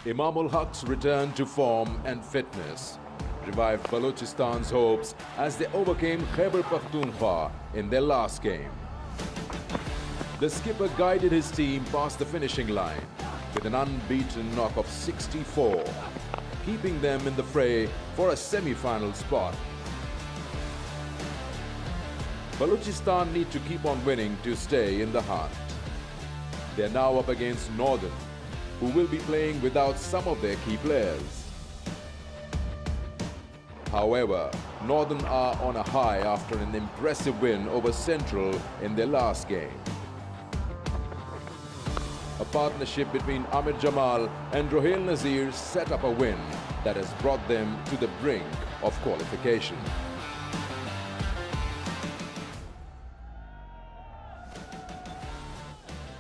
Imamul Haq's return to form and fitness revived Balochistan's hopes as they overcame Khyber Pakhtunkhwa in their last game. The skipper guided his team past the finishing line with an unbeaten knock of 64, keeping them in the fray for a semi-final spot. Balochistan need to keep on winning to stay in the hunt. They're now up against Northern, who will be playing without some of their key players. However, Northern are on a high after an impressive win over Central in their last game. A partnership between Amir Jamal and Rohel Nazir set up a win that has brought them to the brink of qualification.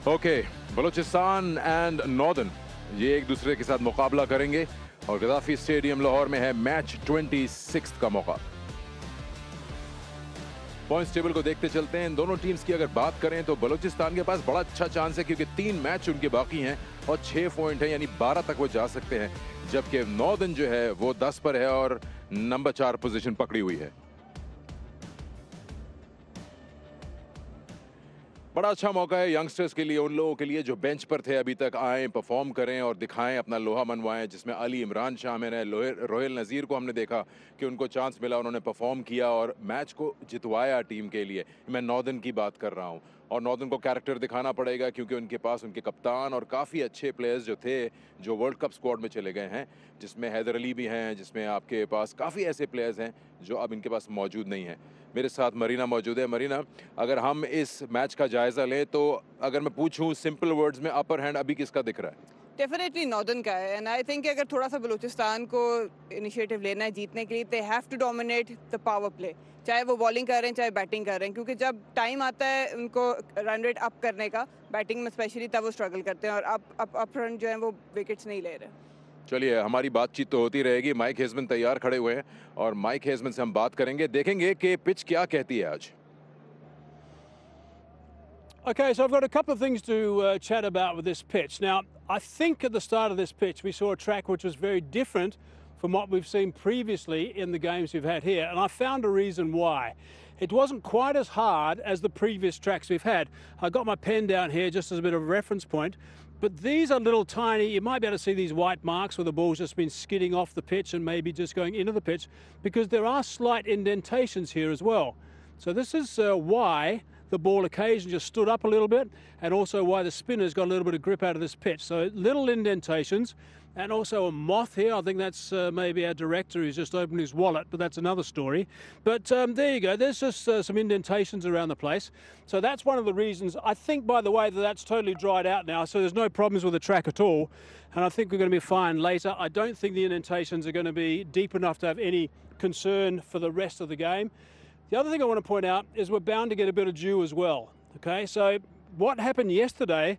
Okay, Balochistan and Northern ये एक दूसरे के साथ मुकाबला करेंगे और Gaddafi stadium Lahore में है मैच 26 का मौका। पॉइंट्स टेबल को देखते चलते हैं। इन दोनों टीम्स की अगर बात करें तो बलूचिस्तान के पास बड़ा अच्छा चांस है क्योंकि 3 मैच उनके बाकी हैं और 6 पॉइंट हैं, यानी 12 तक वो जा सकते हैं, जबकि नॉर्दर्न जो है वो 10 पर है और नंबर 4 पोजीशन पकड़ी हुई है। बड़ा अच्छा मौका है यंगस्टर्स के लिए, उन लोगों के लिए जो बेंच पर थे अभी तक आएँ, परफॉर्म करें और दिखाएं, अपना लोहा मनवाएं, जिसमें अली इमरान शामिल है। रोहेल नज़ीर को हमने देखा कि उनको चांस मिला, उन्होंने परफॉर्म किया और मैच को जितवाया टीम के लिए। मैं नॉर्दर्न की बात कर रहा हूं और नॉर्दर्न को कैरेक्टर दिखाना पड़ेगा क्योंकि उनके पास उनके कप्तान और काफ़ी अच्छे प्लेयर्स जो थे जो वर्ल्ड कप स्क्वाड में चले गए हैं, जिसमें हैदर अली भी हैं, जिसमें आपके पास काफ़ी ऐसे प्लेयर्स हैं जो अब इनके पास मौजूद नहीं हैं। मेरे साथ मरीना मौजूद है। मरीना, अगर हम इस मैच का जायज़ा लें तो अगर मैं पूछूं सिंपल वर्ड्स में अपर हैंड अभी किसका दिख रहा है? डेफिनेटली नॉर्दर्न का है एंड आई थिंक अगर थोड़ा सा बलूचिस्तान को इनिशिएटिव लेना है जीतने के लिए, they have to dominate the power play, चाहे वो बॉलिंग कर रहे हैं चाहे बैटिंग कर रहे हैं, क्योंकि जब टाइम आता है उनको रन रेट अप करने का बैटिंग में स्पेशली, तब वो स्ट्रगल करते हैं और अप फ्रंट जो है वो विकेट्स नहीं ले रहे। चलिए, हमारी बातचीत तो होती रहेगी। माइक हेजमन तैयार खड़े हुए हैं और माइक हेजमन से हम बात करेंगे, देखेंगे कि पिच क्या कहती है आज। Okay, so I've got a couple of things to chat about with this pitch. Now, I think at the start of this pitch we saw a track which was very different from what we've seen previously in the games we've had here, and I found a reason why. It wasn't quite as hard as the previous tracks we've had. I got my pen down here just as a bit of a reference point, but these are little tiny, you might be able to see these white marks where the ball's just been skidding off the pitch and maybe just going into the pitch, because there are slight indentations here as well. So this is why the ball occasionally just stood up a little bit, and also why the spinner's got a little bit of grip out of this pitch. So little indentations, and also a moth here. I think that's maybe our director who's just opened his wallet, but that's another story. But there you go, there's just some indentations around the place. So that's one of the reasons. I think, by the way, that that's totally dried out now, so there's no problems with the track at all, and I think we're going to be fine later. I don't think the indentations are going to be deep enough to have any concern for the rest of the game. The other thing I want to point out is we're bound to get a bit of dew as well. Okay, so what happened yesterday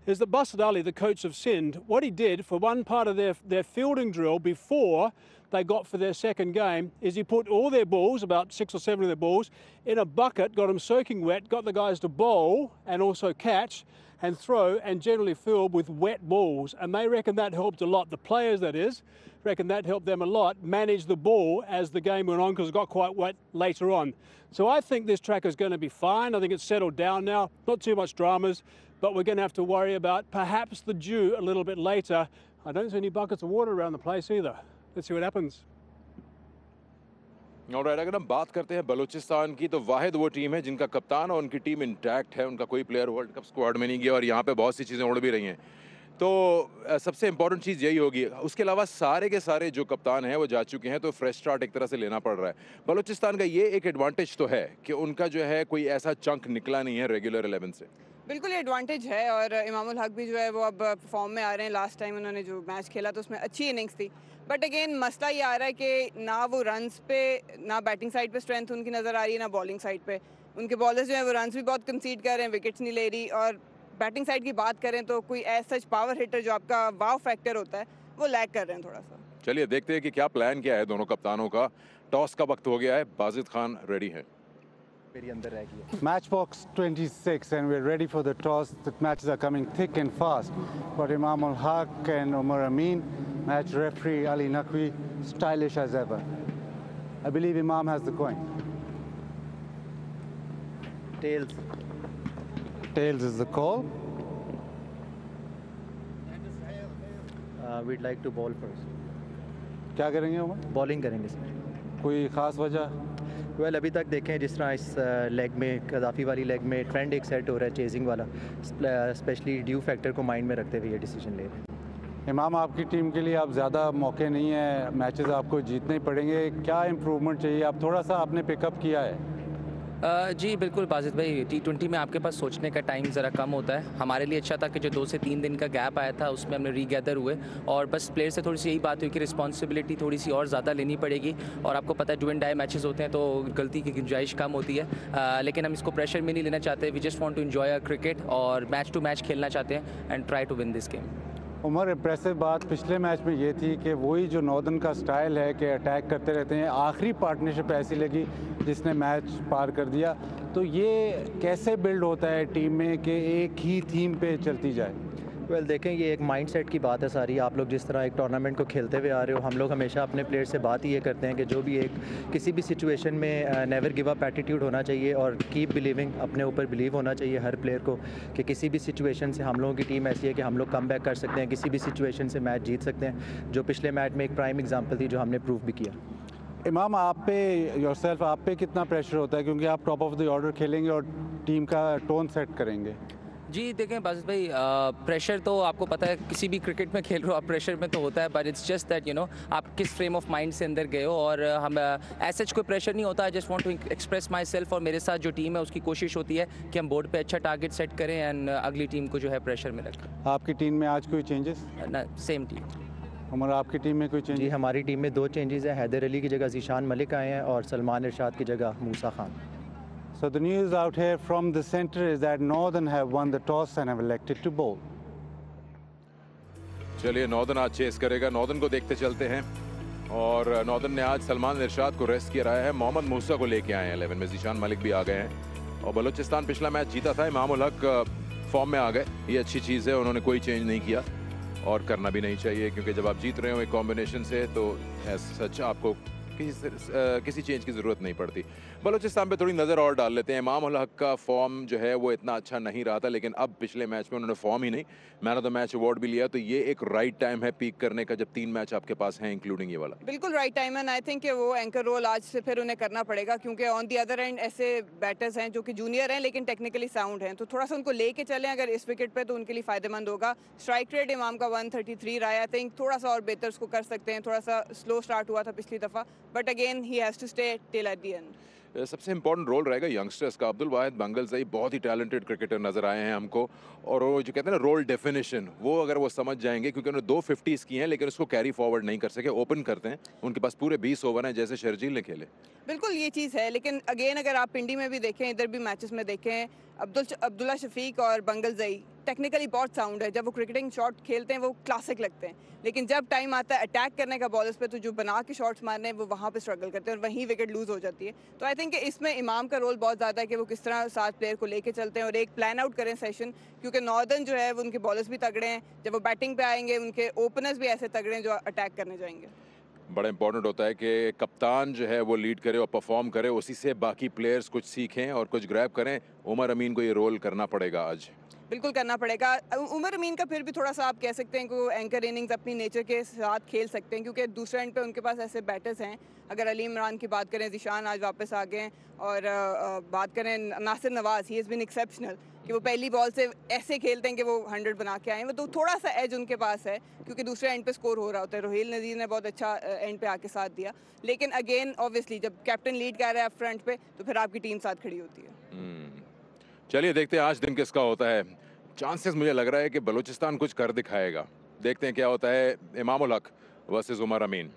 is that Basad Ali, the coach of Sindh, what he did for one part of their fielding drill before they got for their second game is he put all their balls, about 6 or 7 of their balls, in a bucket, got them soaking wet, got the guys to bowl and also catch and throw and generally field with wet balls, and they reckon that helped a lot. The players, that is, reckon that helped them a lot manage the ball as the game went on, because it got quite wet later on. So I think this track is going to be fine. I think it's settled down now, not too much dramas, but we're going to have to worry about perhaps the dew a little bit later. I don't see any buckets of water around the place either. Let's see what happens. Alright, अगर हम बात करते हैं बलूचिस्तान की तो वाहिद वो team है जिनका कप्तान और उनकी टीम इंटैक्ट है, उनका कोई प्लेयर वर्ल्ड कप स्क्वाड में नहीं गया और यहाँ पे बहुत सी चीज़ें उड़ भी रही हैं। तो सबसे इंपॉर्टेंट चीज़ यही होगी। उसके अलावा सारे के सारे जो कप्तान हैं वो जा चुके हैं, तो फ्रेश स्टार्ट एक तरह से लेना पड़ रहा है। बलूचिस्तान का ये एक एडवांटेज तो है कि उनका जो है कोई ऐसा चंक निकला नहीं है रेगुलर 11 से। बिल्कुल एडवांटेज है, और इमामुल हक भी जो है वो अब फॉर्म में आ रहे हैं। लास्ट टाइम उन्होंने जो मैच खेला तो उसमें अच्छी इनिंग्स थी, बट अगेन मसला ये आ रहा है कि ना वो रन्स पे, ना बैटिंग साइड पे स्ट्रेंथ उनकी नज़र आ रही है, ना बॉलिंग साइड पे। उनके बॉलर्स जो हैं वो रन्स भी बहुत कंसीड कर रहे हैं, विकेट्स नहीं ले रही। और बैटिंग साइड की बात करें तो कोई ऐसा पावर हिटर जो आपका वाव फैक्टर होता है वो लैग कर रहे हैं थोड़ा सा। चलिए देखते हैं कि क्या प्लान क्या है दोनों कप्तानों का। टॉस का वक्त हो गया है, बाजिद खान रेडी है। Match box 26, and we're ready for the toss. The matches are coming thick and fast. Got Imam Ul Haq and Umar Amin. Match referee Ali Naqvi, stylish as ever. I believe Imam has the coin. Tails. Tails is the call. We'd like to ball first. क्या करेंगे Umar? Bowling करेंगे sir. कोई खास वजह? Well अभी तक देखें जिस तरह इस लेग में कदाफ़ी वाली लेग में ट्रेंड एक सेट हो रहा है चेजिंग वाला, स्पेशली ड्यू फैक्टर को माइंड में रखते हुए ये डिसीजन ले रहे हैं. इमाम, आपकी टीम के लिए अब ज़्यादा मौके नहीं है, मैचेस आपको जीतने ही पड़ेंगे. क्या इम्प्रूवमेंट चाहिए? आप थोड़ा सा आपने पिकअप किया है. जी बिल्कुल बाजिद भाई, T20 में आपके पास सोचने का टाइम ज़रा कम होता है. हमारे लिए अच्छा था कि जो 2 से 3 दिन का गैप आया था उसमें हमने रीगैदर हुए और बस प्लेयर से थोड़ी सी यही बात हुई कि रिस्पॉन्सिबिलिटी थोड़ी सी और ज़्यादा लेनी पड़ेगी. और आपको पता है डू एंड डाई मैचेस होते हैं तो गलती की गुंजाइश कम होती है, लेकिन हम इसको प्रेशर में नहीं लेना चाहते. We just want to enjoy a cricket और मैच टू मैच खेलना चाहते हैं and try to win this game. Umar, impressive बात पिछले मैच में ये थी कि वही जो नॉर्दर्न का स्टाइल है कि अटैक करते रहते हैं, आखिरी पार्टनरशिप ऐसी लगी जिसने मैच पार कर दिया. तो ये कैसे बिल्ड होता है टीम में कि एक ही थीम पे चलती जाए? वेल देखें ये एक माइंडसेट की बात है सारी. आप लोग जिस तरह एक टूर्नामेंट को खेलते हुए आ रहे हो, हम लोग हमेशा अपने प्लेयर से बात ही ये करते हैं कि जो भी एक किसी भी सिचुएशन में नेवर गिव अप एटीट्यूड होना चाहिए और कीप बिलीविंग, अपने ऊपर बिलीव होना चाहिए हर प्लेयर को कि किसी भी सिचुएशन से हम लोगों की टीम ऐसी है कि हम लोग कम बैक कर सकते हैं, किसी भी सिचुएशन से मैच जीत सकते हैं, जो पिछले मैच में एक प्राइम एग्जाम्पल थी जो हमने प्रूव भी किया. इमाम, आप पे योरसेल्फ आप पे कितना प्रेशर होता है, क्योंकि आप टॉप ऑफ द ऑर्डर खेलेंगे और टीम का टोन सेट करेंगे? जी देखें बाजिद भाई, प्रेशर तो आपको पता है किसी भी क्रिकेट में खेल रहे हो आप प्रेशर में तो होता है, बट इट्स जस्ट दैट आप किस फ्रेम ऑफ माइंड से अंदर गए हो. और हम ऐसा कोई प्रेशर नहीं होता. I just want to express myself और मेरे साथ जो टीम है उसकी कोशिश होती है कि हम बोर्ड पे अच्छा टारगेट सेट करें एंड अगली टीम को जो है प्रेशर में रखें. आपकी टीम में आज कोई चेंजेस? Same team. उमर, आपकी टीम में कोई चेंज? जी हमारी टीम में 2 चेंजेस हैं. हैदर अली की जगह ज़ीशान मलिक आए हैं और सलमान इरशाद की जगह मूसा Khan. So the news out here from the center is that Northern have won the toss and have elected to bowl. चलिए, नॉर्दर्न आज चेस करेगा. नॉर्दर्न को देखते चलते हैं. और नॉर्दर्न ने आज सलमान इरशाद को रेस्ट किया है. मोहम्मद मूसा को लेके आए हैं 11 में. ज़ीशान मलिक भी आ गए हैं. और बलूचिस्तान पिछला मैच जीता था. इमाम उल हक फॉर्म में आ गए. ये अच्छी चीज़ है. उन्होंने कोई चेंज नहीं किया और करना भी नहीं चाहिए, क्योंकि जब आप जीत रहे हो एक कॉम्बिनेशन से तो सच आपको किसी चेंज की ज़रूरत नहीं पड़ती. बलूचिस्तान पे थोड़ी नज़र और डाल लेते हैं. इमाम उल हक का फॉर्म जो है वो इतना अच्छा नहीं रहा था, लेकिन अब पिछले मैच में उन्होंने फॉर्म ही नहीं, man of the match award भी लिया. तो ये एक राइट टाइम है पीक करने का जब 3 मैच आपके पास हैं इंक्लूडिंग ये वाला. बिल्कुल राइट टाइम है. आई थिंक वो एंकर रोल आज से फिर उन्हें करना पड़ेगा, क्योंकि ऑन दी अदर एंड ऐसे बैटर्स हैं जो कि जूनियर हैं लेकिन टेक्निकली साउंड हैं, तो थोड़ा सा उनको लेके चलें अगर इस विकेट पे तो उनके लिए फ़ायदेमंद होगा. स्ट्राइक रेट इमाम का 133 रहा है. आई थिंक थोड़ा सा और बेहतर उसको कर सकते हैं. थोड़ा सा स्लो स्टार्ट हुआ था पिछली दफ़ा, but again he has to stay till at the end. सबसे इंपॉर्टेंट रोल रहेगा यंगस्टर्स का. अब्दुल वाहिद बंगलज़ई बहुत ही टैलेंटेड क्रिकेटर नज़र आए हैं हमको, और वो जो कहते हैं ना रोल डेफिनेशन, वो अगर वो समझ जाएंगे, क्योंकि उन्होंने 2 50s की हैं लेकिन उसको कैरी फॉरवर्ड नहीं कर सके. ओपन करते हैं, उनके पास पूरे 20 ओवर हैं जैसे शर्जील ने खेले. बिल्कुल ये चीज़ है, लेकिन अगेन अगर आप पिंडी में भी देखें, इधर भी मैचेस में देखें, अब्दुल्ला शफीक और बंगलज़ई टेक्निकली बहुत साउंड है. जब वो क्रिकेटिंग शॉट खेलते हैं वो क्लासिक लगते हैं, लेकिन जब टाइम आता है अटैक करने का बॉलर्स पे तो जो बना के शॉट्स मारने हैं वो वहाँ पे स्ट्रगल करते हैं और वहीं विकेट लूज़ हो जाती है. तो आई थिंक इसमें इमाम का रोल बहुत ज़्यादा है कि वो किस तरह 7 प्लेयर को लेके चलते हैं और एक प्लान आउट करें सेशन, क्योंकि नॉर्दर्न जो है वो उनके बॉलर्स भी तगड़े हैं. जब वो बैटिंग पे आएंगे उनके ओपनर्स भी ऐसे तगड़े हैं जो अटैक करने जाएंगे. बड़ा इंपॉर्टेंट होता है कि कप्तान जो है वो लीड करे और परफॉर्म करे, उसी से बाकी प्लेयर्स कुछ सीखें और कुछ ग्रैब करें. उमर अमीन को ये रोल करना पड़ेगा आज. बिल्कुल करना पड़ेगा. उमर अमीन का फिर भी थोड़ा सा आप कह सकते हैं कि वो एंकर इनिंग्स अपनी नेचर के साथ खेल सकते हैं, क्योंकि दूसरे एंड पे उनके पास ऐसे बैटर्स हैं. अगर अली इमरान की बात करें, ज़ीशान आज वापस आ गए हैं, और बात करें नासिर नवाज़, ही हैज़ बीन एक्सेप्शनल कि वो पहली बॉल से ऐसे खेलते हैं कि वो 100 बना के आए हैं. तो थोड़ा सा एज उनके पास है, क्योंकि दूसरे एंड पे स्कोर हो रहा होता है. रोहिल नज़ीर ने बहुत अच्छा एंड पे आके साथ दिया, लेकिन अगेन ऑब्वियसली जब कैप्टन लीड कर रहा है फ्रंट पे तो फिर आपकी टीम साथ खड़ी होती है. चलिए देखते हैं आज दिन किसका होता है. चांसेस मुझे लग रहा है कि बलूचिस्तान कुछ कर दिखाएगा. देखते हैं क्या होता है. इमाम उल हक वर्सेस उमर अमीन.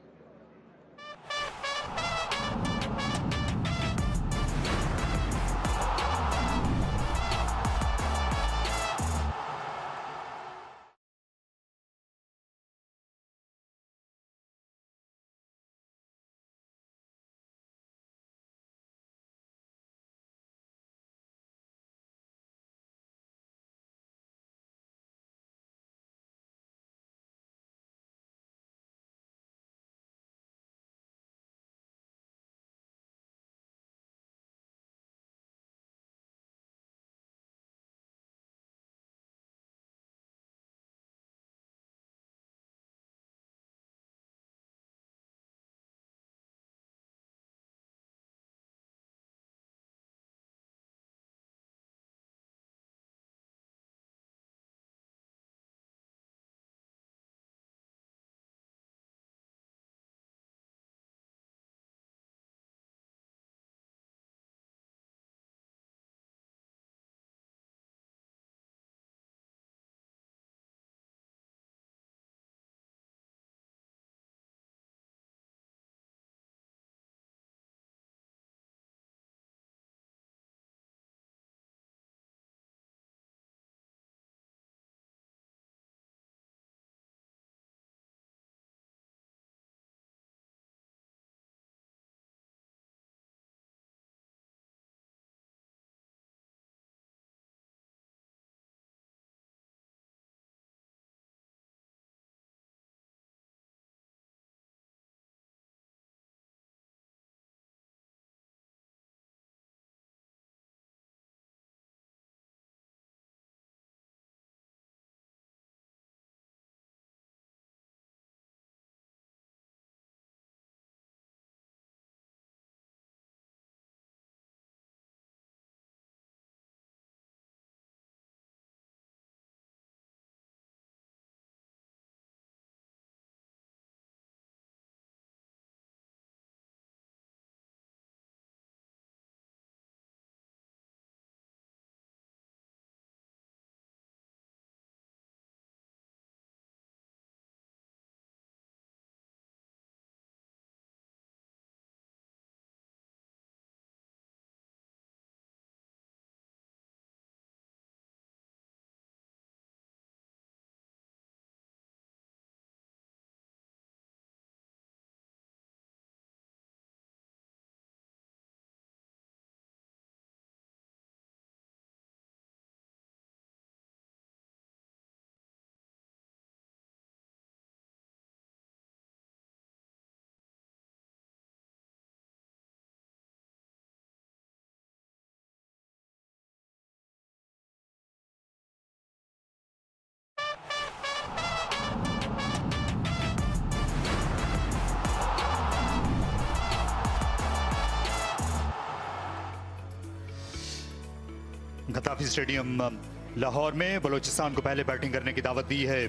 खताफी स्टेडियम लाहौर में बलोचिस्तान को पहले बैटिंग करने की दावत दी है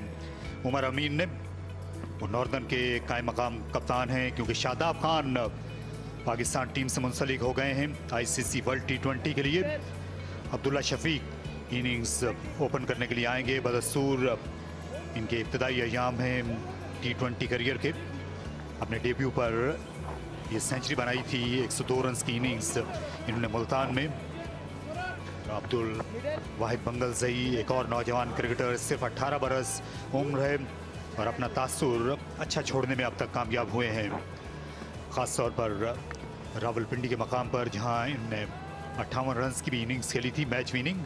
उमर अमीन ने। वो नॉर्दर्न के कायम मकाम कप्तान हैं, क्योंकि शादाब खान पाकिस्तान टीम से मुंसलिक हो गए हैं आईसीसी वर्ल्ड T20 के लिए। अब्दुल्ला शफीक इनिंग्स ओपन करने के लिए आएंगे। बदस्तूर इनके इब्तदाई अयाम हैं T20 करियर के। अपने डेब्यू पर ये सेंचुरी बनाई थी 102 रन की इनिंग्स इन्होंने मुल्तान में। अब्दुल वाहिद बंगलजई एक और नौजवान क्रिकेटर, सिर्फ 18 बरस उम्र है और अपना तासुर अच्छा छोड़ने में अब तक कामयाब हुए हैं, ख़ास तौर पर रावलपिंडी के मकाम पर, जहां इन्होंने 58 रन की भी इनिंग्स खेली थी, मैच विनिंग।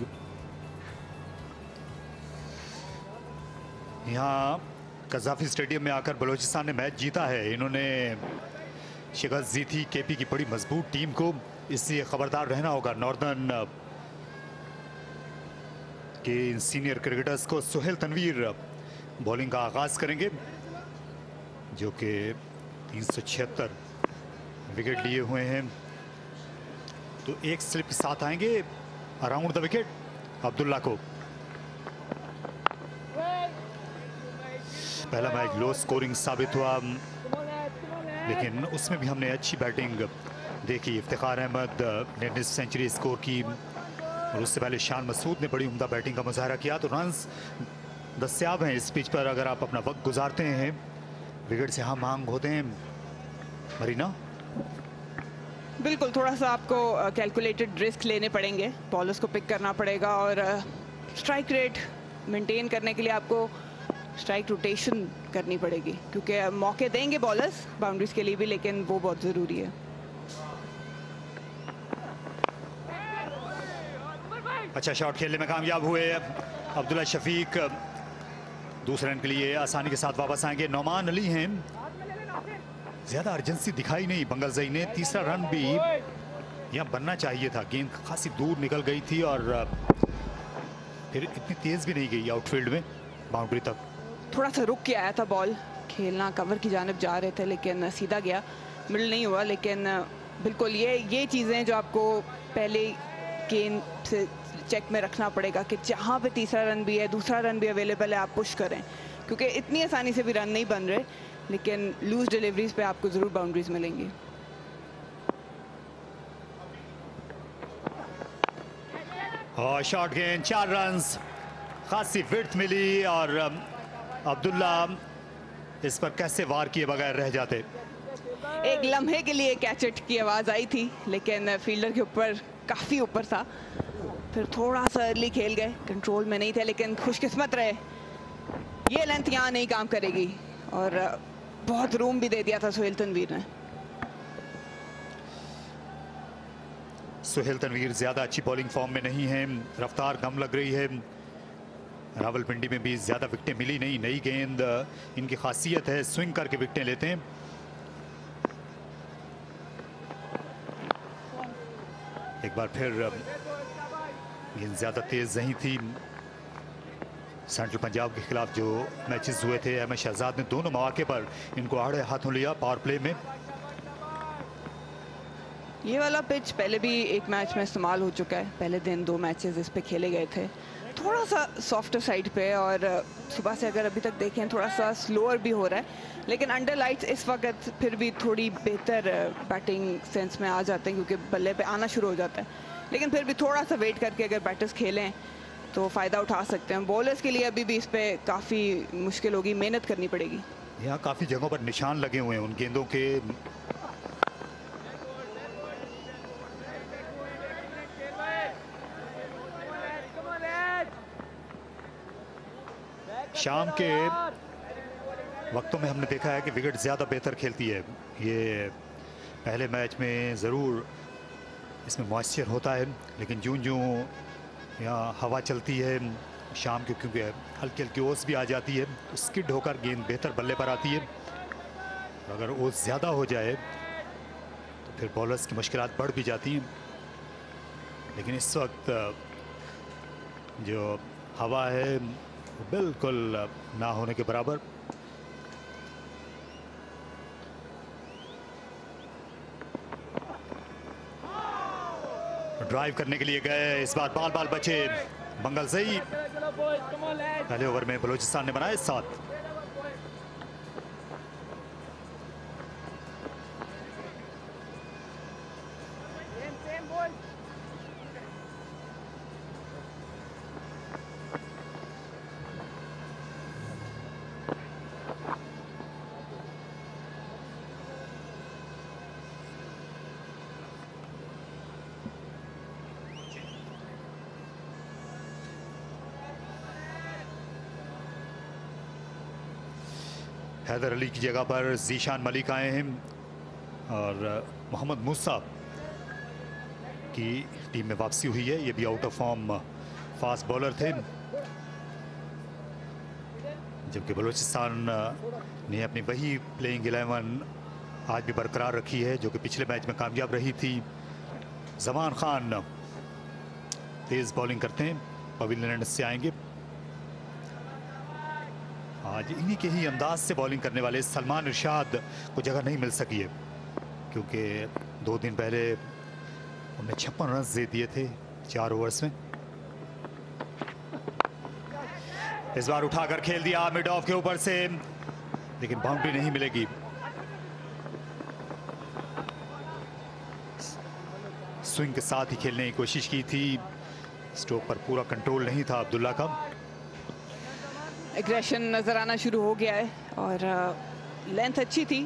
यहाँ कज़ाफी स्टेडियम में आकर बलोचिस्तान ने मैच जीता है। इन्होंने शिकस्त दी थी केपी की बड़ी मजबूत टीम को, इसलिए खबरदार रहना होगा नॉर्दर्न के इन सीनियर क्रिकेटर्स को। सुहेल तनवीर बॉलिंग का आगाज करेंगे, जो कि 376 विकेट लिए हुए हैं। तो एक स्लिप के साथ आएंगे अराउंड द विकेट अब्दुल्ला को। पहला मैच लो स्कोरिंग साबित हुआ, लेकिन उसमें भी हमने अच्छी बैटिंग देखी। इफ्तिखार अहमद ने 19 सेंचुरी स्कोर की और उससे पहले शान मसूद ने बड़ी उम्दा बैटिंग का मुजाहरा किया। तो रन्स दस्याब हैं इस पिच पर, अगर आप अपना वक्त गुजारते हैं। विकेट से हम मांग होते हैं मरीना। बिल्कुल, थोड़ा सा आपको कैलकुलेटेड रिस्क लेने पड़ेंगे, बॉलर्स को पिक करना पड़ेगा और स्ट्राइक रेट मेंटेन करने के लिए आपको स्ट्राइक रोटेशन करनी पड़ेगी, क्योंकि मौके देंगे बॉलर्स बाउंड्रीज के लिए भी, लेकिन वो बहुत ज़रूरी है। अच्छा शॉट खेलने में कामयाब हुए अब्दुल्ला शफीक। दूसरे रन के लिए आसानी के साथ वापस आएंगे। नौमान अली हैं, ज्यादा अर्जेंसी दिखाई नहीं बंगलजई ने। तीसरा रन भी यहाँ बनना चाहिए था, गेंद खासी दूर निकल गई थी और फिर इतनी तेज भी नहीं गई आउटफील्ड में बाउंड्री तक। थोड़ा सा रुक के आया था बॉल, खेलना कवर की जानिब जा रहे थे, लेकिन सीधा गया, मिडल नहीं हुआ। लेकिन बिल्कुल ये चीज़ें जो आपको पहले गेंद से चेक में रखना पड़ेगा कि जहाँ पे तीसरा रन भी है, दूसरा रन भी अवेलेबल है, आप पुश करें, क्योंकि इतनी आसानी से भी रन नहीं बन रहे, लेकिन लूज डिलीवरीज पे आपको ज़रूर बाउंड्रीज मिलेंगी। और शॉट गेंद, 4 रन्स, खासी विड्थ मिली और अब्दुल्ला इस पर कैसे वार किए बगैर रह जाते। एक लम्हे के लिए कैचेट की आवाज़ आई थी, लेकिन फील्डर के ऊपर काफ़ी ऊपर था, फिर थोड़ा सा अर्ली खेल गए, कंट्रोल में नहीं थे, लेकिन खुशकिस्मत रहे। ये लेंथ यहाँ नहीं काम करेगी और बहुत रूम भी दे दिया था सुहेल तनवीर ने। सुहेल तनवीर ज्यादा अच्छी बॉलिंग फॉर्म में नहीं है, रफ्तार कम लग रही है। रावलपिंडी में भी ज्यादा विकेटें मिली नहीं। नई गेंद इनकी खासियत है, स्विंग करके विकेटें लेते हैं। एक बार फिर गेंद ज्यादा तेज नहीं थी। सेंट्रल पंजाब के खिलाफ जो मैचेस हुए थे, अहमद शहजाद ने दोनों मौके पर इनको आड़े हाथों लिया पावर प्ले में। ये वाला पिच पहले भी एक मैच में इस्तेमाल हो चुका है, पहले दिन 2 मैचेस इस पे खेले गए थे। थोड़ा सा सॉफ्टर साइड पे, और सुबह से अगर अभी तक देखें थोड़ा सा स्लोअर भी हो रहा है, लेकिन अंडर लाइट्स इस वक्त फिर भी थोड़ी बेहतर बैटिंग सेंस में आ जाते हैं, क्योंकि बल्ले पे आना शुरू हो जाता है। लेकिन फिर भी थोड़ा सा वेट करके अगर बैटर्स खेलें तो फ़ायदा उठा सकते हैं। बॉलर्स के लिए अभी भी इस पर काफ़ी मुश्किल होगी, मेहनत करनी पड़ेगी। यहाँ काफ़ी जगहों पर निशान लगे हुए हैं उन गेंदों के। शाम के वक्तों में हमने देखा है कि विकेट ज़्यादा बेहतर खेलती है। ये पहले मैच में ज़रूर इसमें मॉइस्चर होता है, लेकिन जूं जूं यहाँ हवा चलती है शाम की, क्योंकि हल्की हल्की ओस भी आ जाती है, तो स्किड होकर गेंद बेहतर बल्ले पर आती है। और अगर ओस ज़्यादा हो जाए तो फिर बॉलर्स की मुश्किलात बढ़ भी जाती हैं। लेकिन इस वक्त जो हवा है बिल्कुल ना होने के बराबर। ड्राइव करने के लिए गए, इस बार बाल बचे। बंगल सही, पहले ओवर में बलोचिस्तान ने बनाए 7। हैदर अली की जगह पर जीशान मलिक आए हैं और मोहम्मद मूसा की टीम में वापसी हुई है। ये भी out of form fast bowler थे, जबकि बलूचिस्तान ने अपनी वही प्लेइंग 11 आज भी बरकरार रखी है जो कि पिछले मैच में कामयाब रही थी। जमान खान तेज बॉलिंग करते हैं, पवेलियन से आएंगे। आज इन्हीं के ही अंदाज से बॉलिंग करने वाले सलमान इरशाद को जगह नहीं मिल सकी है, क्योंकि 2 दिन पहले उन्हें 56 रन दे दिए थे 4 ओवर्स में। इस बार उठाकर खेल दिया मिड ऑफ के ऊपर से, लेकिन बाउंड्री नहीं मिलेगी। स्विंग के साथ ही खेलने की कोशिश की थी, स्ट्रोक पर पूरा कंट्रोल नहीं था अब्दुल्ला का। एग्रेशन नज़र आना शुरू हो गया है और लेंथ अच्छी थी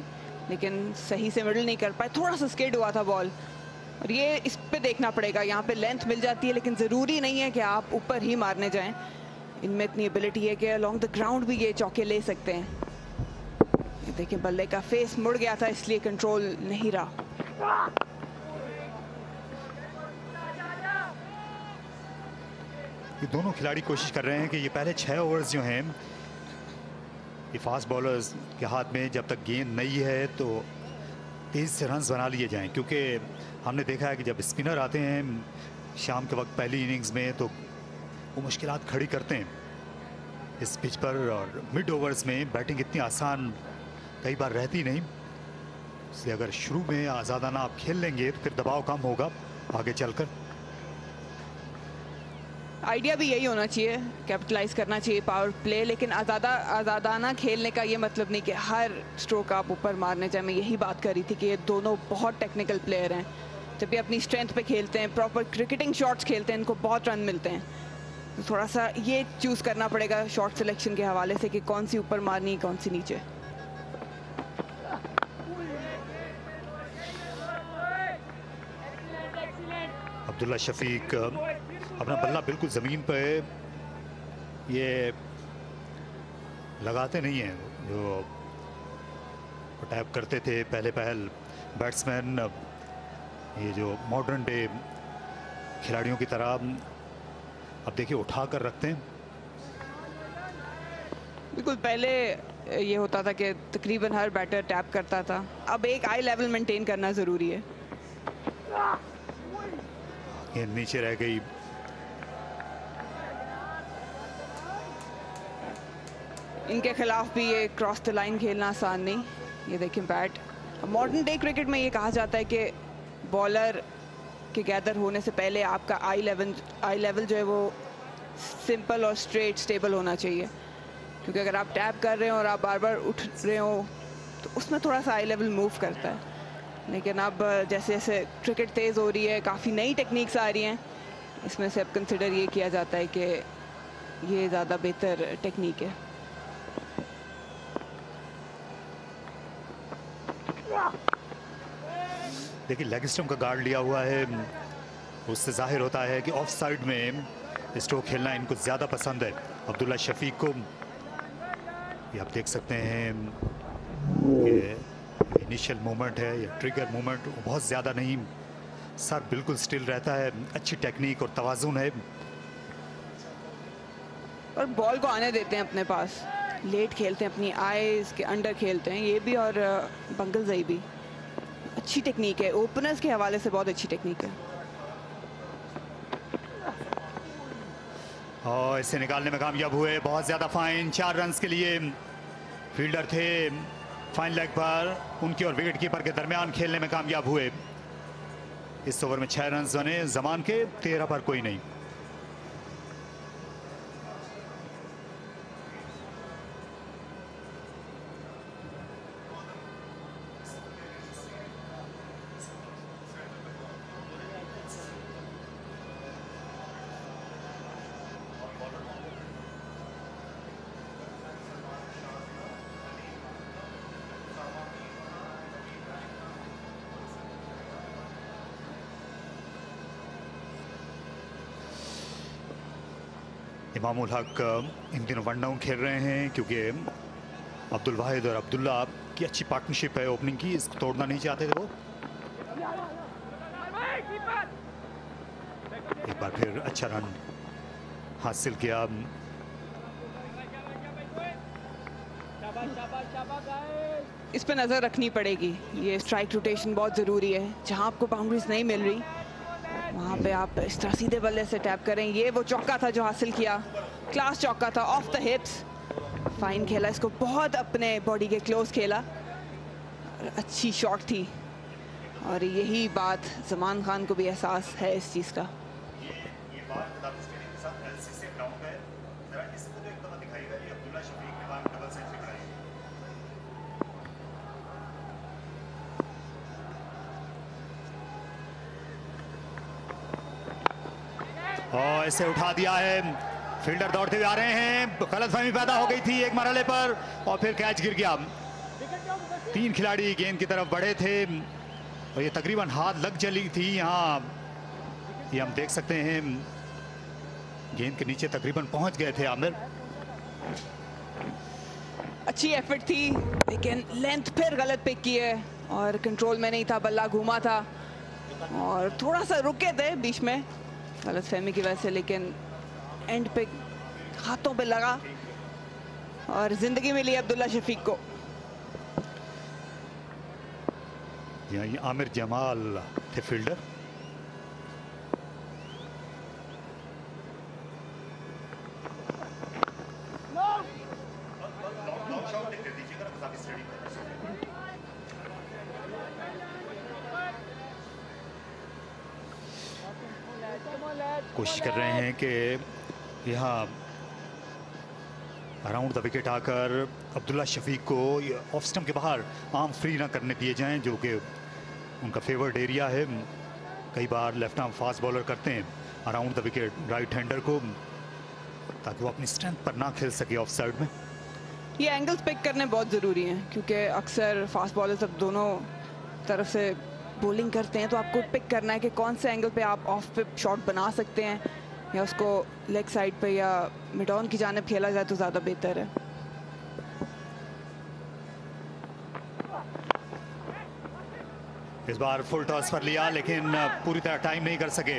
लेकिन सही से मिडल नहीं कर पाए, थोड़ा सा स्किड हुआ था बॉल। और ये इस पे देखना पड़ेगा, यहाँ पे लेंथ मिल जाती है लेकिन ज़रूरी नहीं है कि आप ऊपर ही मारने जाएं। इनमें इतनी एबिलिटी है कि अलोंग द ग्राउंड भी ये चौके ले सकते हैं। ये देखिए बल्ले का फेस मुड़ गया था इसलिए कंट्रोल नहीं रहा। ये दोनों खिलाड़ी कोशिश कर रहे हैं कि ये पहले 6 ओवर्स जो हैं ये फास्ट बॉलर्स के हाथ में जब तक गेंद नहीं है तो तेज़ से रन्स बना लिए जाएं, क्योंकि हमने देखा है कि जब स्पिनर आते हैं शाम के वक्त पहली इनिंग्स में तो वो मुश्किलात खड़ी करते हैं इस पिच पर। और मिड ओवर्स में बैटिंग इतनी आसान कई बार रहती नहीं, इसलिए अगर शुरू में आज़ादाना आप खेल लेंगे तो फिर दबाव कम होगा आगे चलकर। आइडिया भी यही होना चाहिए, कैपिटलाइज करना चाहिए पावर प्ले, लेकिन आज़ादाना खेलने का ये मतलब नहीं कि हर स्ट्रोक आप ऊपर मारने जाए। मैं यही बात कर रही थी कि ये दोनों बहुत टेक्निकल प्लेयर हैं, जब भी अपनी स्ट्रेंथ पे खेलते हैं, प्रॉपर क्रिकेटिंग शॉट्स खेलते हैं, इनको बहुत रन मिलते हैं। तो थोड़ा सा ये चूज़ करना पड़ेगा शॉट सिलेक्शन के हवाले से कि कौन सी ऊपर मारनी कौन सी नीचे। अब्दुल्ला शफीक अपना बल्ला बिल्कुल ज़मीन पे ये लगाते नहीं हैं जो टैप करते थे पहले पहल बैट्समैन। ये जो मॉडर्न डे खिलाड़ियों की तरह अब देखिए उठा कर रखते हैं। बिल्कुल पहले ये होता था कि तकरीबन हर बैटर टैप करता था, अब एक आई लेवल मेंटेन करना ज़रूरी है। ये नीचे रह गई। इनके खिलाफ भी ये क्रॉस द लाइन खेलना आसान नहीं। ये देखें बैट, मॉडर्न डे क्रिकेट में ये कहा जाता है कि बॉलर के गैदर होने से पहले आपका आई लेवल जो है वो सिंपल और स्ट्रेट स्टेबल होना चाहिए, क्योंकि अगर आप टैप कर रहे हो और आप बार बार उठ रहे हो तो उसमें थोड़ा सा आई लेवल मूव करता है। लेकिन अब जैसे जैसे क्रिकेट तेज़ हो रही है, काफ़ी नई टेक्निक्स आ रही हैं, इसमें से अब कंसिडर ये किया जाता है कि ये ज़्यादा बेहतर टेक्निक है। देखिए लेग स्टंप का गार्ड लिया हुआ है, उससे जाहिर होता है कि ऑफ साइड में स्ट्रोक खेलना इनको ज़्यादा पसंद है अब्दुल्ला शफीक को। ये आप देख सकते हैं कि इनिशियल मूवमेंट है या ट्रिगर मूवमेंट बहुत ज़्यादा नहीं, सर बिल्कुल स्टिल रहता है, अच्छी टेक्निक और तवाज़ुन है। और बॉल को आने देते हैं अपने पास, लेट खेलते हैं, अपनी आईज के अंडर खेलते हैं ये भी। और बंगल जई भी अच्छी टेक्निक है, ओपनर्स के हवाले से बहुत अच्छी टेक्निक है। और इसे निकालने में कामयाब हुए, बहुत ज़्यादा फाइन, 4 रन्स के लिए फील्डर थे फाइन लेग पर, उनकी और विकेट कीपर के दरमियान खेलने में कामयाब हुए। इस ओवर में 6 रन बने जमान के, 13 पर कोई नहीं। इमामुल हक इन दिनों वन डाउन खेल रहे हैं क्योंकि अब्दुल वाहिद और अब्दुल्ला की अच्छी पार्टनरशिप है ओपनिंग की, इसको तोड़ना नहीं चाहते थे वो। एक बार फिर अच्छा रन हासिल किया। इस पे नजर रखनी पड़ेगी, ये स्ट्राइक रोटेशन बहुत जरूरी है। जहां आपको बाउंड्रीज नहीं मिल रही वहां पे आप इस तरह सीधे बल्ले से टैप करें। ये वो चौका था जो हासिल किया, क्लास चौका था, ऑफ द हिप्स, फाइन खेला इसको, बहुत अपने बॉडी के क्लोज खेला, अच्छी शॉट थी। और यही बात जमान खान को भी एहसास है इस चीज का। और इसे उठा दिया है, फील्डर दौड़ते हुए आ रहे हैं, गलतफहमी पैदा हो गई थी एक मरहले पर और फिर कैच गिर गया। 3 खिलाड़ी गेंद की तरफ बढ़े थे और ये तकरीबन हाथ लग चली थी। यहाँ ये हम देख सकते हैं, गेंद के नीचे तकरीबन पहुंच गए थे आमिर। अच्छी एफर्ट थी लेकिन लेंथ फिर गलत पिक की है और कंट्रोल में नहीं था, बल्ला घूमा था और थोड़ा सा रुके थे बीच में गलतफहमी की वजह से, लेकिन एंड पे हाथों पे लगा और जिंदगी मिली अब्दुल्ला शफीक को। ये आमिर जमाल थे फील्डर। कोशिश कर रहे हैं कि यहाँ अराउंड द विकेट आकर अब्दुल्ला शफीक को ऑफ स्टंप के बाहर आर्म फ्री ना करने दिए जाएं, जो कि उनका फेवर्ड एरिया है। कई बार लेफ्ट आर्म फास्ट बॉलर करते हैं around the wicket right hander को, ताकि वो अपनी स्ट्रेंथ पर ना खेल सके ऑफ साइड में। ये एंगल्स पिक करने बहुत ज़रूरी हैं क्योंकि अक्सर फास्ट बॉलर्स अब दोनों तरफ से बॉलिंग करते हैं, तो आपको पिक करना है कि कौन से एंगल पे आप ऑफ पे शॉट बना सकते हैं या उसको लेग साइड पे या मिड ऑन की जानिब खेला जाए तो ज़्यादा बेहतर है। इस बार फुल टॉस पर लिया लेकिन पूरी तरह टाइम नहीं कर सके।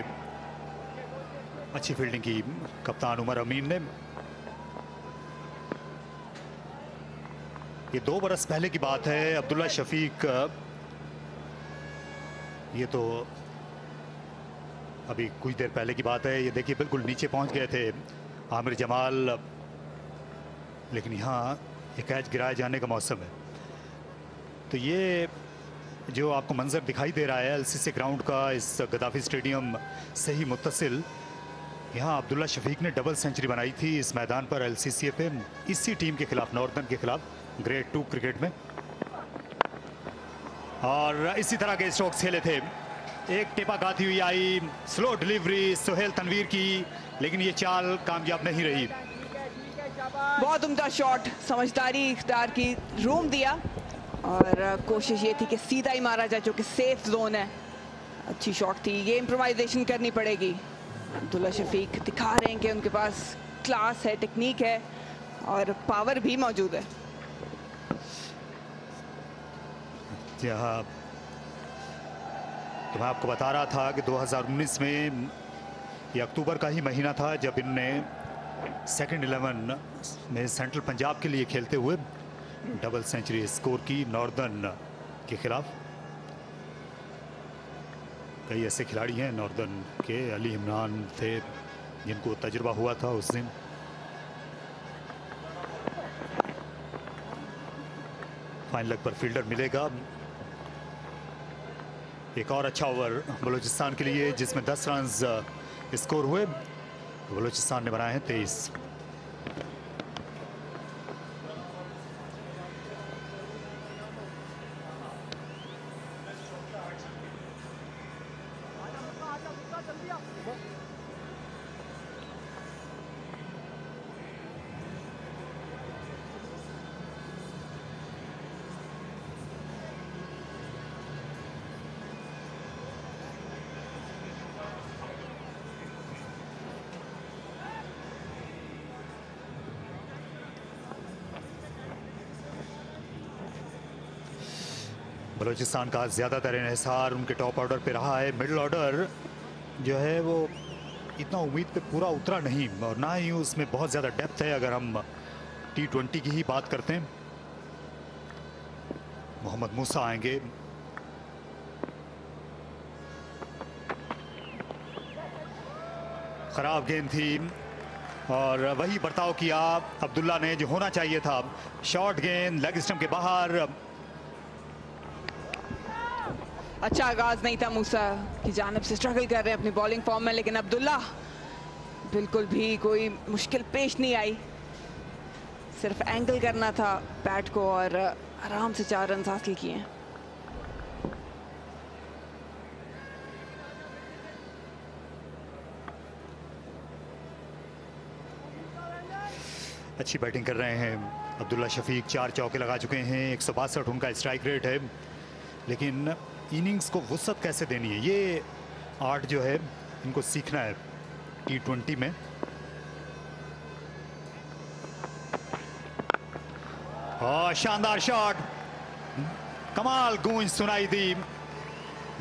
अच्छी फील्डिंग की कप्तान उमर अमीन ने। ये 2 बरस पहले की बात है, अब्दुल्ला शफीक, ये तो अभी कुछ देर पहले की बात है। ये देखिए बिल्कुल नीचे पहुंच गए थे आमिर जमाल, लेकिन यहाँ ये कैच गिराए जाने का मौसम है। तो ये जो आपको मंजर दिखाई दे रहा है एलसीसी ग्राउंड का, इस गद्दाफी स्टेडियम से ही मुत्तसिल, यहाँ अब्दुल्ला शफीक ने डबल सेंचुरी बनाई थी इस मैदान पर एलसीसी पे, इसी टीम के खिलाफ, नॉर्दर्न के खिलाफ, ग्रेड 2 क्रिकेट में। और इसी तरह के स्ट्रोक्स खेले थे। एक टिपा गाती हुई आई, स्लो डिलीवरी सुहेल तनवीर की, लेकिन ये चाल कामयाब नहीं रही। बहुत उम्दा शॉट, समझदारी इख्तियार की, रूम दिया और कोशिश ये थी कि सीधा ही मारा जाए जो कि सेफ जोन है। अच्छी शॉट थी, ये इम्प्रोवाइजेशन करनी पड़ेगी। अब्दुल्ला शफीक दिखा रहे हैं कि उनके पास क्लास है, टेक्निक है और पावर भी मौजूद है। यहाँ तो मैं आपको बता रहा था कि 2019 में ये अक्टूबर का ही महीना था जब इनने सेकंड 11 में सेंट्रल पंजाब के लिए खेलते हुए डबल सेंचुरी स्कोर की नॉर्दर्न के खिलाफ। कई ऐसे खिलाड़ी हैं नॉर्दर्न के, अली इमरान थे जिनको तजुर्बा हुआ था उस दिन। फाइन लेग पर फील्डर मिलेगा। एक और अच्छा ओवर बलूचिस्तान के लिए जिसमें 10 रन स्कोर हुए। बलूचिस्तान ने बनाए हैं 23। बलूचिस्तान का ज़्यादातर इन्हिसार उनके टॉप ऑर्डर पे रहा है। मिडिल ऑर्डर जो है वो इतना उम्मीद पे पूरा उतरा नहीं और ना ही उसमें बहुत ज़्यादा डेप्थ है। अगर हम T20 की ही बात करते हैं, मोहम्मद मूसा आएंगे। खराब गेंद थी और वही बर्ताव किया अब्दुल्ला ने जो होना चाहिए था। शॉर्ट गेंद लेग स्टंप के बाहर। अच्छा आगाज नहीं था मूसा की जानिब से, स्ट्रगल कर रहे हैं अपनी बॉलिंग फॉर्म में, लेकिन अब्दुल्ला बिल्कुल भी कोई मुश्किल पेश नहीं आई। सिर्फ एंगल करना था बैट को और आराम से 4 रन हासिल किए। अच्छी बैटिंग कर रहे हैं अब्दुल्ला शफीक। 4 चौके लगा चुके हैं। 162 उनका स्ट्राइक रेट है, लेकिन इनिंग्स को वुसअत कैसे देनी है, ये आर्ट जो है इनको सीखना है T20 में। और शानदार शॉट, कमाल गूंज सुनाई दी।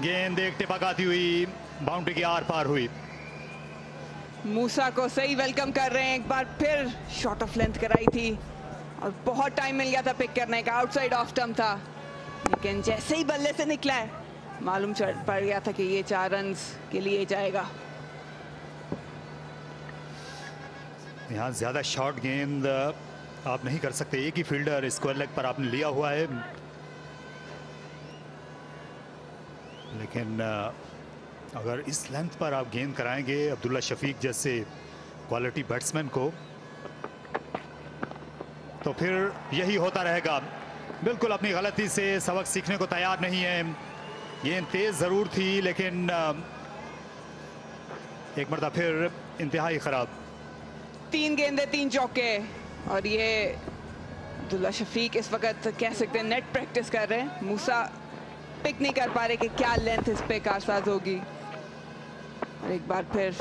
गेंद एक टिपक आती हुई बाउंड्री के आर पार हुई। मूसा को सही वेलकम कर रहे हैं। एक बार फिर शॉट ऑफ लेंथ कराई थी और बहुत टाइम मिल गया था पिक करने का। आउटसाइड ऑफ स्टंप था, लेकिन जैसे ही बल्ले से निकला है मालूम पड़ गया था कि ये 4 रन के लिए जाएगा। यहाँ ज्यादा शॉर्ट गेंद आप नहीं कर सकते। एक ही फील्डर स्क्वायर लेग पर आपने लिया हुआ है, लेकिन अगर इस लेंथ पर आप गेंद कराएंगे अब्दुल्ला शफीक जैसे क्वालिटी बैट्समैन को, तो फिर यही होता रहेगा। बिल्कुल अपनी गलती से सबक सीखने को तैयार नहीं है। गेंद तेज जरूर थी, लेकिन एक मरतबा फिर इंतहाई खराब। 3 गेंदे 3 चौके और ये अब्दुल्ला शफीक इस वक्त कह सकते हैं नेट प्रैक्टिस कर रहे हैं। मूसा पिक नहीं कर पा रहे कि क्या लेंथ इस पे कारसाज होगी। और एक बार फिर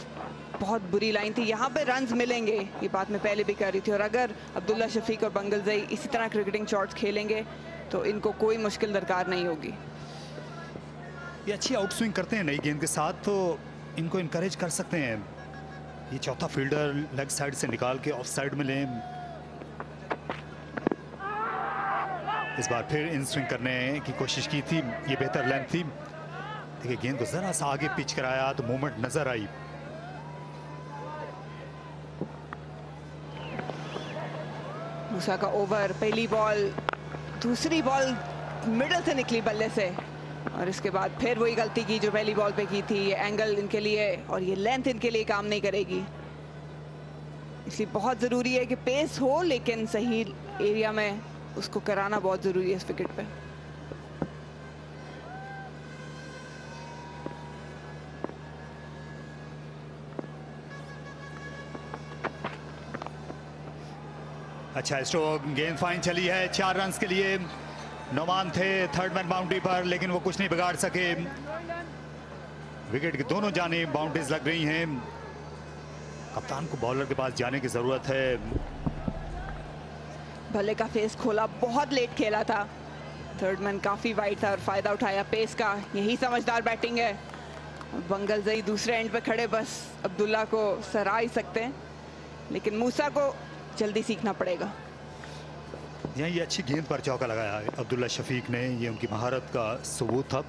बहुत बुरी लाइन थी। यहाँ पे रन्स मिलेंगे, ये बात मैं पहले भी कर रही थी। और अगर अब्दुल्ला शफीक और बंगलजई इसी तरह क्रिकेटिंग शॉट्स खेलेंगे तो इनको कोई मुश्किल दरकार नहीं होगी। ये अच्छी आउट स्विंग करते हैं नई गेंद के साथ, तो इनको इनकरेज कर सकते हैं। ये चौथा फील्डर लेग साइड से निकाल के ऑफ साइड में लें। इस बार फिर इन स्विंग करने की कोशिश की थी, ये बेहतर लेंथ थी। देखिए गेंद को जरा सा आगे पिच कराया तो मूवमेंट नजर आई। मूसा का ओवर, पहली बॉल, दूसरी बॉल मिडल से निकली बल्ले से और इसके बाद फिर वही गलती की जो पहली बॉल पे की थी। ये एंगल इनके लिए और ये लेंथ इनके लिए काम नहीं करेगी, इसलिए बहुत ज़रूरी है कि पेस हो लेकिन सही एरिया में उसको कराना बहुत ज़रूरी है इस विकेट पे। अच्छा स्ट्रोक, गेंद फाइन चली है। 4 रन के लिए नौमान थे थर्ड मैन बाउंड्री पर, लेकिन वो कुछ नहीं बिगाड़ सके। विकेट की दोनों जानिब बाउंड्रीज लग रही हैं। कप्तान को बॉलर के पास जाने की जरूरत है। भले का फेस खोला, बहुत लेट खेला था। थर्ड मैन काफी वाइड था और फायदा उठाया पेस का। यही समझदार बैटिंग है। बंगलजई दूसरे एंड पे खड़े बस अब्दुल्ला को सराह ही सकते हैं, लेकिन मूसा को जल्दी सीखना पड़ेगा। यहाँ ये अच्छी गेंद पर चौका लगाया है अब्दुल्ला शफीक ने, ये उनकी महारत का सबूत था।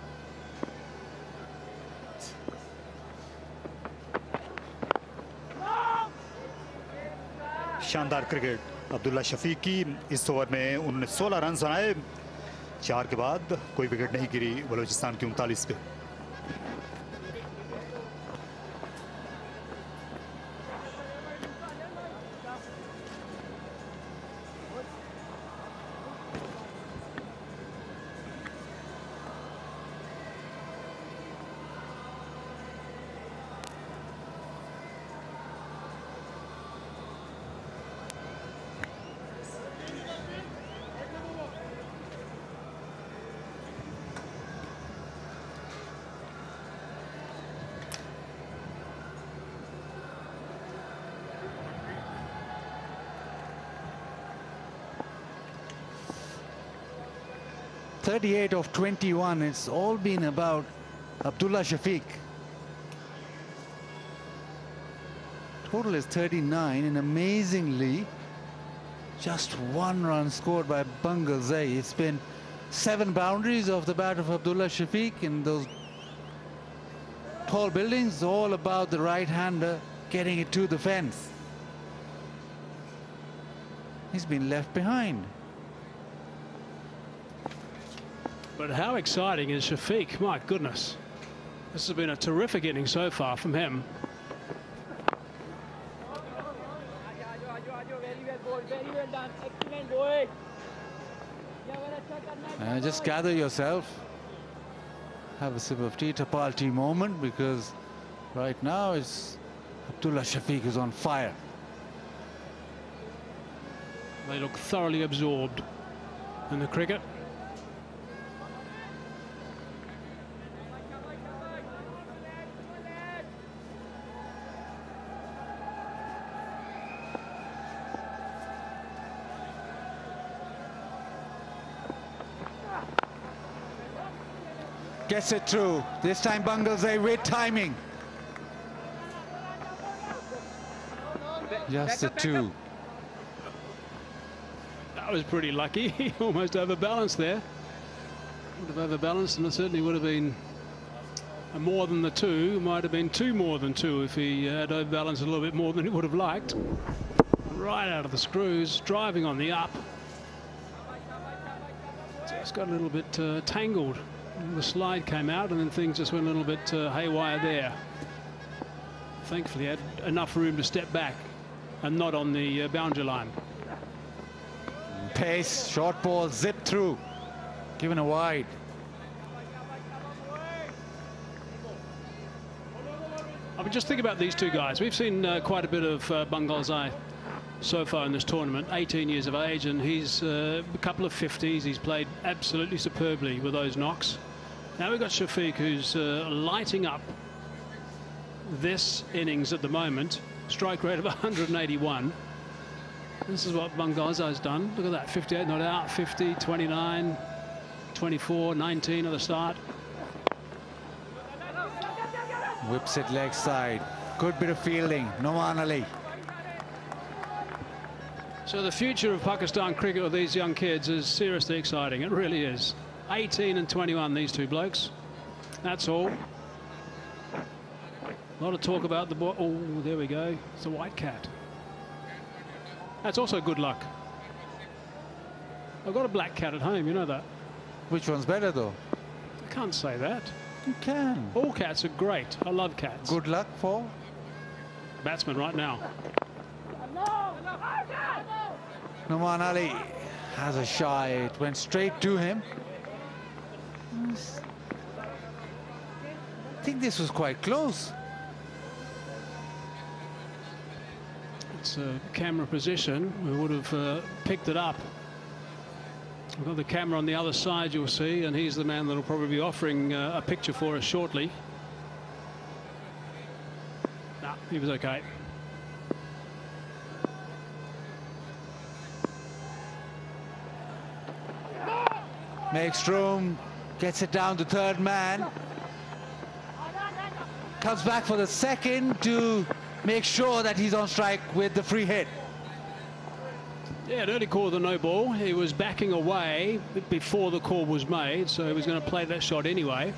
शानदार क्रिकेट अब्दुल्ला शफीक की। इस ओवर में उन्होंने 16 रन बनाए। 4 के बाद कोई विकेट नहीं गिरी बलूचिस्तान की 39 पे। 38 of 21. It's all been about Abdullah Shafiq. Total is 39, and amazingly, just 1 run scored by Bangalzai. It's been 7 boundaries off the bat of Abdullah Shafiq in those tall buildings, all about the right-hander getting it to the fence. He's been left behind. But how exciting is Shafiq? My goodness. This has been a terrific inning so far from him. Just gather yourself. Have a sip of tea, Tapal tea moment, because right now it's Abdullah Shafiq is on fire. They look thoroughly absorbed in the cricket. Gets it through. This time Bangalzai with timing. Just a 2. That was pretty lucky. He almost overbalanced there. Would have overbalanced, and it certainly would have been more than the 2. Might have been 2 more than 2 if he had overbalanced a little bit more than he would have liked. Right out of the screws, driving on the up. Just got a little bit tangled. The slide came out, and then things just went a little bit haywire there. Thankfully, he had enough room to step back and not on the boundary line. Pace, short ball, zip through, given a wide. I mean, just think about these two guys. We've seen quite a bit of Bangalzai so far in this tournament. 18 years of age, and he's a couple of 50s. He's played absolutely superbly with those knocks. Now we've got Shafiq, who's lighting up this innings at the moment. Strike rate of 181. This is what Bangalzai's done. Look at that, 58 not out, 50, 29, 24, 19 at the start. Whips it leg side. Good bit of fielding. Noman Ali. So the future of Pakistan cricket with these young kids is seriously exciting. It really is. 18 and 21, these two blokes. That's all. A lot of talk about the ball. Oh, there we go. It's a white cat. That's also good luck. I've got a black cat at home, you know that. Which one's better, though? I can't say that. You can. All cats are great. I love cats. Good luck for batsman right now. Noman Ali has a shy. It went straight to him. I think this was quite close. It's a camera position. We would have picked it up. We've got the camera on the other side, you'll see, and he's the man that'll probably be offering a picture for us shortly. No, he was okay. Makes room, gets it down to third man. Comes back for the second to make sure that he's on strike with the free hit. Yeah, an early call of the no ball. He was backing away before the call was made, so he was going to play that shot anyway.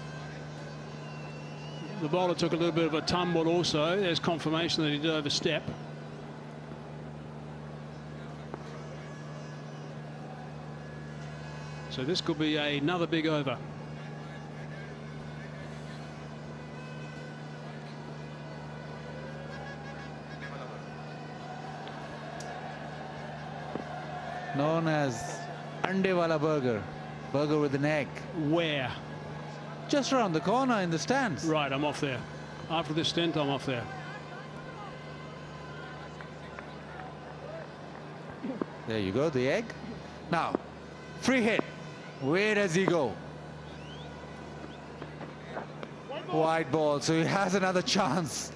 The bowler took a little bit of a tumble also. There's confirmation that he did overstep. So this could be another big over. known as Ande Wala Burger. Burger with an egg. Where? Just around the corner in the stands. Right, I'm off there. After this stint, I'm off there. There you go, the egg. Now, free hit. Where does he go? Wide ball, so he has another chance.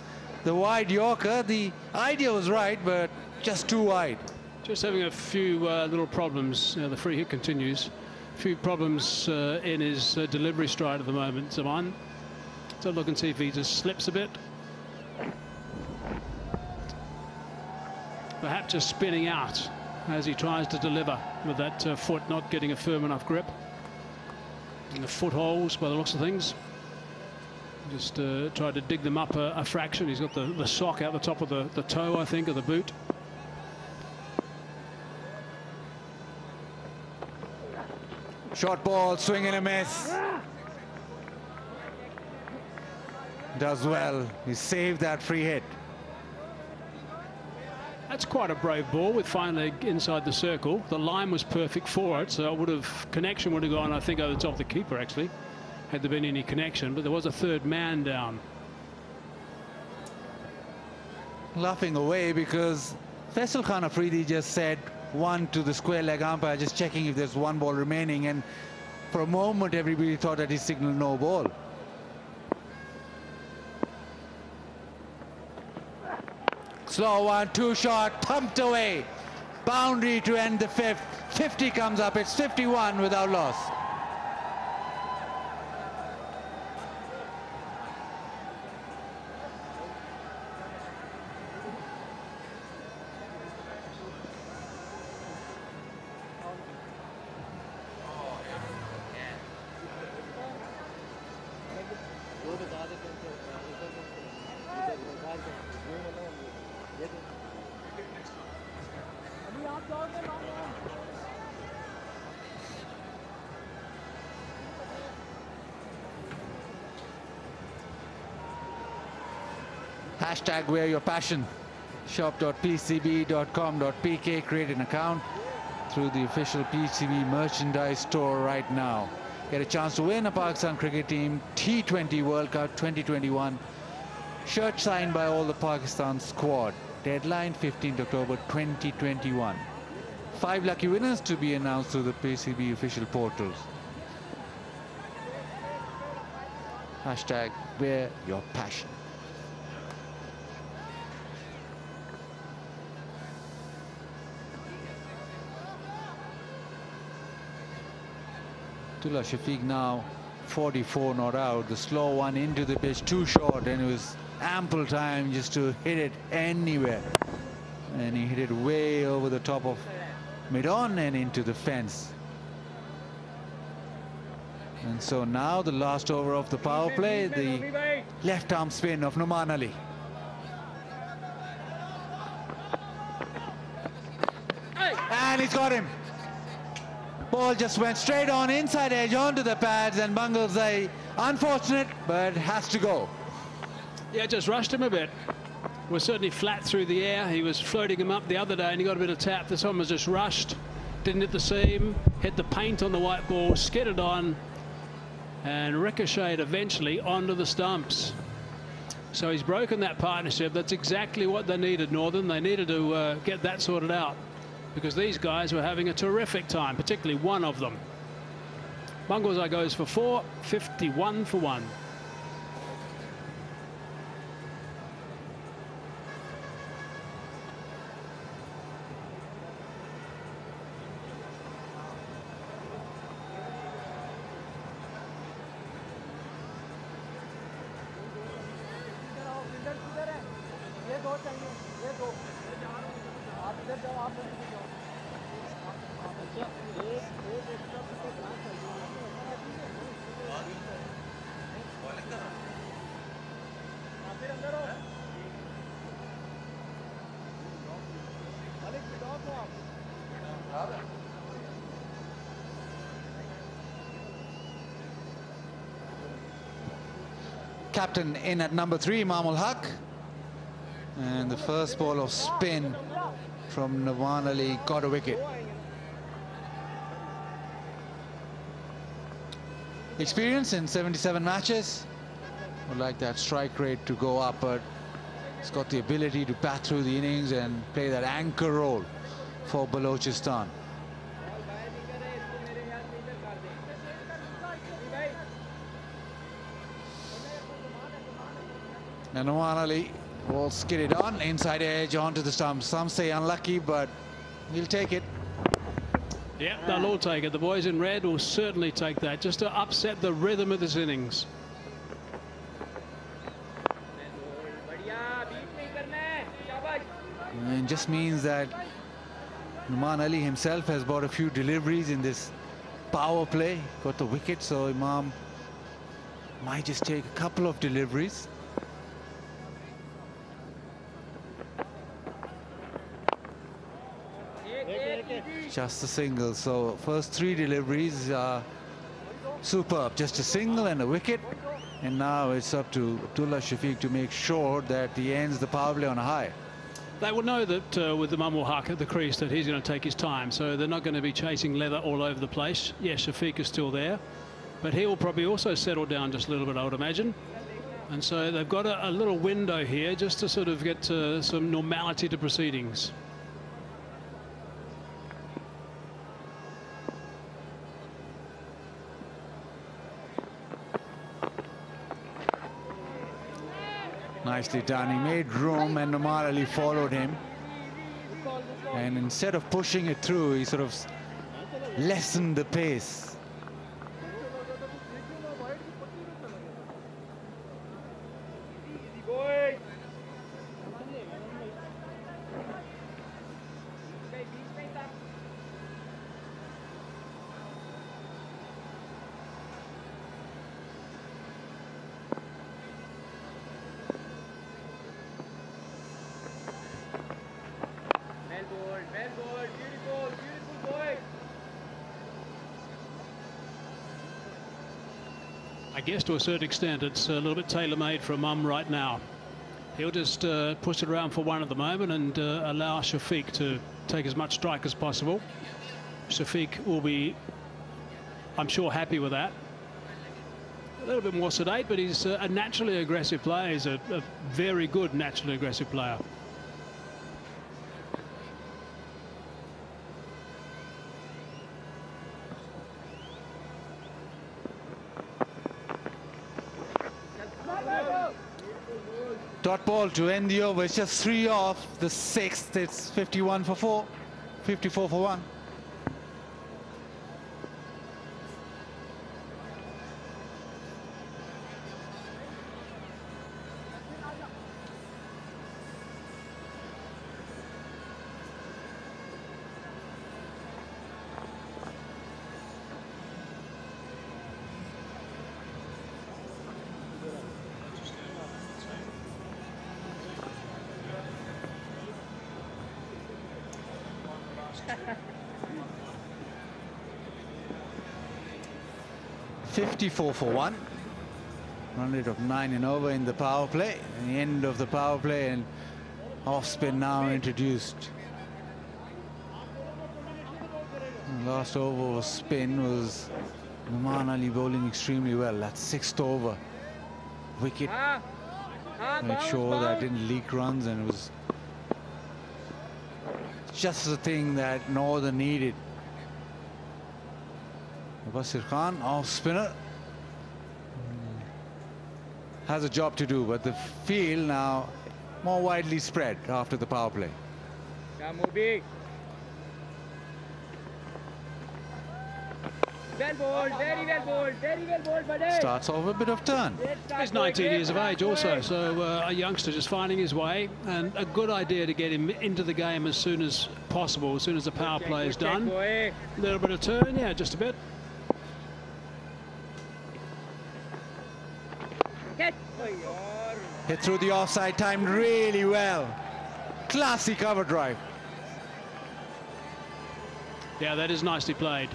The wide Yorker, the idea was right, but just too wide. Just having a few little problems. The free hit continues. A few problems in his delivery stride at the moment, Zaman. So look and see if he just slips a bit. Perhaps just spinning out as he tries to deliver with that foot not getting a firm enough grip. And the footholds, by the looks of things. Just tried to dig them up a fraction. He's got the sock out the top of the toe, I think, of the boot. Short ball, swing and a miss. Does well. He saved that free hit. That's quite a brave ball with fine leg inside the circle. The line was perfect for it, so it would have connection would have gone, I think, over the top of the keeper actually, had there been any connection. But there was a third man down. Laughing away because Faisal Khan Afridi just said one to the square leg umpire, just checking if there's one ball remaining, and for a moment everybody thought that he signaled no ball. Slow one, two shot, thumped away. Boundary to end the fifth. 50 comes up, it's 51 without loss. Hashtag wear your passion. Shop.pcb.com.pk. Create an account through the official PCB merchandise store right now. Get a chance to win a Pakistan cricket team T20 World Cup 2021. Shirt signed by all the Pakistan squad. Deadline 15th October 2021. 5 lucky winners to be announced through the PCB official portals. Hashtag wear your passion. Abdullah Shafiq now 44 not out. The slow one into the pitch, too short, and it was ample time just to hit it anywhere. And he hit it way over the top of mid-on and into the fence. And so now the last over of the power play, the left arm spin of Numan Ali. And he's got him. Ball just went straight on inside edge onto the pads, and Bangalzai, unfortunate, but has to go. Yeah, just rushed him a bit. Was certainly flat through the air. He was floating him up the other day and he got a bit of tap. This one was just rushed. Didn't hit the seam, hit the paint on the white ball, skidded on and ricocheted eventually onto the stumps. So he's broken that partnership. That's exactly what they needed, Northern. They needed to get that sorted out, because these guys were having a terrific time, particularly one of them. Bangalzai goes for 4, 51 for 1. Captain in at number 3, Imamul Haq. And the first ball of spin from Numan Ali got a wicket. experience in 77 matches. Would like that strike rate to go up, but he's got the ability to bat through the innings and play that anchor role for Balochistan. And Noman Ali will skid it on, inside edge onto the stump. Some say unlucky, but he'll take it. Yeah, they'll all take it. The boys in red will certainly take that, just to upset the rhythm of this innings. And it just means that Noman Ali himself has bought a few deliveries in this power play. Got the wicket, so Imam might just take a couple of deliveries. Just a single. So first 3 deliveries are superb. Just a single and a wicket. And now it's up to Abdullah Shafiq to make sure that he ends the power play on a high. They will know that with the Imam Haq at the crease that he's going to take his time, so they're not going to be chasing leather all over the place. Yes, Shafiq is still there, but he will probably also settle down just a little bit, I would imagine. And so they've got a little window here just to sort of get some normality to proceedings. Nicely done. He made room and Noman Ali followed him. And instead of pushing it through, he sort of lessened the pace. I guess to a certain extent it's a little bit tailor-made for Imam right now. He'll just push it around for one at the moment and allow Shafiq to take as much strike as possible. Shafiq will be, I'm sure, happy with that. A little bit more sedate, but he's a naturally aggressive player. He's a very good naturally aggressive player. Dot ball to end the over. It's just 3 off the 6th. It's 51 for 4, 54 for 1. $54 for 1. Run rate of 9 and over in the power play. And the end of the power play, and off spin now introduced. The last over was spin was Noman Ali bowling extremely well. That's 6th over. Wicket. Make sure that didn't leak runs, and it was just the thing that Northern needed. Basir Khan, off spinner, has a job to do, but the field now more widely spread after the power play. Well bowled, very well bowled, very well bowled, buddy. Starts off a bit of turn. He's 19 years of age also, so a youngster just finding his way, and a good idea to get him into the game as soon as possible, as soon as the power play is done. A little bit of turn, yeah, just a bit. Hit through the offside, timed really well. Classy cover drive. Yeah, that is nicely played.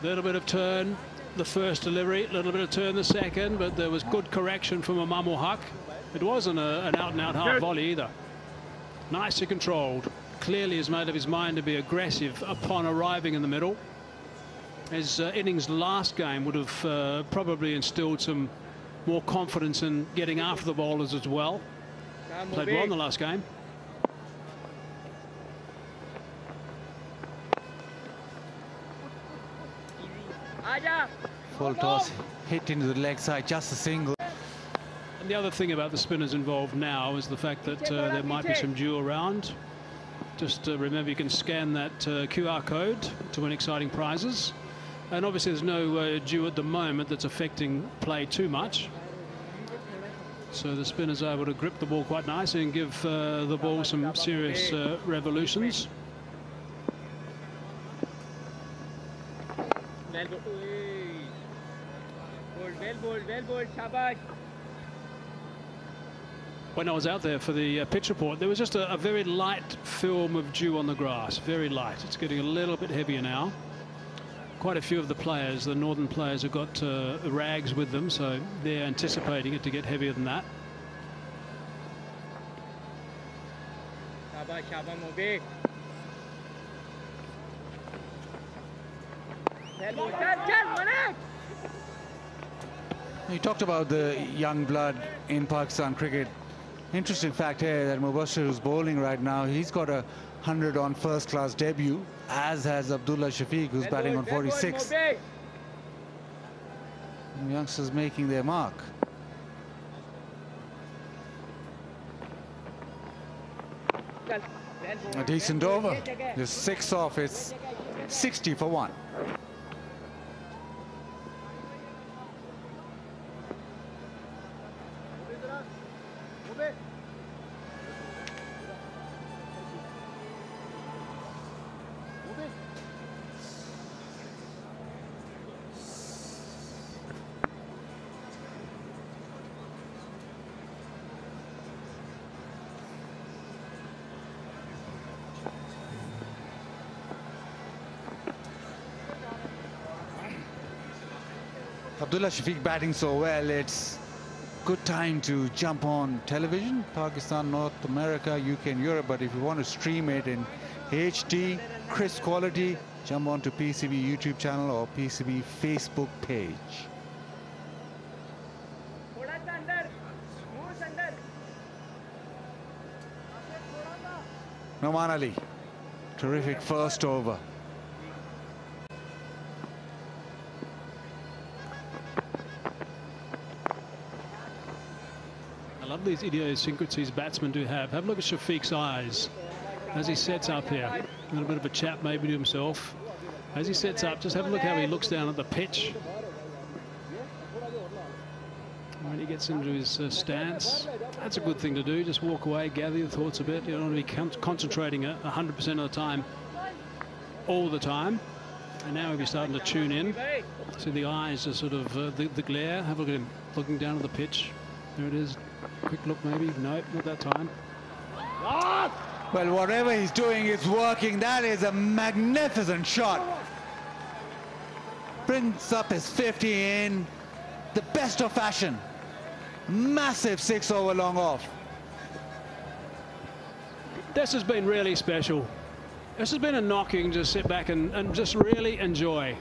Little bit of turn the first delivery, little bit of turn the second, but there was good correction from Imam Haq. It wasn't an out-and-out half volley either. Nicely controlled. Clearly has made up his mind to be aggressive upon arriving in the middle. His innings last game would have probably instilled some more confidence in getting after the bowlers as well. Played well in the last game. Full toss, hit into the leg side, just a single. And the other thing about the spinners involved now is the fact that there might be some dew around. Just remember, you can scan that QR code to win exciting prizes. And obviously there's no dew at the moment that's affecting play too much. So the spinner's able to grip the ball quite nicely and give the ball some serious revolutions. When I was out there for the pitch report, there was just a very light film of dew on the grass, very light. It's getting a little bit heavier now. Quite a few of the players, the northern players, have got rags with them, so they're anticipating it to get heavier than that. You talked about the young blood in Pakistan cricket. Interesting fact here that Mubashir, who's bowling right now, he's got a 100 on first-class debut, as has Abdullah Shafiq, who's batting on 46. Youngsters making their mark. A decent over. Just 6 off. It's 60 for 1. Abdullah Shafiq batting so well, it's good time to jump on television. Pakistan, North America, UK and Europe. But if you want to stream it in HD, crisp quality, jump on to PCB YouTube channel or PCB Facebook page. Noman Ali, terrific first over. I love these idiosyncrasies batsmen do have. Have a look at Shafiq's eyes as he sets up here. A little bit of a chat maybe to himself. As he sets up, just have a look how he looks down at the pitch. When he gets into his stance, that's a good thing to do. Just walk away, gather your thoughts a bit. You don't want to be concentrating 100% of the time, all the time. And now we'll be starting to tune in. See the eyes are sort of the glare. Have a look at him looking down at the pitch. There it is. Quick look maybe. No, not that time. Well, whatever he's doing is working. That is a magnificent shot. Brings up his 50 in the best of fashion. Massive 6 over long off. This has been really special. This has been a knocking to sit back and just really enjoy.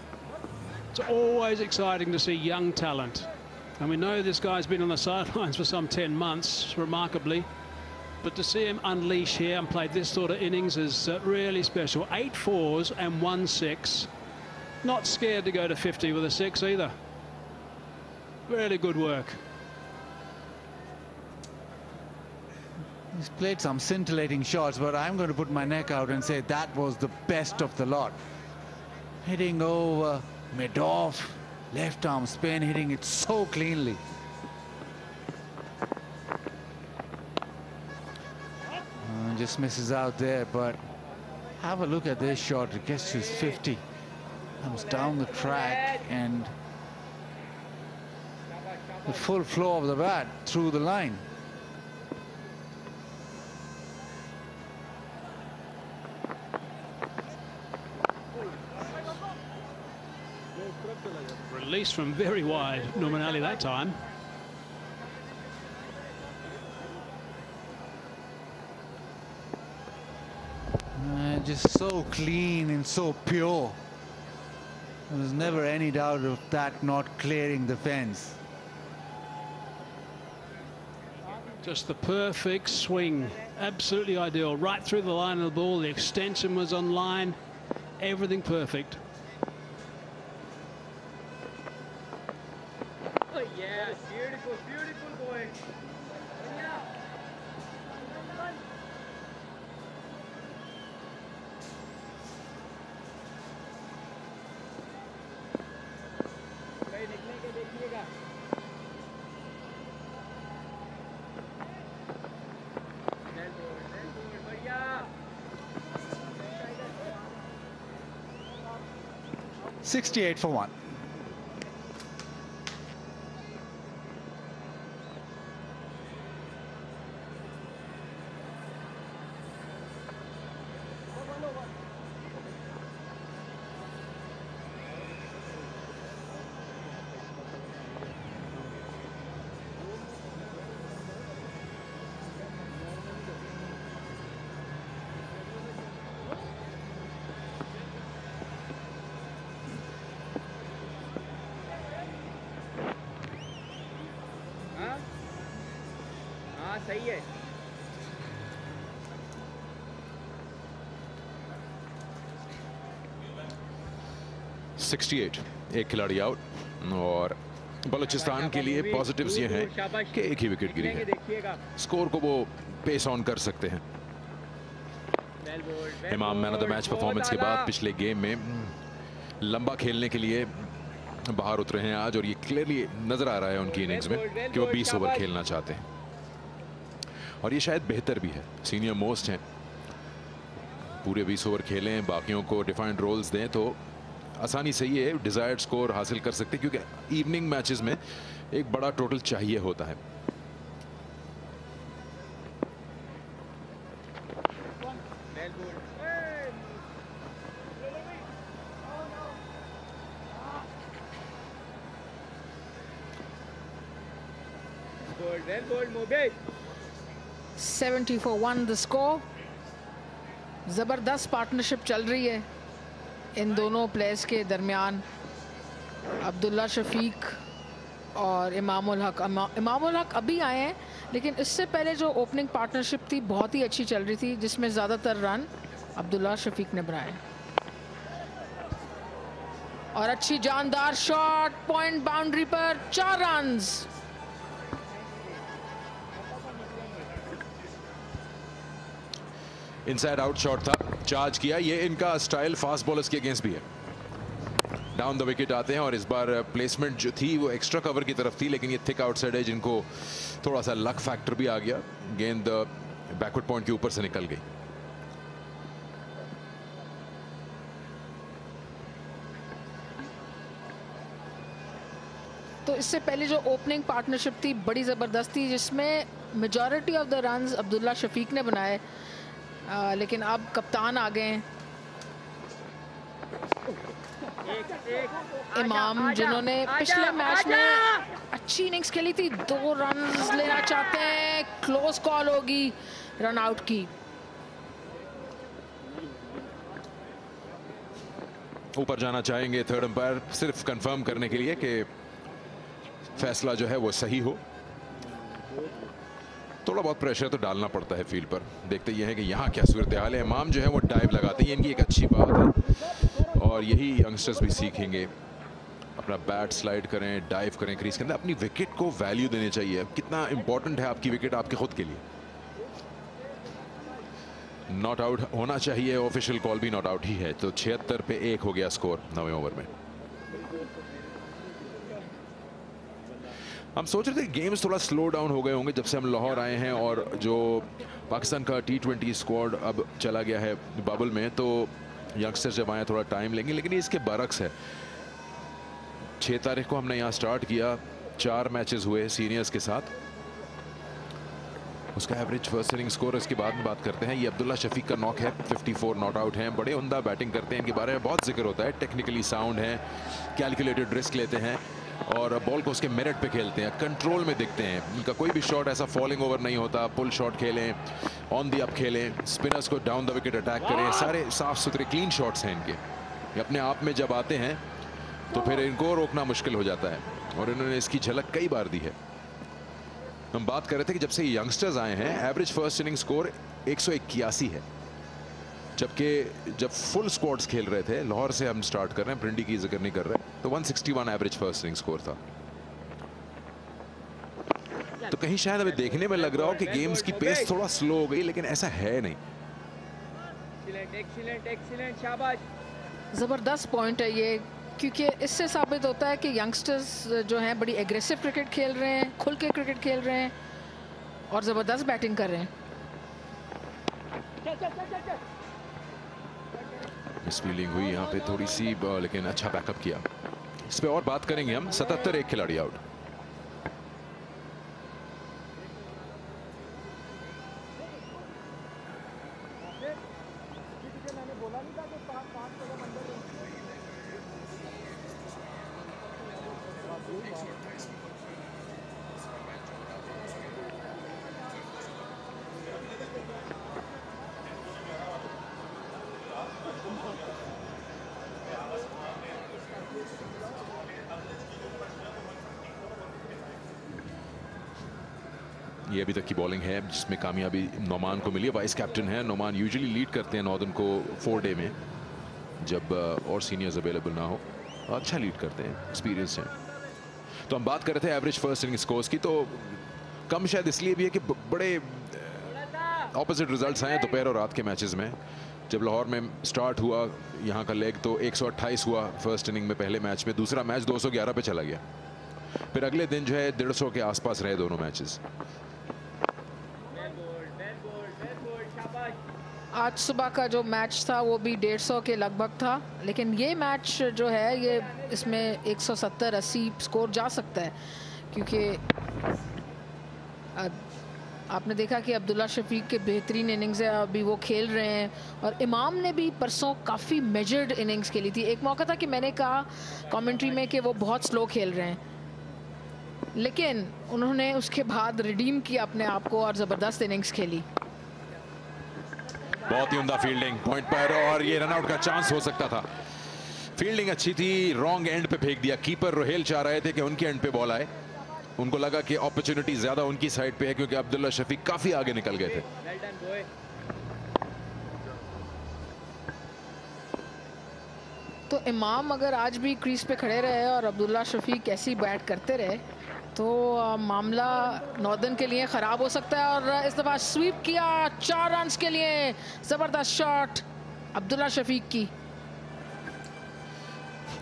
It's always exciting to see young talent. And we know this guy's been on the sidelines for some 10 months, remarkably. But to see him unleash here and play this sort of innings is really special. 8 fours and 1 6. Not scared to go to 50 with a 6 either. Really good work. He's played some scintillating shots, but I'm going to put my neck out and say that was the best of the lot. Hitting over, mid-off, left arm spin, hitting it so cleanly. Just misses out there, but have a look at this shot. It gets to his 50, comes down the track, and the full flow of the bat through the line. Release from very wide, Noman Ali that time. Just so clean and so pure. There was never any doubt of that not clearing the fence. Just the perfect swing, absolutely ideal, right through the line of the ball. The extension was on line, everything perfect. Oh yes, beautiful, beautiful boy. निकले के देखिएगा. 68 for 1. सही है. एक खिलाड़ी out और बलूचिस्तान के लिए पॉजिटिव्स ये हैं कि एक ही विकेट गिरी है. स्कोर को वो पेस ऑन कर सकते हैं. इमाम man of the match performance के बाद पिछले गेम में लंबा खेलने के लिए बाहर उतरे हैं आज, और ये क्लियरली नजर आ रहा है उनकी इनिंग्स में कि वो 20 ओवर खेलना चाहते हैं, और ये शायद बेहतर भी है. सीनियर मोस्ट हैं, पूरे 20 ओवर खेलें, बाकियों को डिफाइंड रोल्स दें तो आसानी से ये डिजायर्ड स्कोर हासिल कर सकते हैं, क्योंकि इवनिंग मैचेस में एक बड़ा टोटल चाहिए होता है. Well bowled, Mobe. 70 for 1 the score. जबरदस्त पार्टनरशिप चल रही है इन दोनों प्लेयर्स के दरमियान. अब्दुल्ला शफीक और इमामुल हक. इमामुल हक अभी आए हैं, लेकिन इससे पहले जो ओपनिंग पार्टनरशिप थी बहुत ही अच्छी चल रही थी, जिसमें ज़्यादातर रन अब्दुल्ला शफीक ने बनाए. और अच्छी जानदार शॉट, पॉइंट बाउंड्री पर 4 रन्स. इनसाइड आउट शॉट था, चार्ज किया. ये इनका स्टाइल फास्ट बॉलर्स के अगेंस्ट भी है. डाउन द विकेट आते हैं, और इस बार प्लेसमेंट जो थी वो एक्स्ट्रा कवर की तरफ थी, लेकिन ये थिक आउटसाइड है जिनको थोड़ा सा लक फैक्टर भी आ गया. गेंद बैकवर्ड पॉइंट के ऊपर से निकल गई. तो इससे पहले जो ओपनिंग पार्टनरशिप थी बड़ी ज़बरदस्त थी, जिसमें majority of the runs Abdullah Shafique ने बनाए, लेकिन अब कप्तान आ गए हैं इमाम, जिन्होंने पिछले मैच में अच्छी इनिंग्स खेली थी. 2 रन्स लेना चाहते हैं. क्लोज कॉल होगी रन आउट की. ऊपर जाना चाहेंगे थर्ड अंपायर सिर्फ कंफर्म करने के लिए कि फैसला जो है वो सही हो. थोड़ा बहुत प्रेशर तो डालना पड़ता है फील्ड पर. देखते ये है कि यहाँ क्या सूरत हाल है. इमाम जो है वो डाइव लगाते हैं, इनकी एक अच्छी बात है, और यही यंगस्टर्स भी सीखेंगे. अपना बैट स्लाइड करें, डाइव करें क्रीज के अंदर. अपनी विकेट को वैल्यू देनी चाहिए. कितना इंपॉर्टेंट है आपकी विकेट आपके खुद के लिए. नॉट आउट होना चाहिए, ऑफिशियल कॉल भी नॉट आउट ही है. तो 76 पे 1 हो गया स्कोर 9वें ओवर में. हम सोच रहे थे गेम्स थोड़ा स्लो डाउन हो गए होंगे जब से हम लाहौर आए हैं, और जो पाकिस्तान का T20 स्क्वाड अब चला गया है बबल में, तो यंगस्टर्स जब आए थोड़ा टाइम लेंगे, लेकिन ये इसके बरक्स है. 6 तारीख को हमने यहाँ स्टार्ट किया, 4 मैचेस हुए सीनियर्स के साथ. उसका एवरेज फर्स्ट इनिंग स्कोर इसके बाद में बात करते हैं. ये अब्दुल्ला शफीक का नॉक है, 54 नॉट आउट हैं. बड़े उम्दा बैटिंग करते हैं, इनके बारे में बहुत जिक्र होता है. टेक्निकली साउंड है, कैलकुलेटेड रिस्क लेते हैं, और बॉल को उसके मेरिट पे खेलते हैं, कंट्रोल में दिखते हैं. इनका कोई भी शॉट ऐसा फॉलिंग ओवर नहीं होता. पुल शॉट खेलें, ऑन दी अप खेलें, स्पिनर्स को डाउन द विकेट अटैक करें. सारे साफ सुथरे क्लीन शॉट्स हैं इनके. ये अपने आप में जब आते हैं तो फिर इनको रोकना मुश्किल हो जाता है, और इन्होंने इसकी झलक कई बार दी है। हम बात कर रहे थे कि जब से यंगस्टर्स आए हैं एवरेज फर्स्ट इनिंग स्कोर 181 है, जबकि जब फुल स्क्वाड्स खेल रहे थे, लाहौर से हम स्टार्ट कर रहे हैं, पिंडी की जिक्र नहीं कर रहे, तो 161 एवरेज फर्स्ट इनिंग स्कोर था। तो कहीं शायद हमें देखने में लग रहा हो कि गेम्स की पेस थोड़ा स्लो हो गई, लेकिन ऐसा है नहीं। ज़बरदस्त पॉइंट है ये, क्योंकि इससे साबित होता है कि यंगस्टर्स जो हैं बड़ी एग्रेसिव क्रिकेट खेल रहे हैं, खुल के क्रिकेट खेल रहे हैं और ज़बरदस्त बैटिंग कर रहे हैं। मिसफील्डिंग हुई यहाँ पे थोड़ी सी, लेकिन अच्छा बैकअप किया। इस पे और बात करेंगे हम। 77 एक खिलाड़ी आउट। ये अभी तक की बॉलिंग है जिसमें कामयाबी नोमान को मिली है। वाइस कैप्टन है नोमान, यूजुअली लीड करते हैं नॉर्दर्न को 4 डे में जब और सीनियर्स अवेलेबल ना हो। अच्छा लीड करते हैं, एक्सपीरियंस हैं। तो हम बात कर रहे थे एवरेज फर्स्ट इनिंग स्कोर्स की, तो कम शायद इसलिए भी है कि बड़े ऑपोजिट रिजल्ट्स आए दोपहर और रात के मैचेस में। जब लाहौर में स्टार्ट हुआ यहाँ का लेग तो 128 हुआ फर्स्ट इनिंग में पहले मैच में, दूसरा मैच 211 पे चला गया। फिर अगले दिन जो है 150 के आसपास रहे दोनों मैचेस। आज सुबह का जो मैच था वो भी 150 के लगभग था, लेकिन ये मैच जो है ये इसमें 170-80 स्कोर जा सकता है, क्योंकि आपने देखा कि अब्दुल्ला शफीक के बेहतरीन इनिंग्स है, अभी वो खेल रहे हैं। और इमाम ने भी परसों काफ़ी मेजर्ड इनिंग्स खेली थी। एक मौका था कि मैंने कहा कमेंट्री में कि वो बहुत स्लो खेल रहे हैं, लेकिन उन्होंने उसके बाद रिडीम किया अपने आप को और ज़बरदस्त इनिंग्स खेली। बहुत ही उम्दा फील्डिंग पॉइंट पर, और ये रनआउट का चांस हो सकता था। फील्डिंग अच्छी थी, रॉन्ग एंड पे फेंक दिया। कीपर रोहेल चाह रहे थे कि उनके एंड पे बॉल आए, उनको लगा कि अपॉर्चुनिटी ज्यादा उनकी साइड पे है क्योंकि अब्दुल्ला शफीक काफी आगे निकल गए थे। तो इमाम अगर आज भी क्रीज पे खड़े रहे और अब्दुल्ला शफीक ऐसी बैट करते रहे तो मामला नॉर्दर्न के लिए ख़राब हो सकता है। और इस दफ़ा स्वीप किया 4 रन्स के लिए, ज़बरदस्त शॉट अब्दुल्ला शफीक की।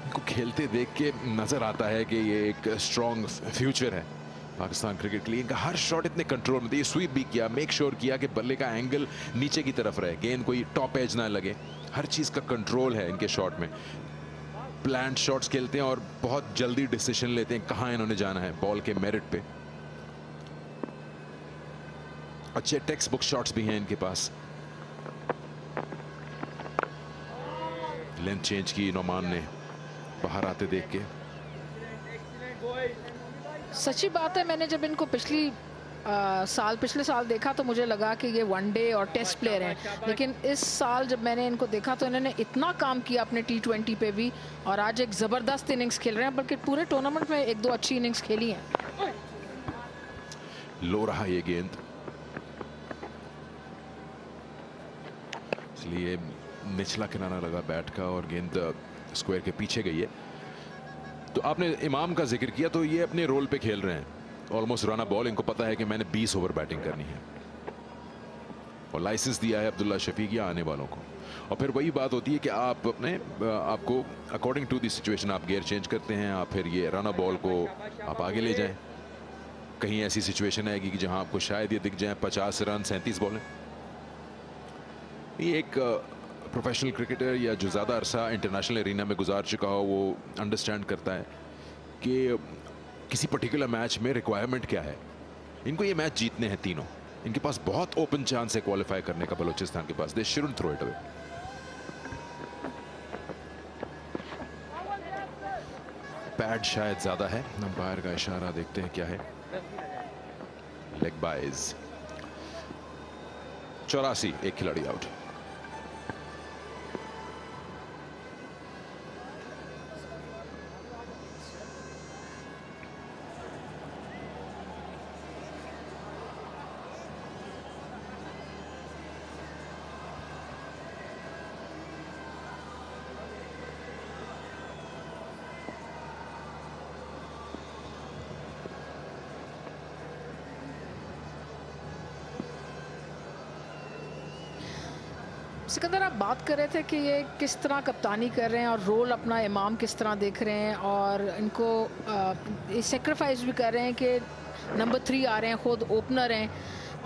इनको खेलते देख के नज़र आता है कि ये एक स्ट्रॉन्ग फ्यूचर है पाकिस्तान क्रिकेट के लिए। इनका हर शॉट इतने कंट्रोल में था। ये स्वीप भी किया, मेक श्योर किया कि बल्ले का एंगल नीचे की तरफ रहे, गेंद कोई टॉप एज ना लगे। हर चीज़ का कंट्रोल है इनके शॉट में। प्लान्ड शॉट्स खेलते हैं और बहुत जल्दी डिसीजन लेते हैं कहां इन्होंने जाना है बॉल के मेरिट पे। अच्छे टेक्स्ट बुक शॉट्स भी हैं इनके पास। लेंथ चेंज की नोमान ने बाहर आते देख के। सच्ची बात है, मैंने जब इनको पिछले साल देखा तो मुझे लगा कि ये वनडे और टेस्ट प्लेयर हैं, लेकिन इस साल जब मैंने इनको देखा तो इन्होंने इतना काम किया अपने T20 पे भी, और आज एक ज़बरदस्त इनिंग्स खेल रहे हैं, बल्कि पूरे टूर्नामेंट में 1-2 अच्छी इनिंग्स खेली हैं। लो रहा ये गेंद, इसलिए निचला किनारा लगा बैट का और गेंद स्क्वायर के पीछे गई है। तो आपने इमाम का जिक्र किया, तो ये अपने रोल पे खेल रहे हैं। ऑलमोस्ट रन बॉल, इनको पता है कि मैंने 20 ओवर बैटिंग करनी है, और लाइसेंस दिया है अब्दुल्ला शफीक या आने वालों को। और फिर वही बात होती है कि आप अपने आपको अकॉर्डिंग टू द सिचुएशन आप गियर चेंज करते हैं, आप फिर ये रन बॉल को आप आगे ले जाएं। कहीं ऐसी सिचुएशन आएगी कि जहां आपको शायद ये दिख जाए 50 रन 37 बॉलें। ये एक प्रोफेशनल क्रिकेटर या जो ज़्यादा अरसा इंटरनेशनल एरिना में गुजार चुका हो वो अंडरस्टैंड करता है कि किसी पर्टिकुलर मैच में रिक्वायरमेंट क्या है। इनको ये मैच जीतने हैं तीनों। इनके पास बहुत ओपन चांस है क्वालिफाई करने का बलूचिस्तान के पास। They shouldn't throw it away. पैड शायद ज्यादा है, अंपायर का इशारा, देखते हैं क्या है। लेग बाइज 84 एक खिलाड़ी आउट। सिकंदर, आप बात कर रहे थे कि ये किस तरह कप्तानी कर रहे हैं और रोल अपना इमाम किस तरह देख रहे हैं, और इनको सेक्रीफाइस भी कर रहे हैं कि नंबर 3 आ रहे हैं, खुद ओपनर हैं।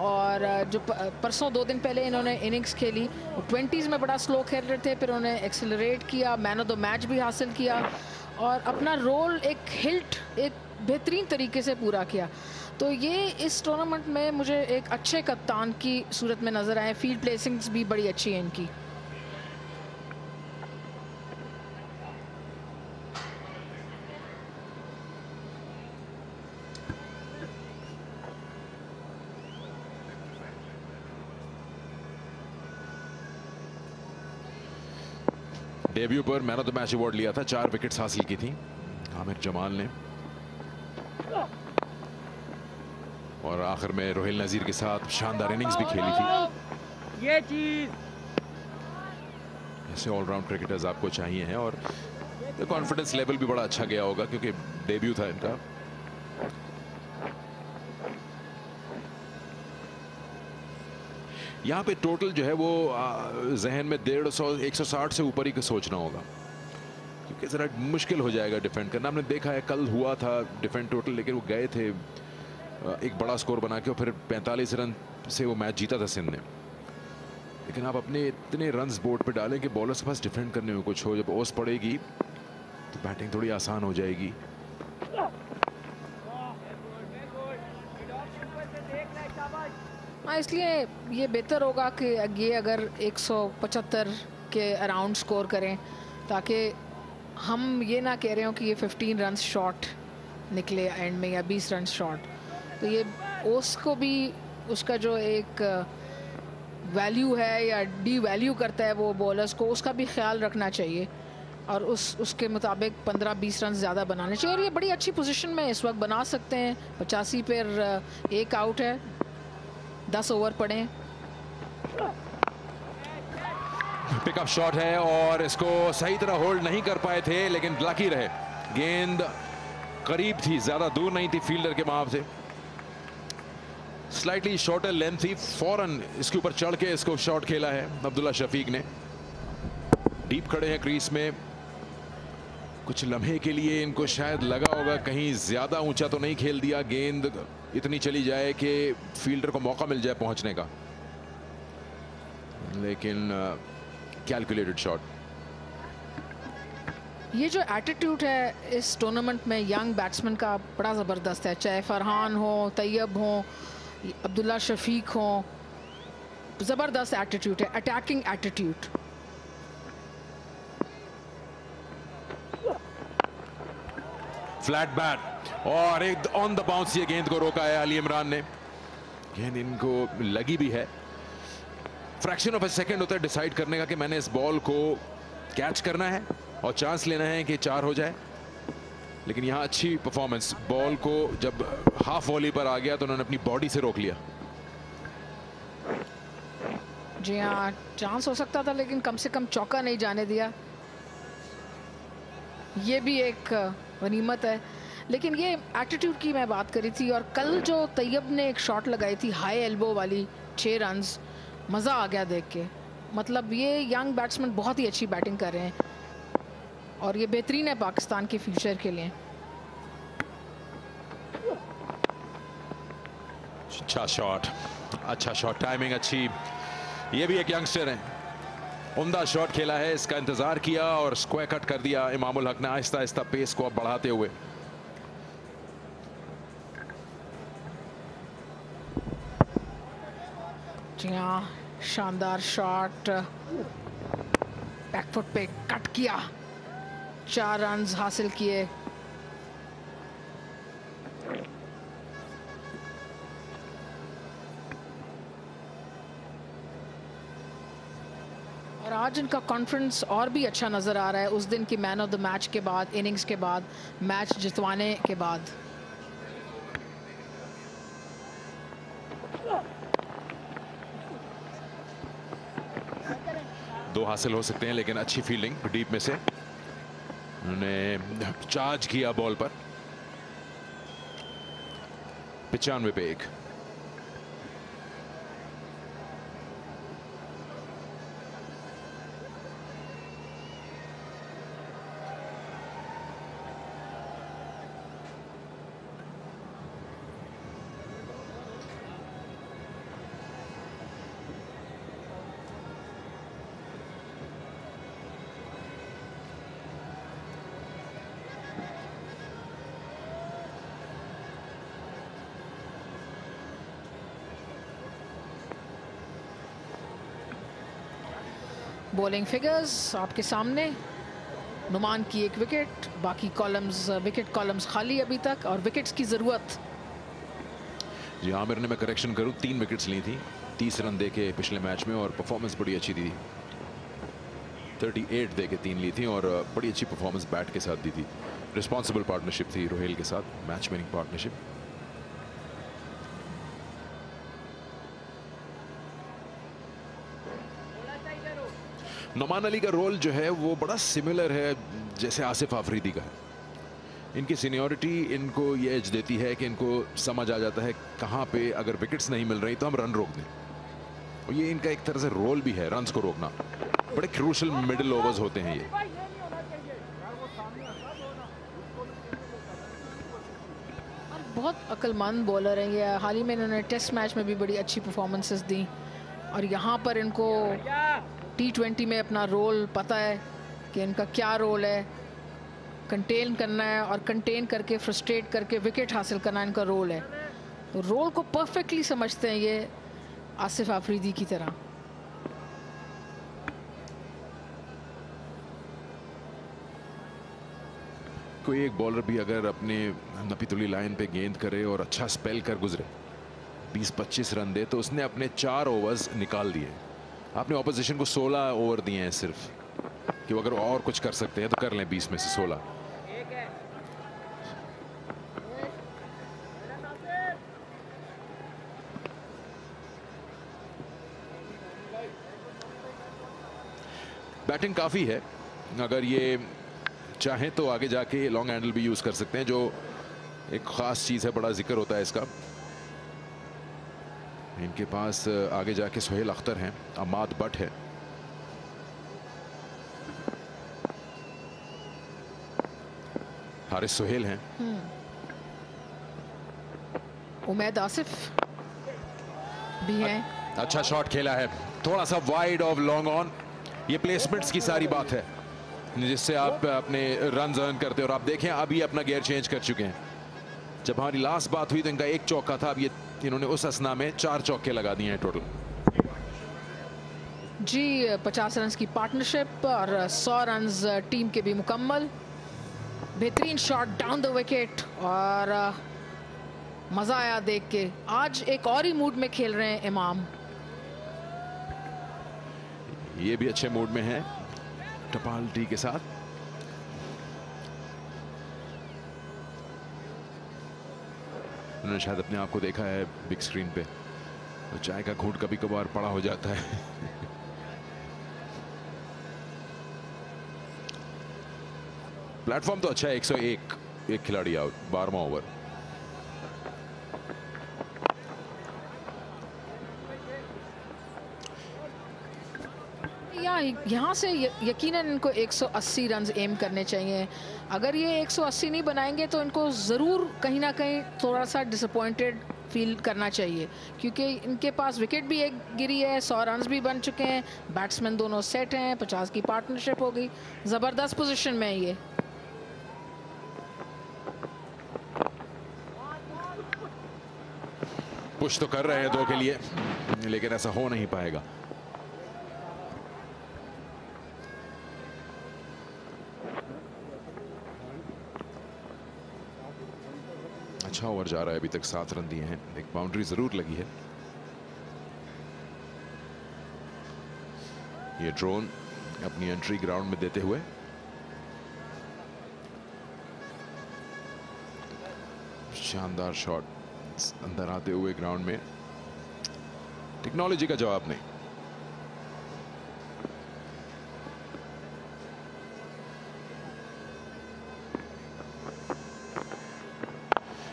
और जो परसों 2 दिन पहले इन्होंने इनिंग्स खेली, 20s में बड़ा स्लो खेल रहे थे, फिर उन्होंने एक्सेलरेट किया, मैन ऑफ द मैच भी हासिल किया और अपना रोल एक हिल्ट एक बेहतरीन तरीके से पूरा किया। तो ये इस टूर्नामेंट में मुझे एक अच्छे कप्तान की सूरत में नज़र आए। फील्ड प्लेसिंग्स भी बड़ी अच्छी है इनकी। डेब्यू पर man of the match award लिया था, 4 विकेट्स हासिल की थी आमिर जमाल ने, और आखिर में रोहिल नजीर के साथ शानदार इनिंग्स भी खेली थी। ये चीज ऐसे ऑलराउंड क्रिकेटर्स आपको चाहिए हैं, और कॉन्फिडेंस लेवल भी बड़ा अच्छा गया होगा क्योंकि डेब्यू था इनका। यहाँ पे टोटल जो है वो जहन में 150 160 से ऊपर ही सोचना होगा, क्योंकि जरा मुश्किल हो जाएगा डिफेंड करना। हमने देखा है कल हुआ था डिफेंड टोटल, लेकिन वो गए थे एक बड़ा स्कोर बना के और फिर 45 रन से वो मैच जीता था सिंध ने। लेकिन आप अपने इतने रन्स बोर्ड पे डालें कि बॉलर्स के पास डिफेंड करने में कुछ हो, जब ओस पड़ेगी तो बैटिंग थोड़ी आसान हो जाएगी। हाँ, इसलिए ये बेहतर होगा कि ये अगर 175 के अराउंड स्कोर करें, ताकि हम ये ना कह रहे हो कि ये 15 रन शॉर्ट निकले एंड में या 20 रन शॉर्ट। तो ये ओस को भी उसका जो एक वैल्यू है या डी वैल्यू करता है वो बॉलर्स को, उसका भी ख्याल रखना चाहिए और उसके मुताबिक 15-20 रन ज़्यादा बनाने चाहिए। और ये बड़ी अच्छी पोजीशन में इस वक्त बना सकते हैं। 85 पर 1 आउट है, 10 ओवर पड़े। पिकअप शॉट है और इसको सही तरह होल्ड नहीं कर पाए थे, लेकिन लकी रहे, गेंद करीब थी, ज्यादा दूर नहीं थी फील्डर के माप से। स्लाइटली शॉर्टर लेंथ थी, फौरन इसके ऊपर चढ़ के इसको शॉट खेला है अब्दुल्ला शफीक ने। डीप खड़े हैं क्रीज में, कुछ लम्हे के लिए इनको शायद लगा होगा कहीं ज्यादा ऊंचा तो नहीं खेल दिया, गेंद इतनी चली जाए कि फील्डर को मौका मिल जाए पहुंचने का, लेकिन कैलकुलेटेड शॉट। ये जो एटीट्यूड है इस टूर्नामेंट में यंग बैट्समैन का बड़ा ज़बरदस्त है, चाहे फरहान हो, तैयब हो, अब्दुल्ला शफीक हो, ज़बरदस्त एटीट्यूड है, अटैकिंग एटीट्यूड। फ्लैट बैट और एक ऑन द बाउंस ये गेंद को रोका है अली इमरान ने। गेंद इनको लगी भी है, फ्रैक्शन ऑफ अ सेकंड होता है डिसाइड करने का कि मैंने इस बॉल को कैच करना है और चांस लेना है कि 4 हो जाए। लेकिन यहां अच्छी परफॉर्मेंस, बॉल को जब हाफ वॉली पर आ गया तो उन्होंने अपनी बॉडी से रोक लिया। जी हाँ, चांस हो सकता था लेकिन कम से कम चौका नहीं जाने दिया, ये भी एक गनीमत है। लेकिन ये एटीट्यूड की मैं बात करी थी, और कल जो तैयब ने एक शॉट लगाई थी हाई एल्बो वाली 6 रन्स, मज़ा आ गया देख के। मतलब ये यंग बैट्समैन बहुत ही अच्छी बैटिंग कर रहे हैं और ये बेहतरीन है पाकिस्तान के फ्यूचर के लिए। अच्छा शॉट, अच्छा शॉट, टाइमिंग अच्छी। ये भी एक यंगस्टर है, उम्दा शॉट खेला है, इसका इंतजार किया और स्क्वायर कट कर दिया इमामुल हक ने, आहिस्ता आहिस्ता पेस को अब बढ़ाते हुए। जी हाँ, शानदार शॉट, बैकफुट पे कट किया, 4 रन्स हासिल किए। और आज इनका कॉन्फिडेंस और भी अच्छा नजर आ रहा है उस दिन की मैन ऑफ द मैच के बाद, इनिंग्स के बाद, मैच जितवाने के बाद। दो हासिल हो सकते हैं, लेकिन अच्छी फील्डिंग डीप में से, उन्होंने चार्ज किया बॉल पर। 95 पे 1। बॉलिंग फिगर्स आपके सामने। नुमान की एक विकेट, बाकी कॉलम्स विकेट कॉलम्स खाली अभी तक और विकेट्स की ज़रूरत। जी आमिर ने, मैं करेक्शन करूं, 3 विकेट्स ली थी 30 रन दे के पिछले मैच में, और परफॉर्मेंस बड़ी अच्छी थी। 38 दे के 3 ली थी और बड़ी अच्छी परफॉर्मेंस बैट के साथ दी थी। रिस्पॉन्सिबल पार्टनरशिप थी रोहेल के साथ, match winning partnership. Noman Ali का रोल जो है वो बड़ा सिमिलर है जैसे आसिफ आफरीदी का है। इनकी सीनियरिटी इनको ये एज देती है कि इनको समझ आ जाता है कहाँ पे अगर विकेट्स नहीं मिल रही तो हम रन रोक दें, और ये इनका एक तरह से रोल भी है, रन्स को रोकना। बड़े क्रूशल मिडिल ओवर्स होते हैं ये। बहुत अक्लमंद बॉलर हैं ये। हाल ही में इन्होंने टेस्ट मैच में भी बड़ी अच्छी परफॉर्मेंसेस दी और यहाँ पर इनको T20 में अपना रोल पता है कि इनका क्या रोल है। कंटेन करना है और कंटेन करके फ्रस्ट्रेट करके विकेट हासिल करना इनका रोल है। तो रोल को परफेक्टली समझते हैं ये आसिफ आफरीदी की तरह। कोई एक बॉलर भी अगर अपने नपीतुली लाइन पे गेंद करे और अच्छा स्पेल कर गुजरे, 20-25 रन दे, तो उसने अपने 4 ओवर्स निकाल दिए। आपने ऑपोजिशन को 16 ओवर दिए हैं सिर्फ, कि वो अगर और कुछ कर सकते हैं तो कर लें 20 में से 16। बैटिंग काफी है, अगर ये चाहें तो आगे जाके लॉन्ग हैंडल भी यूज कर सकते हैं, जो एक खास चीज है, बड़ा जिक्र होता है इसका। इनके पास आगे जाके सोहेल अख्तर हैं, अमाद बट है, हारिस सोहेल हैं, उमैद आसिफ भी हैं। अच्छा शॉट खेला है, थोड़ा सा वाइड ऑफ लॉन्ग ऑन। ये प्लेसमेंट्स की सारी बात है जिससे आप अपने रन अर्न करते हो। और आप देखें अभी अपना गियर चेंज कर चुके हैं। जब हमारी लास्ट बात हुई तो इनका 1 चौका था, अब ये इन्होंने उस असना में 4 चौके लगा दिए हैं टोटल। जी 50 रन की पार्टनरशिप और 100 रन टीम के भी मुकम्मल। बेहतरीन शॉट डाउन द विकेट और मजा आया देख के। आज एक और ही मूड में खेल रहे हैं इमाम। ये भी अच्छे मूड में है टपाल टी के साथ। उन्होंने शायद अपने आप को देखा है बिग स्क्रीन पे, तो चाय का घूंट कभी कभार पड़ा हो जाता है। प्लेटफॉर्म तो अच्छा है, 101, एक खिलाड़ी आउट, 12वां ओवर। यहाँ से यकीनन इनको 180 रन एम करने चाहिए। अगर ये 180 नहीं बनाएंगे तो इनको ज़रूर कहीं ना कहीं थोड़ा सा डिसअपॉइंटेड फील करना चाहिए, क्योंकि इनके पास विकेट भी एक गिरी है, 100 रन भी बन चुके हैं, बैट्समैन दोनों सेट हैं, 50 की पार्टनरशिप हो गई, ज़बरदस्त पोजीशन में है ये। पुश तो कर रहे हैं 2 के लिए, लेकिन ऐसा हो नहीं पाएगा। अच्छा ओवर जा रहा है, अभी तक 7 रन दिए हैं, एक बाउंड्री जरूर लगी है। ये ड्रोन अपनी एंट्री ग्राउंड में देते हुए शानदार शॉट अंदर आते हुए ग्राउंड में, टेक्नोलॉजी का जवाब नहीं।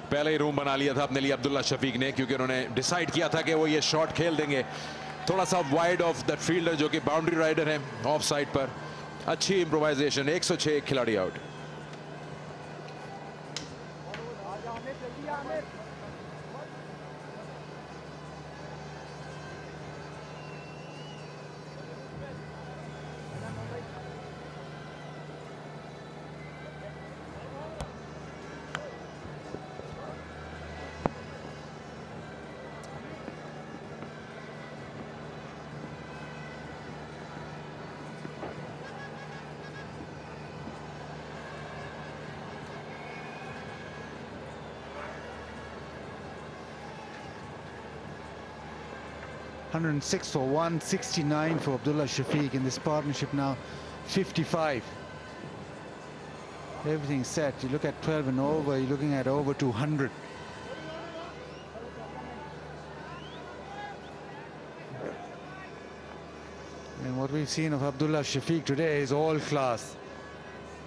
पहले ही रूम बना लिया था अपने लिए अब्दुल्ला शफीक ने, क्योंकि उन्होंने डिसाइड किया था कि वो ये शॉट खेल देंगे थोड़ा सा वाइड ऑफ दैट फील्डर जो कि बाउंड्री राइडर है ऑफ साइड पर। अच्छी इंप्रोवाइजेशन, 106, खिलाड़ी out. 106 for 169 for Abdullah Shafiq. In this partnership now 55. Everything's set. You look at 12 and over, you're looking at over 200. And what we've seen of Abdullah Shafiq today is all class.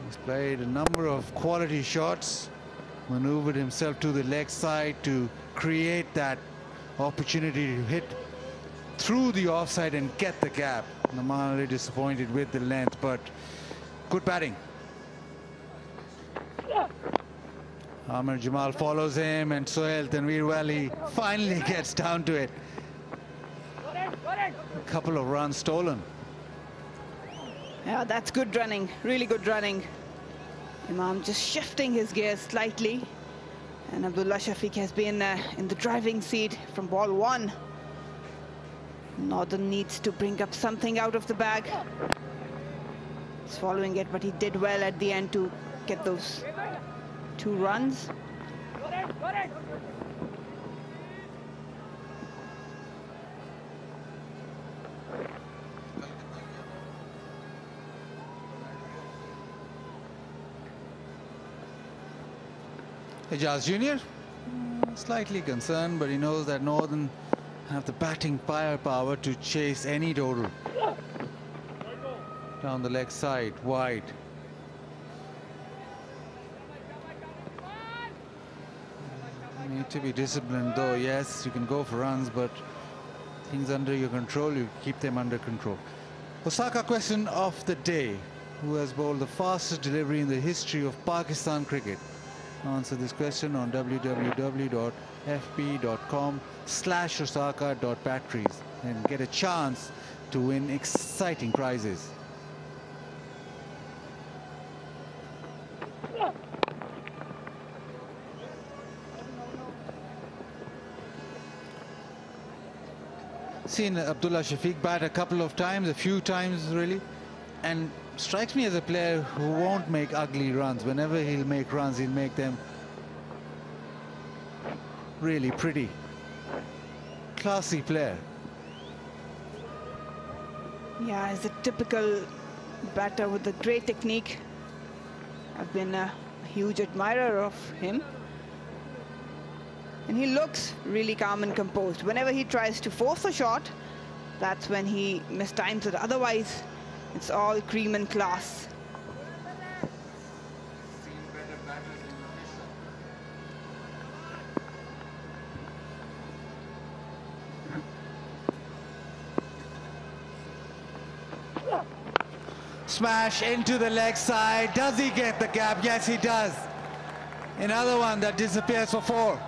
He's played a number of quality shots, maneuvered himself to the leg side to create that opportunity to hit through the offside and get the gap. Normally disappointed with the length, but good batting. Amir Jamal follows him, and Sohail Tanveer Wali finally gets down to it. A couple of runs stolen. Yeah, that's good running, really good running. Imam just shifting his gears slightly, and Abdullah Shafiq has been in the driving seat from ball one. Northern needs to bring up something out of the bag. He's following it, but he did well at the end to get those 2 runs. Ijaz Jr. Slightly concerned, but he knows that Northern have the batting firepower to chase any total. Down the leg side, wide. You need to be disciplined though. Yes, you can go for runs, but things under your control, you keep them under control. Osaka question of the day. Who has bowled the fastest delivery in the history of Pakistan cricket? Answer this question on www.fb.com/osaka.batteries and get a chance to win exciting prizes. Seen Abdullah Shafiq bat a couple of times, a few times really, and strikes me as a player who won't make ugly runs. Whenever he'll make runs, he'll make them really pretty. Classy player. Yeah, he's a typical batter with a great technique. I've been a huge admirer of him. And he looks really calm and composed. Whenever he tries to force a shot, that's when he mistimes it. Otherwise, it's all cream and class. Smash into the leg side. Does he get the gap? Yes, he does. Another one that disappears for 4.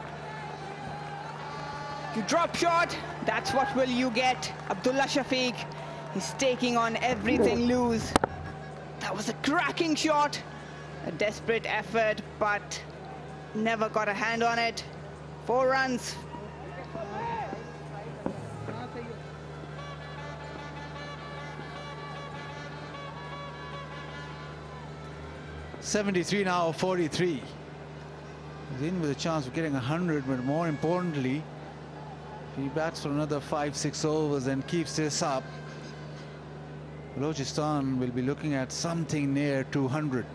You drop shot, that's what will you get. Abdullah Shafiq, he's taking on everything loose. That was a cracking shot. A desperate effort, but never got a hand on it. 4 runs. .73 now, 43. He's in with a chance of getting 100, but more importantly, he bats for another 5-6 overs and keeps this up. Balochistan will be looking at something near 200.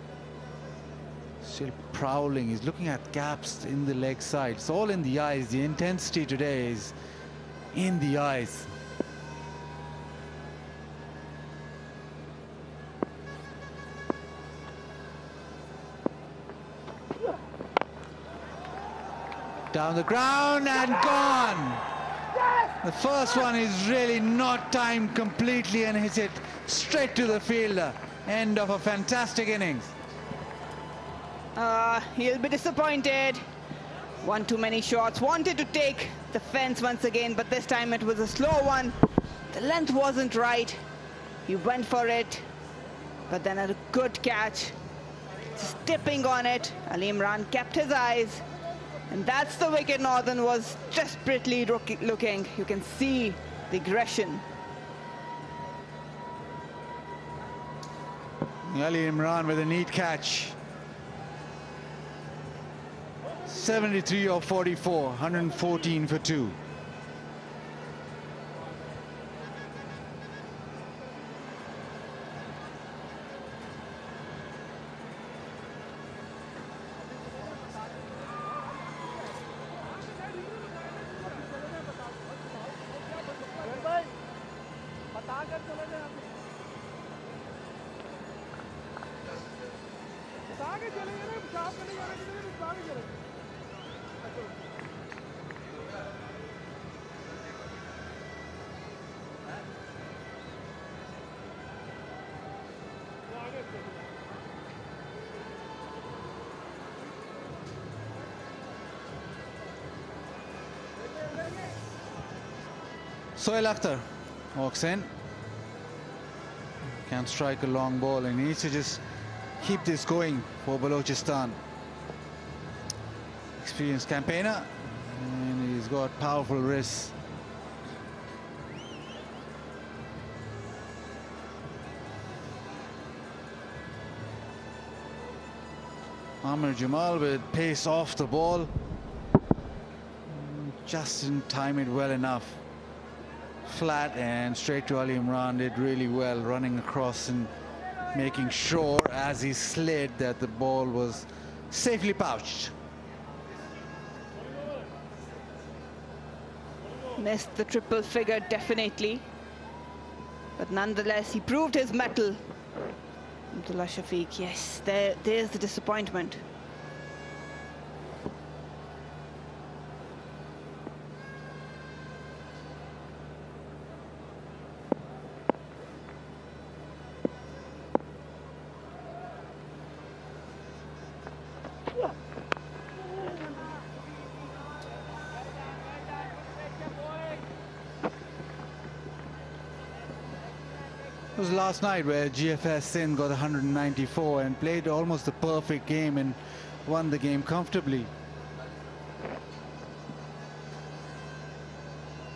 Still prowling. He's looking at gaps in the leg side. It's all in the eyes. The intensity today is in the eyes. Down the ground and gone. The first one is really not timed completely and hits it straight to the fielder. End of a fantastic innings. He'll be disappointed. One too many shots. Wanted to take the fence once again, but this time it was a slow one. The length wasn't right. He went for it, but then a good catch. Just tipping on it. Ali Imran kept his eyes. And that's the wicket Northern was desperately looking. You can see the aggression. Ali Imran with a neat catch. 73 of 44, 114 for 2. Sohail Akhtar walks in. Can strike a long ball and needs to just keep this going for Balochistan. Experienced campaigner, and he's got powerful wrists. Amir Jamal with pace off the ball. Just didn't time it well enough. Flat and straight to Ali Imran, did really well running across and making sure as he slid that the ball was safely pouched. Missed the triple figure definitely, but nonetheless he proved his mettle. Abdullah Shafiq, yes, there's the disappointment. It was last night where GFS Sindh got 194 and played almost the perfect game and won the game comfortably.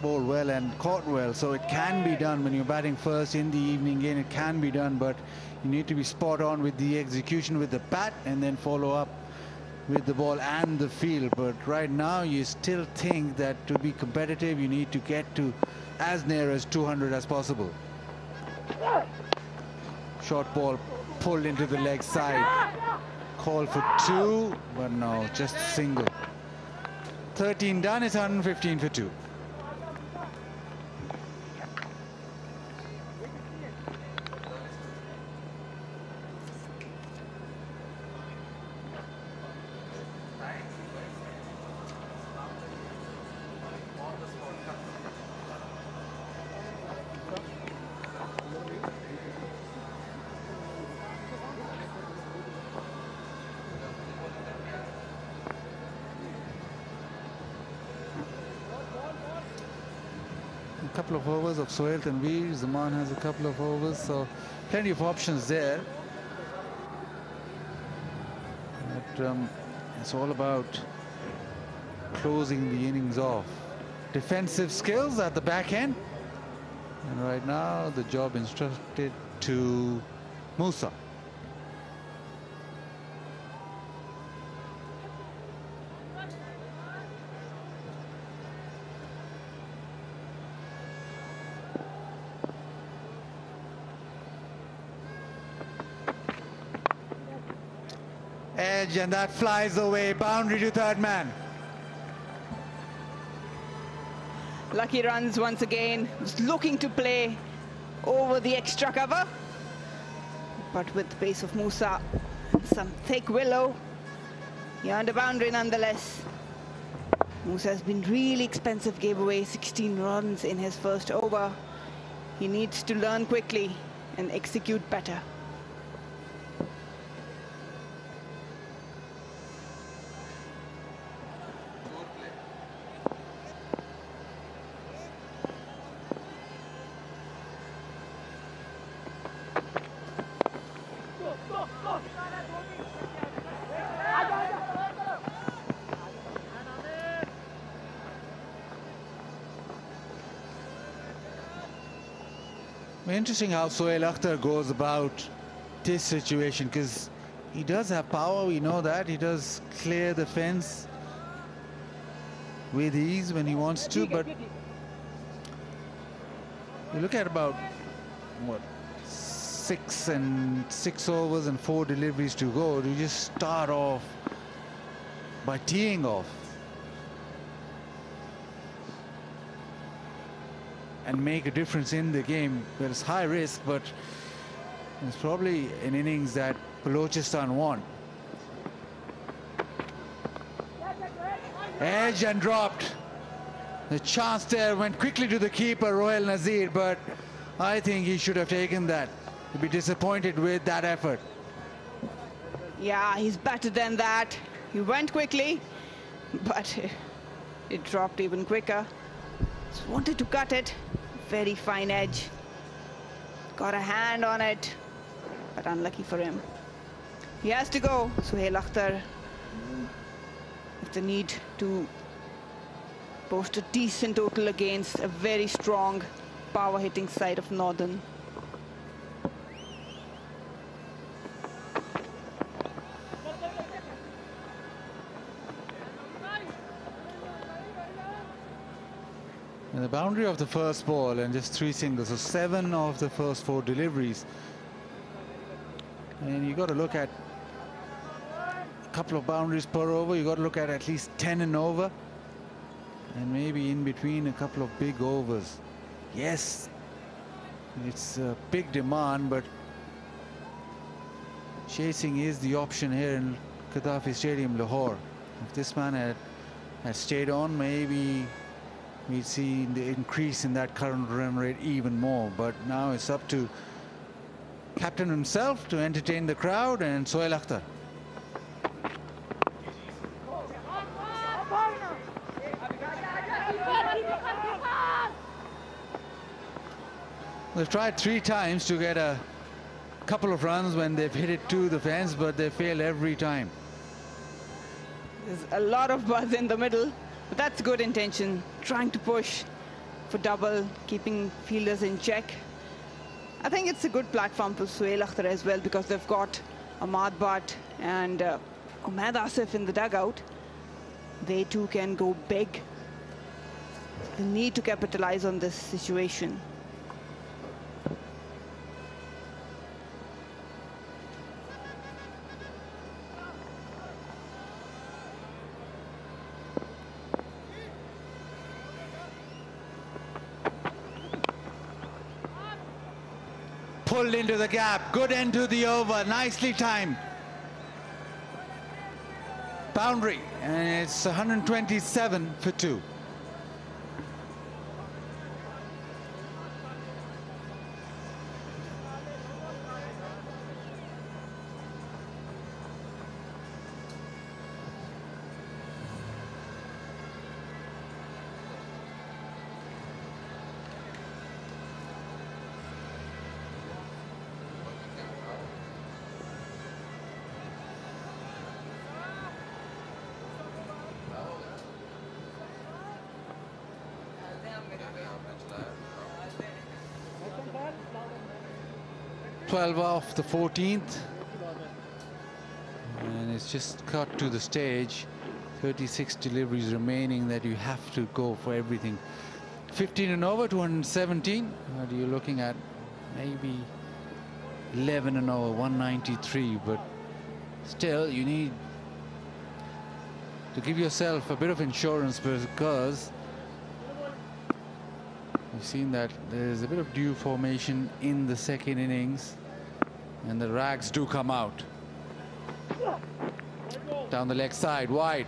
Bowled well and caught well, so it can be done when you're batting first in the evening game. It can be done, but you need to be spot on with the execution with the bat and then follow up with the ball and the field. But right now you still think that to be competitive you need to get to as near as 200 as possible. Short ball pulled into the leg side. Call for 2, but no, just single. 13 done, it's 115 for 2. Couple of overs of Sohail Tanveer. Zaman has a couple of overs, so plenty of options there. But it's all about closing the innings off. Defensive skills at the back end, and right now the job instructed to Musa. Edge, and that flies away. Boundary to third man. Lucky runs once again. Was looking to play over the extra cover, but with the pace of Musa and some thick willow, he earned a boundary nonetheless. Musa has been really expensive, gave away 16 runs in his first over. He needs to learn quickly and execute better. Interesting how Sohail Akhtar goes about this situation, because he does have power, we know that. He does clear the fence with ease when he wants to, but you look at about, what, 6 overs and 4 deliveries to go. You just start off by teeing off and make a difference in the game. Well, it's high risk, but it's probably an innings that Balochistan won. Edge and dropped. The chance there went quickly to the keeper, Rohel Nazir, but I think he should have taken that. He'd be disappointed with that effort. Yeah, he's better than that. He went quickly, but it dropped even quicker. Just wanted to cut it. Very fine edge. Got a hand on it, but unlucky for him. He has to go. Suhail Akhtar with the need to post a decent total against a very strong power hitting side of Northern. And the boundary of the first ball and just 3 singles, so 7 of the first 4 deliveries. And you got to look at a couple of boundaries per over. You got to look at least 10 and over, and maybe in between a couple of big overs. Yes, it's a big demand, but chasing is the option here in Gaddafi Stadium, Lahore. If this man had stayed on, maybe we'd see the increase in that current run rate even more. But now it's up to captain himself to entertain the crowd, and Suhail Akhtar. They've tried 3 times to get a couple of runs when they've hit it to the fence, but they fail every time. There's a lot of buzz in the middle, but that's good intention. Trying to push for double, keeping fielders in check. I think it's a good platform for Suhail Akhtar as well, because they've got Ahmad Bhatt and Umaid Asif in the dugout. They too can go big. They need to capitalize on this situation. Pulled into the gap. Good end to the over. Nicely timed. Boundary. And it's 127 for 2. Off the 14th, and it's just cut to the stage. 36 deliveries remaining that you have to go for everything. 15 and over, 217. What are you looking at? Maybe 11 and over, 193. But still, you need to give yourself a bit of insurance, because we've seen that there's a bit of dew formation in the second innings, and the rags do come out. Down the leg side, wide.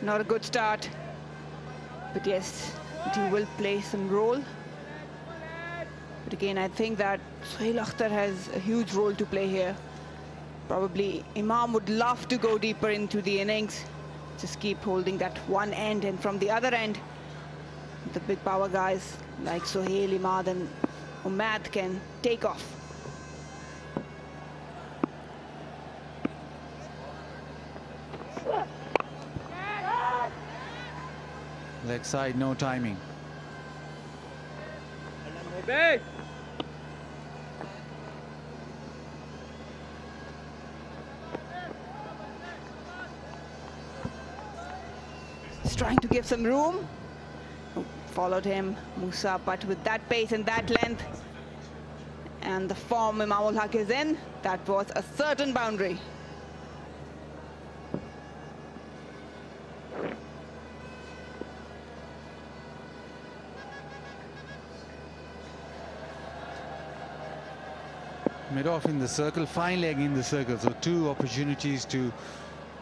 Not a good start, but yes, dew will play some role. But again, I think that Suhail Akhtar has a huge role to play here. Probably Imam would love to go deeper into the innings, just keep holding that one end, and from the other end, the big power guys like Suhail, Imad and Umaid can take off. Leg side, no timing. He's trying to give some room. Followed him, Musa, but with that pace and that length and the form Imam ul Haq is in, that was a certain boundary. Mid off in the circle, fine leg in the circle, so 2 opportunities to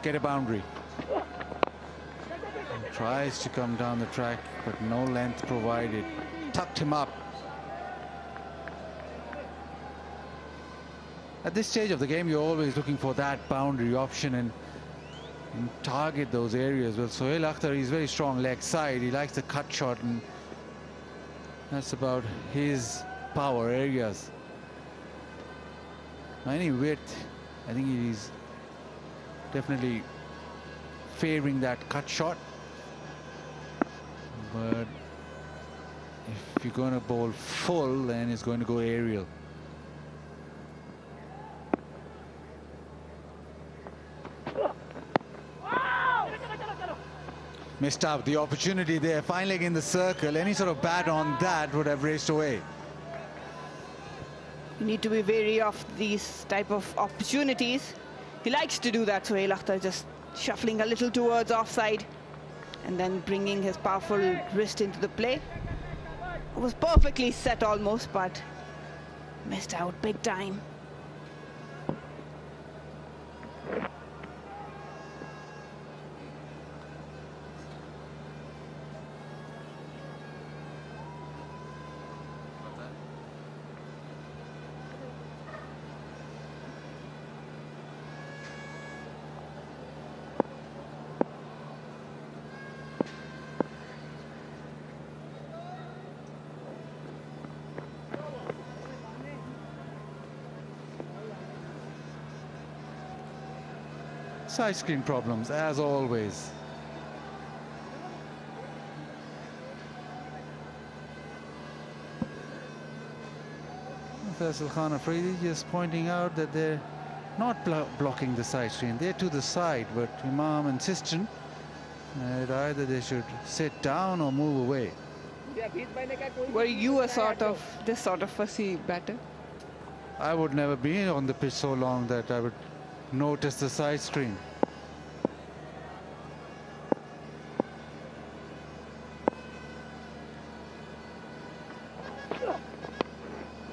get a boundary. Tries to come down the track, but no length provided. Tucked him up. At this stage of the game, you're always looking for that boundary option and target those areas. Well, Sohail Akhtar, he's very strong leg side. He likes the cut shot, and that's about his power areas. Any width, I think he's definitely favoring that cut shot. But if you're going to bowl full, then it's going to go aerial. Missed out the opportunity there, fine leg in the circle. Any sort of bat on that would have raced away. You need to be wary of these type of opportunities. He likes to do that, Sohail Akhtar, just shuffling a little towards offside and then bringing his powerful wrist into the play. It was perfectly set almost, but missed out big time. Side screen problems, as always. Faisal Khan Afridi just pointing out that they're not blocking the side screen. They're to the side, but Imam insistent that either they should sit down or move away. Were you this sort of fussy batter? I would never be on the pitch so long that I would notice the side screen.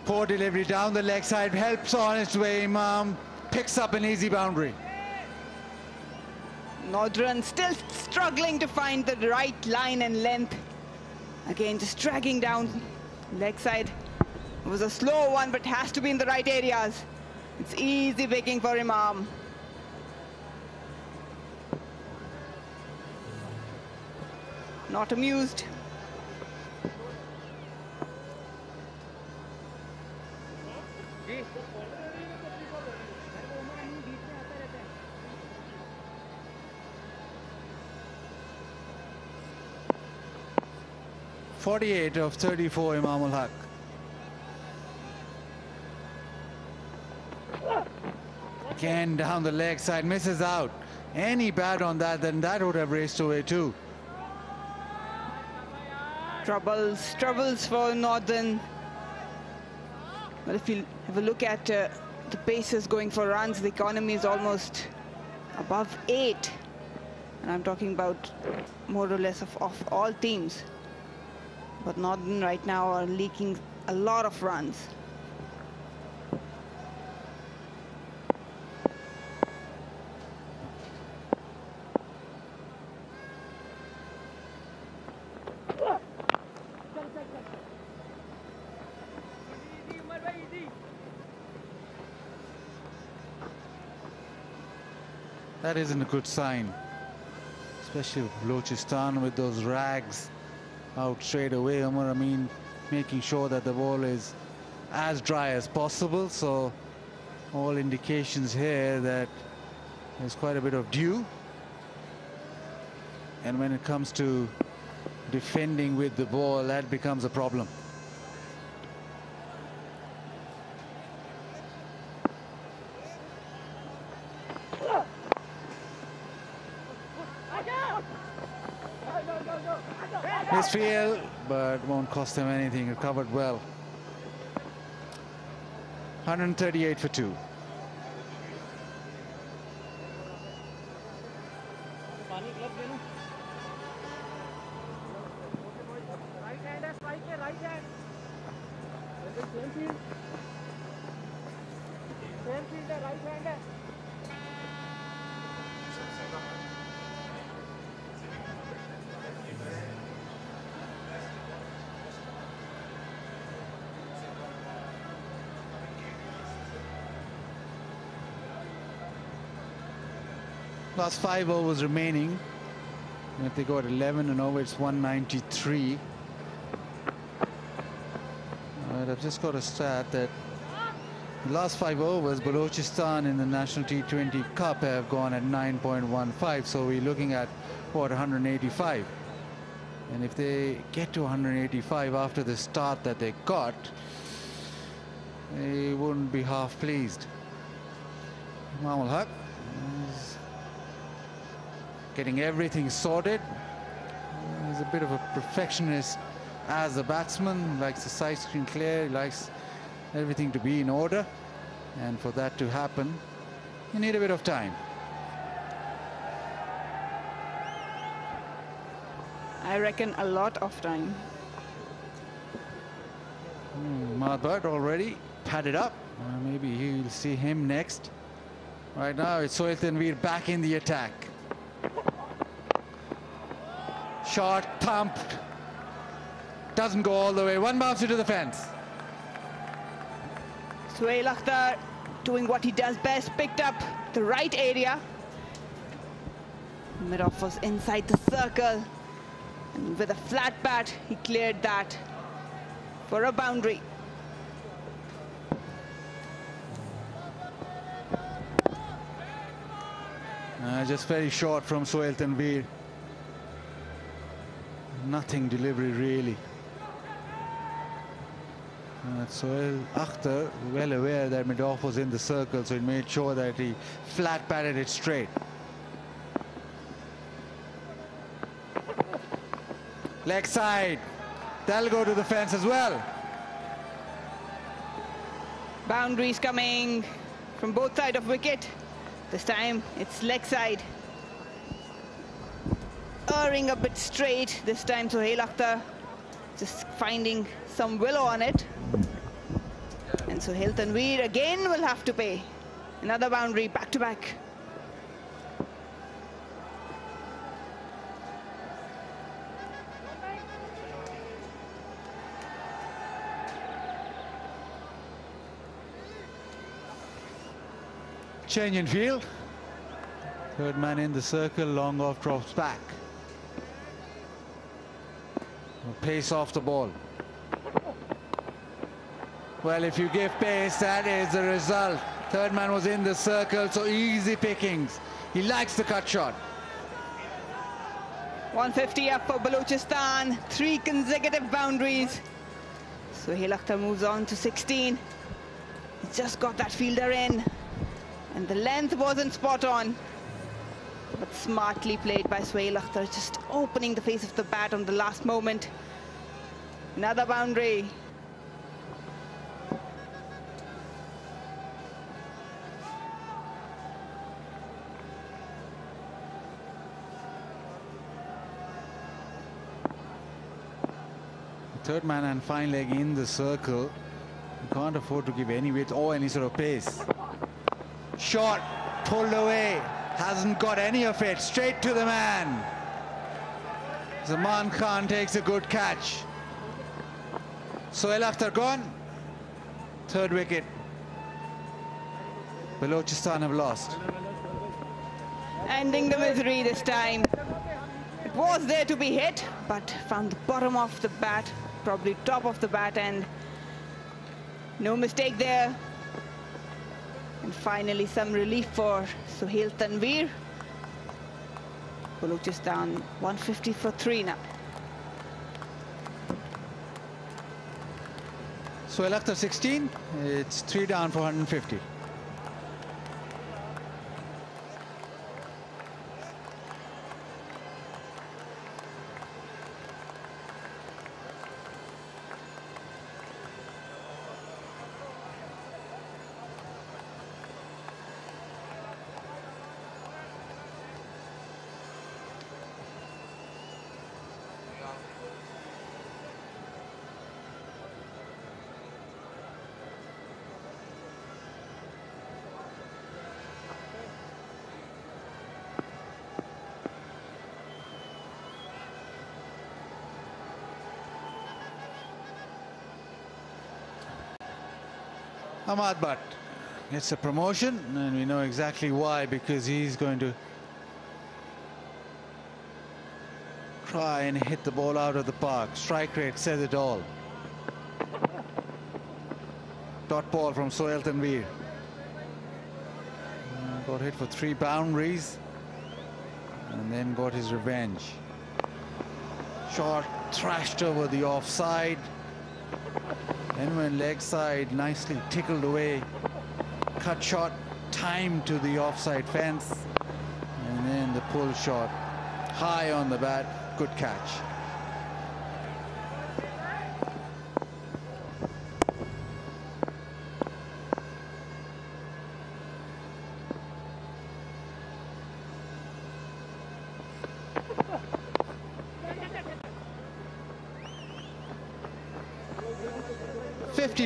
Poor delivery down the leg side, helps on its way. Imam picks up an easy boundary. Northern still struggling to find the right line and length. Again, just dragging down leg side. It was a slow one, but has to be in the right areas. It's easy picking for Imam. Not amused. .48 of 34, Imam ul Haq. Again down the leg side, misses out. Any bat on that, then that would have raced away too. Troubles for Northern. But if you have a look at the paces going for runs, the economy is almost above 8. And I'm talking about more or less of all teams. But Northern right now are leaking a lot of runs. That isn't a good sign, especially Balochistan with those rags out straight away. Umar Amin making sure that the ball is as dry as possible, so all indications here that there's quite a bit of dew. And when it comes to defending with the ball, that becomes a problem. Misfield, but won't cost them anything. Recovered well. 138 for 2. Last 5 overs remaining. And if they go at 11 and over, it's 193. Alright, I've just got a stat that the last 5 overs, Balochistan in the National T20 Cup have gone at 9.15. So we're looking at, what, 185. And if they get to 185 after the start that they got, they wouldn't be half pleased. Imamul Haq is getting everything sorted. He's a bit of a perfectionist as a batsman. He likes the side screen clear. He likes everything to be in order. And for that to happen, you need a bit of time. I reckon a lot of time. Madbat already padded up. Maybe you'll see him next. Right now it's Sohail Tanveer back in the attack. Shot thumped. Doesn't go all the way. One bouncer to the fence. Sohail Akhtar doing what he does best, picked up the right area. Mid-off was inside the circle. And with a flat bat, he cleared that for a boundary. Just very short from Sohail Tanveer. Nothing delivery really. Sohail Akhtar well aware that mid-off was in the circle, so he made sure that he flat batted it straight. Leg side. That'll go to the fence as well. Boundaries coming from both sides of wicket. This time it's leg side. Erring a bit straight. This time Sohail Akhtar just finding some willow on it. And Sohail Tanveer again will have to pay. Another boundary back to back. Change in field. Third man in the circle, long off, drops back. Pace off the ball. Well, if you give pace, that is the result. Third man was in the circle, so easy pickings. He likes the cut shot. 150 up for Balochistan. 3 consecutive boundaries. Sohail Akhtar moves on to 16. He's just got that fielder in. And the length wasn't spot on. But smartly played by Sohail Akhtar, just opening the face of the bat on the last moment. Another boundary. Third man and fine leg in the circle. You can't afford to give any weight or any sort of pace. Shot pulled away. Hasn't got any of it. Straight to the man. Zaman Khan takes a good catch. Sohail Akhtar gone. Third wicket. Balochistan have lost. Ending the misery this time. It was there to be hit, but found the bottom of the bat, probably top of the bat, and no mistake there. And finally some relief for Sohail Tanveer. Balochistan 150 for 3 now. Sohail Akhtar 16. It's 3 down for 150. Ahmad Butt gets a promotion, and we know exactly why, because he's going to try and hit the ball out of the park. Strike rate says it all. Dot ball from Sohail Tanveer. Got hit for 3 boundaries and then got his revenge. Shot thrashed over the offside. Then went leg side, nicely tickled away. Cut shot timed to the offside fence. And then the pull shot high on the bat. Good catch.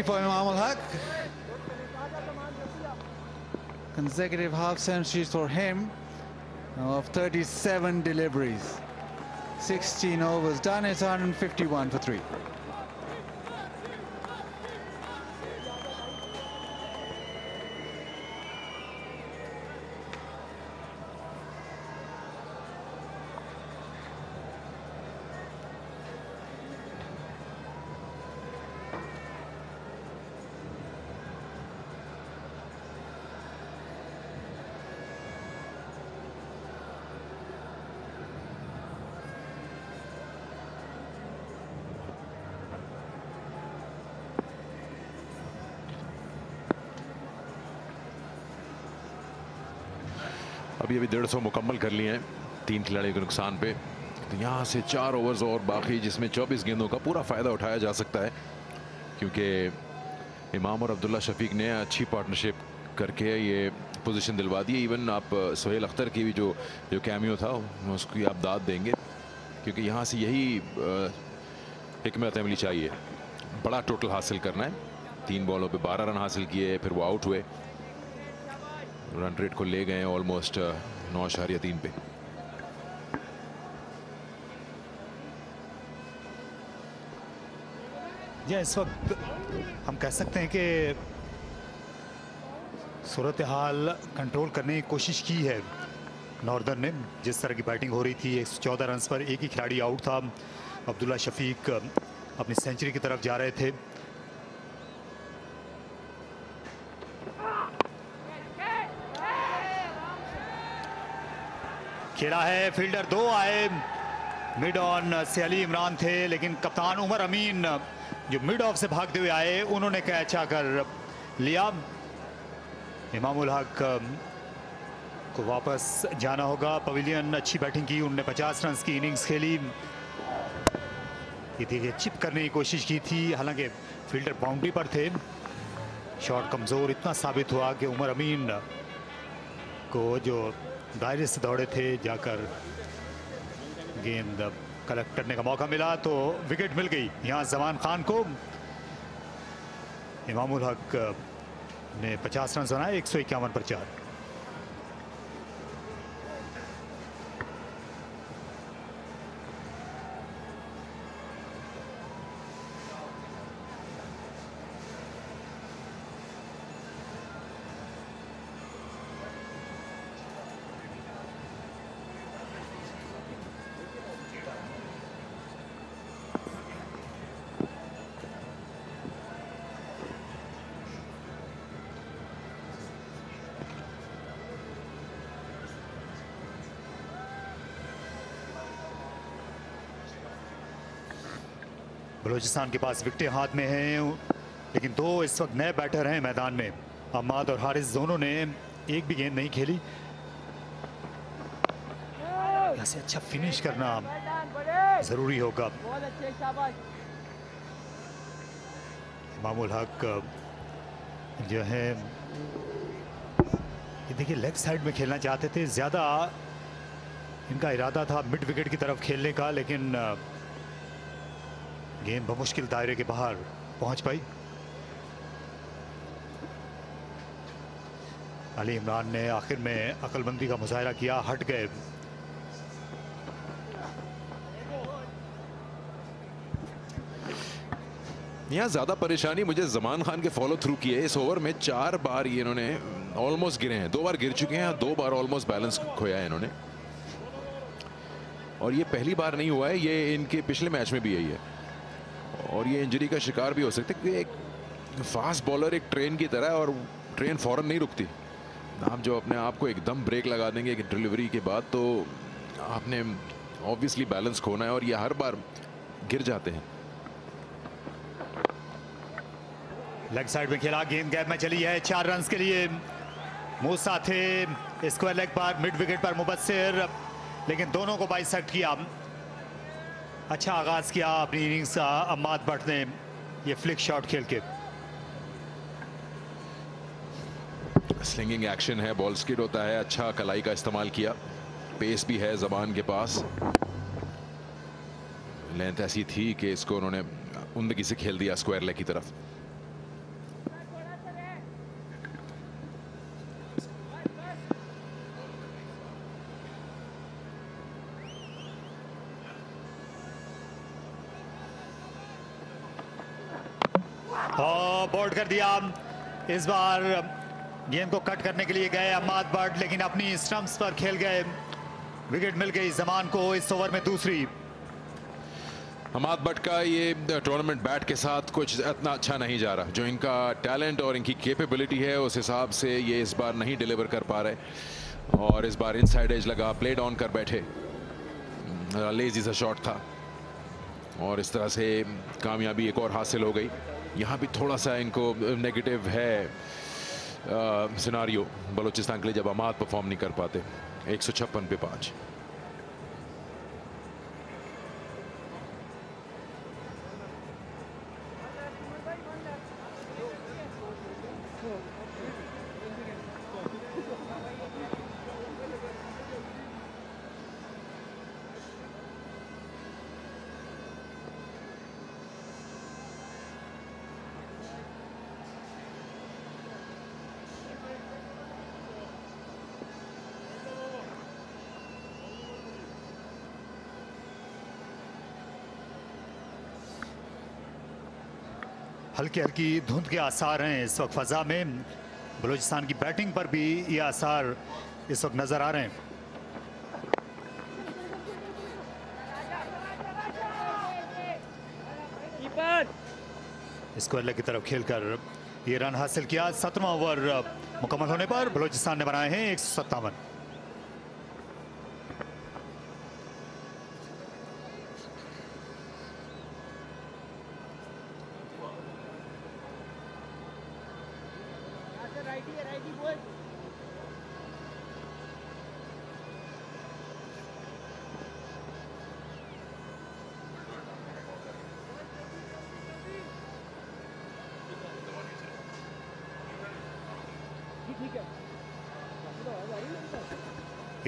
For Imamul Haq. Consecutive half centuries for him of 37 deliveries. 16 overs done. It's 151 for 3. अभी 150 मुकम्मल कर लिए हैं 3 खिलाड़ियों के नुकसान पे। तो यहाँ से 4 ओवर्स और बाकी, जिसमें 24 गेंदों का पूरा फ़ायदा उठाया जा सकता है, क्योंकि इमाम और अब्दुल्ला शफीक ने अच्छी पार्टनरशिप करके ये पोजीशन दिलवा दी। इवन आप सोहेल अख्तर की भी जो कैमियो था उसकी आप दाद देंगे, क्योंकि यहाँ से यही हिकमत अमली चाहिए। बड़ा टोटल हासिल करना है। 3 बॉलों पे 12 रन हासिल किए, फिर वो आउट हुए। रन रेट को ले गए ऑलमोस्ट 9.3 पे। या इस वक्त हम कह सकते हैं कि सूरत हाल कंट्रोल करने की कोशिश की है नॉर्दर्न ने। जिस तरह की बैटिंग हो रही थी, 114 रन पर एक ही खिलाड़ी आउट था। अब्दुल्ला शफीक अपनी सेंचुरी की तरफ जा रहे थे। खेला है, फील्डर 2 आए। मिड ऑन से अली इमरान थे, लेकिन कप्तान उमर अमीन जो मिड ऑफ से भागते हुए आए, उन्होंने कैच आकर लिया। इमामुल हक को वापस जाना होगा पवेलियन। अच्छी बैटिंग की उन्होंने, 50 रन की इनिंग्स खेली। ये देखिए चिप करने की कोशिश की थी, हालांकि फील्डर बाउंड्री पर थे। शॉट कमजोर इतना साबित हुआ कि उमर अमीन को जो दायरे से दौड़े थे जाकर गेंद कलेक्ट करने का मौका मिला, तो विकेट मिल गई यहां जमान खान को। इमामुल हक ने 50 रन बनाए, 151 पर 4। बलोचिस्तान के पास विकेटें हाथ में हैं, लेकिन 2 इस वक्त नए बैटर हैं मैदान में। अहमद और हारिस दोनों ने एक भी गेंद नहीं खेली। यहाँ से अच्छा फिनिश करना जरूरी होगा। इमामुल हक जो है, ये देखिए लेग साइड में खेलना चाहते थे, ज्यादा इनका इरादा था मिड विकेट की तरफ खेलने का, लेकिन गेंद बमुश्किल दायरे के बाहर पहुंच पाई। अली इमरान ने आखिर में अक्लमंदी का मुजाहरा किया, हट गए। यहाँ ज्यादा परेशानी मुझे जमान खान के फॉलो थ्रू की है। इस ओवर में 4 बार ये इन्होंने ऑलमोस्ट गिरे हैं, 2 बार गिर चुके हैं, 2 बार ऑलमोस्ट बैलेंस खोया है इन्होंने। और ये पहली बार नहीं हुआ है, ये इनके पिछले मैच में भी यही है और ये इंजरी का शिकार भी हो सकते हैं क्योंकि एक फास्ट बॉलर एक ट्रेन की तरह है और ट्रेन फौरन नहीं रुकती। आप जो अपने आप को एकदम ब्रेक लगा देंगे एक डिलीवरी के बाद तो आपने ऑब्वियसली बैलेंस खोना है और ये हर बार गिर जाते हैं। लेग साइड में खेला, गेंद गैप में चली है 4 रन के लिए। मूसा थे स्क्वायर लेग पर, मिड विकेट पर मुबस्सिर, लेकिन दोनों को बाइसेक्ट किया। अच्छा आगाज किया अपनी इनिंग्स का अम्माद भट्ट ने ये फ्लिक शॉट खेल के। स्लिंगिंग एक्शन है, बॉल स्किड होता है, अच्छा कलाई का इस्तेमाल किया, पेस भी है जबान के पास, लेंथ ऐसी थी कि इसको उन्होंने उम्दगी से खेल दिया स्क्वायर लेग की तरफ। बोल्ड कर दिया। इस बार गेंद को कट करने के लिए गए अम्माद भट्ट, लेकिन अपनी स्टंप्स पर खेल गए। विकेट मिल गई जमान को इस ओवर में दूसरी। अम्माद भट्ट का ये टूर्नामेंट बैट के साथ कुछ इतना अच्छा नहीं जा रहा। जो इनका टैलेंट और इनकी कैपेबिलिटी है उस हिसाब से ये इस बार नहीं डिलीवर कर पा रहे और इस बार इनसाइड एज लगा, प्ले डाउन कर बैठे, लेजी सा शॉट था और इस तरह से कामयाबी एक और हासिल हो गई। यहाँ भी थोड़ा सा इनको नेगेटिव है सिनारियो बलूचिस्तान के लिए जब अम्माद परफॉर्म नहीं कर पाते। 156 पे 5। हल्की हल्की धुंध के आसार हैं इस वक्त फजा में। बलूचिस्तान की बैटिंग पर भी ये आसार इस वक्त नजर आ रहे हैं। स्क्वायर लेग की तरफ खेलकर ये रन हासिल किया। 7वां ओवर मुकम्मल होने पर बलूचिस्तान ने बनाए हैं 157।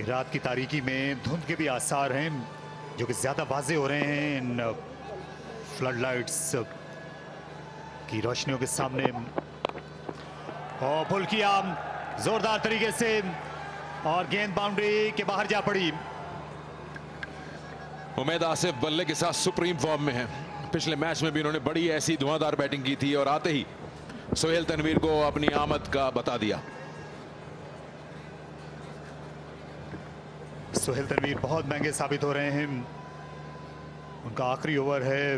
रात की तारीकी में धुंध के भी आसार हैं जो कि ज्यादा वाजे हो रहे हैं इन फ्लड लाइट्स की रोशनियों के सामने। और पुल किया जोरदार तरीके से और गेंद बाउंड्री के बाहर जा पड़ी। उमैद आसिफ बल्ले के साथ सुप्रीम फॉर्म में है। पिछले मैच में भी इन्होंने बड़ी ऐसी धुआंधार बैटिंग की थी और आते ही सोहेल तनवीर को अपनी आमद का बता दिया। सोहेल तनवीर बहुत महंगे साबित हो रहे हैं। उनका आखिरी ओवर है।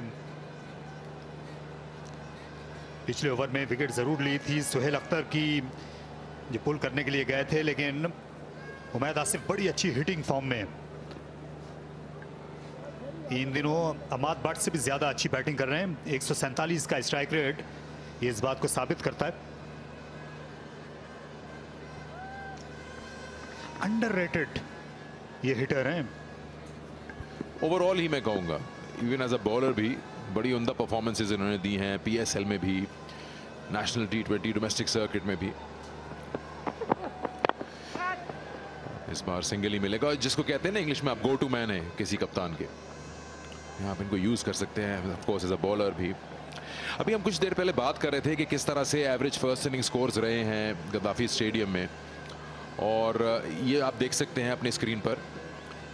पिछले ओवर में विकेट जरूर ली थी सोहेल अख्तर की जो पुल करने के लिए गए थे, लेकिन उमैद आसिफ बड़ी अच्छी हिटिंग फॉर्म में। इन दिनों अम्माद भट्ट से भी ज्यादा अच्छी बैटिंग कर रहे हैं। 147 का स्ट्राइक रेट ये इस बात को साबित करता है। अंडररेटेड ये हिटर हैं। ओवरऑल ही मैं कहूंगा इवन एज अ बॉलर भी बड़ी उम्दा परफॉर्मेंसेज इन्होंने दी हैं। पीएसएल में भी, नेशनल T20 डोमेस्टिक सर्किट में भी। इस बार सिंगल ही मिलेगा, जिसको कहते हैं ना इंग्लिश में आप गो टू मैन है किसी कप्तान के, यहाँ आप इनको यूज कर सकते हैं of course as a bowler भी। अभी हम कुछ देर पहले बात कर रहे थे कि किस तरह से एवरेज फर्स्ट इनिंग स्कोर्स रहे हैं गद्दाफी स्टेडियम में, और ये आप देख सकते हैं अपनी स्क्रीन पर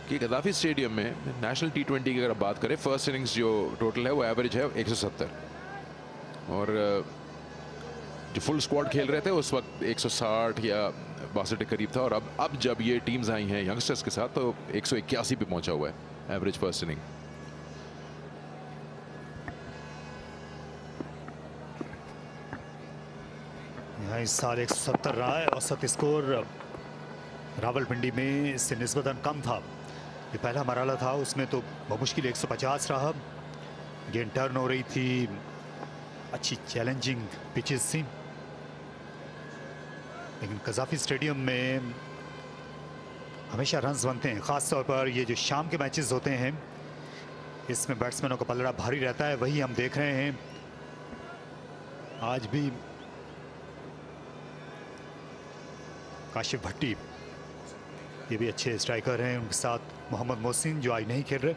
कि गद्दाफी स्टेडियम में नेशनल T20 की अगर आप बात करें फर्स्ट इनिंग्स जो टोटल है वो एवरेज है 170, और जो फुल स्क्वाड खेल रहे थे उस वक्त 160 या 62 के करीब था, और अब जब ये टीम्स आई हैं यंगस्टर्स के साथ तो 181 पे पहुंचा हुआ है। Average first inning. यहाँ इस साल 170 रहा है औसत स्कोर रावलपिंडी में, इससे निस्बतन कम था। ये पहला मरहला था, उसमें तो बमुश्किल 150 रहा। गेंद टर्न हो रही थी, अच्छी चैलेंजिंग पिचेस थी, लेकिन कजाफी स्टेडियम में हमेशा रन्स बनते हैं। ख़ास तौर पर ये जो शाम के मैचेस होते हैं, इसमें बैट्समैनों का पलड़ा भारी रहता है, वही हम देख रहे हैं आज भी। काशिफ भट्टी ये भी अच्छे स्ट्राइकर हैं, उनके साथ मोहम्मद मोहसिन जो आज नहीं खेल रहे।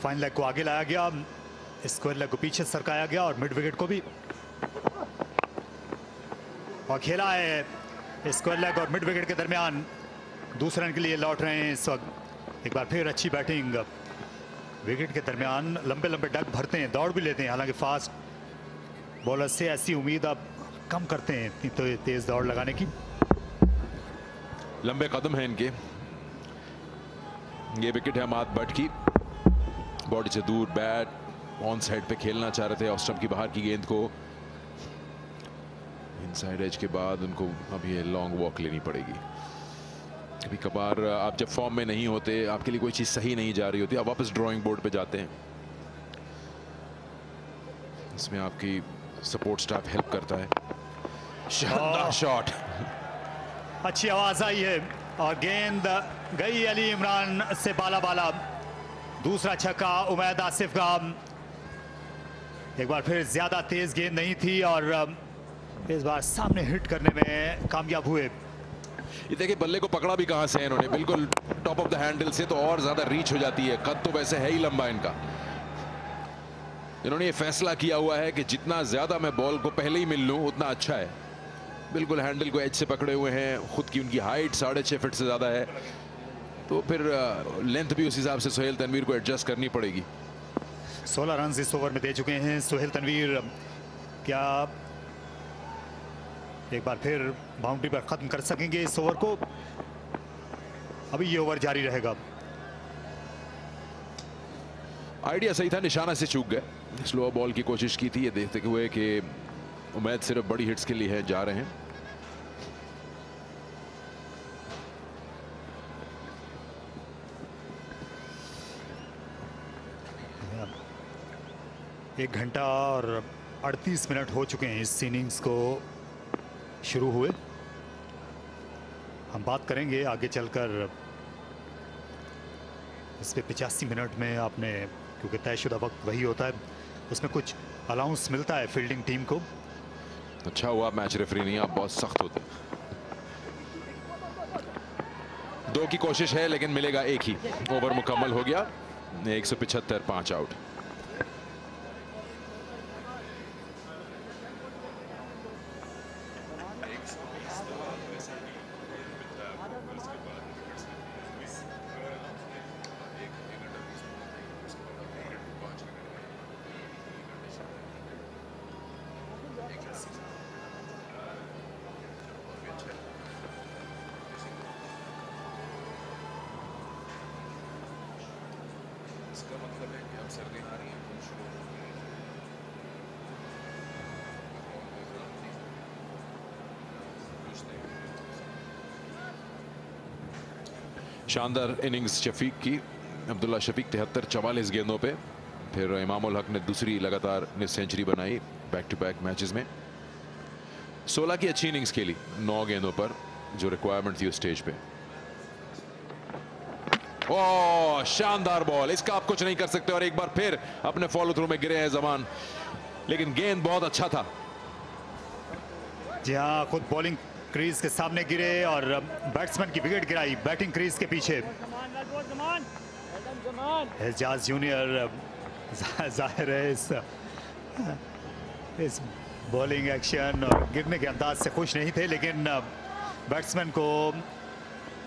फाइन लेग को आगे लाया गया, स्क्वायर लेग को पीछे सरकाया गया और मिड विकेट को भी, और खेला है स्क्वायर लेग और मिड विकेट के दरमियान। दूसरे रन के लिए लौट रहे हैं इस वक्त। एक बार फिर अच्छी बैटिंग, विकेट के दरमियान लंबे लंबे डग भरते हैं, दौड़ भी लेते हैं। हालांकि फास्ट बॉलर से ऐसी उम्मीद अब कम करते हैं, इतनी तो तेज दौड़ लगाने की। लंबे कदम हैं इनके। ये विकेट है मात बट की, बॉडी से दूर, बैट ऑन साइड पे खेलना चाह रहे थे, ऑफ स्टंप की बाहर की गेंद को इनसाइड एज के बाद उनको अब ये लॉन्ग वॉक लेनी पड़ेगी। कभी कभार आप जब फॉर्म में नहीं होते, आपके लिए कोई चीज सही नहीं जा रही होती, आप वापस ड्राइंग बोर्ड पे जाते हैं, इसमें आपकी सपोर्ट स्टाफ हेल्प करता है। शानदार शॉट, अच्छी आवाज आई है और गेंद गई अली इमरान से बाला बाला। दूसरा छक्का उमैद आसिफ का। एक बार फिर ज्यादा तेज गेंद नहीं थी और इस बार सामने हिट करने में कामयाब हुए। ये देखिए बल्ले को पकड़ा भी कहां से है इन्होंने, बिल्कुल टॉप ऑफ द हैंडल से, तो और ज्यादा रीच हो जाती है। कद तो वैसे है ही लंबा इनका। इन्होंने ये फैसला किया हुआ है कि जितना ज्यादा मैं बॉल को पहले ही मिल लूं उतना अच्छा है। बिल्कुल हैंडल को एज से पकड़े हुए हैं, खुद की उनकी हाइट 6.5 फीट से ज्यादा है, तो फिर लेंथ भी उस हिसाब से सोहेल तनवीर को एडजस्ट करनी पड़ेगी। 16 रन इस ओवर में दे चुके हैं सोहेल तनवीर। क्या एक बार फिर बाउंड्री पर खत्म कर सकेंगे इस ओवर को? अभी ये ओवर जारी रहेगा। आइडिया सही था, निशाना से चूक गए। स्लो बॉल की कोशिश की थी, ये देखते हुए कि उम्मीद सिर्फ बड़ी हिट्स के लिए है, जा रहे हैं। एक घंटा और 38 मिनट हो चुके हैं इस इनिंग्स को शुरू हुए। हम बात करेंगे आगे चलकर इस पे 85 मिनट में आपने, क्योंकि तयशुदा वक्त वही होता है, उसमें कुछ अलाउंस मिलता है फील्डिंग टीम को। अच्छा हुआ मैच रेफरी नहीं, आप बहुत सख्त होते। 2 की कोशिश है लेकिन मिलेगा 1 ही। ओवर मुकम्मल हो गया, 175, 5 आउट। शानदार इनिंग्स शफीक की। अब्दुल्ला शफीक 73 44 गेंदों पे, फिर इमामुल हक ने दूसरी लगातार सेंचुरी बनाई बैक टू बैक मैचेस में। 16 की अच्छी इनिंग्स खेली 9 गेंदों पर, जो रिक्वायरमेंट थी उस स्टेज पे। ओह शानदार बॉल, इसका आप कुछ नहीं कर सकते, और एक बार फिर अपने फॉलो थ्रू में गिरे हैं जमान, लेकिन गेंद बहुत अच्छा था। जी हाँ, खुद बॉलिंग क्रीज के सामने गिरे और बैट्समैन की विकेट गिराई बैटिंग क्रीज के पीछे। एजाज जूनियर जाहिर है इस बॉलिंग एक्शन और गिरने के अंदाज से खुश नहीं थे, लेकिन बैट्समैन को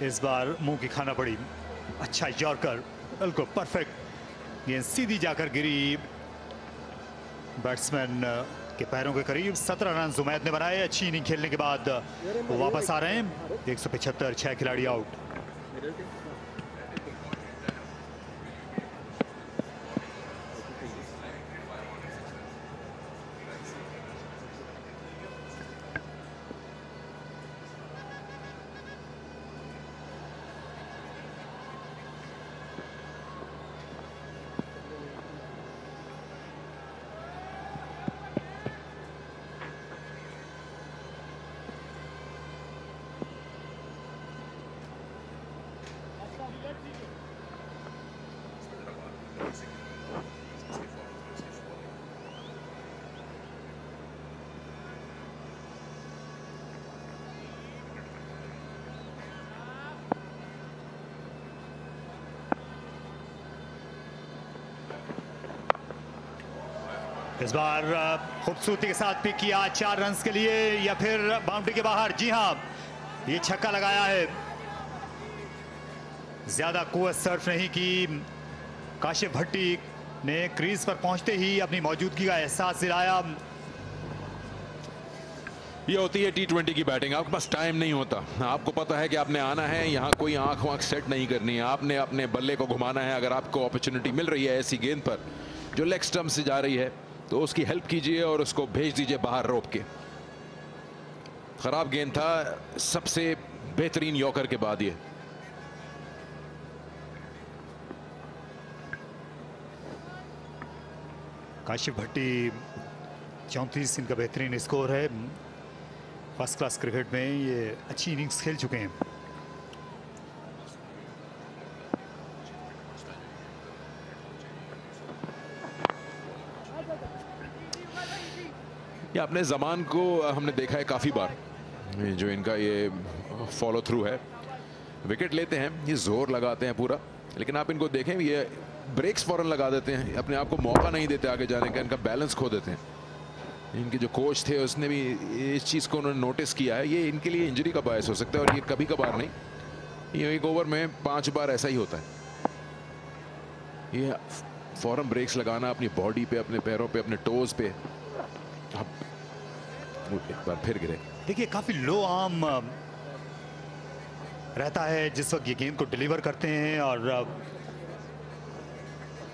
इस बार मुंह की खाना पड़ी। अच्छा यॉर्कर, बिल्कुल परफेक्ट गेंद सीधी जाकर गिरी बैट्समैन के पैरों के करीब 17 रन जुमैद ने बनाए। अच्छी इनिंग खेलने के बाद वो वापस आ रहे हैं। 175, 6 खिलाड़ी आउट। इस बार खूबसूरती के साथ पिक किया 4 रन के लिए, या फिर बाउंड्री के बाहर। जी हां, ये छक्का लगाया है। ज्यादा कुव्वत सर्फ नहीं की। काशिफ भट्टी ने क्रीज पर पहुंचते ही अपनी मौजूदगी का एहसास दिलाया। ये होती है T20 की बैटिंग। आपके पास टाइम नहीं होता। आपको पता है कि आपने आना है, यहाँ कोई आंख वाँख सेट नहीं करनी है। आपने अपने बल्ले को घुमाना है। अगर आपको अपॉर्चुनिटी मिल रही है ऐसी गेंद पर जो लेग स्टंप से जा रही है, तो उसकी हेल्प कीजिए और उसको भेज दीजिए बाहर रोक के। खराब गेंद था, सबसे बेहतरीन यॉर्कर के बाद ये। काशिफ भट्टी 34 इनका बेहतरीन स्कोर है। फर्स्ट क्लास क्रिकेट में ये अच्छी इनिंग्स खेल चुके हैं। ये अपने ज़मान को हमने देखा है काफ़ी बार, जो इनका ये फॉलो थ्रू है। विकेट लेते हैं, ये जोर लगाते हैं पूरा, लेकिन आप इनको देखें ये ब्रेक्स फौरन लगा देते हैं, अपने आप को मौका नहीं देते आगे जाने का, इनका बैलेंस खो देते हैं। इनके जो कोच थे उसने भी इस चीज़ को उन्होंने नोटिस किया है। ये इनके लिए इंजरी का बायस हो सकता है, और ये कभी कभार नहीं, ये एक ओवर में 5 बार ऐसा ही होता है। ये फौरन ब्रेक्स लगाना अपनी बॉडी पे, अपने पैरों पे, अपने टोज पे। एक बार फिर गिरे। देखिए काफी लो आर्म रहता है जिस वक्त ये गेंद को डिलीवर करते हैं, और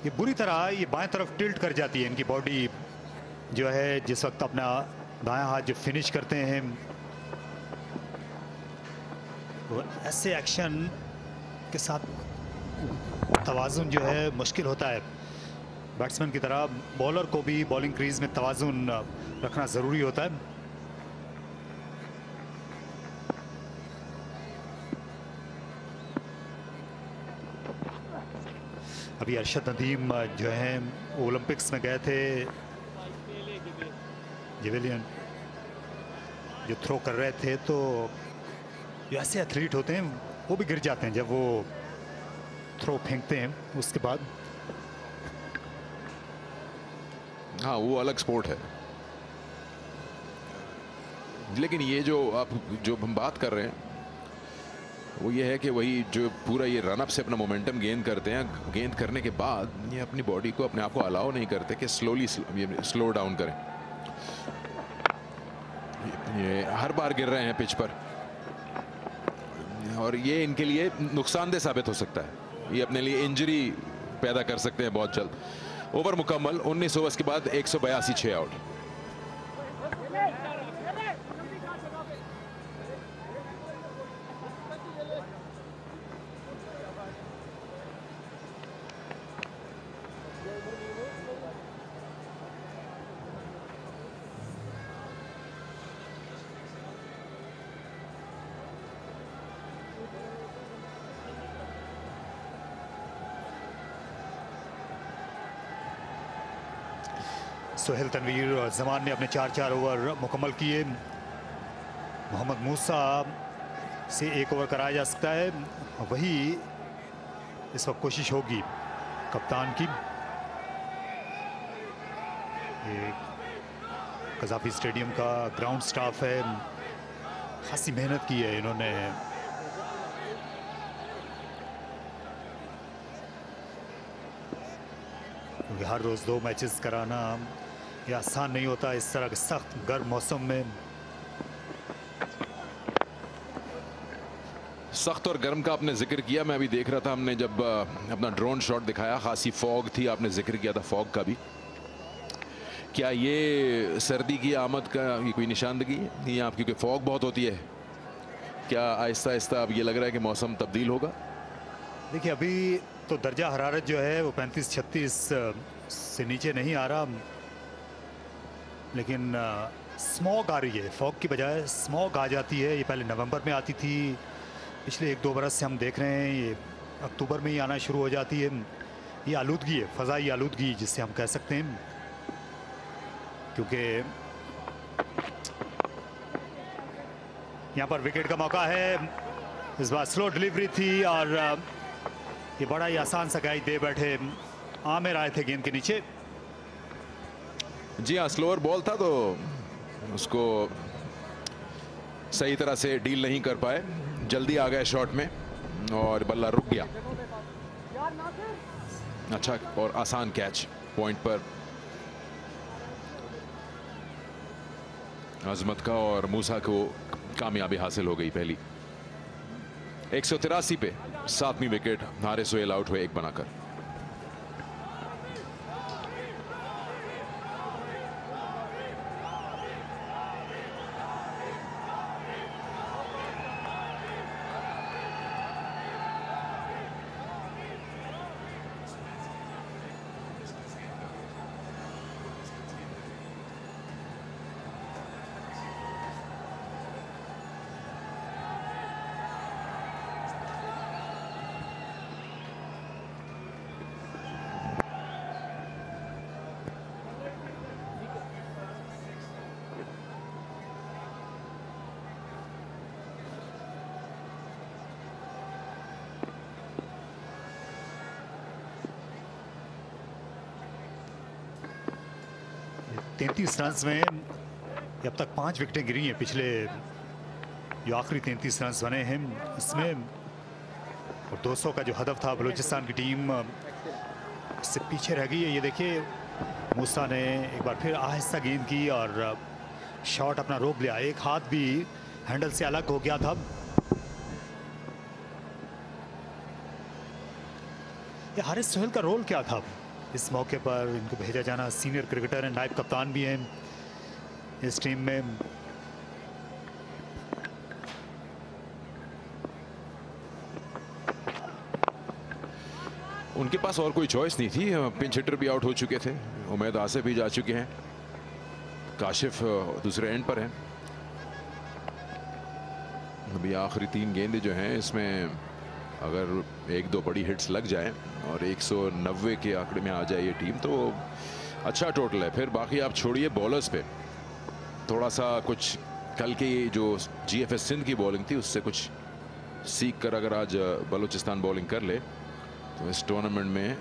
ये बुरी तरह ये बाएं तरफ टिल्ट कर जाती है इनकी बॉडी जो है जिस वक्त अपना दायां हाथ जो फिनिश करते हैं। तो ऐसे एक्शन के साथ तवाज़ुन जो है मुश्किल होता है। बैट्समैन की तरह बॉलर को भी बॉलिंग क्रीज में तवाज़ुन रखना ज़रूरी होता है। अभी अरशद नदीम जो है ओलंपिक्स में गए थे, जेवेलियन जो थ्रो कर रहे थे, तो जो ऐसे एथलीट होते हैं वो भी गिर जाते हैं जब वो थ्रो फेंकते हैं उसके बाद। हाँ, वो अलग स्पोर्ट है, लेकिन ये जो हम बात कर रहे हैं वो ये है कि वही जो पूरा ये रन अप से अपना मोमेंटम गेन करते हैं, गेंद करने के बाद ये अपनी बॉडी को, अपने आप को अलाउ नहीं करते कि स्लोली स्लो डाउन करें। ये हर बार गिर रहे हैं पिच पर, और ये इनके लिए नुकसानदेह साबित हो सकता है। ये अपने लिए इंजरी पैदा कर सकते हैं बहुत जल्द। ओवर मुकम्मल, 19 ओवर्स के बाद 182, 6 आउट। सोहेल तनवीर और जमान ने अपने 4-4 ओवर मुकम्मल किए। मोहम्मद मूसा से 1 ओवर कराया जा सकता है, वही इस वक्त कोशिश होगी कप्तान की। ये कज़ाफी स्टेडियम का ग्राउंड स्टाफ है, खासी मेहनत की है इन्होंने। क्योंकि हर रोज 2 मैचेस कराना ये आसान नहीं होता इस तरह के सख्त गर्म मौसम में। सख्त और गर्म का आपने जिक्र किया, मैं अभी देख रहा था, हमने जब अपना ड्रोन शॉट दिखाया, खासी फॉग थी, आपने जिक्र किया था फॉग का भी। क्या ये सर्दी की आमद का ये कोई निशानदगी है यहाँ, क्योंकि फॉग बहुत होती है? क्या आहिस्ता आहिस्ता अब ये लग रहा है कि मौसम तब्दील होगा? देखिए अभी तो दर्जा हरारत जो है वो 35-36 से नीचे नहीं आ रहा, लेकिन स्मॉग आ रही है। फॉग की बजाय स्मॉग आ जाती है। ये पहले नवंबर में आती थी, पिछले 1-2 बरस से हम देख रहे हैं ये अक्टूबर में ही आना शुरू हो जाती है। ये आलूदगी है, फ़ज़ाई आलूदगी जिससे हम कह सकते हैं, क्योंकि यहाँ पर विकेट का मौका है। इस बार स्लो डिलीवरी थी और ये बड़ा ही आसान सा कैच दे बैठे, आमिर आए थे गेंद के नीचे। जी हाँ, स्लोअर बॉल था तो उसको सही तरह से डील नहीं कर पाए, जल्दी आ गए शॉट में और बल्ला रुक गया। अच्छा और आसान कैच पॉइंट पर अजमत का, और मूसा को कामयाबी हासिल हो गई पहली। 183 पे 7वीं विकेट, हारिस सोहेल आउट हुए 1 बनाकर। ये 33 रन में अब तक 5 विकेटें गिरी हैं। पिछले जो आखिरी 33 रन बने हैं इसमें, और 200 का जो हदफ था बलूचिस्तान की टीम इससे पीछे रह गई है। ये देखिए मूसा ने एक बार फिर आहिस्ता गेंद की और शॉट अपना रोक लिया, एक हाथ भी हैंडल से अलग हो गया था। ये हारिस सोहेल का रोल क्या था इस मौके पर? इनको भेजा जाना, सीनियर क्रिकेटर हैं, नायब कप्तान भी हैं इस टीम में। उनके पास और कोई चॉइस नहीं थी, पिंच हिटर भी आउट हो चुके थे, उमैद आसिफ भी जा चुके हैं, काशिफ दूसरे एंड पर हैं। अभी आखिरी 3 गेंदें जो हैं इसमें अगर 1-2 बड़ी हिट्स लग जाएं और 190 के आंकड़े में आ जाए ये टीम तो अच्छा टोटल है। फिर बाकी आप छोड़िए बॉलर्स पे, थोड़ा सा कुछ कल की जो GFS सिंध की बॉलिंग थी उससे कुछ सीख कर अगर आज बलूचिस्तान बॉलिंग कर ले तो इस टूर्नामेंट में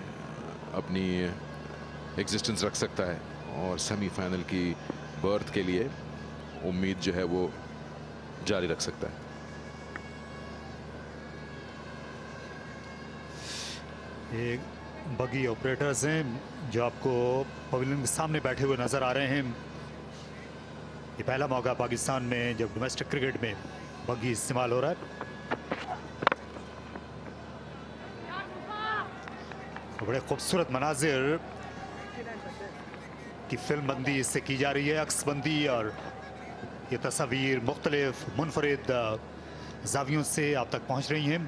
अपनी एग्जिस्टेंस रख सकता है और सेमीफाइनल की बर्थ के लिए उम्मीद जो है वो जारी रख सकता है। ये बगी ऑपरेटर्स हैं जो आपको पवेलियन के सामने बैठे हुए नजर आ रहे हैं। ये पहला मौका पाकिस्तान में जब डोमेस्टिक क्रिकेट में बगी इस्तेमाल हो रहा है। बड़े खूबसूरत मनाजिर की फिल्म बंदी इससे की जा रही है, अक्स बंदी, और ये तस्वीर मुख्तलिफ मुनफरिद जावियों से आप तक पहुंच रही हैं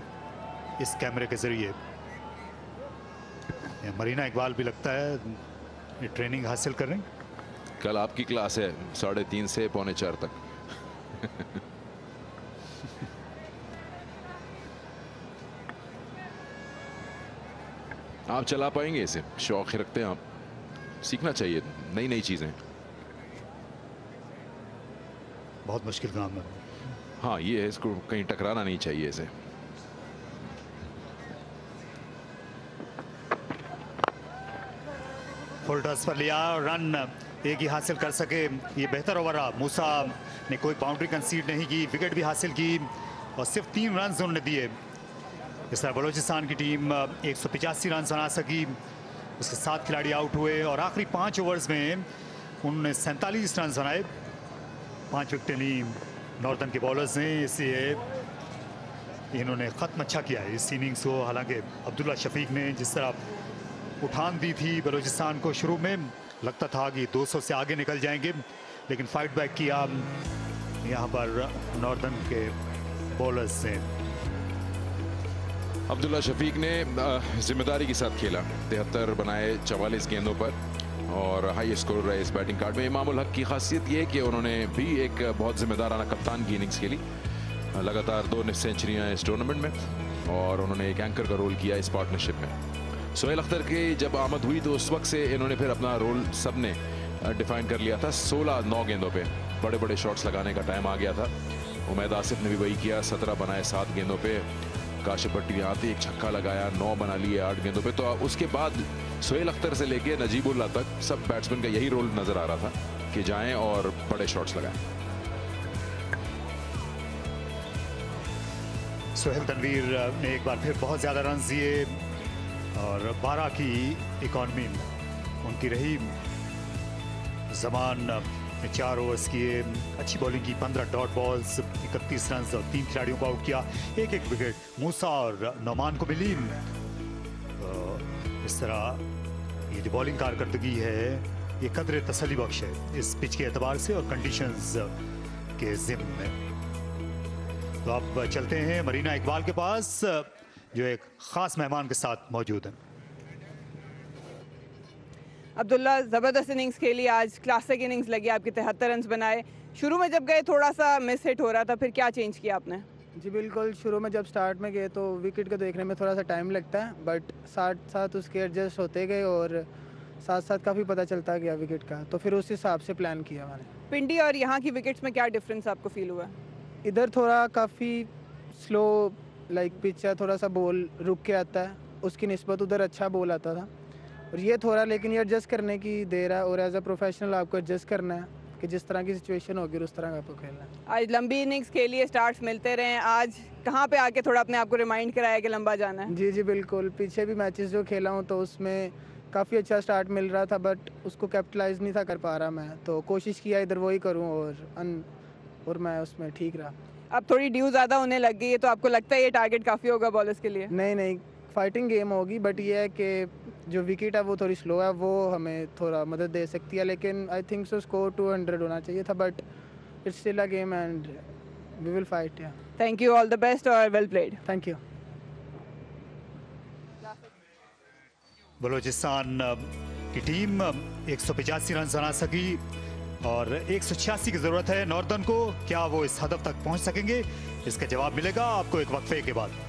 इस कैमरे के जरिए। मरीना इकबाल भी लगता है ये ट्रेनिंग हासिल कर रही। कल आपकी क्लास है 3:30 से 3:45 तक। आप चला पाएंगे इसे? शौक रखते हैं आप? सीखना चाहिए नई नई चीजें। बहुत मुश्किल काम है। हाँ ये है, इसको कहीं टकराना नहीं चाहिए इसे। फुल टॉस पर लिया, रन एक ही हासिल कर सके, ये बेहतर ओवर रहा। मूसा ने कोई बाउंड्री कंसीड नहीं की, विकेट भी हासिल की और सिर्फ 3 रन उन्होंने दिए। इस तरह बलूचिस्तान की टीम 185 रन बना सकी, उसके 7 खिलाड़ी आउट हुए और आखिरी 5 ओवर्स में उन्होंने 47 रन बनाए, 5 विकेटें ली नॉर्दर्न के बॉलर्स ने, इसलिए इन्होंने ख़त्म अच्छा किया है इस इनिंग्स को। हालांकि अब्दुल्ला शफीक ने जिस तरह उठान दी थी बलूचिस्तान को, शुरू में लगता था कि 200 से आगे निकल जाएंगे, लेकिन फाइट बैक किया यहाँ पर नॉर्दर्न के बॉलर्स ने। अब्दुल्ला शफीक ने जिम्मेदारी के साथ खेला, 73 बनाए 44 गेंदों पर और हाई स्कोर रहे इस बैटिंग कार्ड में। इमामुल हक की खासियत ये है कि उन्होंने भी एक बहुत जिम्मेदाराना कप्तान की इनिंग्स खेली, लगातार 2 सेंचुरियाँ इस टूर्नामेंट में, और उन्होंने एक एंकर का रोल किया इस पार्टनरशिप में। सोहेल अख्तर की जब आमद हुई तो उस वक्त से इन्होंने फिर अपना रोल सब ने डिफाइन कर लिया था। 16-9 गेंदों पे बड़े बड़े शॉट्स लगाने का टाइम आ गया था। उमैद आसिफ ने भी वही किया, 17 बनाए 7 गेंदों पे। काशिफ भट्टी ने आते एक छक्का लगाया, 9 बना लिए 8 गेंदों पे। तो उसके बाद सोहेल अख्तर से लेके नजीबुल्लाह तक सब बैट्समैन का यही रोल नजर आ रहा था कि जाएं और बड़े शॉट्स लगाएं। सोहेल तनवीर ने एक बार फिर बहुत ज़्यादा रन दिए और 12 की इकॉनमी उनकी रही। जमान ने 4 ओवर्स किए, अच्छी बॉलिंग की, 15 डॉट बॉल्स, 31 रन और 3 खिलाड़ियों को आउट किया। एक विकेट मूसा और नौमान को मिली। इस तरह ये जो बॉलिंग कारकर्दगी है ये कदरे तसल्ली बख्श है इस पिच के एतबार से और कंडीशंस के ज़िम्न में। तो अब चलते हैं मरीना इकबाल के पास, जो एक ख़ास मेहमान के साथ मौजूद हैं। अब्दुल्ला, ज़बरदस्त इनिंग्स खेली आज, क्लासिक इनिंग्स लगी आपके, 73 रन बनाए। शुरू में जब गए थोड़ा सा मिस हिट हो रहा था, फिर क्या चेंज किया आपने? जी बिल्कुल, शुरू में जब स्टार्ट में गए तो विकेट को देखने में थोड़ा सा टाइम लगता है, बट साथ साथ उसके एडजस्ट होते गए और साथ साथ काफ़ी पता चलता गया विकेट का, तो फिर उस हिसाब से प्लान किया मैंने। पिंडी और यहाँ की विकेट्स में क्या डिफरेंस आपको फील हुआ? इधर थोड़ा काफ़ी स्लो लाइक पिच है, थोड़ा सा बॉल रुक के आता है, उसकी निस्बत उधर अच्छा बॉल आता था। और ये थोड़ा, लेकिन ये एडजस्ट करने की देर है और एज अ प्रोफेशनल आपको एडजस्ट करना है कि जिस तरह की सिचुएशन होगी उस तरह का आपको खेलना है। आज लंबी इनिंग्स खेलिए, स्टार्ट्स मिलते रहे, आज कहाँ पे आके थोड़ा अपने आप को रिमाइंड कराया कि लंबा जाना है? जी जी बिल्कुल, पीछे भी मैचेस जो खेला हूँ तो उसमें काफ़ी अच्छा स्टार्ट मिल रहा था, बट उसको कैपिटलाइज नहीं था कर पा रहा मैं, तो कोशिश किया इधर वही करूँ और मैं उसमें ठीक रहा। अब थोड़ी ड्यू ज़्यादा होने लग गई है, तो आपको लगता है ये टारगेट काफ़ी होगा बॉलर्स के लिए? नहीं, फाइटिंग गेम होगी, बट ये है कि जो विकेट है वो थोड़ी स्लो है, वो हमें थोड़ा मदद दे सकती है, लेकिन आई थिंक सो स्कोर 200 होना चाहिए था, but it's still a game and we will fight. Yeah thank you, all the best और well played. Thank you. Balochistan की टीम 185 रन बना सकी और 186 की जरूरत है नॉर्दर्न को। क्या वो इस हदफ तक पहुंच सकेंगे, इसका जवाब मिलेगा आपको एक वक्फे के बाद।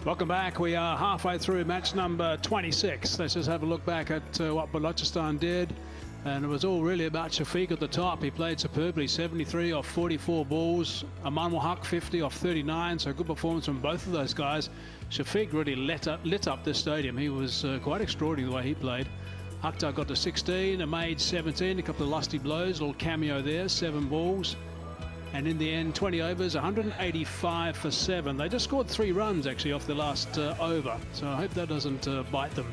Welcome back. We are halfway through match number 26. Let's just have a look back at what Balochistan did. And it was all really about Shafiq at the top. He played superbly, 73 off 44 balls. Imamul Haq 50 off 39, so good performance from both of those guys. Shafiq really lit up this stadium. He was quite extraordinary the way he played. Akhtar got to 16, Ahmed 17, a couple of lusty blows, a little cameo there, 7 balls. And in the end, 20 overs, 185 for 7. They just scored 3 runs actually off the last over. So I hope that doesn't bite them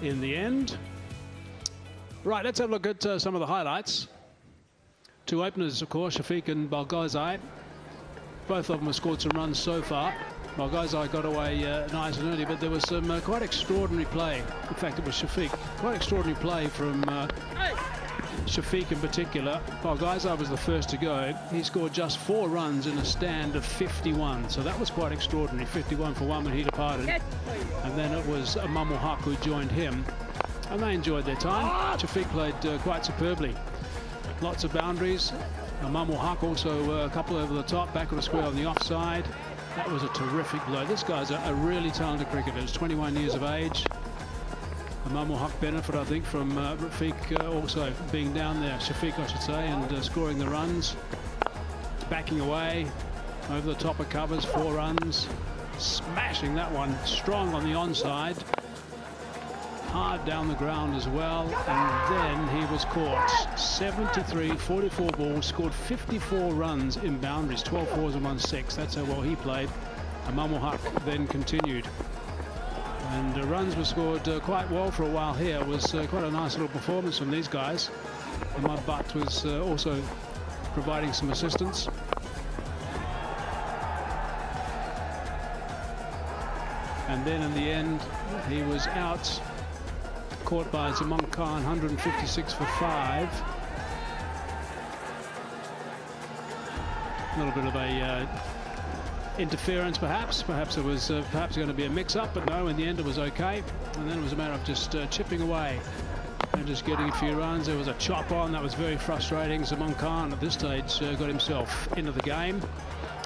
in the end. Right, let's have a look at some of the highlights. 2 openers, of course, Shafiq and Balochistan. Both of them have scored some runs so far. Balochistan got away nice and early, but there was some quite extraordinary play. In fact, it was Shafiq. Quite extraordinary play from Shafiq in particular. Balochistan was the first to go. He scored just 4 runs in a stand of 51. So that was quite extraordinary. 51 for 1 when he departed. And then it was Imamul Haq who joined him. And they enjoyed their time. Shafiq played quite superbly. Lots of boundaries. Imamul Haq also a couple over the top, back of the square on the offside. That was a terrific blow. This guy's a really talented cricketer. He's 21 years of age. Imamul Haq benefit, I think, from Rafiq also being down there, Shafiq I should say, and scoring the runs. Backing away, over the top of covers, 4 runs. Smashing that one, strong on the onside. Hard down the ground as well, and then he was caught. 73, 44 balls, scored 54 runs in boundaries, 12 fours and 1 6. That's how well he played. Imamul Haq then continued. And runs were scored quite well for a while here. It was quite a nice little performance from these guys. And my butt was also providing some assistance. And then in the end, he was out. Caught by Zaman Khan, 156 for 5. A little bit of a interference, perhaps. Perhaps it was going to be a mix-up, but no, in the end it was okay. And then it was a matter of just chipping away and just getting a few runs. There was a chop on that was very frustrating. Zaman Khan at this stage got himself into the game.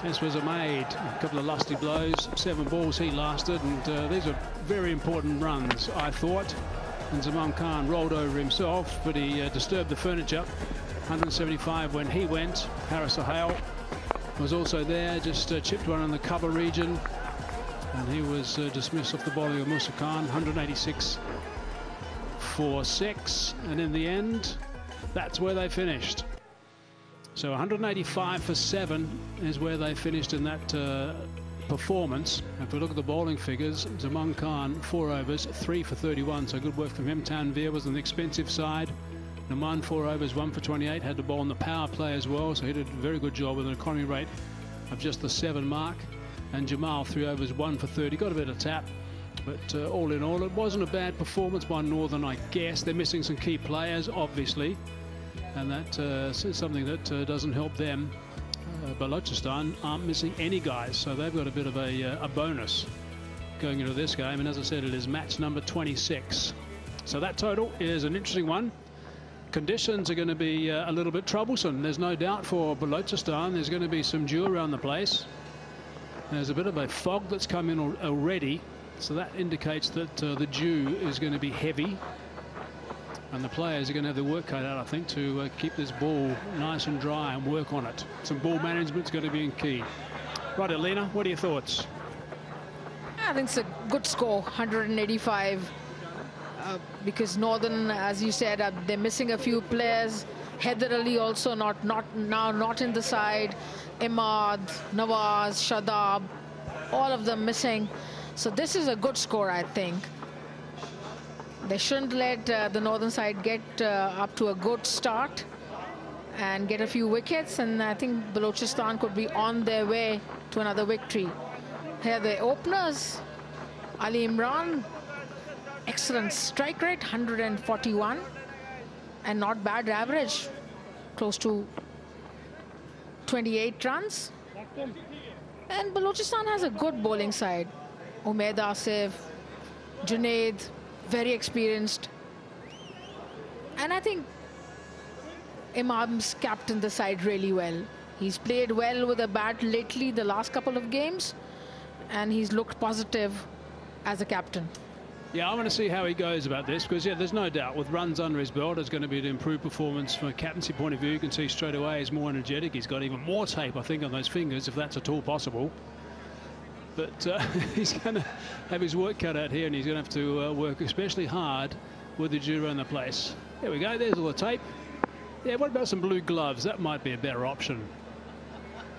This was Ahmed, a couple of lusty blows, 7 balls he lasted, and these are very important runs, I thought. And Zaman Khan rolled over himself, but he disturbed the furniture. 175 when he went. Harris Ahale was also there, just chipped one in the cover region. And he was dismissed off the bowling of Musa Khan, 186 for 6. And in the end, that's where they finished. So 185 for 7 is where they finished in that performance. If we look at the bowling figures, Zaman Khan 4 overs, 3 for 31, so good work from him. Tanveer was on the expensive side. Naman 4 overs, 1 for 28, had to bowl on the power play as well, so he did a very good job with an economy rate of just the 7 mark. And Jamal 3 overs, 1 for 30, got a bit of tap, but all in all it wasn't a bad performance by Northern, I guess. They're missing some key players obviously, and that is something that doesn't help them. Balochistan aren't missing any guys, so they've got a bit of a bonus going into this game. And as I said, it is match number 26. So that total is an interesting one. Conditions are going to be a little bit troublesome, there's no doubt, for Balochistan. There's going to be some dew around the place. There's a bit of a fog that's come in already, so that indicates that the dew is going to be heavy. And the players are going to have their work cut out, I think, to keep this ball nice and dry and work on it. Some ball management's going to be key. Right, Elena, what are your thoughts? I think it's a good score, 185. Because Northern, as you said, they're missing a few players. Heather Ali also not in the side. Imad, Nawaz, Shadab, all of them missing. So this is a good score, I think. They shouldn't let the Northern side get up to a good start and get a few wickets, and I think Balochistan could be on their way to another victory. Here are the openers. Ali Imran, excellent strike rate, 141, and not bad average, close to 28 runs. And Balochistan has a good bowling side. Umaid Asif, Junaid, very experienced. And I think Imam's captained the side really well. He's played well with a bat lately, the last couple of games. and he's looked positive as a captain. Yeah, I want to see how he goes about this, because yeah, there's no doubt with runs under his belt, it's going to be an improved performance from a captaincy point of view. You can see straight away he's more energetic. He's got even more tape, I think, on those fingers, if that's at all possible. But he's going to have his work cut out here, and he's going to have to work especially hard with the dew around the place. There we go. There's all the tape. Yeah, what about some blue gloves? That might be a better option.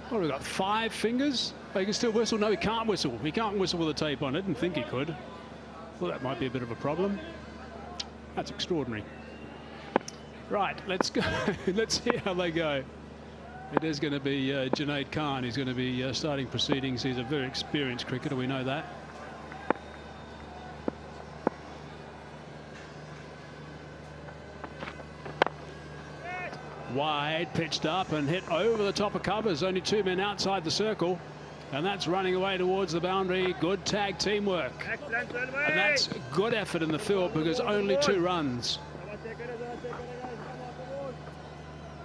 What have we got? 5 fingers? Oh, he can still whistle? No, he can't whistle. He can't whistle with the tape on. I didn't think he could. Well, that might be a bit of a problem. That's extraordinary. Right, let's go. Let's see how they go. It is going to be Junaid Khan. He's going to be starting proceedings. He's a very experienced cricketer. We know that. Wide, pitched up and hit over the top of covers. Only 2 men outside the circle. And that's running away towards the boundary. Good tag teamwork. And that's good effort in the field, because only 2 runs.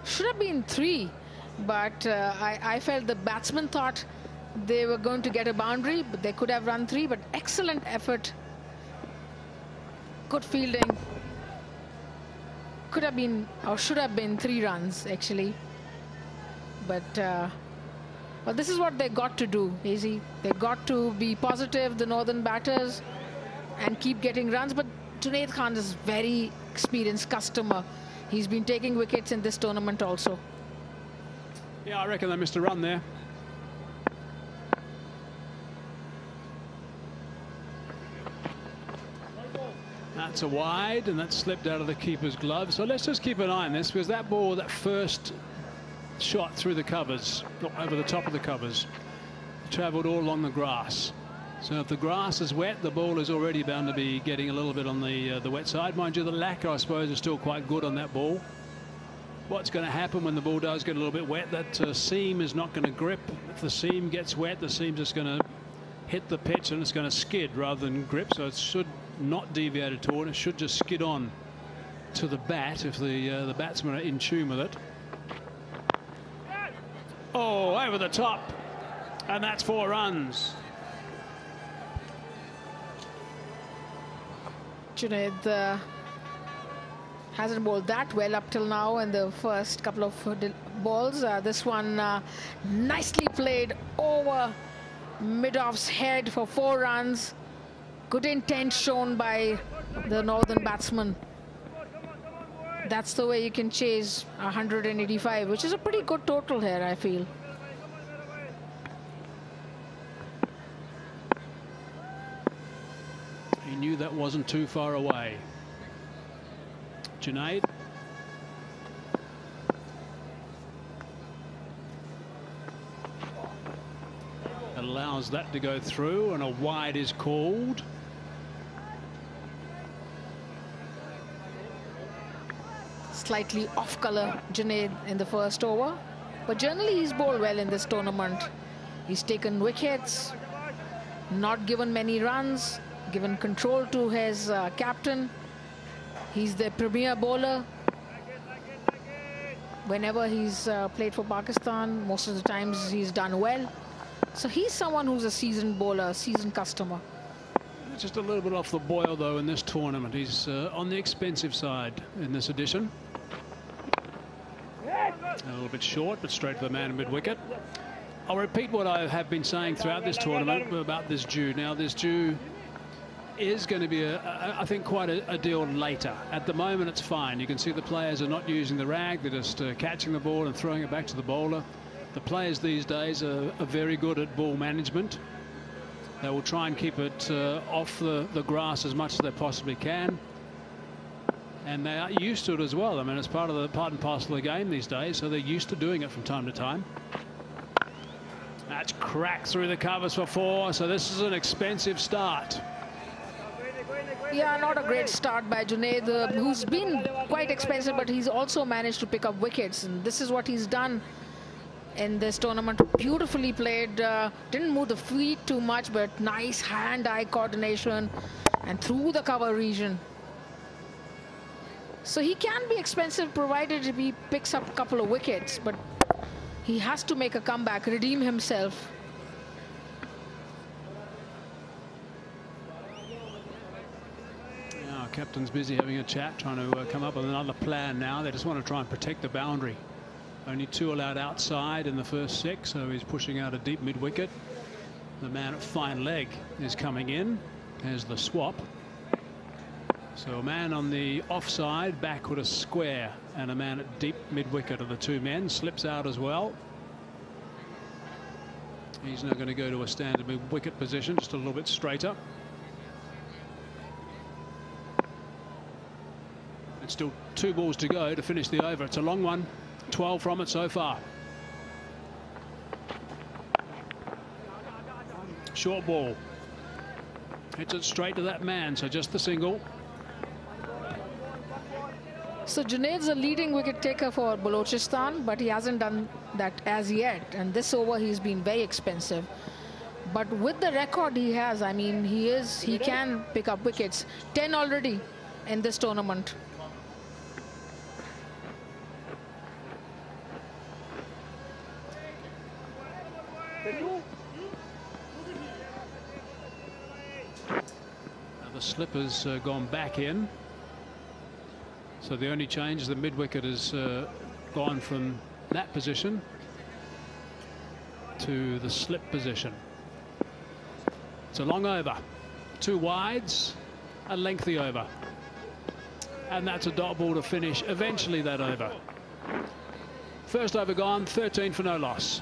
Should have been 3, but I felt the batsman thought they were going to get a boundary, but they could have run 3. But excellent effort. Good fielding. Could have been, or should have been, 3 runs actually. But well, this is what they got to do, Hazy. They got to be positive, the northern batters, and keep getting runs. But Junaid Khan is very experienced customer. He's been taking wickets in this tournament also. Yeah, I reckon they missed a run there. That's a wide, and that's slipped out of the keeper's glove. So let's just keep an eye on this, because that ball, that first shot through the covers, over the top of the covers, travelled all along the grass. So if the grass is wet, the ball is already bound to be getting a little bit on the wet side. Mind you, the lacquer, I suppose, is still quite good on that ball. What's going to happen when the ball does get a little bit wet? That seam is not going to grip. If the seam gets wet, the seam's just going to hit the pitch, and it's going to skid rather than grip. So it should not deviate at all. It should just skid on to the bat if the batsmen are in tune with it. Oh, over the top, and that's 4 runs. Junaid hasn't bowled that well up till now in the first couple of balls. This one nicely played over mid-off's head for 4 runs. Good intent shown by the northern batsman. That's the way you can chase 185, which is a pretty good total here, I feel. He knew that wasn't too far away. Junaid. Allows that to go through, and a wide is called. Slightly off colour, Junaid, in the first over, but generally he's bowled well in this tournament. He's taken wickets, not given many runs, given control to his captain. He's the premier bowler. Whenever he's played for Pakistan, most of the times he's done well. So he's someone who's a seasoned bowler, seasoned customer. Just a little bit off the boil, though, in this tournament. He's on the expensive side in this edition. A little bit short, but straight for the man in mid-wicket. I'll repeat what I have been saying throughout this tournament about this dew. Now, this dew is going to be, I think, quite a deal later. At the moment, it's fine. You can see the players are not using the rag. They're just catching the ball and throwing it back to the bowler. The players these days are very good at ball management. They will try and keep it off the grass as much as they possibly can. And they are used to it as well. I mean, it's part and parcel of the game these days, so they're used to doing it from time to time. That's cracked through the covers for 4, so this is an expensive start. Yeah, not a great start by Junaid, who's been quite expensive, but he's also managed to pick up wickets, and this is what he's done in this tournament. Beautifully played, didn't move the feet too much, but nice hand-eye coordination and through the cover region. So he can be expensive provided he picks up a couple of wickets, but he has to make a comeback, redeem himself. captain's busy having a chat, trying to come up with another plan now. They just want to try and protect the boundary. Only 2 allowed outside in the first 6, so he's pushing out a deep mid-wicket. The man at fine leg is coming in as the swap. So a man on the offside, backward a square, and a man at deep mid-wicket are the 2 men. Slips out as well. He's now going to go to a standard mid-wicket position, just a little bit straighter. It's still 2 balls to go to finish the over. It's a long one. 12 from it so far. Short ball. Hits it straight to that man, so just the single. So Junaid's a leading wicket taker for Balochistan, but he hasn't done that as yet. And this over he's been very expensive. But with the record he has, I mean, he can pick up wickets. 10 already in this tournament. Now the slip has gone back in. So the only change is the mid-wicket has gone from that position to the slip position. It's a long over. 2 wides, a lengthy over. And that's a dot ball to finish eventually that over. First over gone, 13 for no loss.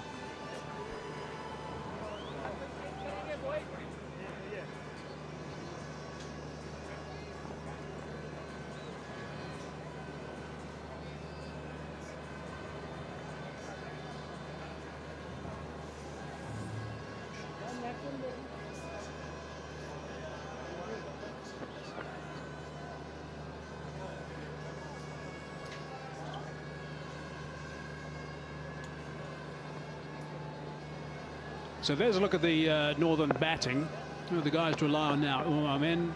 So there's a look at the Northern batting. Who are the guys to rely on now? Umamen,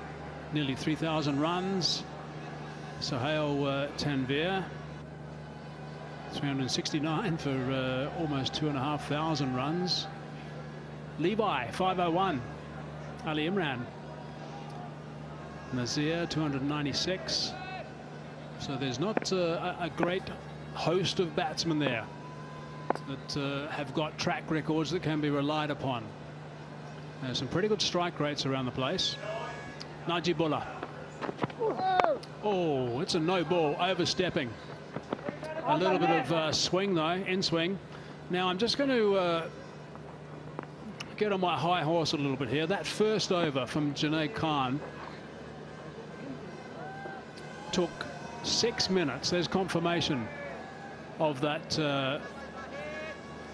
nearly 3,000 runs. Sohail Tanvir, 369 for almost 2,500 runs. Levi, 501. Ali Imran. Nazir, 296. So there's not a great host of batsmen there that have got track records that can be relied upon. There's some pretty good strike rates around the place. Najibullah. Oh, it's a no ball, overstepping. A little bit of swing though, in swing. Now I'm just going to get on my high horse a little bit here. That first over from Junaid Khan took 6 minutes. There's confirmation of that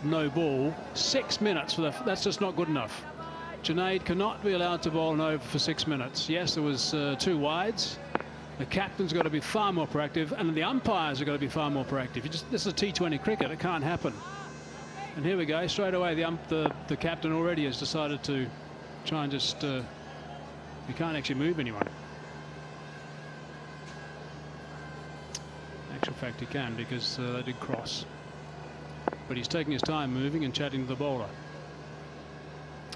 no ball. 6 minutes for that's just not good enough. Junaid cannot be allowed to bowl an over for 6 minutes. Yes, there was 2 wides. The captain's got to be far more proactive, and the umpires are going to be far more proactive. This is a T20 cricket. It can't happen. And here we go. Straight away, the captain already has decided to try and just. He can't actually move anyone. In actual fact, he can, because they did cross. But he's taking his time moving and chatting to the bowler.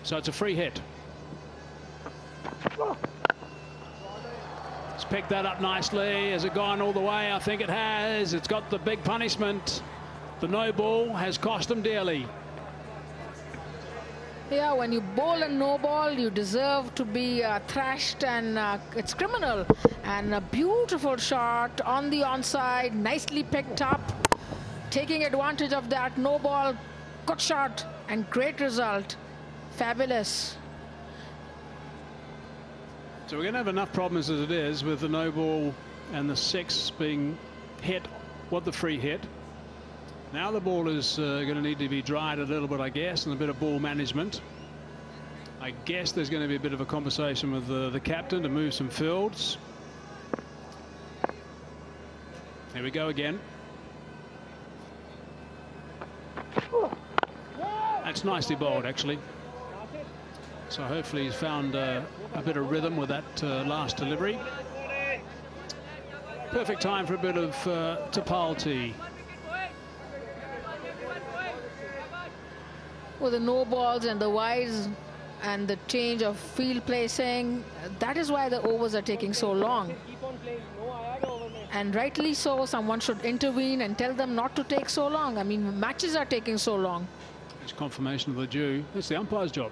So it's a free hit. It's picked that up nicely. Has it gone all the way? I think it has. It's got the big punishment. The no ball has cost him dearly. Yeah, when you bowl a no ball, you deserve to be thrashed, and it's criminal. And a beautiful shot on the onside, nicely picked up, taking advantage of that no ball. Good shot and great result. Fabulous. So we're going to have enough problems as it is with the no ball and the 6 being hit, what the free hit. Now the ball is going to need to be dried a little bit, I guess, and a bit of ball management. I guess there's going to be a bit of a conversation with the captain to move some fields. Here we go again. That's nicely bowled, actually. So hopefully he's found a bit of rhythm with that last delivery. Perfect time for a bit of Tapalti. With the no balls and the wides, and the change of field placing, that is why the overs are taking so long. And rightly so, someone should intervene and tell them not to take so long. I mean, matches are taking so long. It's confirmation of the due. It's the umpire's job.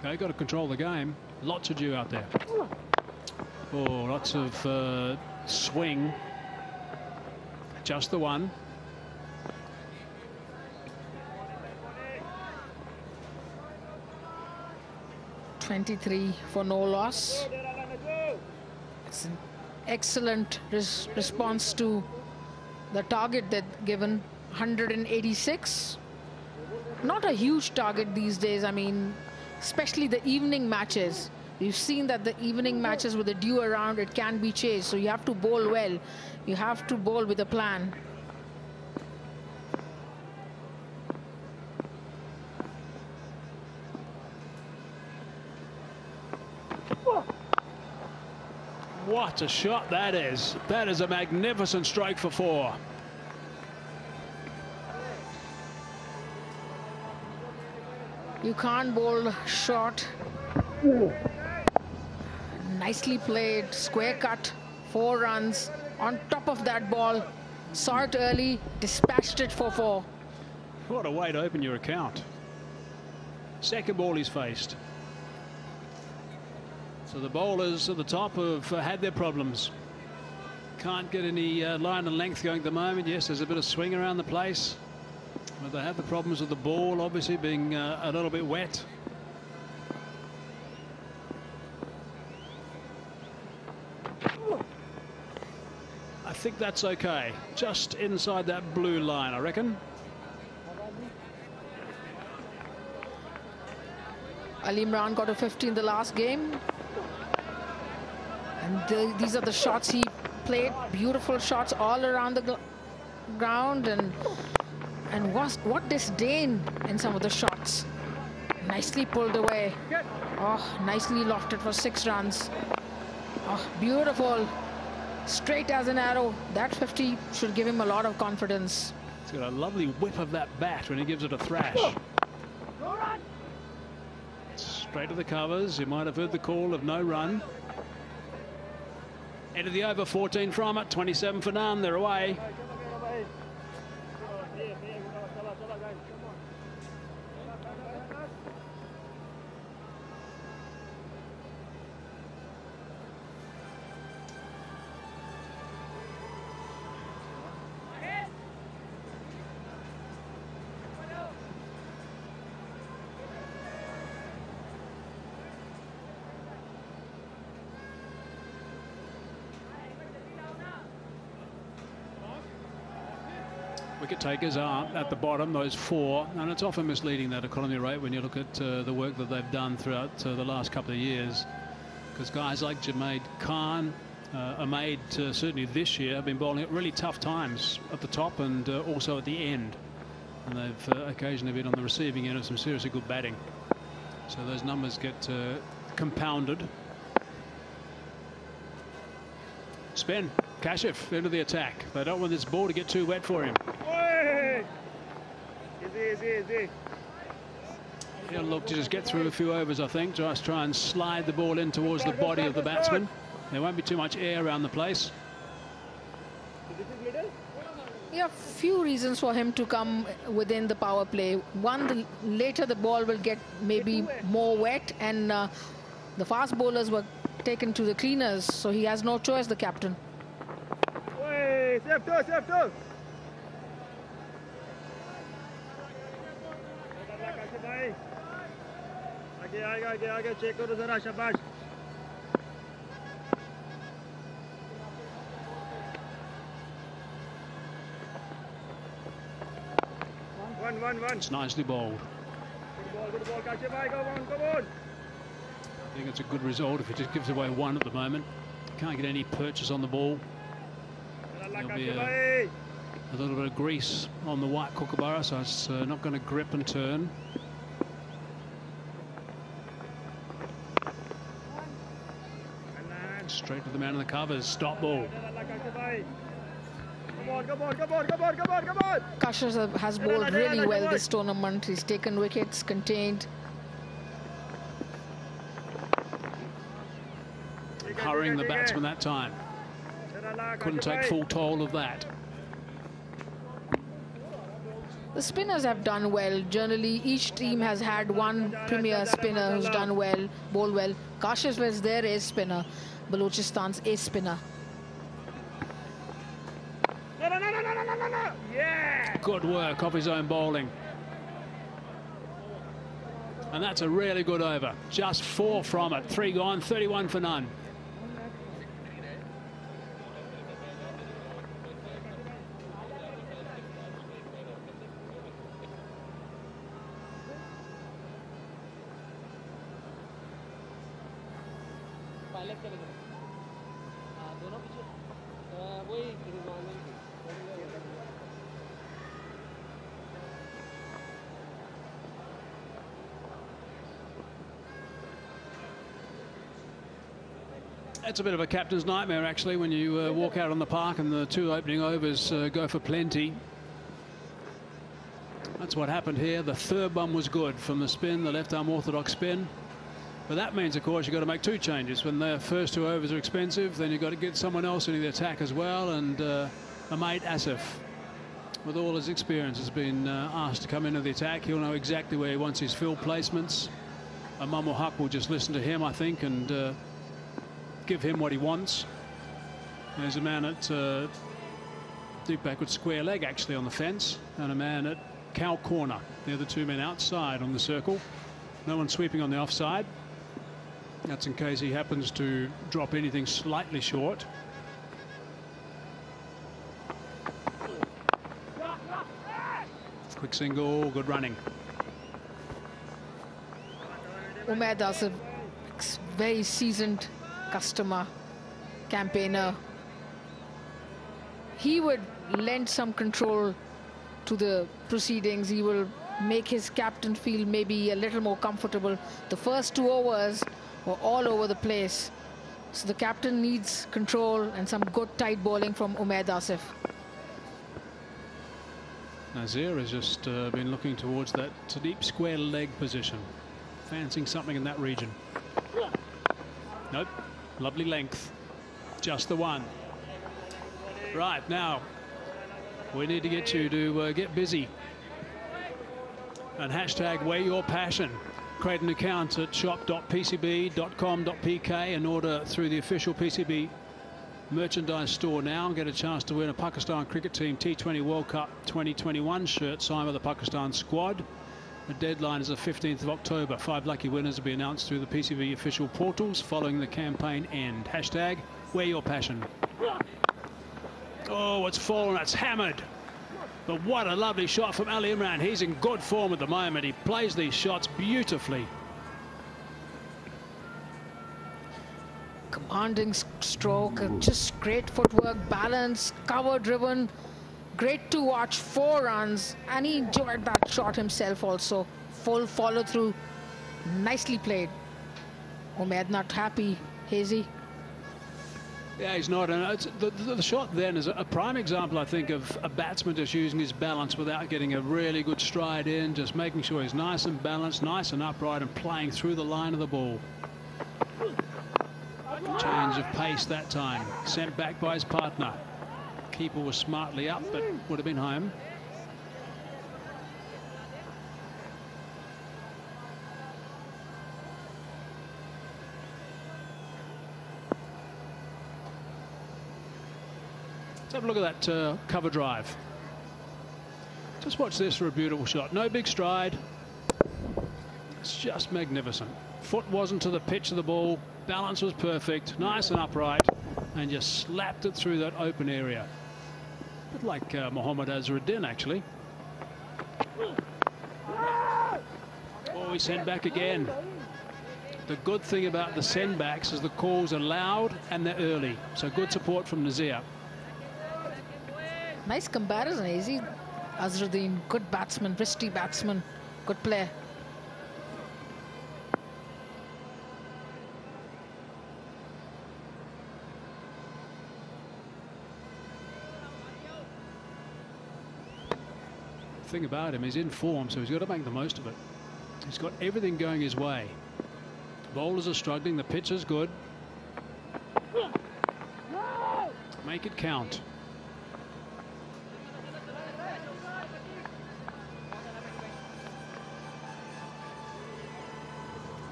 Okay, got to control the game. Lots of due out there. Oh, lots of swing. Just the one. .23 for no loss. It's an excellent response to the target that given, 186. Not a huge target these days. I mean, especially the evening matches. We've seen that the evening matches with the dew around, it can be chased. So you have to bowl well. You have to bowl with a plan. What a shot that is. That is a magnificent stroke for 4. You can't bowl short. Nicely played, square cut, 4 runs. On top of that ball, saw it early, dispatched it for 4. What a way to open your account. Second ball he's faced. So the bowlers at the top have had their problems. Can't get any line and length going at the moment. Yes, there's a bit of swing around the place. But they have the problems with the ball, obviously being a little bit wet. I think that's okay. Just inside that blue line, I reckon. Ali Imran got a 50 in the last game. And these are the shots he played. Beautiful shots all around the ground. And what disdain in some of the shots. Nicely pulled away. Oh, nicely lofted for 6 runs. Oh, beautiful. Straight as an arrow. That 50 should give him a lot of confidence. He's got a lovely whip of that bat when he gives it a thrash. Straight to the covers. You might have heard the call of no run. End of the over, 14 from it, 27 for none. They're away. Wicket takers are at the bottom, those 4, and it's often misleading, that economy rate, when you look at the work that they've done throughout the last couple of years, because guys like Junaid Khan, Ahmed, certainly this year, have been bowling at really tough times at the top and also at the end, and they've occasionally been on the receiving end of some seriously good batting, so those numbers get compounded. Spin. Kashif into the attack. They don't want this ball to get too wet for him. Easy. He'll look to just get through a few overs, I think. Just try and slide the ball in towards the body of the batsman. There won't be too much air around the place. Yeah, few reasons for him to come within the power play. One, later the ball will get maybe more wet, and the fast bowlers were taken to the cleaners, so he has no choice, the captain. Safe toe. आगे check करो जरा, शाबाश. One. It's nicely bowled. Good ball, Kashif bhai, come on. I think it's a good result if it just gives away 1 at the moment. Can't get any purchase on the ball. There'll be a little bit of grease on the white kookaburra, so it's not going to grip and turn. Straight to the man in the covers. Stop ball. Come on. Kashif has bowled really well this tournament. He's taken wickets, contained. hurrying the batsman that time. Couldn't take full toll of that. The spinners have done well. Generally, each team has had one premier spinner who's done well, bowled well. Kashif was their ace spinner, Balochistan's ace spinner. Yeah! Good work off his own bowling. And that's a really good over. Just 4 from it. 3 gone, 31 for none. It's a bit of a captain's nightmare, actually, when you walk out on the park and the 2 opening overs go for plenty. That's what happened here. The third one was good from the spin, the left-arm orthodox spin. But that means, of course, you've got to make 2 changes. When the first 2 overs are expensive, then you've got to get someone else into the attack as well. And Ahmed Asif, with all his experience, has been asked to come into the attack. He'll know exactly where he wants his field placements. Imamul Haq will just listen to him, I think, and give him what he wants. There's a man at deep backward square leg, actually, on the fence, and a man at cow corner. The other 2 men outside on the circle. No one sweeping on the offside. That's in case he happens to drop anything slightly short. Quick single, good running. Umaid Asif, very seasoned customer, campaigner. He would lend some control to the proceedings. He will make his captain feel maybe a little more comfortable. The first 2 overs were all over the place, so the captain needs control and some good tight bowling from Umaid Asif. Nazir has just been looking towards that deep square leg position, fancying something in that region. Nope. Lovely length, just the one. Right, now we need to get you to get busy and hashtag wear your passion. Create an account at shop.pcb.com.pk and order through the official PCB merchandise store now and get a chance to win a Pakistan cricket team T20 World Cup 2021 shirt signed by the Pakistan squad. The deadline is the 15th of October. 5 lucky winners will be announced through the PCB official portals following the campaign end. Hashtag wear your passion. Oh, it's fallen, it's hammered. But what a lovely shot from Ali Imran. He's in good form at the moment. He plays these shots beautifully. Commanding stroke, just great footwork, balance, cover driven. Great to watch. 4 runs, and he enjoyed that shot himself also. Full follow through, nicely played. Umaid not happy. Hazy. Yeah, he's not. And the shot then is a prime example, I think, of a batsman just using his balance without getting a really good stride in, just making sure he's nice and balanced, nice and upright, and playing through the line of the ball. Change of pace that time, sent back by his partner. Keeper was smartly up, but would have been home. Let's have a look at that cover drive. Just watch this for a beautiful shot. No big stride. It's just magnificent. Foot wasn't to the pitch of the ball. Balance was perfect. Nice and upright. And just slapped it through that open area. A bit like Mohammad Azharuddin, actually. Oh, he sent back again. The good thing about the send backs is the calls are loud and they're early. So good support from Nazir. Nice comparison, Easy. Azharuddin, good batsman, wristy batsman, good player. The thing about him, he's in form, so he's got to make the most of it. He's got everything going his way. Bowlers are struggling, the pitch is good. Make it count.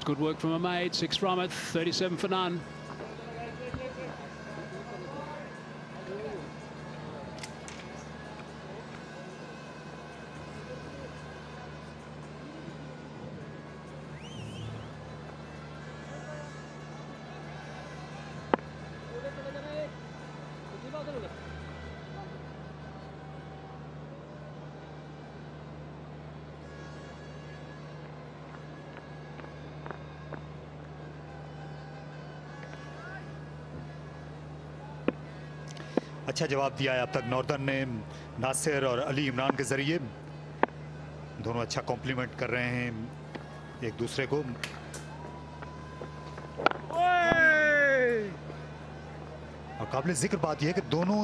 Good work from Ahmed. 6 from it. 37 for none. अच्छा जवाब दिया है अब तक northern ने नासिर और अली इमरान के जरिए। दोनों अच्छा कॉम्प्लीमेंट कर रहे हैं एक दूसरे को। और काबिल जिक्र बात यह है कि दोनों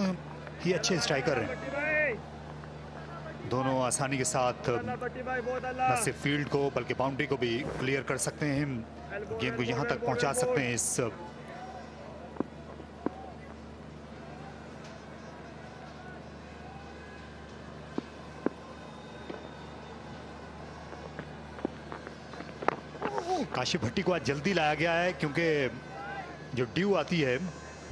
ही अच्छे स्ट्राइकर हैं। दोनों आसानी के साथ न सिर्फ फील्ड को बल्कि बाउंड्री को भी क्लियर कर सकते हैं, गेम को यहां तक पहुंचा सकते हैं। इस काशिफ भट्टी को आज जल्दी लाया गया है क्योंकि जो ड्यू आती है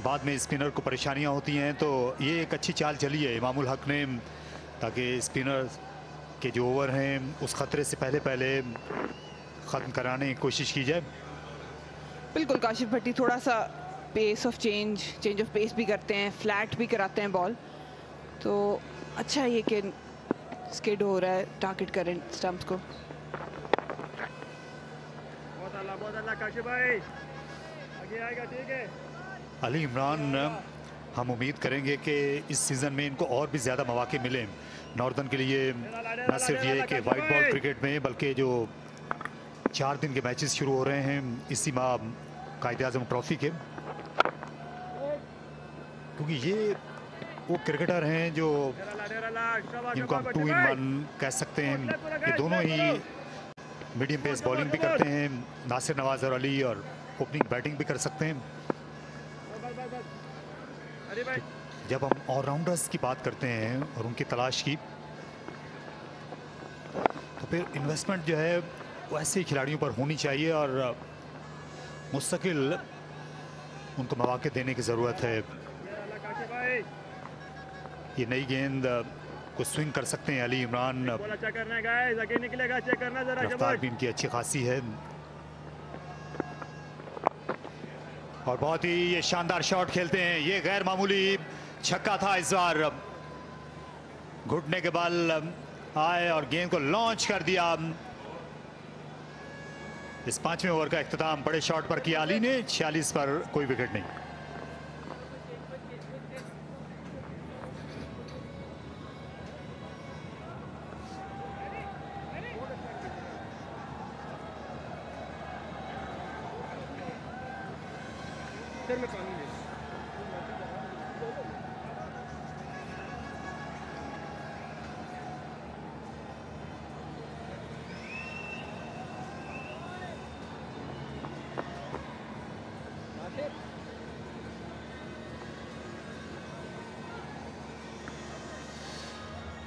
बाद में स्पिनर को परेशानियां होती हैं, तो ये एक अच्छी चाल चली है इमामुल हक ने, ताकि स्पिनर के जो ओवर हैं उस खतरे से पहले ख़त्म कराने की कोशिश की जाए। बिल्कुल, काशिफ भट्टी थोड़ा सा pace off change of pace भी करते हैं, फ्लैट भी कराते हैं बॉल, तो अच्छा ये कि स्किड हो रहा है, टारगेट करें स्टंप्स को। अली इमरान, हम उम्मीद करेंगे कि इस सीज़न में इनको और भी ज़्यादा मौके मिले नॉर्दर्न के लिए। न सिर्फ ये कि वाइट बॉल क्रिकेट में, बल्कि जो 4 दिन के मैचेस शुरू हो रहे हैं इसी माह कायद-ए-आज़म ट्रॉफी के, क्योंकि ये वो क्रिकेटर हैं जो इनको हम 2 in 1 कह सकते हैं। ये दोनों ही मीडियम पेस बॉलिंग भी करते हैं, नासिर नवाज और अली, और ओपनिंग बैटिंग भी कर सकते हैं। जब हम ऑलराउंडर्स की बात करते हैं और उनकी तलाश की, तो फिर इन्वेस्टमेंट जो है वो ऐसे खिलाड़ियों पर होनी चाहिए और मुस्तकिल उनको मौके देने की ज़रूरत है। ये नई गेंद को स्विंग कर सकते हैं अली इमरान, रफ्तार भी इनकी अच्छी खासी है। और बहुत ही ये शानदार शॉट खेलते हैं, ये गैर मामूली छक्का था इस बार। घुटने के बल आए और गेंद को लॉन्च कर दिया। इस 5वें ओवर का इख्तिताम बड़े शॉट पर किया अली ने, 46 पर कोई विकेट नहीं।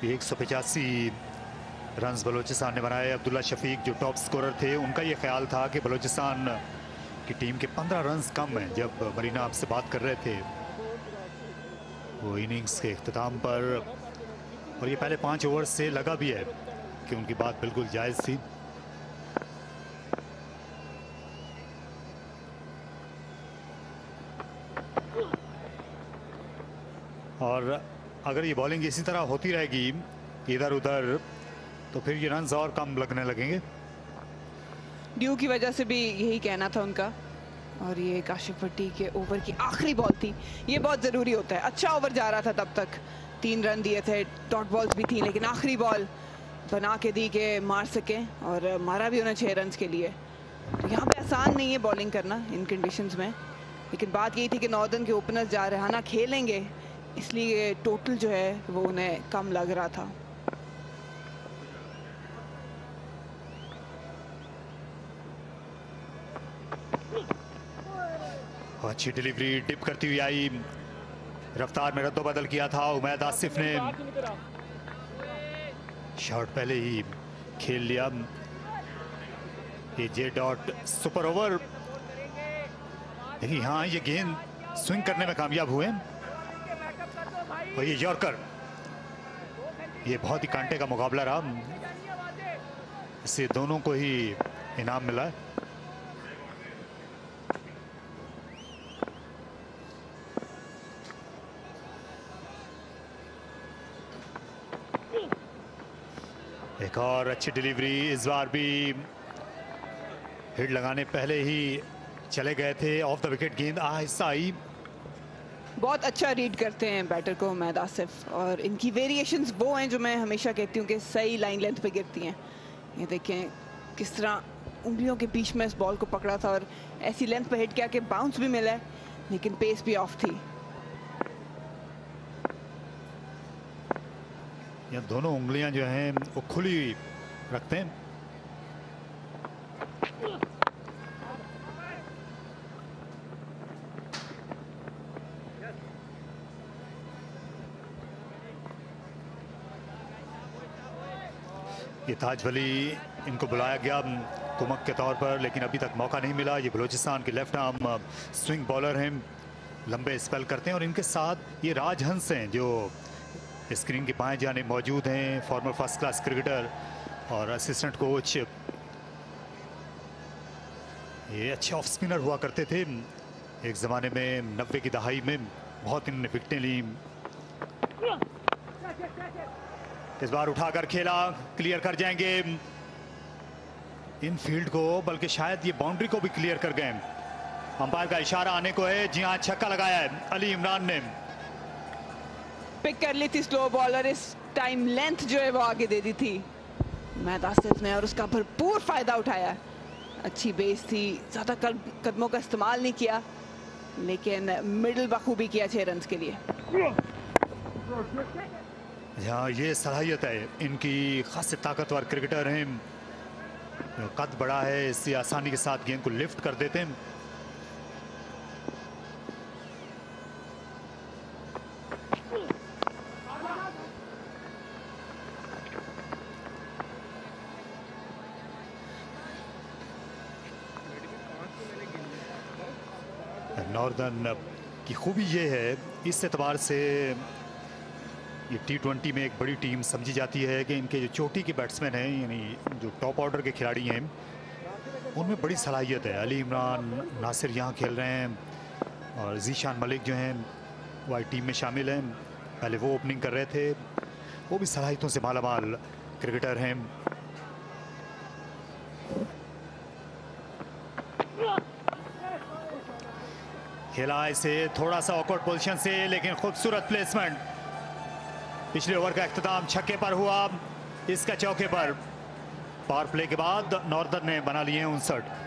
एक 185 रन्स बलोचिस्तान ने बनाए। अब्दुल्ला शफीक जो टॉप स्कोरर थे, उनका ये ख्याल था कि बलोचिस्तान की टीम के 15 रन्स कम हैं। जब मरीना आपसे बात कर रहे थे वो इनिंग्स के इख्तिताम पर, और ये पहले 5 ओवर से लगा भी है कि उनकी बात बिल्कुल जायज़ थी। और अगर ये बॉलिंग इसी तरह होती रहेगी इधर उधर, तो फिर ये रन्स और कम लगने लगेंगे। ड्यू की वजह से भी यही कहना था उनका। और ये काशिफ भट्टी के ओवर की आखिरी बॉल थी, ये बहुत ज़रूरी होता है। अच्छा ओवर जा रहा था तब तक, 3 रन दिए थे, डॉट बॉल्स भी थी, लेकिन आखिरी बॉल बना के दी के मार सकें, और मारा भी उन्हें 6 रन के लिए। तो यहाँ पे आसान नहीं है बॉलिंग करना इन कंडीशंस में, लेकिन बात यही थी कि नॉर्दर्न के ओपनर्स जा रहे हैं ना, खेलेंगे, इसलिए टोटल जो है वो उन्हें कम लग रहा था। अच्छी डिलीवरी डिप करती हुई आई, रफ्तार में रद्दोबदल किया था उमैद आसिफ ने। शॉट पहले ही खेल लिया। ये जे डॉट सुपर ओवर। देखिए हाँ, ये गेंद स्विंग करने में कामयाब हुए और ये यॉर्कर, ये बहुत ही कांटे का मुकाबला रहा। इससे दोनों को ही इनाम मिला है। एक और अच्छी डिलीवरी, इस बार भी हिट लगाने पहले ही चले गए थे। ऑफ द विकेट गेंद आहिस्ता आई। बहुत अच्छा रीड करते हैं बैटर को उमैद आसिफ, और इनकी वेरिएशंस वो हैं जो मैं हमेशा कहती हूँ कि सही लाइन लेंथ पे गिरती हैं। ये देखें किस तरह उंगलियों के बीच में इस बॉल को पकड़ा था और ऐसी लेंथ पे हिट किया कि बाउंस भी मिला है लेकिन पेस भी ऑफ थी। ये दोनों उंगलियां जो हैं वो खुली रखते हैं। ये ताज वली, इनको बुलाया गया कुमक के तौर पर, लेकिन अभी तक मौका नहीं मिला। ये बलूचिस्तान के लेफ्ट आर्म स्विंग बॉलर हैं, लंबे स्पेल करते हैं। और इनके साथ ये राजहंस हैं जो स्क्रीन के बाएं जाने मौजूद हैं, फॉर्मर फर्स्ट क्लास क्रिकेटर और असिस्टेंट कोच। ये अच्छे ऑफ स्पिनर हुआ करते थे एक ज़माने में, 90 की दहाई में बहुत इन विकेटें ली। इस बार उठाकर खेला, क्लियर कर जाएंगे इन फील्ड को, बल्कि शायद ये बाउंड्री को भी क्लियर कर गए। अंपायर का इशारा आने को है। जी हाँ, छक्का लगाया है अली इमरान ने। पिक कर ली थी स्लो बॉल और इस टाइम लेंथ जो है वो आगे दे दी थी उमैद आसिफ ने और उसका भरपूर फायदा उठाया। अच्छी बेस थी, ज्यादा कदमों का इस्तेमाल नहीं किया लेकिन मिडिल बखूबी किया 6 रन के लिए। हाँ, ये सलाहियत है इनकी, खास ताकतवर क्रिकेटर हैं, कद बड़ा है, इससे आसानी के साथ गेंद को लिफ्ट कर देते हैं। नॉर्दर्न की खूबी ये है, इस एतबार से ये T20 में एक बड़ी टीम समझी जाती है कि इनके जो चोटी के बैट्समैन हैं, यानी जो टॉप ऑर्डर के खिलाड़ी हैं, उनमें बड़ी सलाहियत है। अली इमरान, नासिर यहाँ खेल रहे हैं और जीशान मलिक जो हैं वो आई टीम में शामिल हैं। पहले वो ओपनिंग कर रहे थे, वो भी सलाहियतों से मालामाल क्रिकेटर हैं। खेला इसे थोड़ा सा ऑकवर्ड पोजीशन से, लेकिन खूबसूरत प्लेसमेंट। पिछले ओवर का इख्तिताम छक्के पर हुआ, इसका चौके पर। पावर प्ले के बाद नॉर्दर्न ने बना लिए 59।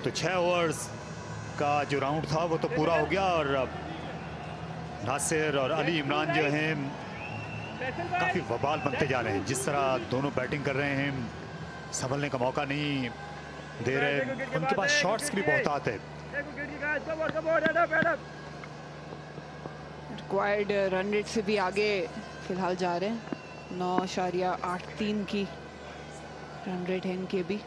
तो 6 ओवर्स का जो राउंड था वो तो पूरा हो गया और नासिर और अली इमरान जो हैं काफ़ी वबाल बनते जा रहे हैं। जिस तरह दोनों बैटिंग कर रहे हैं, संभलने का मौका नहीं दे रहे। उनके पास शॉट्स की भी बहुत आते हैं। रिक्वायर्ड रन रेट से भी आगे फिलहाल जा रहे हैं। 9.83 की रन रेट है इनके भी।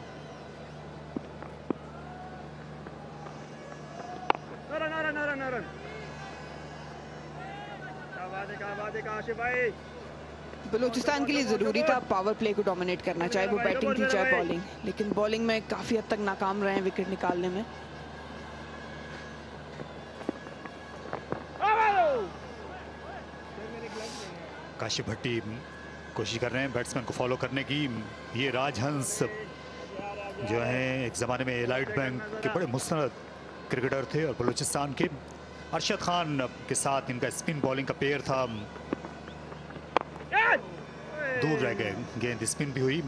बलूचिस्तान के लिए जरूरी था पावर प्ले को डोमिनेट करना, चाहे वो बैटिंग थी चाहे बॉलिंग, लेकिन बॉलिंग में काफी हद तक नाकाम रहे हैं विकेट निकालने में। काशिफ भट्टी कोशिश कर रहे हैं बैट्समैन को फॉलो करने की। ये राजहंस जो हैं एक ज़माने में एलाइट बैंक के बड़े मुस्तनद क्रिकेटर थे और बलूचिस्तान के अरशद खान के साथ इनका स्पिन बॉलिंग का पेयर था। दूर रह गए, गेंद स्पिन भी हुई।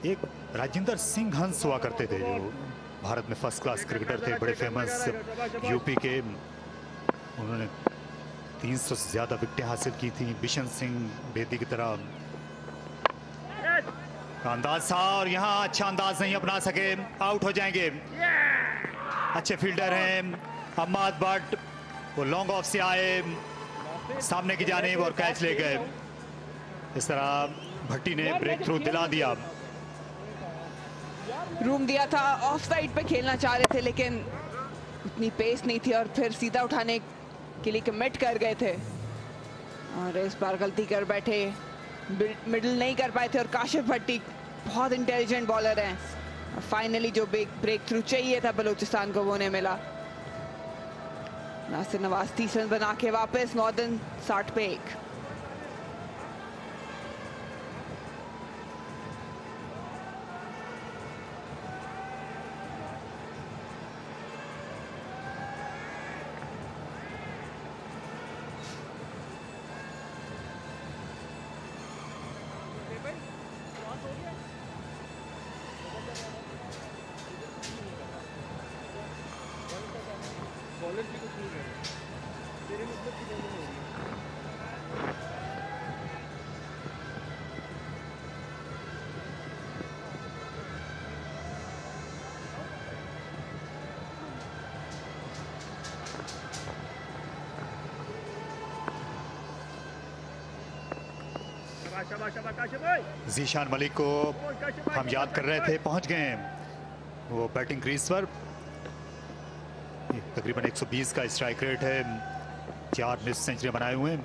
एक राजेंद्र सिंह हंस हुआ करते थे जो भारत में फर्स्ट क्लास क्रिकेटर थे, बड़े फेमस यूपी के। उन्होंने 300 से ज्यादा विकेटें हासिल की थी, बिशन सिंह बेदी की तरह अंदाज था और यहाँ अच्छा अंदाज नहीं अपना सके, आउट हो जाएंगे। अच्छे फील्डर हैं अहमद बट, वो लॉन्ग ऑफ से आए सामने की जानिब और कैच ले गए। इस तरह भट्टी ने ब्रेक थ्रू दिला दिया। रूम दिया था, ऑफ साइड पे खेलना चाह रहे थे लेकिन उतनी पेस नहीं थी और फिर सीधा उठाने के लिए कमिट कर गए थे और इस बार गलती कर बैठे, मिडल नहीं कर पाए थे। और काशिफ भट्टी बहुत इंटेलिजेंट बॉलर हैं और फाइनली जो ब्रेक थ्रू चाहिए था बलूचिस्तान को वो नहीं मिला। नासिर नवाज 30 रन बना के वापस, नॉर्दर्न 60 पे 1। जीशान मलिक को हम याद कर रहे थे, पहुंच गए वो बैटिंग क्रीज पर। तकरीबन 120 का स्ट्राइक रेट है, 4 मिस सेंचुरी बनाए हुए हैं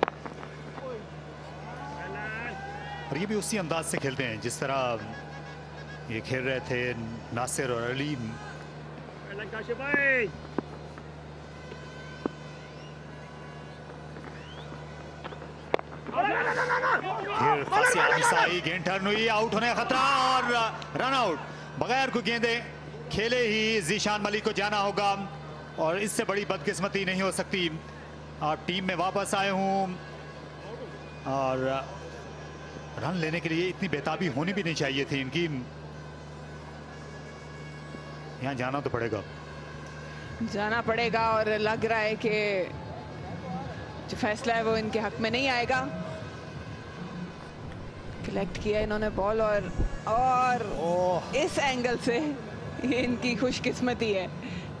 और ये भी उसी अंदाज से खेलते हैं जिस तरह ये खेल रहे थे नासिर और अली। गेंद टर्न हुई, आउट होने का खतरा और रन आउट। बगैर कोई गेंदे खेले ही जीशान मलिक को जाना होगा और इससे बड़ी बदकिस्मती नहीं हो सकती। आप टीम में वापस आए हूं और रन लेने के लिए इतनी बेताबी होनी भी नहीं चाहिए थी इनकी। यहां जाना तो पड़ेगा, जाना पड़ेगा और लग रहा है कि जो फैसला है वो इनके हक में नहीं आएगा। कलेक्ट किया इन्होंने बॉल और इस एंगल से ये इनकी खुशकिस्मती है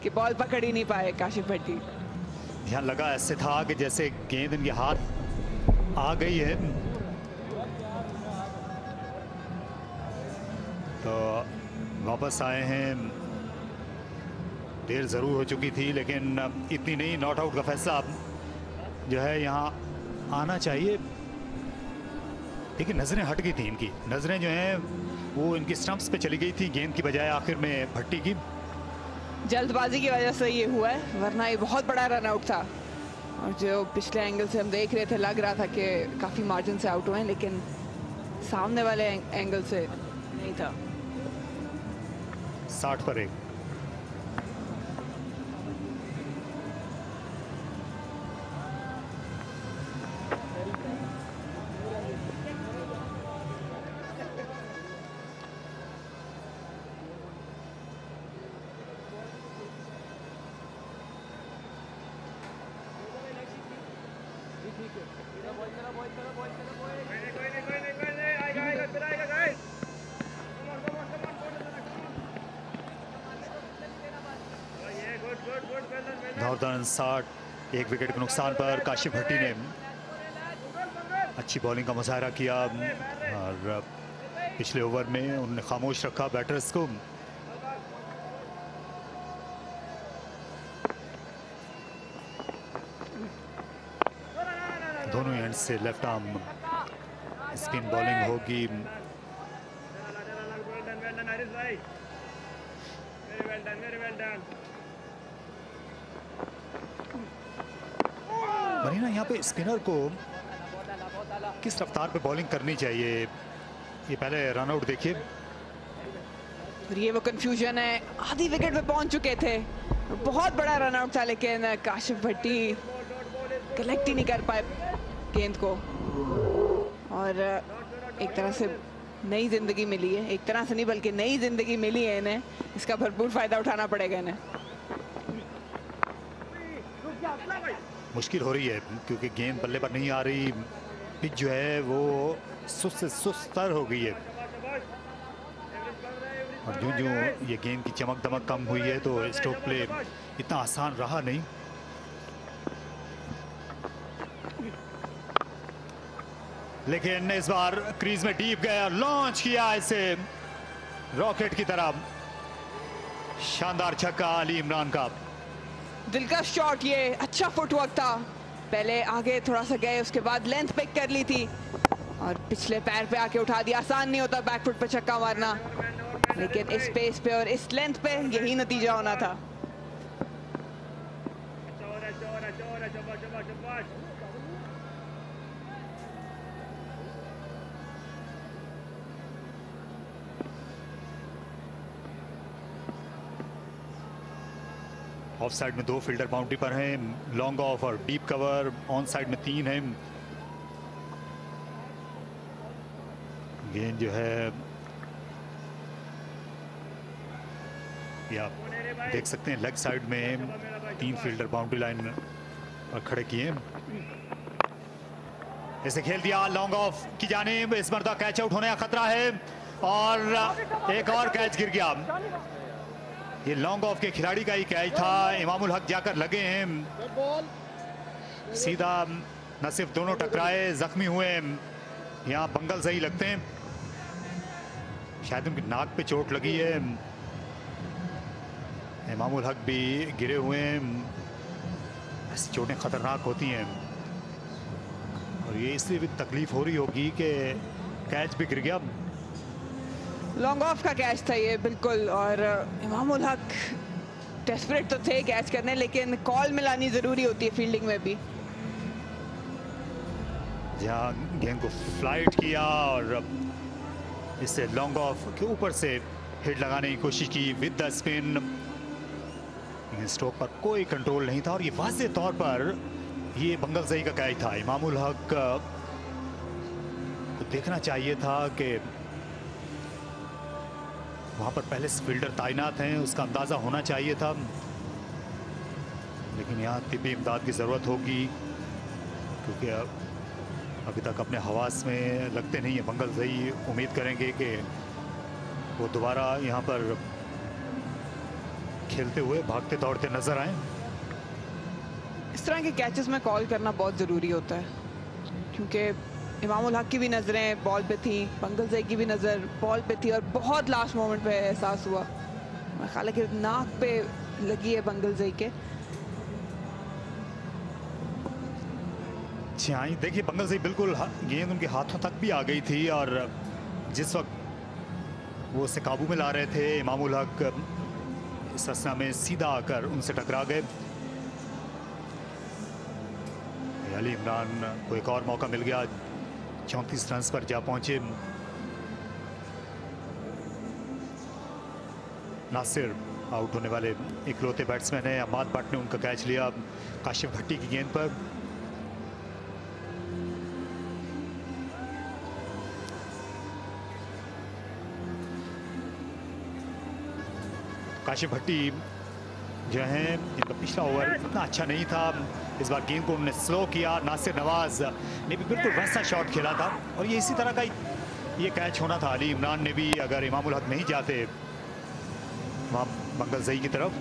कि बॉल पकड़ ही नहीं पाए काशिफ भट्टी। ध्यान लगा ऐसे था कि जैसे गेंद इनके हाथ आ गई है तो वापस आए हैं। देर जरूर हो चुकी थी लेकिन इतनी नहीं, नॉट आउट का फैसला जो है यहाँ आना चाहिए। लेकिन नजरें हट गई थी इनकी, नजरें जो हैं वो इनकी स्टंप्स पे चली गई थी गेंद की बजाय आखिर में भट्टी की। जल्दबाजी की वजह से ये हुआ है, वरना ये बहुत बड़ा रन आउट था। और जो पिछले एंगल से हम देख रहे थे लग रहा था कि काफी मार्जिन से आउट हुए हैं, लेकिन सामने वाले एंगल से नहीं था। 60 पर 1। नॉर्दर्न 60, 1 विकेट के नुकसान पर काशिफ भट्टी ने अच्छी बॉलिंग का मुजाहरा किया और पिछले ओवर में उन्होंने खामोश रखा बैटर्स को। दोनों एंड से लेफ्ट आर्म स्पिन बॉलिंग होगी। मरीना यहाँ पे स्पिनर को किस रफ्तार पे बॉलिंग करनी चाहिए, ये पहले रन आउट देखिए। और ये वो कंफ्यूजन है, आधी विकेट पे पहुंच चुके थे, बहुत बड़ा रन आउट था, लेकिन काशिफ भट्टी कलेक्ट ही नहीं कर पाए गेंद को। और एक तरह से नई जिंदगी मिली है, एक तरह से नहीं बल्कि नई जिंदगी मिली है इन्हें, इसका भरपूर फायदा उठाना पड़ेगा इन्हें। मुश्किल हो रही है क्योंकि गेंद बल्ले पर नहीं आ रही, पिच जो है वो सुस्त से सुस्तर हो गई है, और जो ये गेंद की चमक दमक कम हुई है तो स्ट्रोक प्ले इतना आसान रहा नहीं। लेकिन इस बार क्रीज में डीप गया, लॉन्च किया इसे रॉकेट की तरह, शानदार छक्का अली इमरान का। दिलकश शॉट, ये अच्छा फुटवर्क था, पहले आगे थोड़ा सा गए, उसके बाद लेंथ पिक कर ली थी और पिछले पैर पे आके उठा दिया। आसान नहीं होता बैकफुट पे छक्का मारना, लेकिन इस पेस पे और इस लेंथ पे यही नतीजा होना था। ऑफ साइड में 2 फील्डर बाउंड्री पर हैं, लॉन्ग ऑफ और डीप कवर ऑन साइड में 3 हैं। गेंद जो है आप देख सकते हैं लेग साइड में 3 फील्डर बाउंड्री लाइन पर खड़े किए, इसे खेल दिया लॉन्ग ऑफ की जानिब, इस बार कैच आउट होने का खतरा है और एक और कैच गिर गया। ये लॉन्ग ऑफ के खिलाड़ी का ही कैच था, इमामुल हक जाकर लगे हैं, सीधा न सिर्फ दोनों टकराए, जख्मी हुए, यहाँ बंगल सही लगते हैं, शायद उनकी नाक पे चोट लगी है, इमामुल हक भी गिरे हुए हैं। ऐसी चोटें खतरनाक होती हैं और ये इसलिए भी तकलीफ हो रही होगी कि कैच भी गिर गया। लॉन्ग ऑफ का कैच था ये बिल्कुल, और इमामुल हक डेस्परेट तो थे कैच करने, लेकिन कॉल मिलानी जरूरी होती है फील्डिंग में भी। जहां गेंद को फ्लाइट किया और इससे लॉन्ग ऑफ के ऊपर से हिट लगाने की कोशिश की विद द स्पिन, स्ट्रोक पर कोई कंट्रोल नहीं था और ये वाज़े तौर पर ये बंगल सही का कैच था। इमामुल हक को देखना चाहिए था कि वहां पर पहले से फील्डर तैनात हैं, उसका अंदाजा होना चाहिए था, लेकिन यहाँ तिब्बी इमदाद की ज़रूरत होगी क्योंकि अभी तक अपने हवास में लगते नहीं है बंगल सही। उम्मीद करेंगे कि वो दोबारा यहाँ पर खेलते हुए भागते दौड़ते नजर आए। इस तरह के कैचेस में कॉल करना बहुत ज़रूरी होता है क्योंकि इमामुल हक की भी नज़रें बॉल पे थी, बंगल सही की भी नज़र बॉल पे थी और बहुत लास्ट मोमेंट पे एहसास हुआ, मेरा ख्याल है कि नाक पे लगी है बंगल सही के। देखिए बंगल सही बिल्कुल गेंद उनके हाथों तक भी आ गई थी और जिस वक्त वो उसे काबू में ला रहे थे इमामुल हक इस असना में सीधा आकर उनसे टकरा गए। अली इमरान को एक और मौका मिल गया, 34 रन पर जा पहुंचे। नासिर आउट होने वाले इकलौते बैट्समैन हैं, अमाद भट्ट ने उनका कैच लिया काशिफ भट्टी की गेंद पर। काशिफ भट्टी जो हैं इनका पिछला ओवर इतना अच्छा नहीं था, इस बार गेंद को उन्होंने स्लो किया। नासिर नवाज ने भी बिल्कुल वैसा शॉट खेला था और ये इसी तरह का ये कैच होना था। अली इमरान ने भी अगर इमामुल हक नहीं जाते वहाँ बंगल सही की तरफ।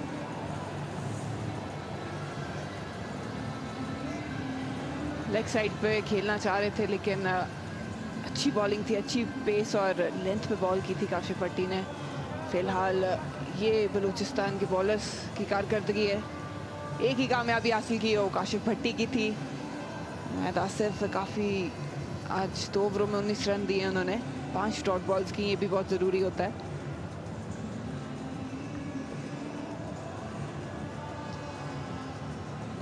लेग साइड पे खेलना चाह रहे थे लेकिन अच्छी बॉलिंग थी, अच्छी पेस और लेंथ पे बॉल की थी काशिफ भट्टी ने। फिलहाल ये बलूचिस्तान के बॉलर्स की कारकर्दगी है, एक ही कामयाबी हासिल की वो काशिफ भट्टी की थी। मैं आसिफ काफ़ी आज 2 ओवरों में 19 रन दिए उन्होंने, 5 डॉट बॉल्स की, ये भी बहुत ज़रूरी होता है।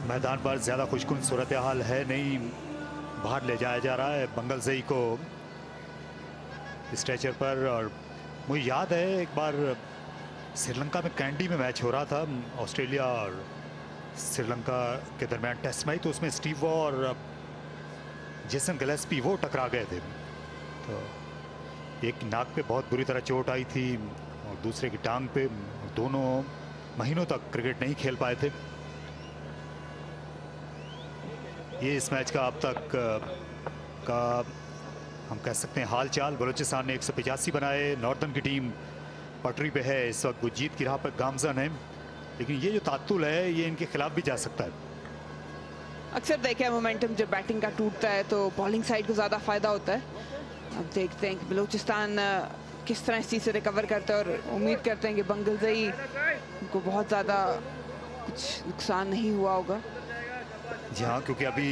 मैदान पर ज़्यादा खुशकुन सूरत हाल है नहीं, बाहर ले जाया जा रहा है बंगल सही को स्ट्रेचर पर। और मुझे याद है एक बार श्रीलंका में कैंडी में मैच हो रहा था, ऑस्ट्रेलिया और श्रीलंका के दरमियान टेस्ट मैच, तो उसमें स्टीव वॉ और जेसन गिलेस्पी वो टकरा गए थे। तो एक नाक पे बहुत बुरी तरह चोट आई थी और दूसरे की टांग पे। दोनों महीनों तक क्रिकेट नहीं खेल पाए थे। ये इस मैच का अब तक का हम कह सकते हैं हाल चाल। बलूचिस्तान ने 185 बनाए। नॉर्दर्न की टीम पटरी पे है इस वक्त, वो जीत की राह पर गामजन है, लेकिन ये जो तातुल है ये इनके खिलाफ भी जा सकता है। अक्सर देखा है मोमेंटम जब बैटिंग का टूटता है तो बॉलिंग साइड को ज़्यादा फायदा होता है। अब देखते हैं कि बलूचिस्तान किस तरह इस चीज़ से रिकवर करता है, और उम्मीद करते हैं कि बंगलजई को बहुत ज़्यादा कुछ नुकसान नहीं हुआ होगा। जी हाँ, क्योंकि अभी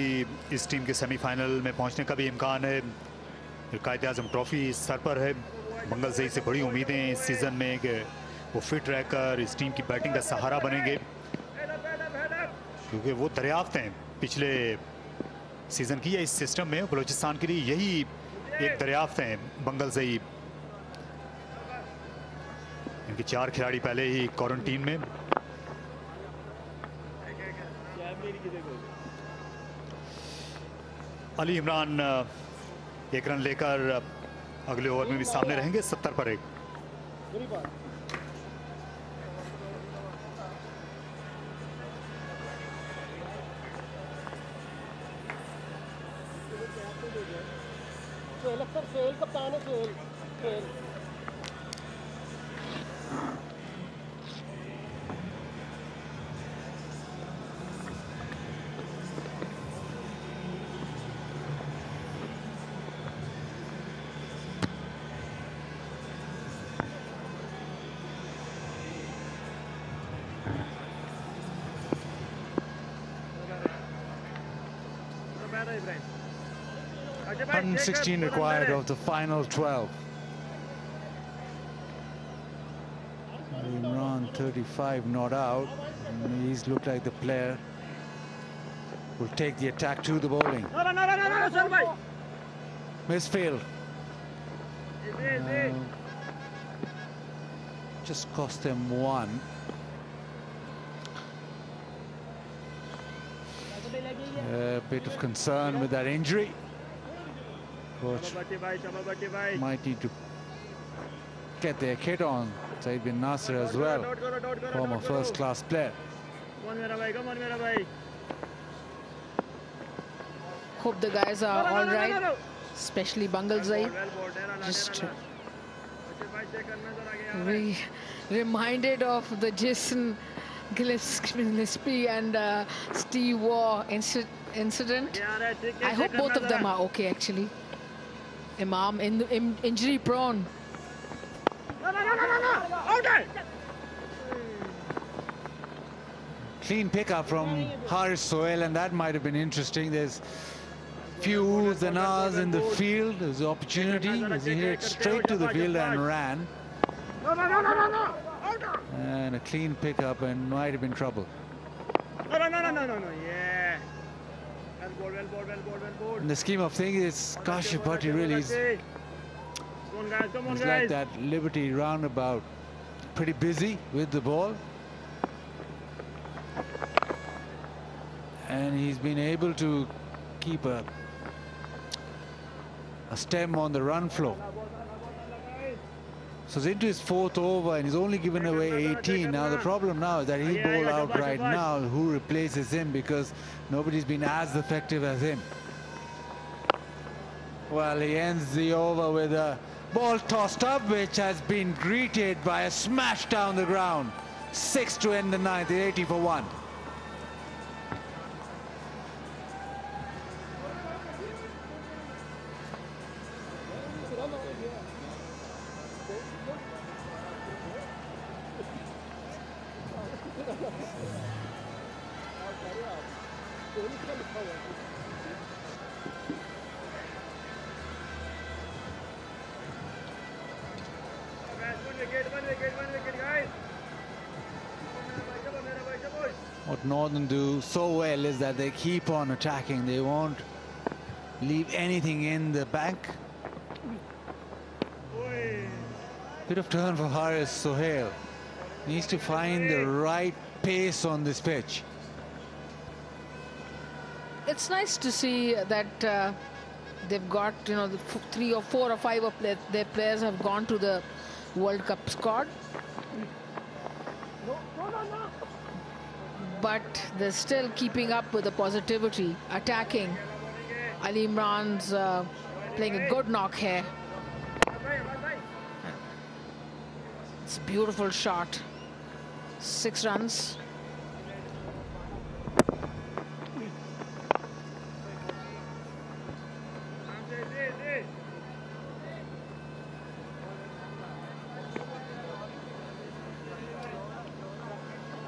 इस टीम के सेमीफाइनल में पहुंचने का भी इम्कान है। कायद-ए-आज़म ट्रॉफी सर पर है। बंगलजई से बड़ी उम्मीदें इस सीज़न में कि वो फिट रहकर इस टीम की बैटिंग का सहारा बनेंगे, क्योंकि वो दरियाफ्त हैं पिछले सीज़न की। इस सिस्टम में बलूचिस्तान के लिए यही एक दरियाफ्त है बंगलजई। इनके 4 खिलाड़ी पहले ही क्वारंटीन में। अली इमरान 1 रन लेकर अगले ओवर में भी सामने रहेंगे 70 पर 1। And 16 required of the final 12. Imran 35 not out. He's looked like the player will take the attack to the bowling. Misfield. Just cost them 1. A bit of concern with that injury. Coach might need to get their kit on. Said bin Nasser as well, former first-class player. Hope the guys are all right, especially Bangalzai. Just reminded of the Jason Gillespie and Steve Waugh incident. I hope both of them are okay, actually. Imam injury prone. Clean pickup from Haris Sohail, and that might have been interesting. There's few oohs and ahs in the field. There's an opportunity as he hit straight to the field and ran. And a clean pickup, and might have been trouble. Yeah. In the scheme of things, Kashif Bhatti really is like that Liberty roundabout, pretty busy with the ball, and he's been able to keep a stem on the run flow. So it's into his 4th over, and he's only given away 18. Now the problem now is that he'll bowl out right now. Who replaces him, because nobody's been as effective as him. Well, he ends the over with a ball tossed up, which has been greeted by a smash down the ground. 6 to end the 9th, 80 for 1. What Northern do so well is that they keep on attacking. They won't leave anything in the bank. Bit of turn for Haris Sohail. Needs to find the right pace on this pitch. It's nice to see that they've got, you know, the 3 or 4 or 5 of their players have gone to the World Cup squad. But they're still keeping up with the positivity, attacking. Ali Imran's playing a good knock here. It's a beautiful shot. 6 runs.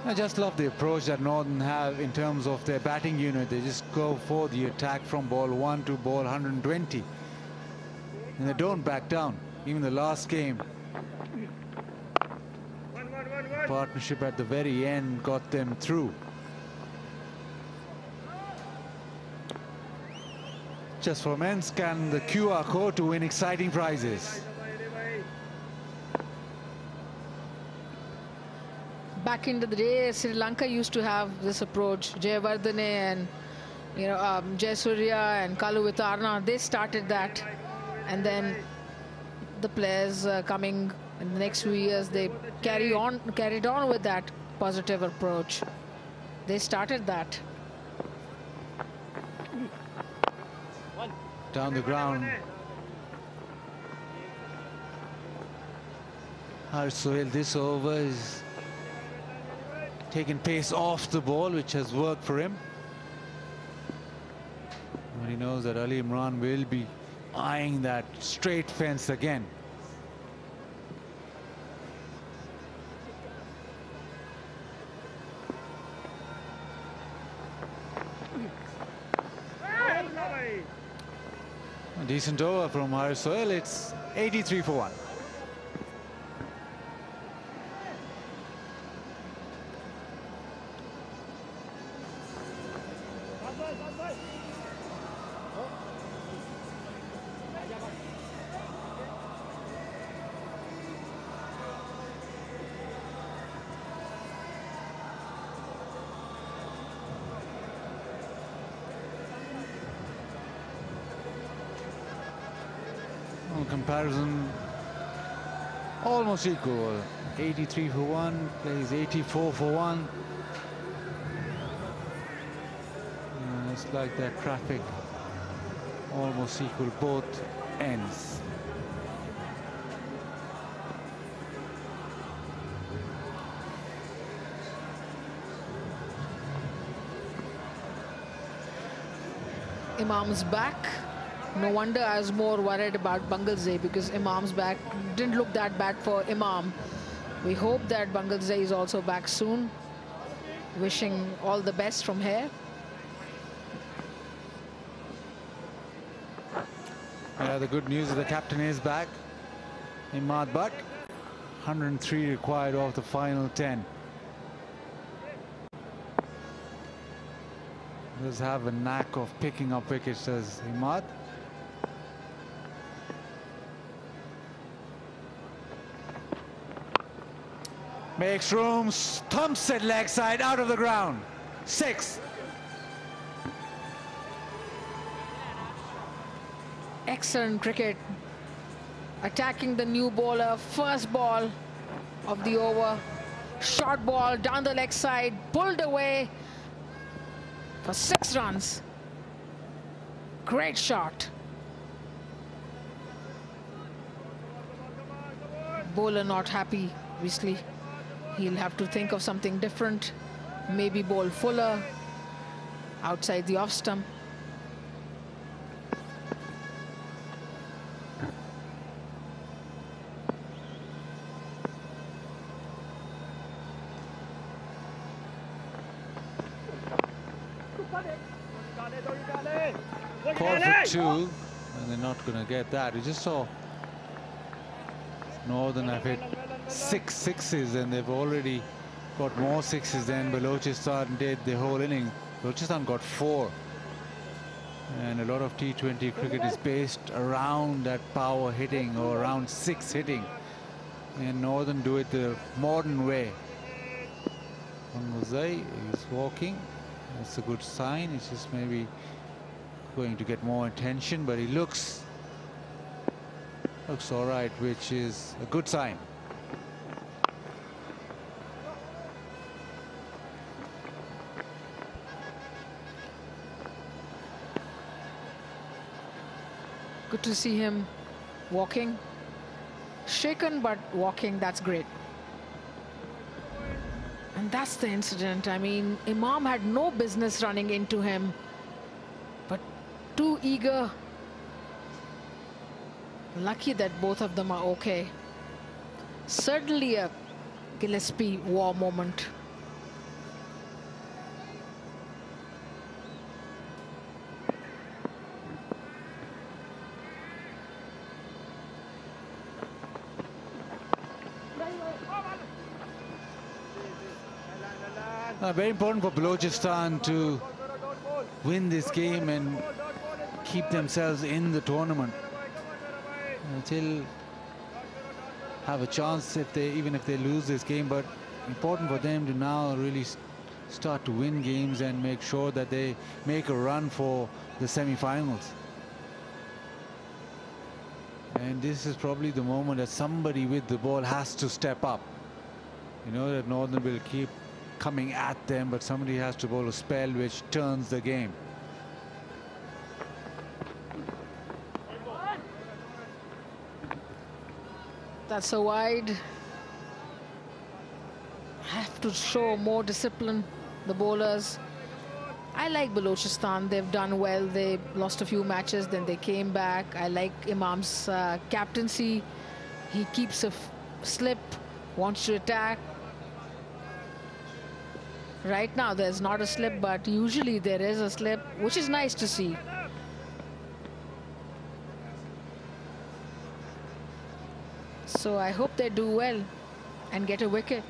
I just love the approach that Northern have in terms of their batting unit. They just go for the attack from ball 1 to ball 120. And they don't back down. Even the last game, partnership at the very end got them through. Just for men, scan the QR code to win exciting prizes. Back into the day, Sri Lanka used to have this approach. Jayawardene and Jayasurya and Kalu Vitarna, they started that, and then the players coming in the next few years, they carried on with that positive approach. They started that. Down the ground. Sohail, this over is taking pace off the ball, which has worked for him. But he knows that Ali Imran will be eyeing that straight fence again. A decent over from Sohail. It's 83 for 1. Comparison almost equal. 83 for 1, plays 84 for 1. And it's like that traffic, almost equal both ends. Imam's back. No wonder I was more worried about Bangalze, because Imam's back didn't look that bad for Imam. We hope that Bangalze is also back soon. Wishing all the best from here. Yeah, the good news is the captain is back. Imad Butt, 103 required off the final 10. Does have a knack of picking up wickets, as Imad. Makes room, thumps it leg side, out of the ground. 6. Excellent cricket. Attacking the new bowler. First ball of the over. Short ball down the leg side. Pulled away for 6 runs. Great shot. Bowler not happy, obviously. He'll have to think of something different. Maybe bowl fuller outside the off stump. Call for 2, and they're not going to get that. You just saw Northern have hit 6 sixes, and they've already got more 6s than Balochistan did the whole inning. Balochistan got 4. And a lot of T20 cricket is based around that power hitting or around 6 hitting. And Northern do it the modern way. Muzai is walking. That's a good sign. It's just maybe going to get more attention, but he looks all right, which is a good sign. Good to see him walking. Shaken but walking, that's great. And that's the incident. I mean, Imam had no business running into him, but too eager. Lucky that both of them are okay. Certainly a Gillespie war moment. Very important for Balochistan to win this game and keep themselves in the tournament. They'll have a chance even if they lose this game, but important for them to now really start to win games and make sure that they make a run for the semi-finals. And this is probably the moment that somebody with the ball has to step up. You know that Northern will keep coming at them, but somebody has to bowl a spell which turns the game. That's a wide. Have to show more discipline, the bowlers. I like Balochistan. They've done well. They lost a few matches, then they came back. I like Imam's captaincy. He keeps a slip, wants to attack. Right now, there's not a slip, but usually there is a slip, which is nice to see. So I hope they do well and get a wicket.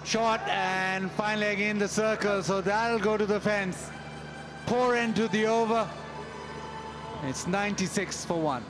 Shot and finally again the circle, so that'll go to the fence. Poor end to the over. It's 96 for 1.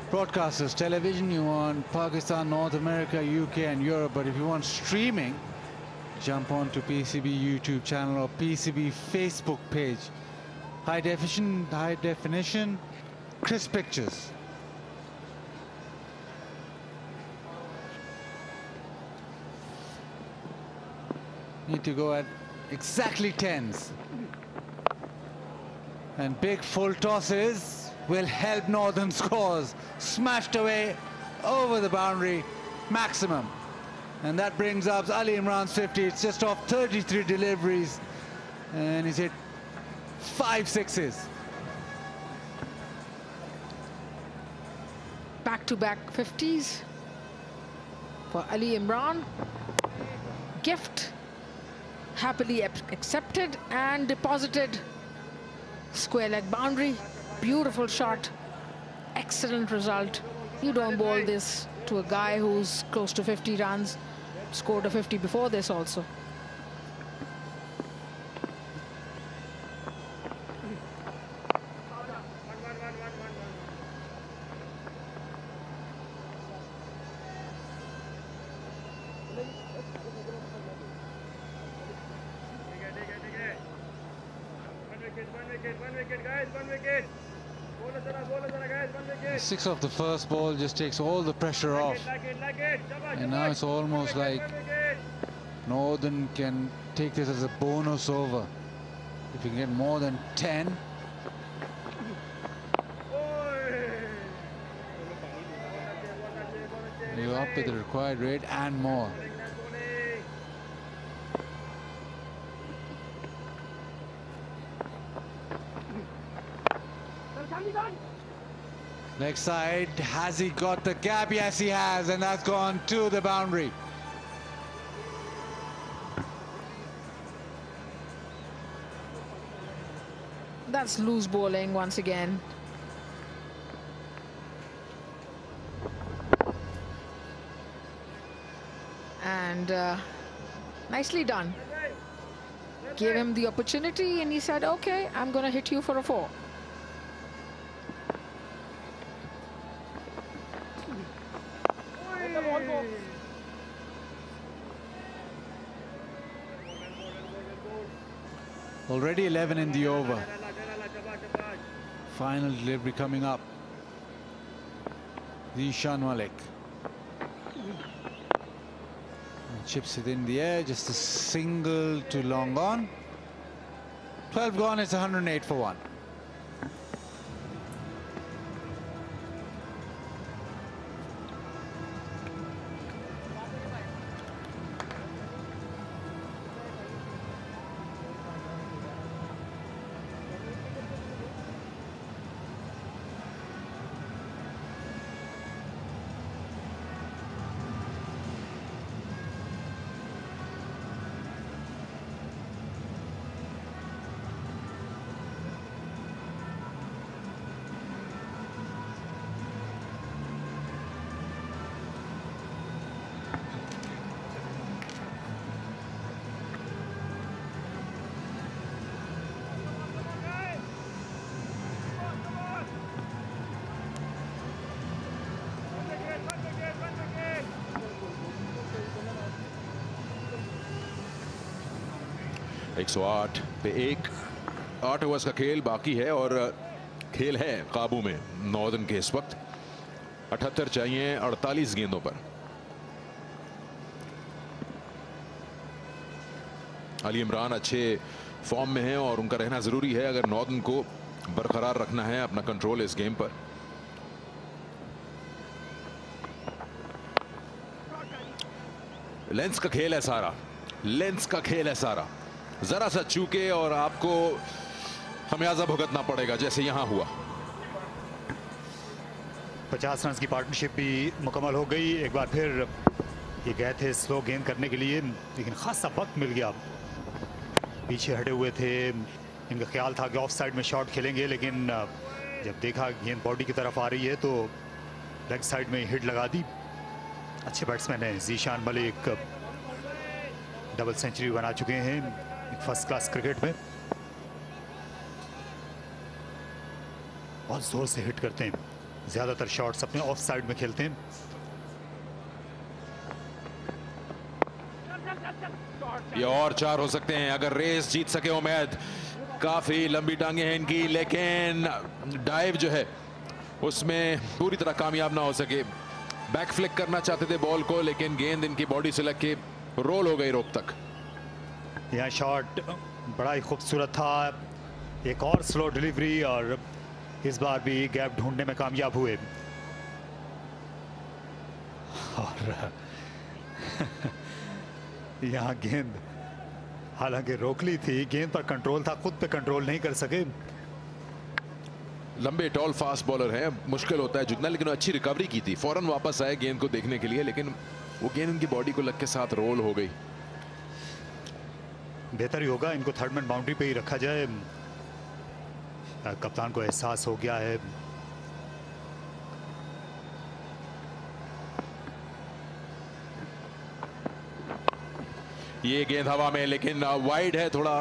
Broadcasters, television, you want Pakistan, North America, UK and Europe, but if you want streaming, jump on to PCB YouTube channel or PCB Facebook page. High definition, crisp pictures. Need to go at exactly 10s. And big full tosses will help Northern scores. Smashed away over the boundary, maximum. And that brings up Ali Imran's 50. It's just off 33 deliveries. And he's hit 5 sixes. Back-to-back 50s for Ali Imran. Gift happily accepted and deposited. Square leg boundary. Beautiful shot. Excellent result. You don't bowl this to a guy who's close to 50 runs. Scored a 50 before this also. 6 of the first ball just takes all the pressure off, and now it's almost like Northern can take this as a bonus over. If you can get more than 10. You're up with the required rate and more. Next side, has he got the gap? Yes, he has, and that's gone to the boundary. That's loose bowling once again. And nicely done. Gave him the opportunity and he said, okay, I'm going to hit you for a 4. Already 11 in the over. Final delivery coming up. Zishan Malik. And chips it in the air, just a single to long on. 12 gone, it's 108 for 1. एक 108 पे 8 overs का खेल बाकी है और खेल है काबू में नॉर्दर्न के इस वक्त। 78 चाहिए 48 गेंदों पर। अली इमरान अच्छे फॉर्म में हैं और उनका रहना जरूरी है अगर नॉर्दर्न को बरकरार रखना है अपना कंट्रोल इस गेम पर। लेंस का खेल है सारा, लेंस का खेल है सारा। जरा सा चूके और आपको खमियाजा भुगतना पड़ेगा जैसे यहां हुआ। 50 रन की पार्टनरशिप भी मुकम्मल हो गई। एक बार फिर ये गए थे स्लो गेंद करने के लिए, लेकिन खासा वक्त मिल गया। पीछे हटे हुए थे, इनका ख्याल था कि ऑफ साइड में शॉट खेलेंगे, लेकिन जब देखा गेंद बॉडी की तरफ आ रही है तो लेग साइड में हिट लगा दी। अच्छे बैट्समैन हैं जीशान मलिक, डबल सेंचुरी बना चुके हैं फर्स्ट क्लास क्रिकेट में। बहुत जोर से हिट करते हैं, ज्यादातर शॉट्स अपने ऑफ साइड में खेलते हैं। ये और 4 हो सकते हैं अगर रेस जीत सके उम्मीद। काफी लंबी टांगे हैं इनकी, लेकिन डाइव जो है उसमें पूरी तरह कामयाब ना हो सके। बैक फ्लिक करना चाहते थे बॉल को, लेकिन गेंद इनकी बॉडी से लग के रोल हो गई रोप तक। यह शॉट बड़ा ही खूबसूरत था, एक और स्लो डिलीवरी और इस बार भी गैप ढूंढने में कामयाब हुए। और यहां गेंद हालांकि रोक ली थी, गेंद पर कंट्रोल था, खुद पे कंट्रोल नहीं कर सके। लंबे टॉल फास्ट बॉलर हैं, मुश्किल होता है जितना, लेकिन अच्छी रिकवरी की थी। फौरन वापस आए गेंद को देखने के लिए, लेकिन वो गेंद उनकी बॉडी को लग के साथ रोल हो गई। बेहतर ही होगा इनको थर्ड मैन बाउंड्री पे ही रखा जाए। कप्तान को एहसास हो गया है। ये गेंद हवा में, लेकिन वाइड है थोड़ा।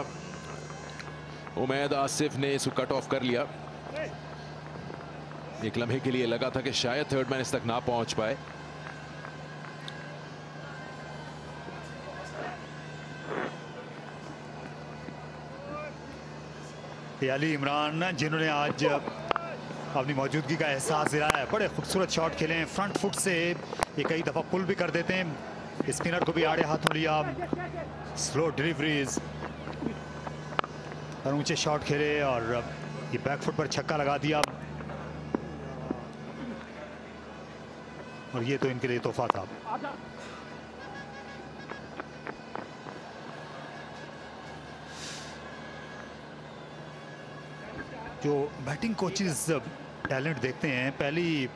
उमैद आसिफ ने इसको कट ऑफ कर लिया। एक लम्हे के लिए लगा था कि शायद थर्ड मैन इस तक ना पहुंच पाए। ये अली इमरान जिन्होंने आज अपनी मौजूदगी का एहसास दिलाया है, बड़े खूबसूरत शॉट खेले हैं फ्रंट फुट से। ये कई दफ़ा पुल भी कर देते हैं, स्पिनर को भी आड़े हाथों लिया, स्लो डिलीवरीज और ऊंचे शॉट खेले और ये बैक फुट पर छक्का लगा दिया और ये तो इनके लिए तोहफा था। जो बैटिंग कोचेस टैलेंट देखते हैं, पहली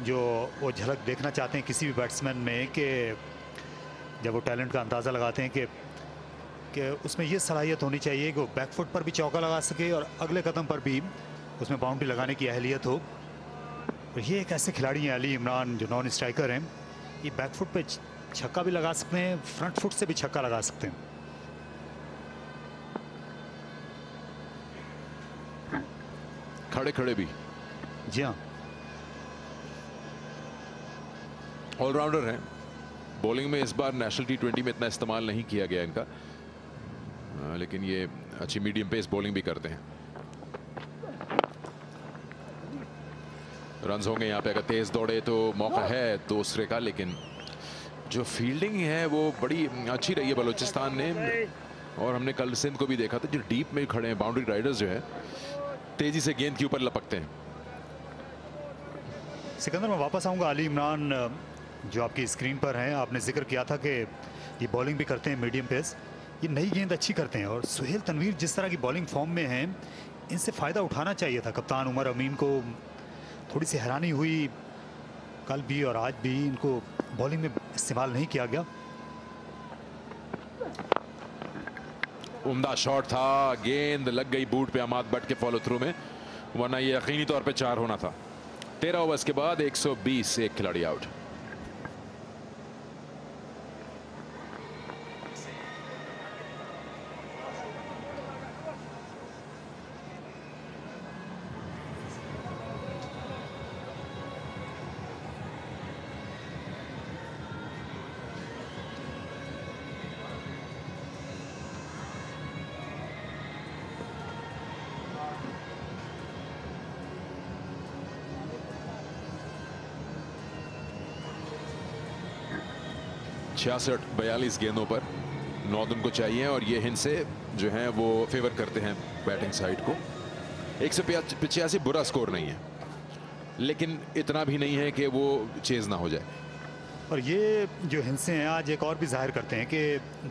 जो वो झलक देखना चाहते हैं किसी भी बैट्समैन में कि जब वो टैलेंट का अंदाज़ा लगाते हैं कि उसमें ये सलाहियत होनी चाहिए कि वो बैक फुट पर भी चौका लगा सके और अगले कदम पर भी उसमें बाउंड्री लगाने की अहलियत हो। तो ये एक ऐसे खिलाड़ी हैं अली इमरान जो नॉन स्ट्राइकर हैं, ये बैक फुट पे छक्का भी लगा सकते हैं, फ्रंट फुट से भी छक्का लगा सकते हैं। खड़े खड़े भी, जी हाँ, ऑलराउंडर हैं। बॉलिंग में इस बार नेशनल T20 में इतना इस्तेमाल नहीं किया गया इनका, लेकिन ये अच्छी मीडियम पेस बॉलिंग भी करते हैं। रन्स होंगे यहाँ पे, अगर तेज दौड़े तो मौका है दूसरे का, लेकिन जो फील्डिंग है वो बड़ी अच्छी रही है बलूचिस्तान ने। और हमने कल सिंध को भी देखा था, जो डीप में खड़े हैं बाउंड्री राइडर्स जो है तेजी से गेंद के ऊपर लपकते हैं। सिकंदर, मैं वापस आऊंगा। अली इमरान जो आपकी स्क्रीन पर हैं, आपने जिक्र किया था कि ये बॉलिंग भी करते हैं मीडियम पेस, ये नई गेंद अच्छी करते हैं और सुहेल तनवीर जिस तरह की बॉलिंग फॉर्म में हैं, इनसे फ़ायदा उठाना चाहिए था। कप्तान उमर अमीन को थोड़ी सी हैरानी हुई कल भी और आज भी, इनको बॉलिंग में इस्तेमाल नहीं किया गया। उम्दा शॉट था, गेंद लग गई बूट पे अमाद बट के फॉलो थ्रू में, वरना ये यकीनी तौर पे 4 होना था। 13 ओवर्स के बाद 120, एक खिलाड़ी आउट। छियासठ 42 गेंदों पर नॉर्दर्न को चाहिए और ये हिंसे जो हैं वो फेवर करते हैं बैटिंग साइड को। 185 बुरा स्कोर नहीं है, लेकिन इतना भी नहीं है कि वो चेज ना हो जाए। और ये जो हिंसे हैं आज एक और भी जाहिर करते हैं कि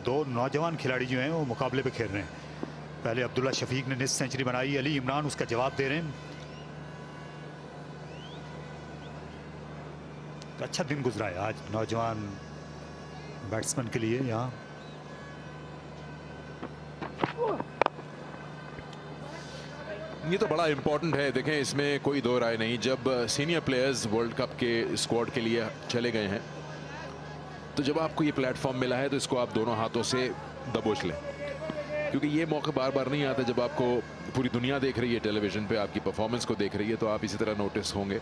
दो नौजवान खिलाड़ी जो हैं वो मुकाबले पे खेल रहे हैं। पहले अब्दुल्ला शफीक ने निस्फ सेंचुरी बनाई, अली इमरान उसका जवाब दे रहे हैं। तो अच्छा दिन गुजरा है आज नौजवान बैट्समैन के लिए यहाँ। ये तो बड़ा इंपॉर्टेंट है, देखें इसमें कोई दो राय नहीं। जब सीनियर प्लेयर्स वर्ल्ड कप के स्क्वाड के लिए चले गए हैं, तो जब आपको ये प्लेटफॉर्म मिला है तो इसको आप दोनों हाथों से दबोच लें, क्योंकि ये मौका बार बार नहीं आता। जब आपको पूरी दुनिया देख रही है टेलीविजन पे, आपकी परफॉर्मेंस को देख रही है, तो आप इसी तरह नोटिस होंगे।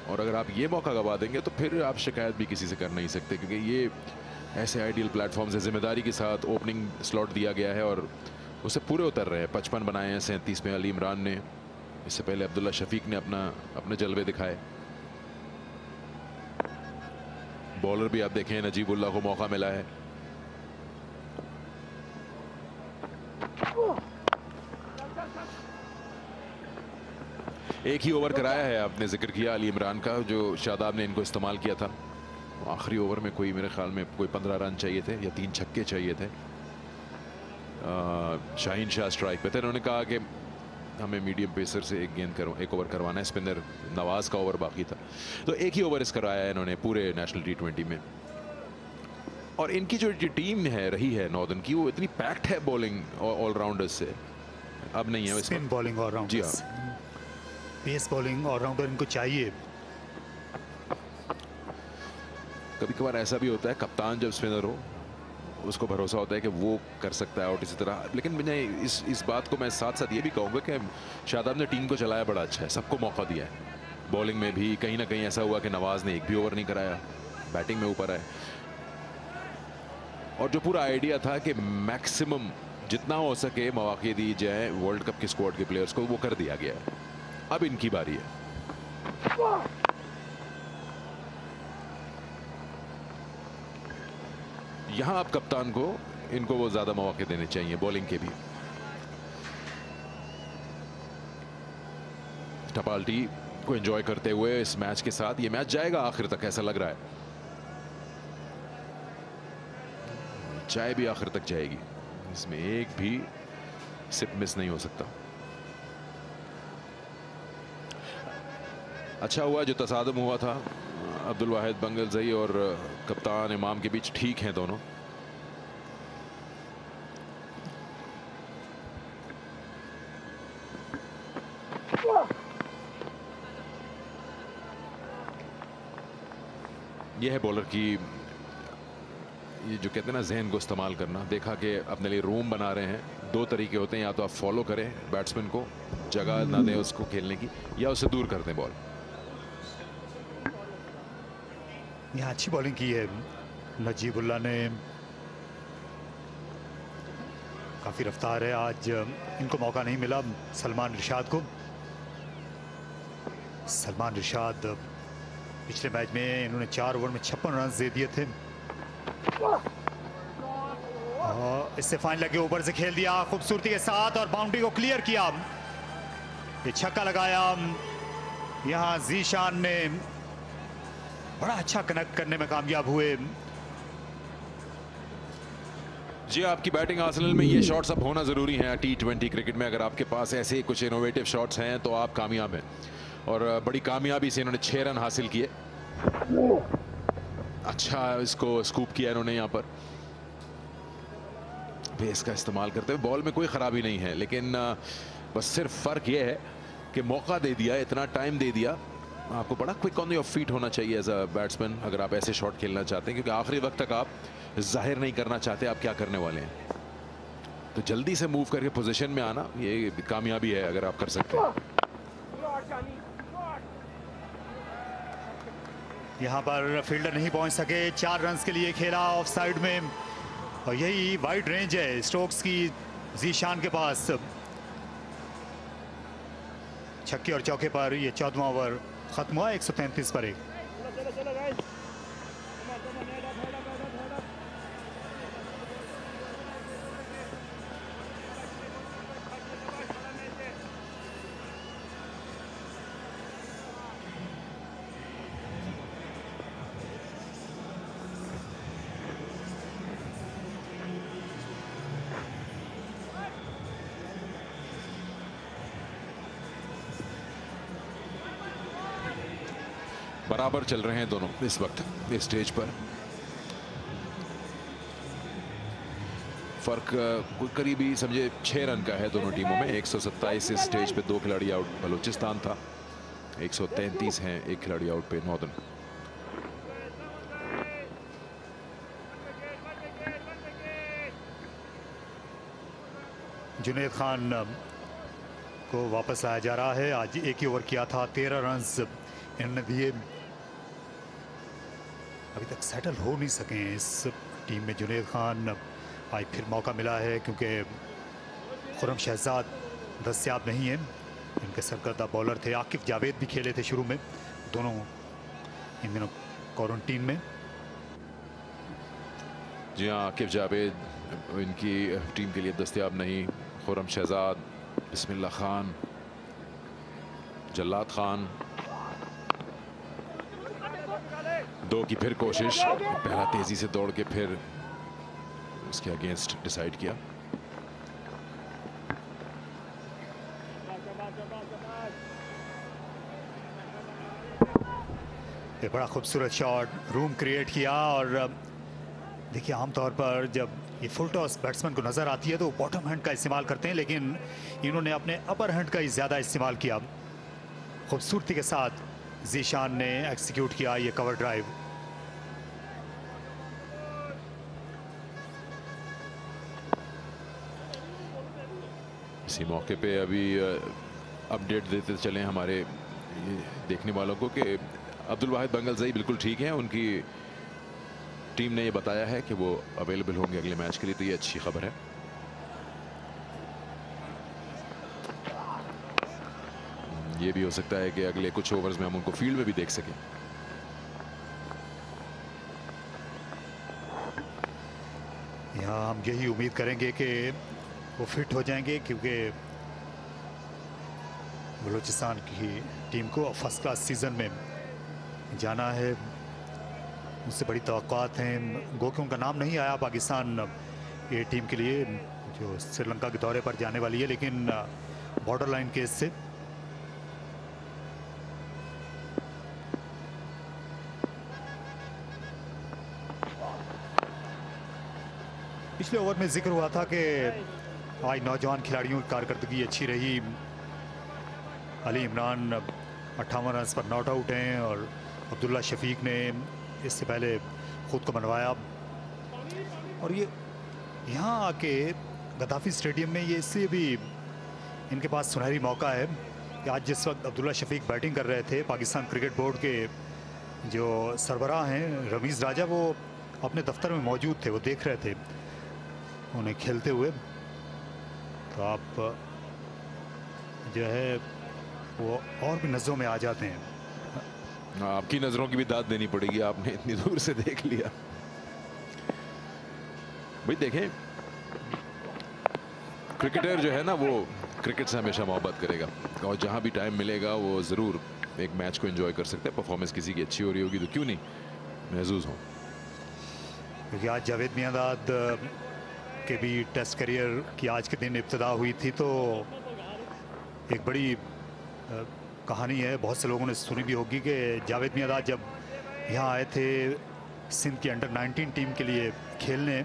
और अगर आप ये मौका गवा देंगे तो फिर आप शिकायत भी किसी से कर नहीं सकते, क्योंकि ये ऐसे आइडियल प्लेटफॉर्म से जिम्मेदारी के साथ ओपनिंग स्लॉट दिया गया है और उसे पूरे उतर रहे हैं। 55 बनाए हैं 37 में अली इमरान ने, इससे पहले अब्दुल्ला शफीक ने अपने जलवे दिखाए। बॉलर भी आप देखें, नजीबुल्लाह को मौका मिला है। एक ही ओवर कराया है, आपने जिक्र किया अली इमरान का, जो शादाब ने इनको इस्तेमाल किया था। आखिरी ओवर में कोई मेरे ख्याल में कोई 15 रन चाहिए थे या 3 छक्के चाहिए थे। शाहीन शाह स्ट्राइक पे थे, उन्होंने कहा कि हमें मीडियम पेसर से एक ओवर करवाना है। स्पिनर नवाज का ओवर बाकी था, तो एक ही ओवर इस कराया है इन्होंने पूरे नेशनल T20 में। और इनकी जो टीम है रही है नॉर्दर्न की, वो इतनी पैक्ड है बॉलिंग ऑलराउंडर्स से, अब नहीं है स्पिन बॉलिंग ऑलराउंडर, जी हाँ, पेस बॉलिंग ऑलराउंडर इनको चाहिए। कभी कभार ऐसा भी होता है, कप्तान जब स्पिनर हो उसको भरोसा होता है कि वो कर सकता है आउट इसी तरह। लेकिन मैं इस बात को मैं साथ साथ ये भी कहूँगा कि शादाब ने टीम को चलाया बड़ा अच्छा है, सबको मौका दिया है। बॉलिंग में भी कहीं ना कहीं ऐसा हुआ कि नवाज ने एक भी ओवर नहीं कराया, बैटिंग में ऊपर आए। और जो पूरा आइडिया था कि मैक्सिमम जितना हो सके मौके दिए जाए वर्ल्ड कप के स्क्वाड के प्लेयर्स को, वो कर दिया गया है। अब इनकी बारी है। यहां अब कप्तान को इनको वो ज्यादा मौके देने चाहिए बॉलिंग के भी। टपाल्टी को एंजॉय करते हुए इस मैच के साथ, ये मैच जाएगा आखिर तक ऐसा लग रहा है। चाय भी आखिर तक जाएगी, इसमें एक भी सिप मिस नहीं हो सकता। अच्छा हुआ जो तसादम हुआ था अब्दुल वाहिद बंगलजई और कप्तान इमाम के बीच, ठीक हैं दोनों। यह है बॉलर की, ये जो कहते हैं ना जहन को इस्तेमाल करना। देखा कि अपने लिए रूम बना रहे हैं। दो तरीके होते हैं, या तो आप फॉलो करें बैट्समैन को, जगह ना दें उसको खेलने की, या उसे दूर कर दें बॉल। यहाँ अच्छी बॉलिंग की है नजीबुल्लाह ने, काफी रफ्तार है आज। इनको मौका नहीं मिला सलमान रिशाद को। सलमान रिशाद पिछले मैच में इन्होंने 4 ओवर में 56 रन दे दिए थे। इससे फाइन लगे, ऊपर से खेल दिया खूबसूरती के साथ और बाउंड्री को क्लियर किया। ये छक्का लगाया। यहां जीशान ने बड़ा अच्छा कनेक्ट करने में कामयाब हुए। जी, आपकी बैटिंग आर्सेनल में ये शॉट्स अब होना जरूरी है T20 क्रिकेट में। अगर आपके पास ऐसे कुछ इनोवेटिव शॉट्स हैं तो आप कामयाब हैं, और बड़ी कामयाबी से इन्होंने 6 रन हासिल किए। अच्छा इसको स्कूप किया इन्होंने यहाँ पर, बेस का इस्तेमाल करते हुए। बॉल में कोई खराबी नहीं है, लेकिन बस सिर्फ फर्क ये है कि मौका दे दिया, इतना टाइम दे दिया। आपको बड़ा क्विक ऑन योर फीट होना चाहिए एज अ बैट्समैन अगर आप ऐसे शॉट खेलना चाहते हैं, क्योंकि आखिरी वक्त तक आप जाहिर नहीं करना चाहते आप क्या करने वाले हैं। तो जल्दी से मूव करके पोजीशन में आना, ये कामयाबी है अगर आप कर सकते हैं। यहां पर फील्डर नहीं पहुंच सके, 4 रन के लिए खेला ऑफ साइड में, और यही वाइड रेंज है स्टोक्स की जीशान के पास। छक्के और चौके पर ये 14वां ओवर खत्म हुआ 133 पर 1। बराबर चल रहे हैं दोनों इस वक्त इस स्टेज पर। फर्क कोई करीबी समझे 6 रन का है दोनों टीमों में। 127 इस स्टेज पे 2 खिलाड़ी आउट बलूचिस्तान था, 133 हैं 1 खिलाड़ी आउट पे नॉर्दर्न। जुनेद खान को वापस लाया जा रहा है। आज एक ही ओवर किया था, 13 रन इन्होंने दिए। अभी तक सेटल हो नहीं सके इस टीम में जुनेद खान। आज फिर मौका मिला है क्योंकि खुरम शहजाद दस्तयाब नहीं है। इनके सरकर्दा बॉलर थे। आकिफ जावेद भी खेले थे शुरू में, दोनों इन दिनों क्वारंटीन में। जी हाँ, आकिफ जावेद इनकी टीम के लिए दस्तयाब नहीं। खुरम शहजाद, बिस्मिल्लाह खान, जल्लाद खान। 2 की फिर कोशिश, पहला तेजी से दौड़ के फिर उसके अगेंस्ट डिसाइड किया। ये बड़ा खूबसूरत शॉट, रूम क्रिएट किया। और देखिए आमतौर पर जब ये फुल टॉस बैट्समैन को नजर आती है तो बॉटम हैंड का इस्तेमाल करते हैं, लेकिन इन्होंने अपने अपर हैंड का ही ज्यादा इस्तेमाल किया। खूबसूरती के साथ जीशान ने एक्सिक्यूट किया ये कवर ड्राइव। इसी मौके पे अभी अपडेट देते चले हमारे देखने वालों को कि अब्दुल वाहिद बंगलजई बिल्कुल ठीक हैं। उनकी टीम ने ये बताया है कि वो अवेलेबल होंगे अगले मैच के लिए, तो ये अच्छी खबर है। ये भी हो सकता है कि अगले कुछ ओवर्स में हम उनको फील्ड में भी देख सकें। यहाँ हम यही उम्मीद करेंगे कि वो फिट हो जाएंगे, क्योंकि बलूचिस्तान की टीम को फर्स्ट क्लास सीजन में जाना है। उससे बड़ी तवक्कुआत हैं। गो कि उनका नाम नहीं आया पाकिस्तान ये टीम के लिए जो श्रीलंका के दौरे पर जाने वाली है, लेकिन बॉर्डर लाइन केस से पिछले ओवर में जिक्र हुआ था कि आज नौजवान खिलाड़ियों की कारकर्दगी अच्छी रही। अली इमरान 58 रन पर नॉट आउट हैं और अब्दुल्ला शफीक ने इससे पहले खुद को मनवाया। और ये यहाँ आके गद्दाफी स्टेडियम में ये इसलिए भी इनके पास सुनहरी मौका है कि आज जिस वक्त अब्दुल्ला शफीक बैटिंग कर रहे थे, पाकिस्तान क्रिकेट बोर्ड के जो सरबराह हैं रमीज़ राजा, वो अपने दफ्तर में मौजूद थे, वो देख रहे थे उन्हें खेलते हुए। तो आप जो है वो और भी नज़रों में आ जाते हैं। आपकी नज़रों की भी दाद देनी पड़ेगी, आपने इतनी दूर से देख लिया। भाई देखें, क्रिकेटर जो है ना वो क्रिकेट से हमेशा मोहब्बत करेगा और जहां भी टाइम मिलेगा वो ज़रूर एक मैच को एंजॉय कर सकता है। परफॉर्मेंस किसी की अच्छी हो रही होगी तो क्यों नहीं महसूस हो। क्योंकि आज जावेद मियांदाद के भी टेस्ट करियर की आज के दिन इब्तिदा हुई थी, तो एक बड़ी कहानी है, बहुत से लोगों ने सुनी भी होगी कि जावेद मियांदाद जब यहाँ आए थे सिंध की अंडर 19 टीम के लिए खेलने,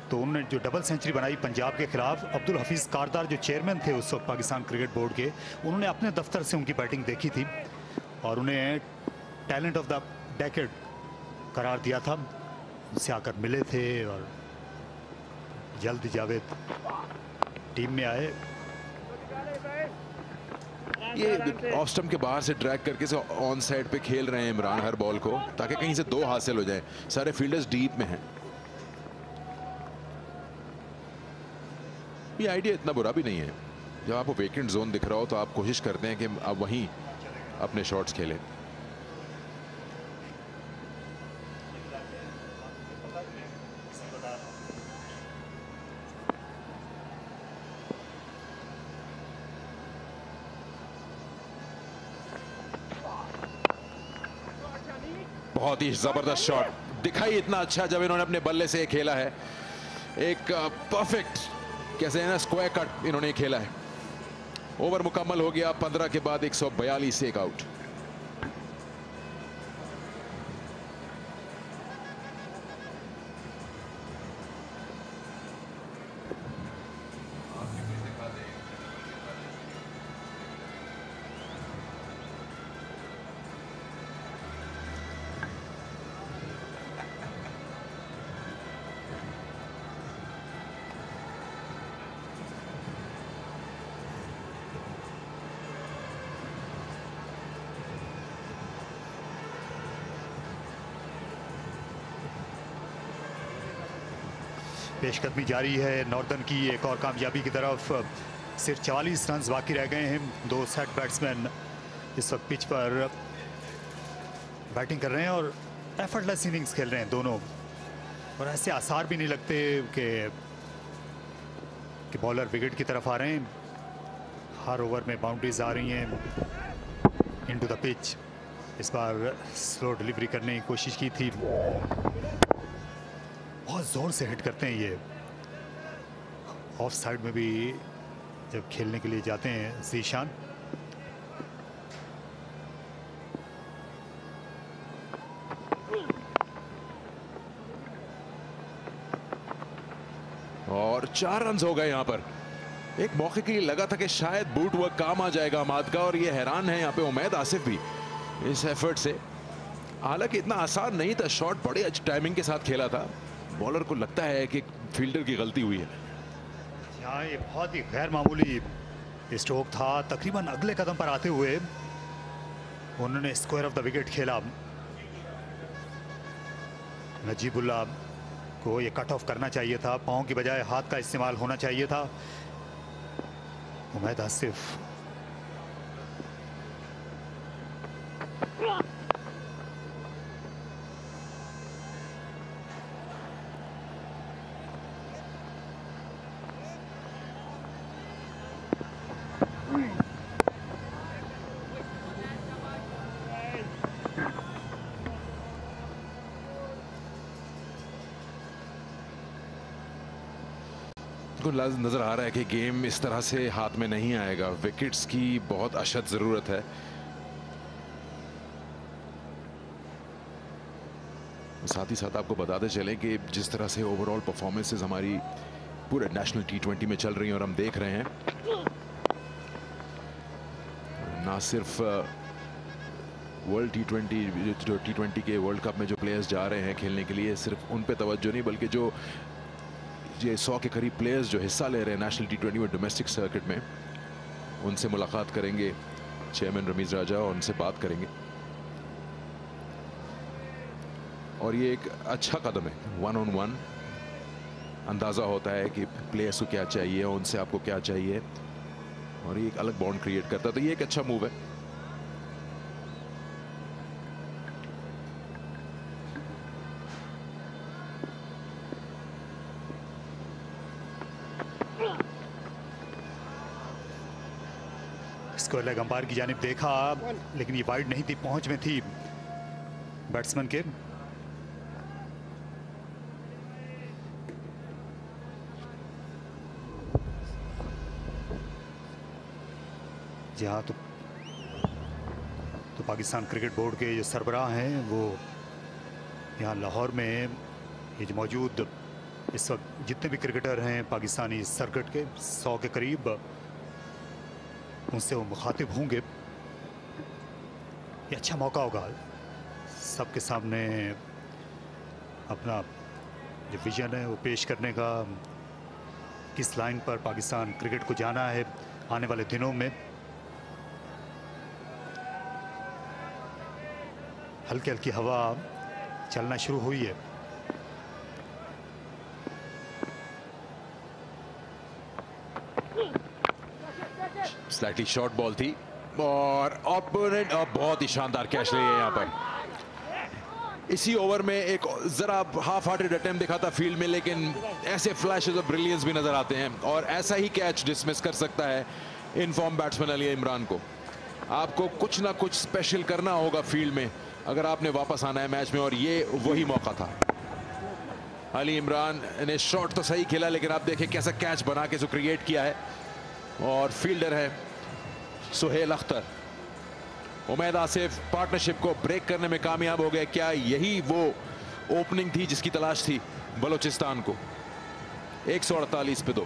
तो उन्होंने जो डबल सेंचुरी बनाई पंजाब के खिलाफ, अब्दुल हफीज़ कारदार जो चेयरमैन थे उस वक्त पाकिस्तान क्रिकेट बोर्ड के, उन्होंने अपने दफ्तर से उनकी बैटिंग देखी थी और उन्हें टैलेंट ऑफ द डेकेड करार दिया था। उनसे आकर मिले थे और जल्द जावेद टीम में आए। ये ऑफ स्टंप के बाहर से ट्रैक करके से ऑन साइड पे खेल रहे हैं इमरान हर बॉल को, ताकि कहीं से 2 हासिल हो जाए। सारे फील्डर्स डीप में हैं। ये आइडिया इतना बुरा भी नहीं है। जब आपको वेकेंट जोन दिख रहा हो तो आप कोशिश करते हैं कि आप वहीं अपने शॉट्स खेलें। बहुत ही जबरदस्त शॉट, दिखाई इतना अच्छा जब इन्होंने अपने बल्ले से खेला है। एक परफेक्ट कैसे है ना स्क्वायर कट इन्होंने खेला है। ओवर मुकम्मल हो गया 15 के बाद 142 एक आउट। पेशकदमी जारी है नॉर्दर्न की एक और कामयाबी की तरफ। सिर्फ 44 रन बाकी रह गए हैं। 2 सेट बैट्समैन इस वक्त पिच पर बैटिंग कर रहे हैं और एफर्टलेस इनिंग्स खेल रहे हैं दोनों, और ऐसे आसार भी नहीं लगते कि बॉलर विकेट की तरफ आ रहे हैं। हर ओवर में बाउंड्रीज आ रही हैं इनटू द पिच। इस बार स्लो डिलीवरी करने की कोशिश की थी, बहुत जोर से हिट करते हैं ये। ऑफ साइड में भी जब खेलने के लिए जाते हैं जीशान, और 4 रन हो गए यहां पर। एक मौके के लिए लगा था कि शायद बूट वर्क काम आ जाएगा अमाद का, और ये हैरान है यहाँ पे उमैद आसिफ भी इस एफर्ट से। हालांकि इतना आसान नहीं था, शॉट बड़े अच्छी टाइमिंग के साथ खेला था। बॉलर को लगता है कि फील्डर की गलती हुई है। यहाँ ये बहुत ही गैर मामूली स्ट्रोक था। तकरीबन अगले कदम पर आते हुए उन्होंने स्क्वायर ऑफ द विकेट खेला। नजीबुल्लाह को ये कट ऑफ करना चाहिए था, पांव की बजाय हाथ का इस्तेमाल होना चाहिए था। उमैद आसिफ नजर आ रहा है कि गेम इस तरह से हाथ में नहीं आएगा। विकेट्स की बहुत अशद जरूरत है। साथ ही साथ आपको बताते चलें कि जिस तरह से ओवरऑल परफॉर्मेंसेस हमारी पूरे नेशनल T20 में चल रही हैं और हम देख रहे हैं ना सिर्फ वर्ल्ड T20 के वर्ल्ड कप में जो प्लेयर्स जा रहे हैं खेलने के लिए, सिर्फ उन पे तवज्जो नहीं बल्कि जो ये 100 के करीब प्लेयर्स जो हिस्सा ले रहे हैं नेशनल T20 में डोमेस्टिक सर्किट में, उनसे मुलाकात करेंगे चेयरमैन रमीज राजा और उनसे बात करेंगे। और ये एक अच्छा कदम है, 1-on-1 अंदाज़ा होता है कि प्लेयर्स को क्या चाहिए, उनसे आपको क्या चाहिए, और ये एक अलग बॉन्ड क्रिएट करता है। तो ये एक अच्छा मूव है। इसको लेग अंपायर की जानिब देखा, लेकिन ये वाइड नहीं थी, पहुंच में थी बैट्समैन के। जी हाँ, तो पाकिस्तान क्रिकेट बोर्ड के जो सरबराह हैं वो यहाँ लाहौर में ये जो मौजूद इस वक्त जितने भी क्रिकेटर हैं पाकिस्तानी सर्किट के 100 के करीब, उनसे वो मुखातिब होंगे। ये अच्छा मौका होगा सबके सामने अपना जो विजन है वो पेश करने का, किस लाइन पर पाकिस्तान क्रिकेट को जाना है आने वाले दिनों में। हल्की हल्की हवा चलना शुरू हुई है। स्लाइटली शॉर्ट बॉल थी और ओपोनेंट बहुत ही शानदार कैच लिए यहाँ पर। इसी ओवर में एक जरा हाफ हार्टेड अटेम्प्ट दिखा था फील्ड में, लेकिन ऐसे फ्लैशेस ऑफ ब्रिलियंस भी नजर आते हैं और ऐसा ही कैच डिसमिस कर सकता है इनफॉर्म बैट्समैन अली इमरान को। आपको कुछ ना कुछ स्पेशल करना होगा फील्ड में अगर आपने वापस आना है मैच में, और ये वही मौका था। अली इमरान ने शॉट तो सही खेला, लेकिन आप देखें कैसा कैच बना के क्रिएट किया है। और फील्डर है सुहेल अख्तर। उमैद आसिफ पार्टनरशिप को ब्रेक करने में कामयाब हो गए। क्या यही वो ओपनिंग थी जिसकी तलाश थी बलोचिस्तान को? 148 पे 2।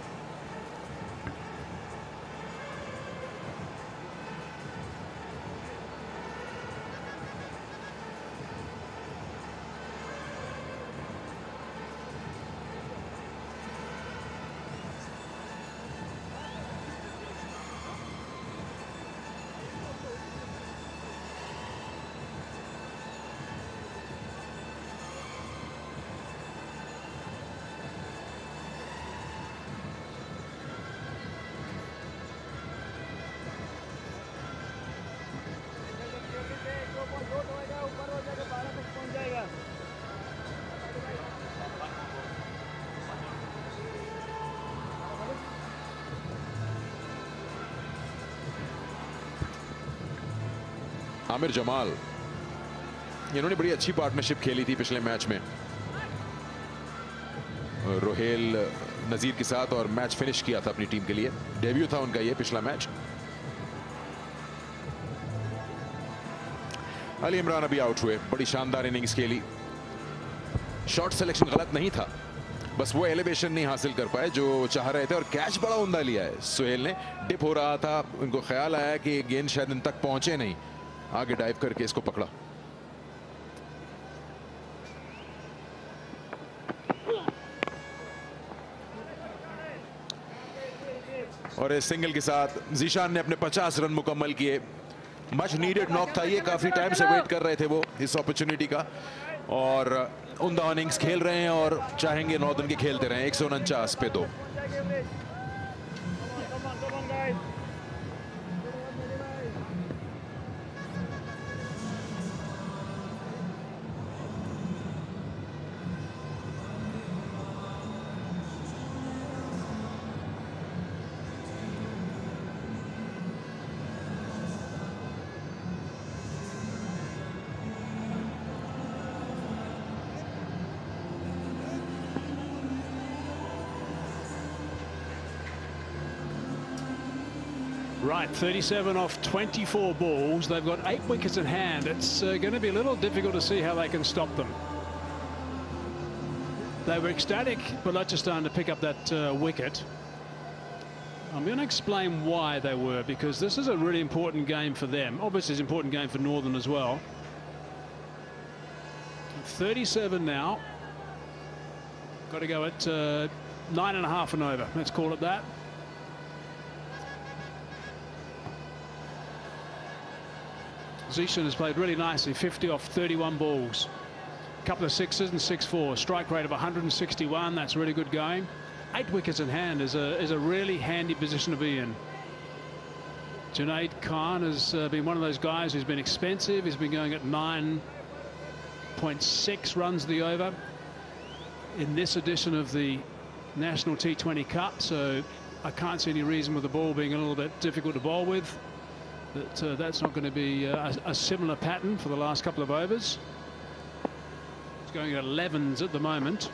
आमिर जमाल, इन्होंने बड़ी अच्छी पार्टनरशिप खेली थी पिछले मैच में रोहेल नजीर के साथ और मैच फिनिश किया था अपनी टीम के लिए। डेब्यू था उनका ये पिछला मैच। अली इमरान अभी आउट हुए, बड़ी शानदार इनिंग्स खेली। शॉट सिलेक्शन गलत नहीं था, बस वो एलिवेशन नहीं हासिल कर पाए जो चाह रहे थे, और कैच बड़ा उम्दा लिया है सुहेल ने। डिप हो रहा था, उनको ख्याल आया कि गेंद शायद इन तक पहुंचे नहीं, आगे डाइव करके इसको पकड़ा। और इस सिंगल के साथ जीशान ने अपने 50 रन मुकम्मल किए। मच नीडेड नॉक था ये, काफी टाइम से वेट कर रहे थे वो इस अपॉर्चुनिटी का, और उम्दा इनिंग्स खेल रहे हैं और चाहेंगे नॉर्दर्न के खेलते रहे। 149 पे 2। Right, 37 off 24 balls. They've got 8 wickets in hand. It's going to be a little difficult to see how they can stop them. They were ecstatic, Balochistan, to pick up that wicket. I'm going to explain why they were, because this is a really important game for them. Obviously, it's an important game for Northern as well. 37 now. Got to go at 9.5 and over. Let's call it that. Zishan has played really nicely, 50 off 31 balls. A couple of sixes and 6-4. Strike rate of 161. That's really good going. 8 wickets in hand is a really handy position to be in. Junaid Khan has been one of those guys who's been expensive. He's been going at 9.6 runs the over in this edition of the National T20 Cup. So I can't see any reason with the ball being a little bit difficult to bowl with. That's not going to be a similar pattern for the last couple of overs. It's going at 11s at the moment.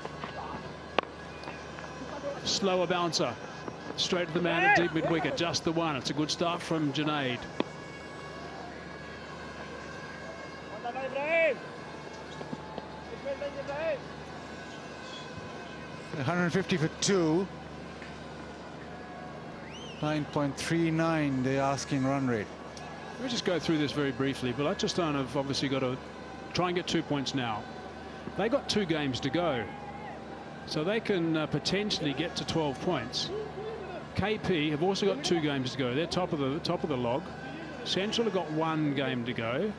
Slower bouncer. Straight to the man at deep mid-wicket. Just the one. It's a good start from Junaid. $150 for 2. 9.39 the asking run rate. Let me just go through this very briefly. Balochistan have obviously got to try and get 2 points now. They got 2 games to go, so they can potentially get to 12 points. KP have also got 2 games to go. They're top of the log. Central have got 1 game to go.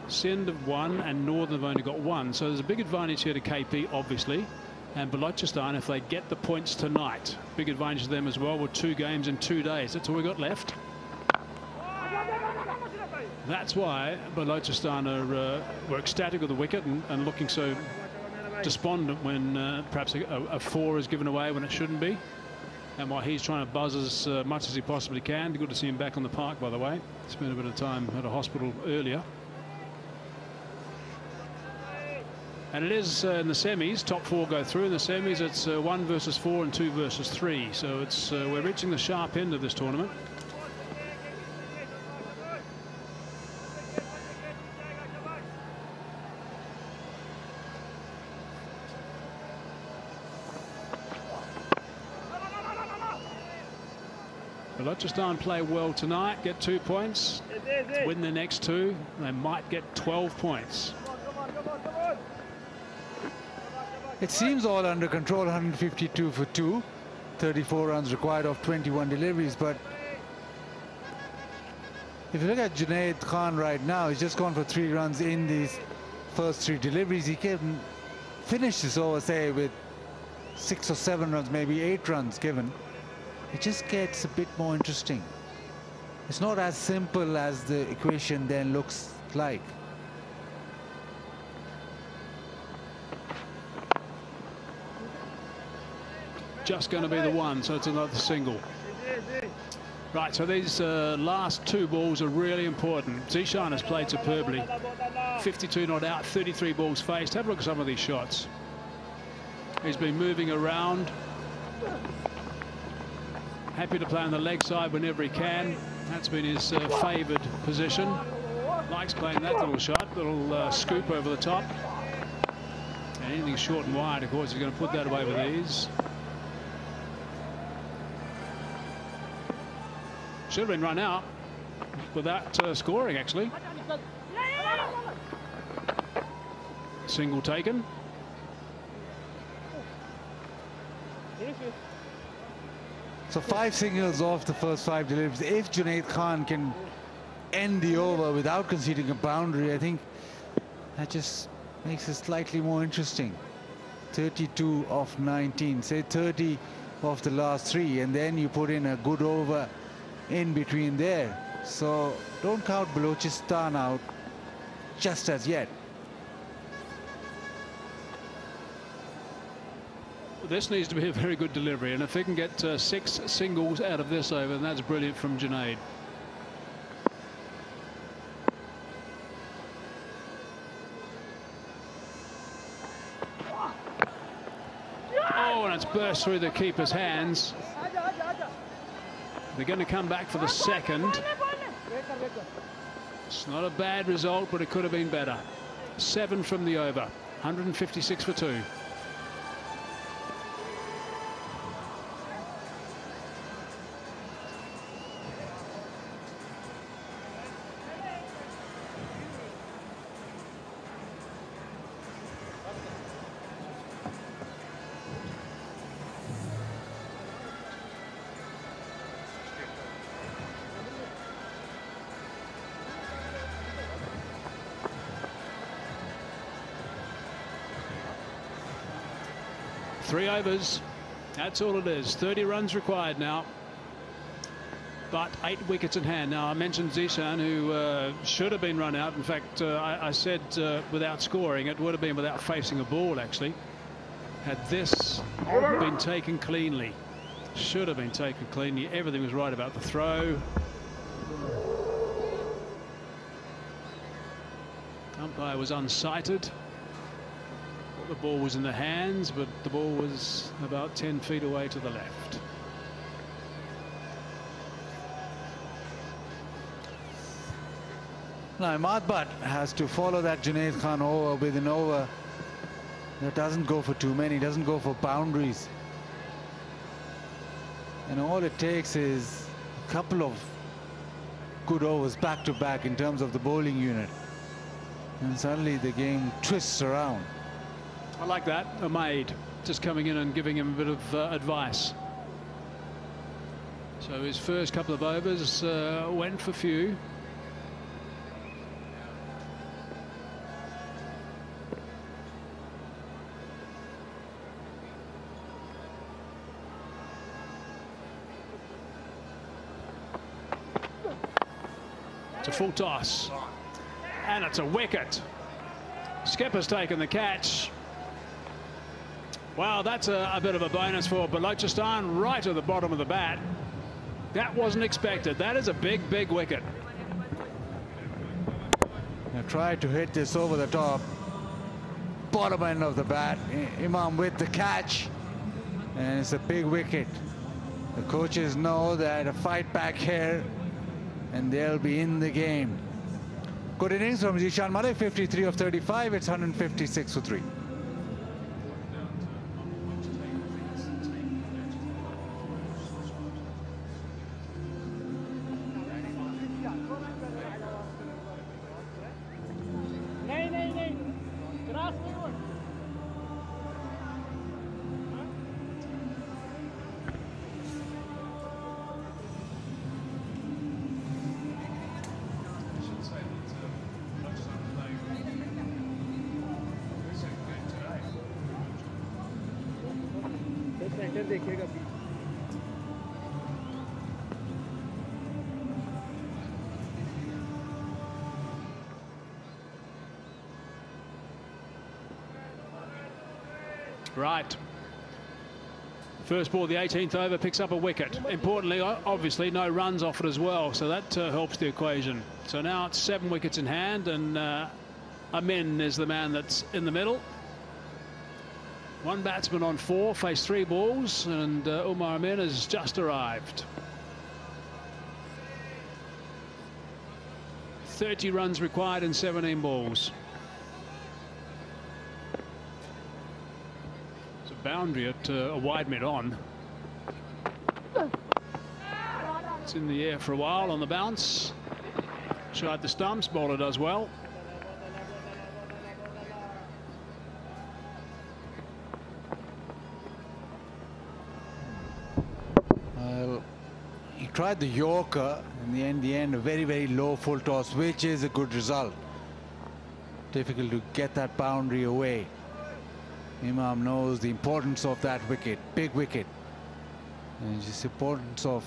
Sindh have 1 and Northern have only got 1. So there's a big advantage here to KP, obviously. And Balochistan, if they get the points tonight, big advantage to them as well, with 2 games in 2 days. That's all we got left. That's why Balochistan were ecstatic with the wicket and looking so despondent when perhaps a 4 is given away when it shouldn't be. And while he's trying to buzz as much as he possibly can. Good to see him back on the park, by the way. Spent a bit of time at a hospital earlier. And it is in the semis, top 4 go through. In the semis, it's 1 versus 4 and 2 versus 3. So it's we're reaching the sharp end of this tournament. Balochistan play well tonight, get 2 points, win the next 2, they might get 12 points. It seems all under control. 152 for 2, 34 runs required of 21 deliveries. But if you look at Junaid Khan right now, he's just gone for 3 runs in these first 3 deliveries. He can finish this over, say, with 6 or 7 runs, maybe 8 runs given. It just gets a bit more interesting. It's not as simple as the equation then looks like. Just going to be the 1, so it's another single. Right, so these last 2 balls are really important. Zishan has played superbly. 52 not out, 33 balls faced. Have a look at some of these shots. He's been moving around. Happy to play on the leg side whenever he can. That's been his favoured position. Likes playing that little shot, little scoop over the top. And anything short and wide, of course, he's going to put that away with ease. Should have been run out without scoring, actually. Single taken. So 5 singles off the first 5 deliveries. If Junaid Khan can end the over without conceding a boundary, I think that just makes it slightly more interesting. 32 off 19, say 30 off the last 3, and then you put in a good over in between there. So don't count Balochistan out just as yet. This needs to be a very good delivery, and if they can get 6 singles out of this over, then that's brilliant from Junaid. Oh, and it's burst through the keeper's hands. They're going to come back for the second. It's not a bad result, but it could have been better. 7 from the over, 156 for 2. Three overs, that's all it is. 30 runs required now, but 8 wickets in hand. Now I mentioned Zishan, who should have been run out. In fact, I said without scoring. It would have been without facing a ball, actually, had this been taken cleanly. Should have been taken cleanly. Everything was right about the throw. Umpire was unsighted. The ball was in the hands, but the ball was about 10 feet away to the left. Now Imad Butt has to follow that Junaid Khan over with an over that doesn't go for too many, doesn't go for boundaries. And all it takes is a couple of good overs back to back in terms of the bowling unit, and suddenly the game twists around. I like that. Ahmed just coming in and giving him a bit of advice. So his first couple of overs went for few. It's a full toss, and it's a wicket. Skipper's taken the catch. Wow, that's a bit of a bonus for Balochistan, right at the bottom of the bat. That wasn't expected. That is a big, big wicket. Now tried to hit this over the top, bottom end of the bat. Imam with the catch, and it's a big wicket. The coaches know that a fight back here, and they'll be in the game. Good innings from Zishan Malik, 53 of 35. It's 156 for 3. Right. First ball, the 18th over, picks up a wicket. Importantly, obviously, no runs offered as well, so that helps the equation. So now it's 7 wickets in hand, and Amin is the man that's in the middle. One batsman on 4, faced 3 balls, and Umar Amin has just arrived. 30 runs required in 17 balls. Boundary at a wide mid on. It's in the air for a while on the bounce. Shied the stumps. Bowler does well. He tried the Yorker. In the end, a very, very low full toss, which is a good result. Difficult to get that boundary away. Imam knows the importance of that wicket, big wicket, and just the importance of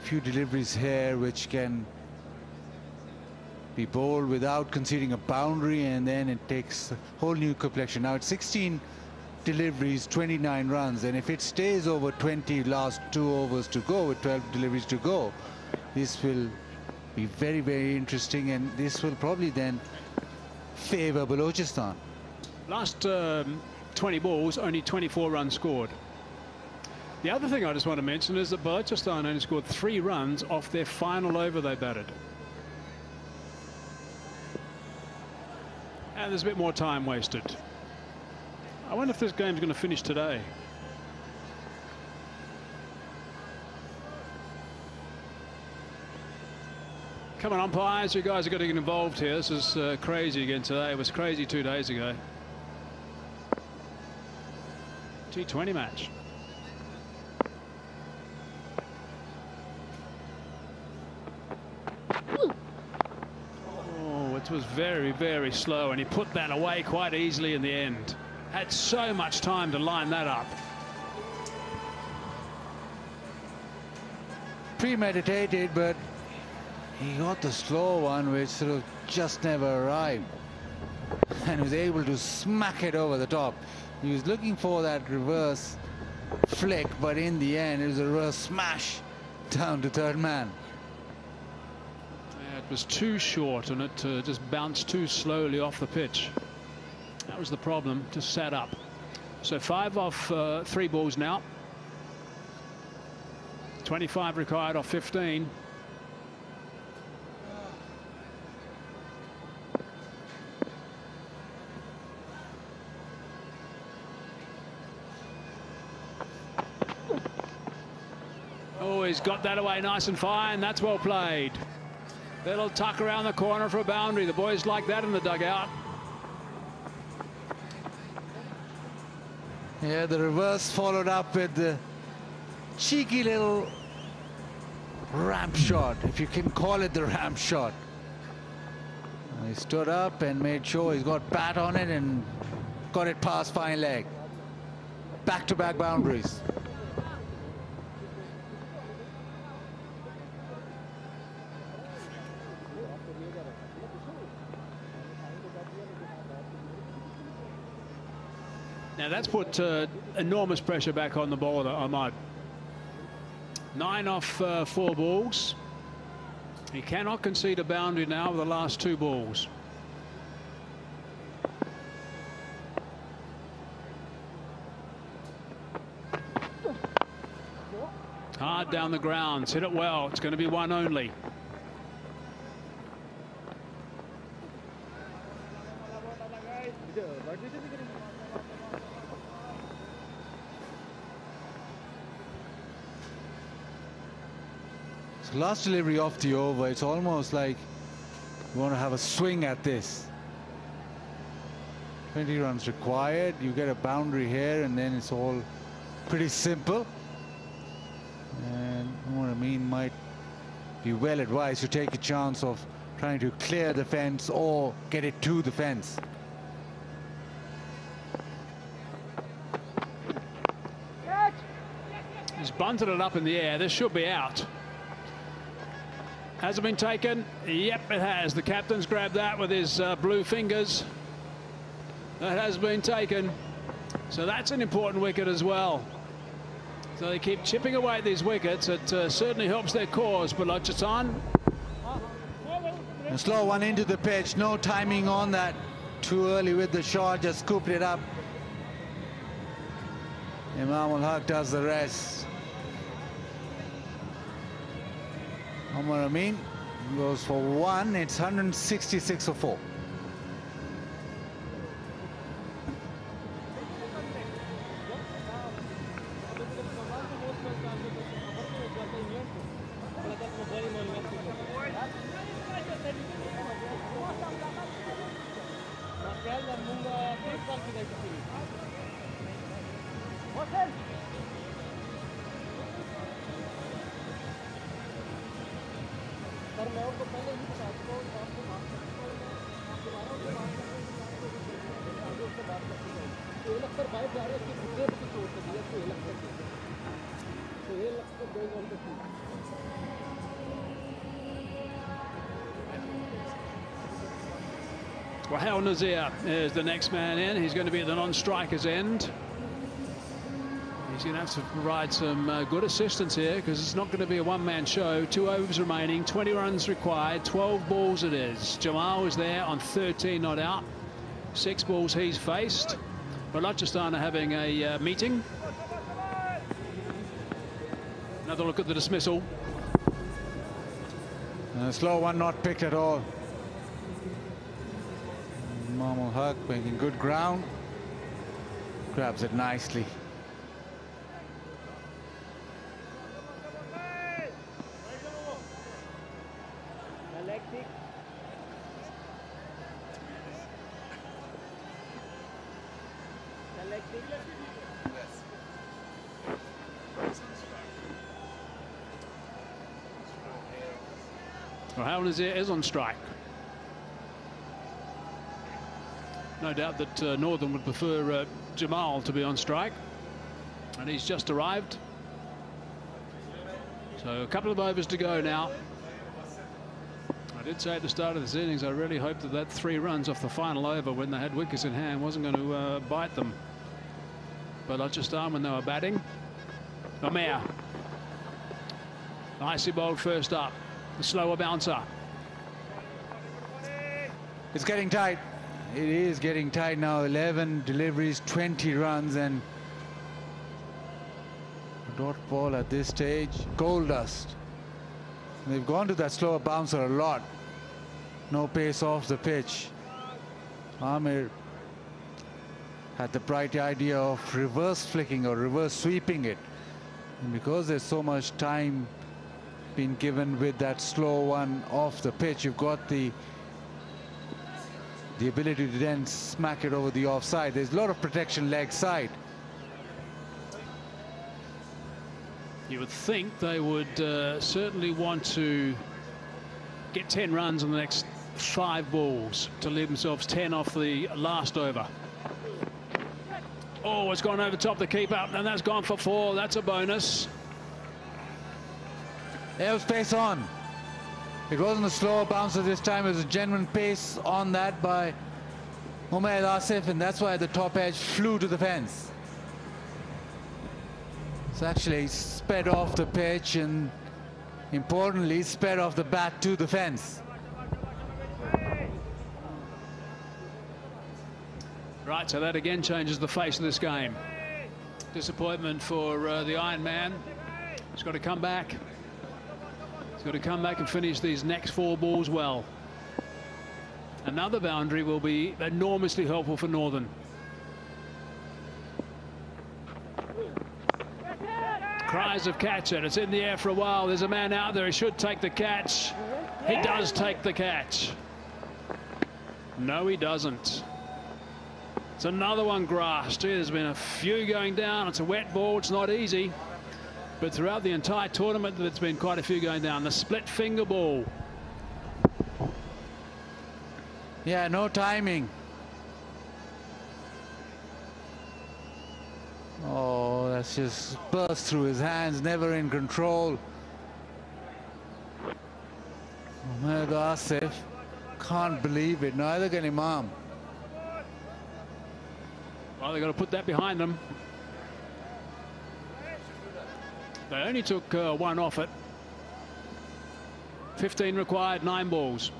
few deliveries here which can be bowled without conceding a boundary, and then it takes a whole new complexion. Now it's 16 deliveries, 29 runs, and if it stays over 20 last 2 overs to go with 12 deliveries to go, this will be very, very interesting, and this will probably then favour Balochistan. Last 20 balls, only 24 runs scored. The other thing I just want to mention is that Balochistan only scored 3 runs off their final over they batted. And there's a bit more time wasted. I wonder if this game's going to finish today. Come on, umpires, you guys are going to get involved here. This is crazy again today. It was crazy 2 days ago. T20 match. Oh, it was very, very slow, and he put that away quite easily in the end. Had so much time to line that up. Premeditated, but he got the slow one, which sort of just never arrived, and was able to smack it over the top. He was looking for that reverse flick, but in the end it was a reverse smash down to third man. Yeah, it was too short, and it just bounced too slowly off the pitch. That was the problem, just sat up. So 5 off 3 balls now. 25 required off 15. Oh, he's got that away nice and fine. That's well played. Little tuck around the corner for a boundary. The boys like that in the dugout. Yeah, the reverse followed up with the cheeky little ramp shot, if you can call it the ramp shot. He stood up and made sure he's got bat on it and got it past fine leg. Back-to-back boundaries. Now that's put enormous pressure back on the bowler, Ahmad. 9 off 4 balls. He cannot concede a boundary now with the last 2 balls. Hard down the ground, hit it well. It's going to be 1 only. Last delivery off the over, it's almost like you want to have a swing at this. 20 runs required, you get a boundary here, and then it's all pretty simple. And Umar Amin might be well advised to take a chance of trying to clear the fence or get it to the fence. He's bunted it up in the air. This should be out. Has it been taken? Yep, it has. The captain's grabbed that with his blue fingers. That has been taken. So that's an important wicket as well. So they keep chipping away at these wickets. It certainly helps their cause. Balochistan. A slow one into the pitch. No timing on that. Too early with the shot. Just scooped it up. Imam Haq does the rest. Umar Amin goes for 1. It's 166 for 4. Well, Nazir is the next man in. He's going to be at the non-striker's end. He's going to have to provide some good assistance here, because it's not going to be a one-man show. 2 overs remaining, 20 runs required, 12 balls it is. Jamal is there on 13 not out. 6 balls he's faced. Balochistan are having a meeting. Another look at the dismissal. Slow one not picked at all. Imamul Haq making good ground. Grabs it nicely. Well, Howell is on strike. No doubt that Northern would prefer Jamal to be on strike, and he's just arrived. So a couple of overs to go now. I did say at the start of this innings I really hoped that that 3 runs off the final over when they had wickets in hand wasn't going to bite them. Balochistan, when they were batting. Omer. Nicely bowled first up. The slower bouncer. It's getting tight. It is getting tight now. 11 deliveries, 20 runs, and a dot ball at this stage. Gold dust. They've gone to that slower bouncer a lot. No pace off the pitch. Amir had the bright idea of reverse flicking or reverse sweeping it. And because there's so much time been given with that slow one off the pitch, you've got the ability to then smack it over the offside. There's a lot of protection leg side. You would think they would certainly want to get 10 runs in the next 5 balls to leave themselves 10 off the last over. Oh, it's gone over top the keeper, and that's gone for 4. That's a bonus. There was pace on. It wasn't a slower bouncer this time. It was a genuine pace on that by Umayyad Asif, and that's why the top edge flew to the fence. It's actually sped off the pitch and, importantly, sped off the bat to the fence. Right, so that again changes the face of this game. Disappointment for the Iron Man. He's got to come back. He's got to come back and finish these next 4 balls well. Another boundary will be enormously helpful for Northern. Cries of catch it. It's in the air for a while. There's a man out there. He should take the catch. He does take the catch. No, he doesn't. It's another one grasped. There's been a few going down. It's a wet ball. It's not easy. But throughout the entire tournament, there's been quite a few going down. The split finger ball. Yeah, no timing. Oh, that's just burst through his hands, never in control. Umayyad Asif can't believe it, neither can Imam. Well, they've got to put that behind them. They only took 1 off it. 15 required, 9 balls.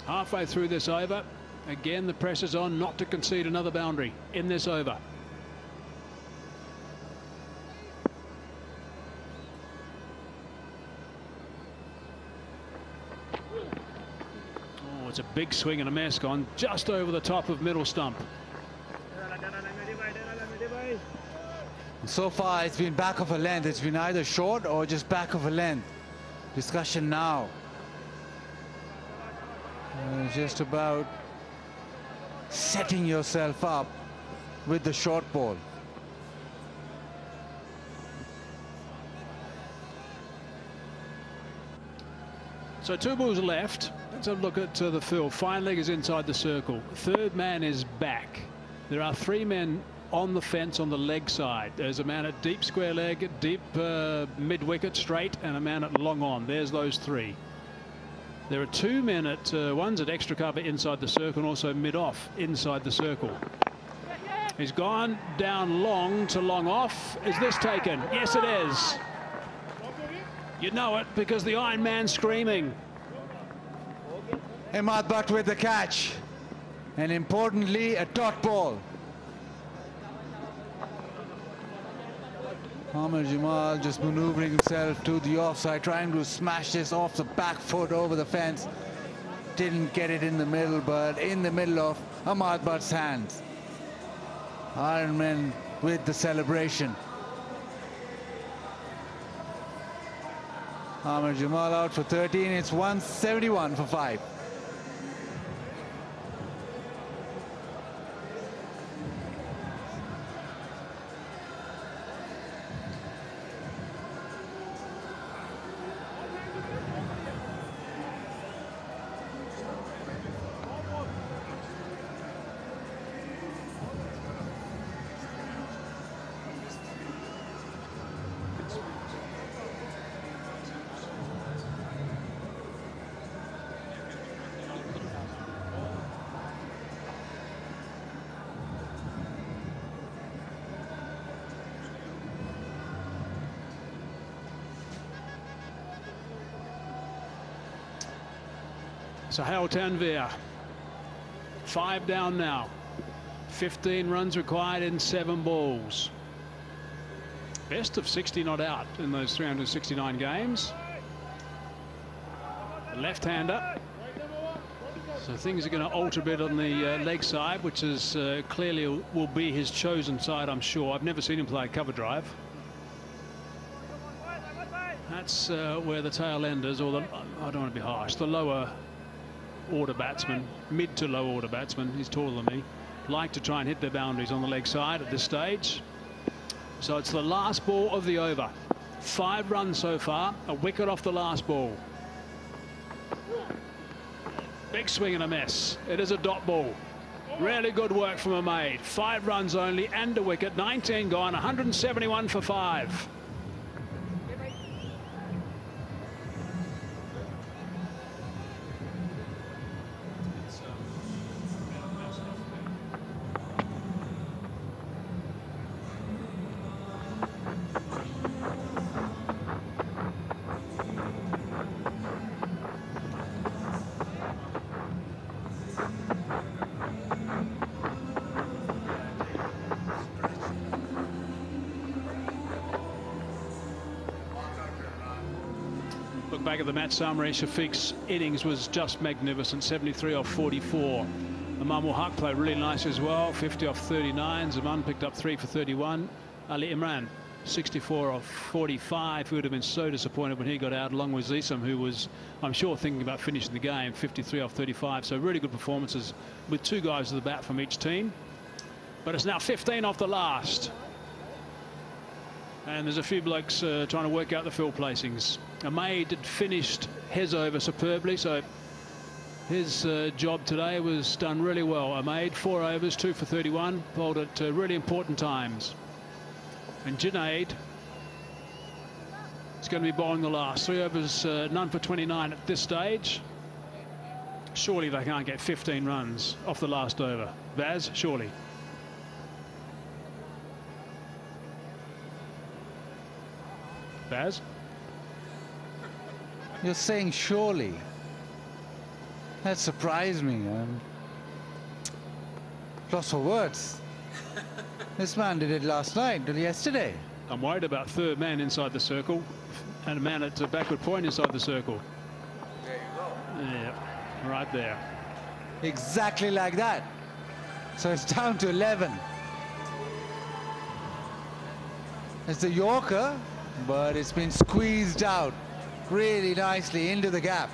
Halfway through this over, again the pressure's on not to concede another boundary in this over. Oh, it's a big swing and a miss, gone just over the top of middle stump. So far it's been back of a length. It's been either short or just back of a length. Discussion now. Just about setting yourself up with the short ball. So 2 balls left. Let's have a look at the field. Fine leg is inside the circle. Third man is back. There are 3 men on the fence on the leg side. There's a man at deep square leg, deep mid wicket straight, and a man at long on. There's those 3. There are 2 men at one's at extra cover inside the circle and also mid off inside the circle. He's gone down long to long off. Is this taken? Yes, it is. You know it because the Iron Man's screaming. Ahmad Butt with the catch, and importantly a dot ball. Amir Jamal just maneuvering himself to the offside, trying to smash this off the back foot over the fence. Didn't get it in the middle, but in the middle of Ahmad Bhatt's hands. Ironman with the celebration. Amir Jamal out for 13. It's 171 for 5. Sahel Tanvir, 5 down now. 15 runs required in 7 balls. Best of 60 not out in those 369 games. A left-hander. So things are going to alter a bit on the leg side, which is clearly will be his chosen side, I'm sure. I've never seen him play a cover drive. That's where the tail enders, or the, I don't want to be harsh, the lower order batsmen, mid to low order batsmen, he's taller than me, like to try and hit their boundaries on the leg side at this stage. So it's the last ball of the over. 5 runs so far, a wicket off the last ball. Big swing and a miss. It is a dot ball. Really good work from Ahmed. 5 runs only and a wicket. 19 gone, 171 for 5. Back at the match summary, Shafiq's innings was just magnificent. 73 off 44. Imamul Haq played really nice as well. 50 off 39. Zaman picked up 3 for 31. Ali Imran 64 off 45. Who would have been so disappointed when he got out, along with Zisam, who was, I'm sure, thinking about finishing the game. 53 off 35. So really good performances with 2 guys at the bat from each team. But it's now 15 off the last. And there's a few blokes trying to work out the field placings. Ahmed had finished his over superbly, so his job today was done really well. Ahmed, 4 overs, 2 for 31, bowled at really important times. And Junaid is going to be bowling the last. 3 overs, none for 29 at this stage. Surely they can't get 15 runs off the last over. Vaz, surely. Baz? You're saying surely. That surprised me. Lost for words. This man did it last night, or yesterday. I'm worried about 3rd man inside the circle and a man at a backward point inside the circle. There you go. Yeah, right there. Exactly like that. So it's down to 11. It's a Yorker, but it's been squeezed out really nicely into the gap.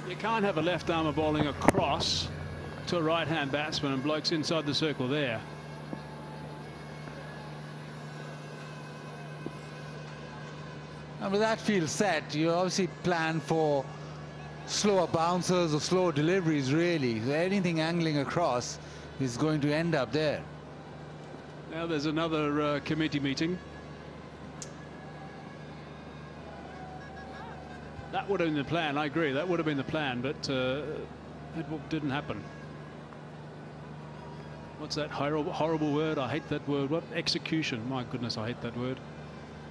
You can't have a left armer bowling across to a right-hand batsman and blokes inside the circle there. And with that field set, you obviously plan for slower bouncers or slower deliveries, really. So anything angling across is going to end up there. Now there's another committee meeting. That would have been the plan. I agree. That would have been the plan, but it didn't happen. What's that horrible word? I hate that word. What? Execution. My goodness, I hate that word.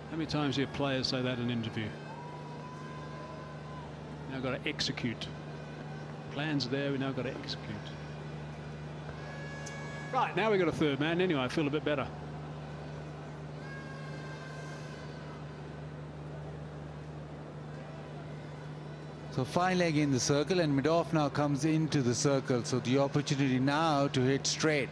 How many times do your players say that in an interview? Now got to execute. Plans there. We now got to execute. Right, now we got a 3rd man. Anyway, I feel a bit better. So fine leg in the circle, and mid-off now comes into the circle. So the opportunity now to hit straight.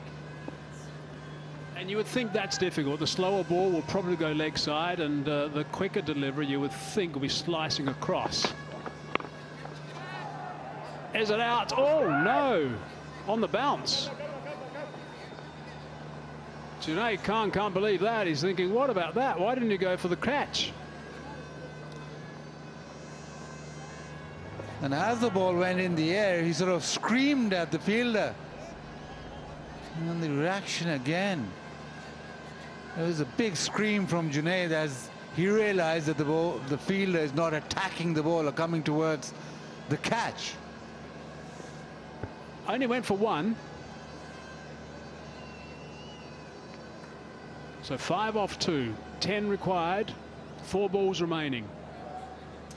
And you would think that's difficult. The slower ball will probably go leg side, and the quicker delivery you would think will be slicing across. Is it out? Oh no! On the bounce. Junaid Khan can't believe that. He's thinking, what about that? Why didn't you go for the catch? And as the ball went in the air, he sort of screamed at the fielder. And the reaction again. There was a big scream from Junaid as he realized that the fielder is not attacking the ball or coming towards the catch. Only went for one. So 5 off 2, 10 required, 4 balls remaining.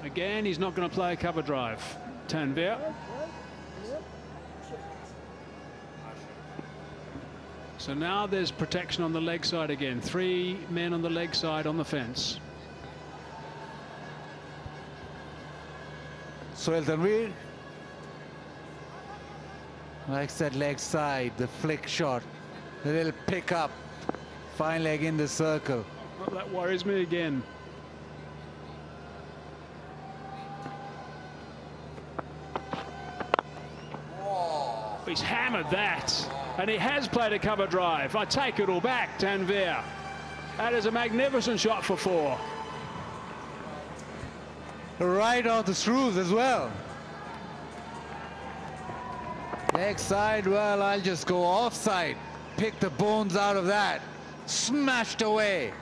Again, he's not going to play a cover drive. Tanvir. So now there's protection on the leg side again. 3 men on the leg side on the fence. Sohail Tanvir likes that leg side, the flick shot, the little pick up, fine leg in the circle. Well, that worries me again. He's hammered that, and he has played a cover drive. I take it all back, Tanvir. That is a magnificent shot for 4. Right off the screws as well. Leg side, well, I'll just go offside. Pick the bones out of that. Smashed away.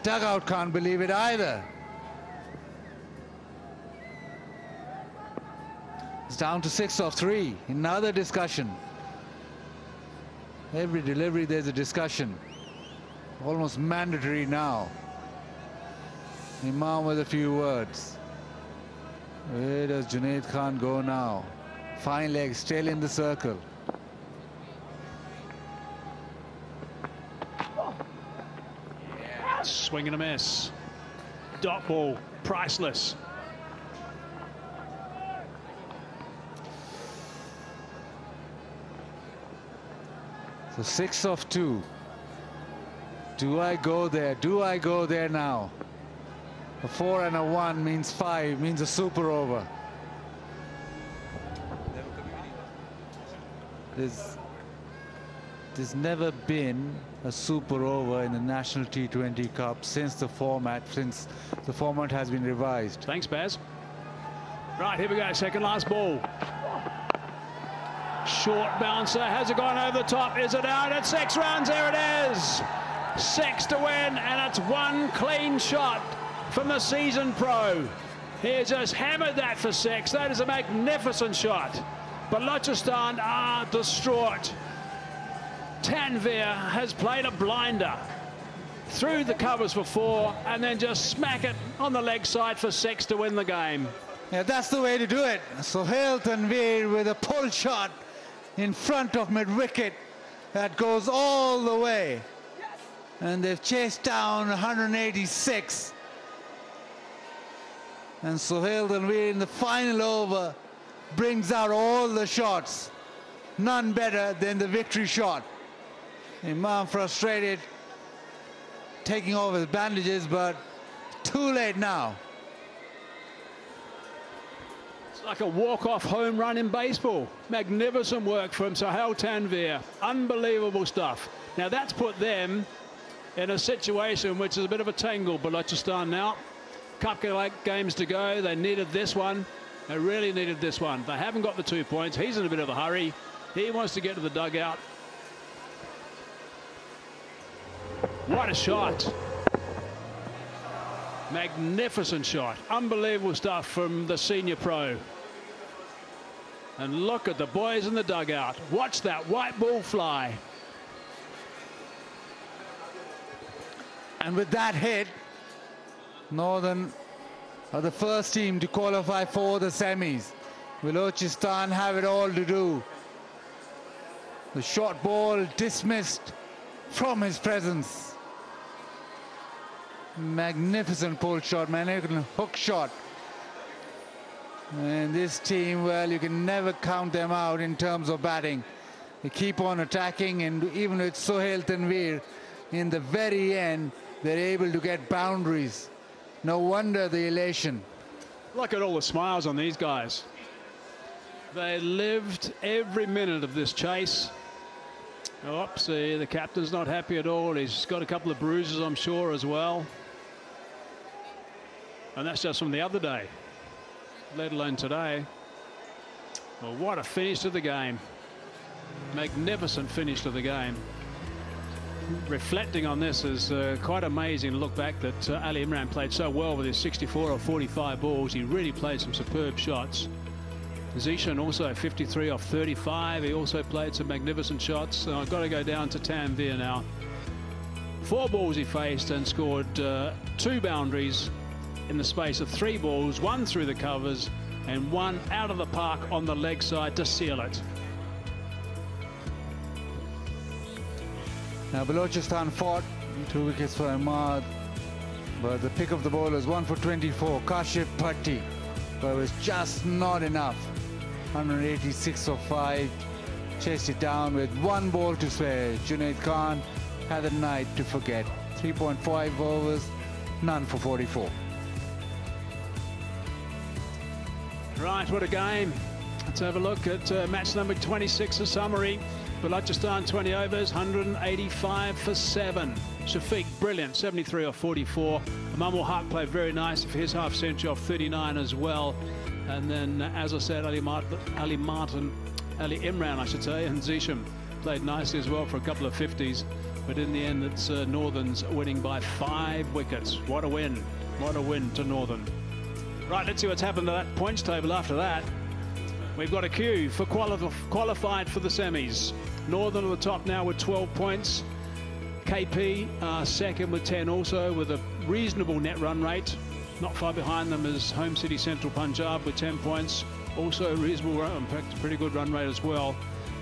Dugout can't believe it either. It's down to 6 off 3. Another discussion. Every delivery there's a discussion. Almost mandatory now. Imam with a few words. Where does Junaid Khan go now? Fine leg still in the circle. Swing and a miss. Dot ball, priceless. So 6 off 2. Do I go there? Do I go there now? A 4 and a 1 means 5, means a super over. There's never been a super over in the National T20 Cup since the format has been revised. Thanks, Baz. Right, here we go, second last ball. Short bouncer, has it gone over the top? Is it out? It's 6 runs, there it is. 6 to win, and it's 1 clean shot from the seasoned pro. He just hammered that for 6. That is a magnificent shot. Balochistan are distraught. Tanvir has played a blinder through the covers for 4 and then just smack it on the leg side for 6 to win the game. Yeah, that's the way to do it. Sohail Tanvir with a pull shot in front of mid-wicket that goes all the way. And they've chased down 186. And Sohail Tanvir in the final over brings out all the shots. None better than the victory shot. Imam frustrated, taking off his bandages, but too late now. It's like a walk-off home run in baseball. Magnificent work from Sohail Tanvir. Unbelievable stuff. Now that's put them in a situation which is a bit of a tangle. Balochistan now. Couple games to go. They needed this one. They really needed this one. They haven't got the 2 points. He's in a bit of a hurry. He wants to get to the dugout. What a shot. Magnificent shot. Unbelievable stuff from the senior pro. And look at the boys in the dugout. Watch that white ball fly. And with that hit, Northern are the first team to qualify for the semis. Balochistan have it all to do. The short ball dismissed from his presence. Magnificent pull shot, magnificent hook shot And this team, well, you can never count them out in terms of batting. They keep on attacking, and even with Sohail Tanveer, in the very end, they're able to get boundaries. No wonder the elation. Look at all the smiles on these guys. They lived every minute of this chase. Oh, see, the captain's not happy at all. He's got a couple of bruises, I'm sure, as well. And that's just from the other day, let alone today. Well, what a finish to the game. Magnificent finish to the game. Reflecting on this is quite amazing to look back that Ali Imran played so well with his 64 or 45 balls. He really played some superb shots. Zishan also 53 off 35. He also played some magnificent shots. So I've got to go down to Tanveer now. 4 balls he faced and scored 2 boundaries in the space of 3 balls, 1 through the covers and 1 out of the park on the leg side to seal it. Now Balochistan fought 2 wickets for Ahmad, but the pick of the ball was 1 for 24, Kashif Bhatti, but it was just not enough. 186 for 5, chased it down with 1 ball to spare. Junaid Khan had the night to forget. 3.5 overs, none for 44. Right, what a game. Let's have a look at match number 26, a summary. Balochistan 20 overs, 185 for 7. Shafiq, brilliant, 73 off 44. Imamul Haq played very nice for his half century off 39 as well. And then, as I said, Ali Imran, I should say, and Zisham played nicely as well for a couple of 50s. But in the end, it's Northern's winning by 5 wickets. What a win. What a win to Northern. Right, let's see what's happened to that points table after that. We've got a queue for qualified for the semis. Northern at the top now with 12 points. KP second with 10 also, with a reasonable net run rate. Not far behind them is Home City Central Punjab with 10 points. Also a reasonable run, in fact, a pretty good run rate as well.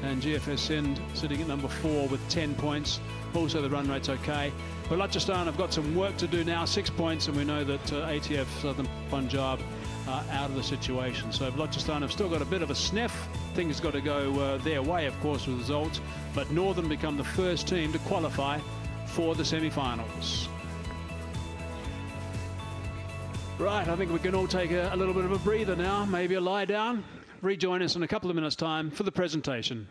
And GFS Sindh sitting at number 4 with 10 points. Also the run rate's okay. Balochistan have got some work to do now, 6 points, and we know that ATF Southern Punjab are out of the situation. So Balochistan have still got a bit of a sniff. Things got to go their way, of course, with results. But Northern become the first team to qualify for the semi-finals. Right, I think we can all take a little bit of a breather now, maybe a lie down. Rejoin us in a couple of minutes' time for the presentation.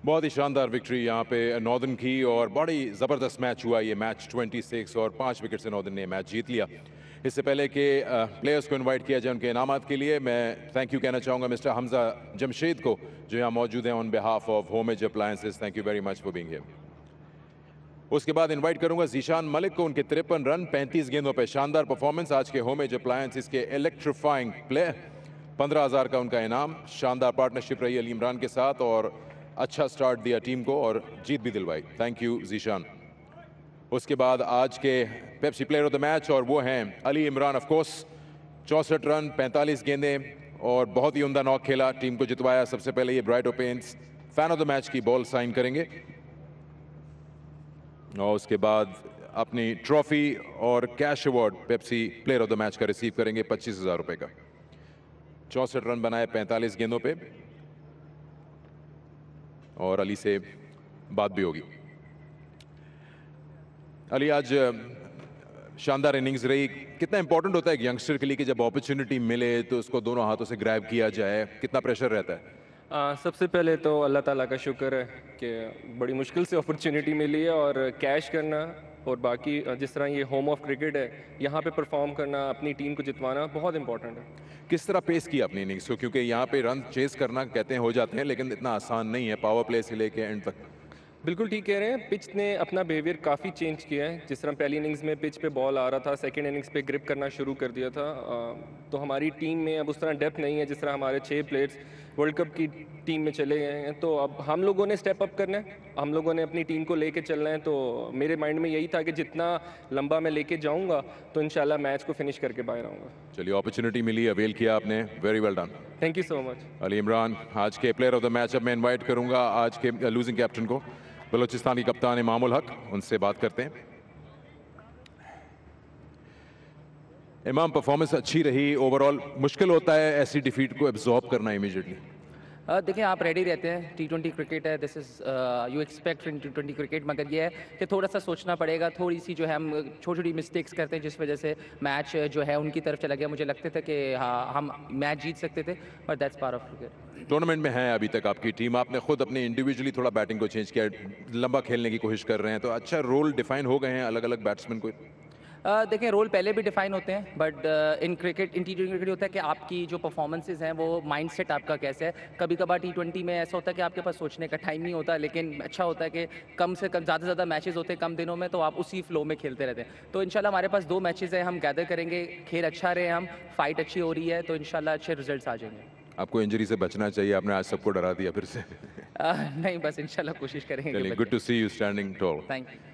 बहुत ही शानदार victory यहाँ पे northern की और बड़ी ज़बरदस्त match हुआ ये मैच 26 और 5 विकेट से नॉर्दर्न ने मैच जीत लिया। इससे पहले कि प्लेयर्स को इनवाइट किया जाए उनके इनामात के लिए, मैं थैंक यू कहना चाहूँगा मिस्टर हमजा जमशेद को जो यहाँ मौजूद हैं on behalf of homage appliances. Thank you very much for being here. उसके बाद इनवाइट करूंगा जीशान मलिक को, उनके 53 रन 35 गेंदों पे शानदार परफॉर्मेंस। आज के होमेज अप्लायंसेस के इलेक्ट्रीफाइंग प्ले, 15,000 का उनका इनाम। शानदार पार्टनरशिप रही अली इमरान के साथ और अच्छा स्टार्ट दिया टीम को और जीत भी दिलवाई। Thank you Zeeshan. उसके बाद आज के Pepsi player of the match और वो हैं Ali Imran of course. 64 run 45 गेंदें और बहुत ही उम्दा नॉक खेला, टीम को जितवाया। सबसे पहले ये ब्राइट ओपेन्स फैन ऑफ द मैच की बॉल साइन करेंगे और उसके बाद अपनी ट्रॉफी और cash award Pepsi player of the match का रिसीव करेंगे 25,000 रुपए का। 64 रन बनाए 45 गेंदों पे और अली से बात भी होगी। अली, आज शानदार इनिंग्स रही। कितना इंपॉर्टेंट होता है एक यंगस्टर के लिए कि जब अपॉर्चुनिटी मिले तो उसको दोनों हाथों से ग्रैब किया जाए, कितना प्रेशर रहता है? सबसे पहले तो अल्लाह ताला का शुक्र है कि बड़ी मुश्किल से अपॉर्चुनिटी मिली है और कैश करना और बाकी जिस तरह ये होम ऑफ क्रिकेट है यहाँ पे परफॉर्म करना, अपनी टीम को जितवाना बहुत इंपॉर्टेंट है। किस तरह पेस किया अपनी इनिंग्स को, क्योंकि यहाँ पे रन चेस करना कहते हैं हो जाते हैं लेकिन इतना आसान नहीं है पावर प्ले से लेके एंड तक। बिल्कुल ठीक कह रहे हैं, पिच ने अपना बिहेवियर काफ़ी चेंज किया है। जिस तरह पहली इनिंग्स में पिच पे बॉल आ रहा था, सेकंड इनिंग्स पे ग्रिप करना शुरू कर दिया था। तो हमारी टीम में अब उस तरह डेप्थ नहीं है। जिस तरह हमारे 6 प्लेयर्स वर्ल्ड कप की टीम में चले गए हैं तो अब हम लोगों ने स्टेप अप करना है, हम लोगों ने अपनी टीम को लेके चलना है। तो मेरे माइंड में यही था कि जितना लंबा मैं लेके जाऊँगा तो इंशाल्लाह मैच को फिनिश करके बाहर आऊँगा। चलिए, अपॉर्चुनिटी मिली, अवेल किया आपने, very well done. Thank you so much. Ali Imran आज के प्लेयर ऑफ द मैच। अब मैं इन्वाइट करूँगा आज के लूजिंग कैप्टन को, बलोचिस्तान की कप्तान इमामुल हक, उनसे बात करते हैं। इमाम, परफॉर्मेंस अच्छी रही ओवरऑल, मुश्किल होता है ऐसी डिफीट को एब्जॉर्ब करना इमीडिएटली? देखिए, आप रेडी रहते हैं, T20 क्रिकेट है, this is you expect in T20 cricket, मगर ये है कि थोड़ा सा सोचना पड़ेगा। थोड़ी सी जो है हम छोटी छोटी मिस्टेक्स करते हैं जिस वजह से मैच जो है उनकी तरफ चला गया। मुझे लगता था कि हाँ हम मैच जीत सकते थे, but that's part of cricket. Tournament में है अभी तक आपकी टीम, आपने खुद अपने इंडिविजुअली थोड़ा बैटिंग को चेंज किया, लंबा खेलने की कोशिश कर रहे हैं, तो अच्छा रोल डिफाइन हो गए हैं अलग अलग बैट्समैन को? देखें, रोल पहले भी डिफाइन होते हैं, but in cricket, in T20 cricket होता है कि आपकी जो परफॉर्मेंसेज हैं वो माइंडसेट आपका कैसा है। कभी कभार T20 में ऐसा होता है कि आपके पास सोचने का टाइम नहीं होता, लेकिन अच्छा होता है कि कम से कम ज़्यादा से ज़्यादा मैचेस होते हैं कम दिनों में, तो आप उसी फ्लो में खेलते रहते हैं। तो इंशाल्लाह हमारे पास 2 मैचेस हैं, हम गैदर करेंगे, खेल अच्छा रहे, हम फाइट अच्छी हो रही है, तो इंशाल्लाह अच्छे रिजल्ट्स आ जाएंगे। आपको इंजरी से बचना चाहिए, आपने आज सबको डरा दिया फिर से। नहीं, बस इंशाल्लाह कोशिश करेंगे। Good to see you standing tall. Thank you.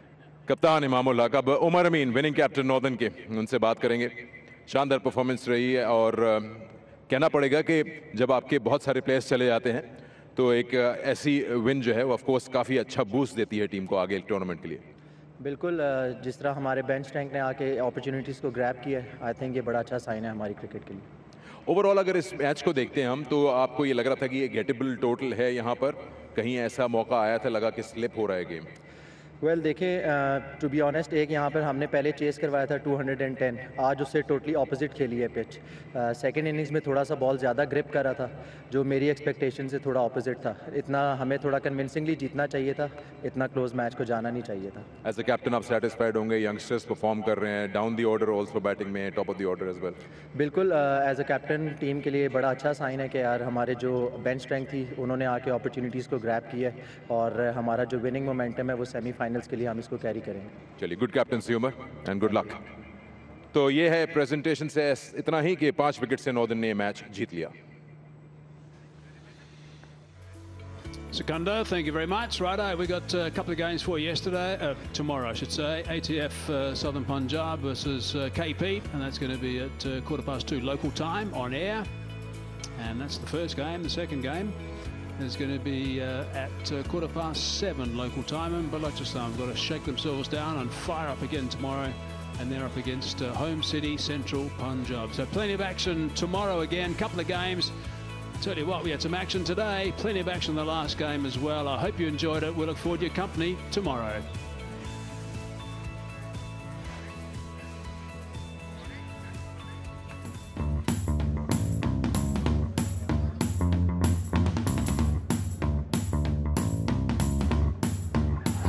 कप्तान इमामुल हक, अब Umar Amin winning captain Northern के, उनसे बात करेंगे। शानदार परफॉर्मेंस रही है और कहना पड़ेगा कि जब आपके बहुत सारे प्लेयर्स चले जाते हैं तो एक ऐसी विन जो है वो ऑफ कोर्स काफ़ी अच्छा बूस्ट देती है टीम को आगे टूर्नामेंट के लिए। बिल्कुल, जिस तरह हमारे बेंच रैंक ने आके अपॉर्चुनिटीज़ को ग्रैब किया है, आई थिंक ये बड़ा अच्छा साइन है हमारी क्रिकेट के लिए। ओवरऑल अगर इस मैच को देखते हैं हम, तो आपको ये लग रहा था कि ये गेटेबल टोटल है यहाँ पर, कहीं ऐसा मौका आया था लगा कि स्लिप हो रहा है गेम? वेल देखिए, टू बी ऑनेस्ट, एक यहाँ पर हमने पहले चेस करवाया था 210, आज उससे टोटली ऑपोजिट खेली है पिच। सेकंड इनिंग्स में थोड़ा सा बॉल ज़्यादा ग्रिप कर रहा था, जो मेरी एक्सपेक्टेशन से थोड़ा ऑपोजिट था। इतना हमें थोड़ा कन्विंसिंगली जीतना चाहिए था, इतना क्लोज मैच को जाना नहीं चाहिए था। एज अ कैप्टन आप सेटिस्फाइड होंगे, यंगस्टर्स परफॉर्म कर रहे हैं down the order, also batting में top of the order as well? बिल्कुल, एज अ कैप्टन टीम के लिए बड़ा अच्छा साइन है कि यार हमारे जो बेंच स्ट्रेंथ थी उन्होंने आके अपॉर्चुनिटीज़ को ग्रैब किया और हमारा जो विनिंग मोमेंटम है वो सेमीफाइनल्स के लिए हम इसको कैरी करेंगे। चलिए, good captaincy Umar and good luck. तो ये है प्रेजेंटेशन से इतना ही कि 5 विकेट से नॉर्दर्न ने मैच जीत लिया। Secundo, thank you very much. Righto, we got a couple of games for you tomorrow I should say. ATF Southern Punjab versus KP, and that's going to be at 2:15 local time on air, and that's the first game. The second game is going to be at 7:15 local time, and Balochistan have got to shake themselves down and fire up again tomorrow, and they're up against home city Central Punjab. So plenty of action tomorrow again, couple of games. Tell you what, we had some action today, plenty of action in the last game as well. I hope you enjoyed it. We look forward to your company tomorrow.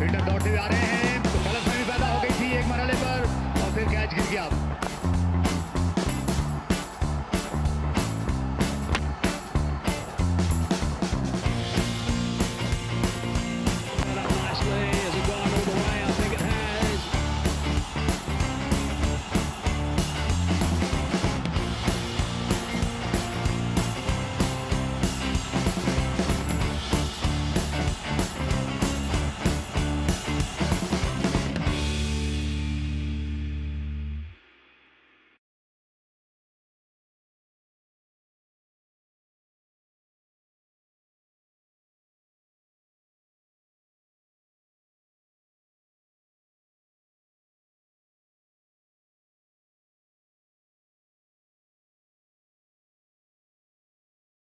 Hitter दौड़ते हुए आ रहे हैं।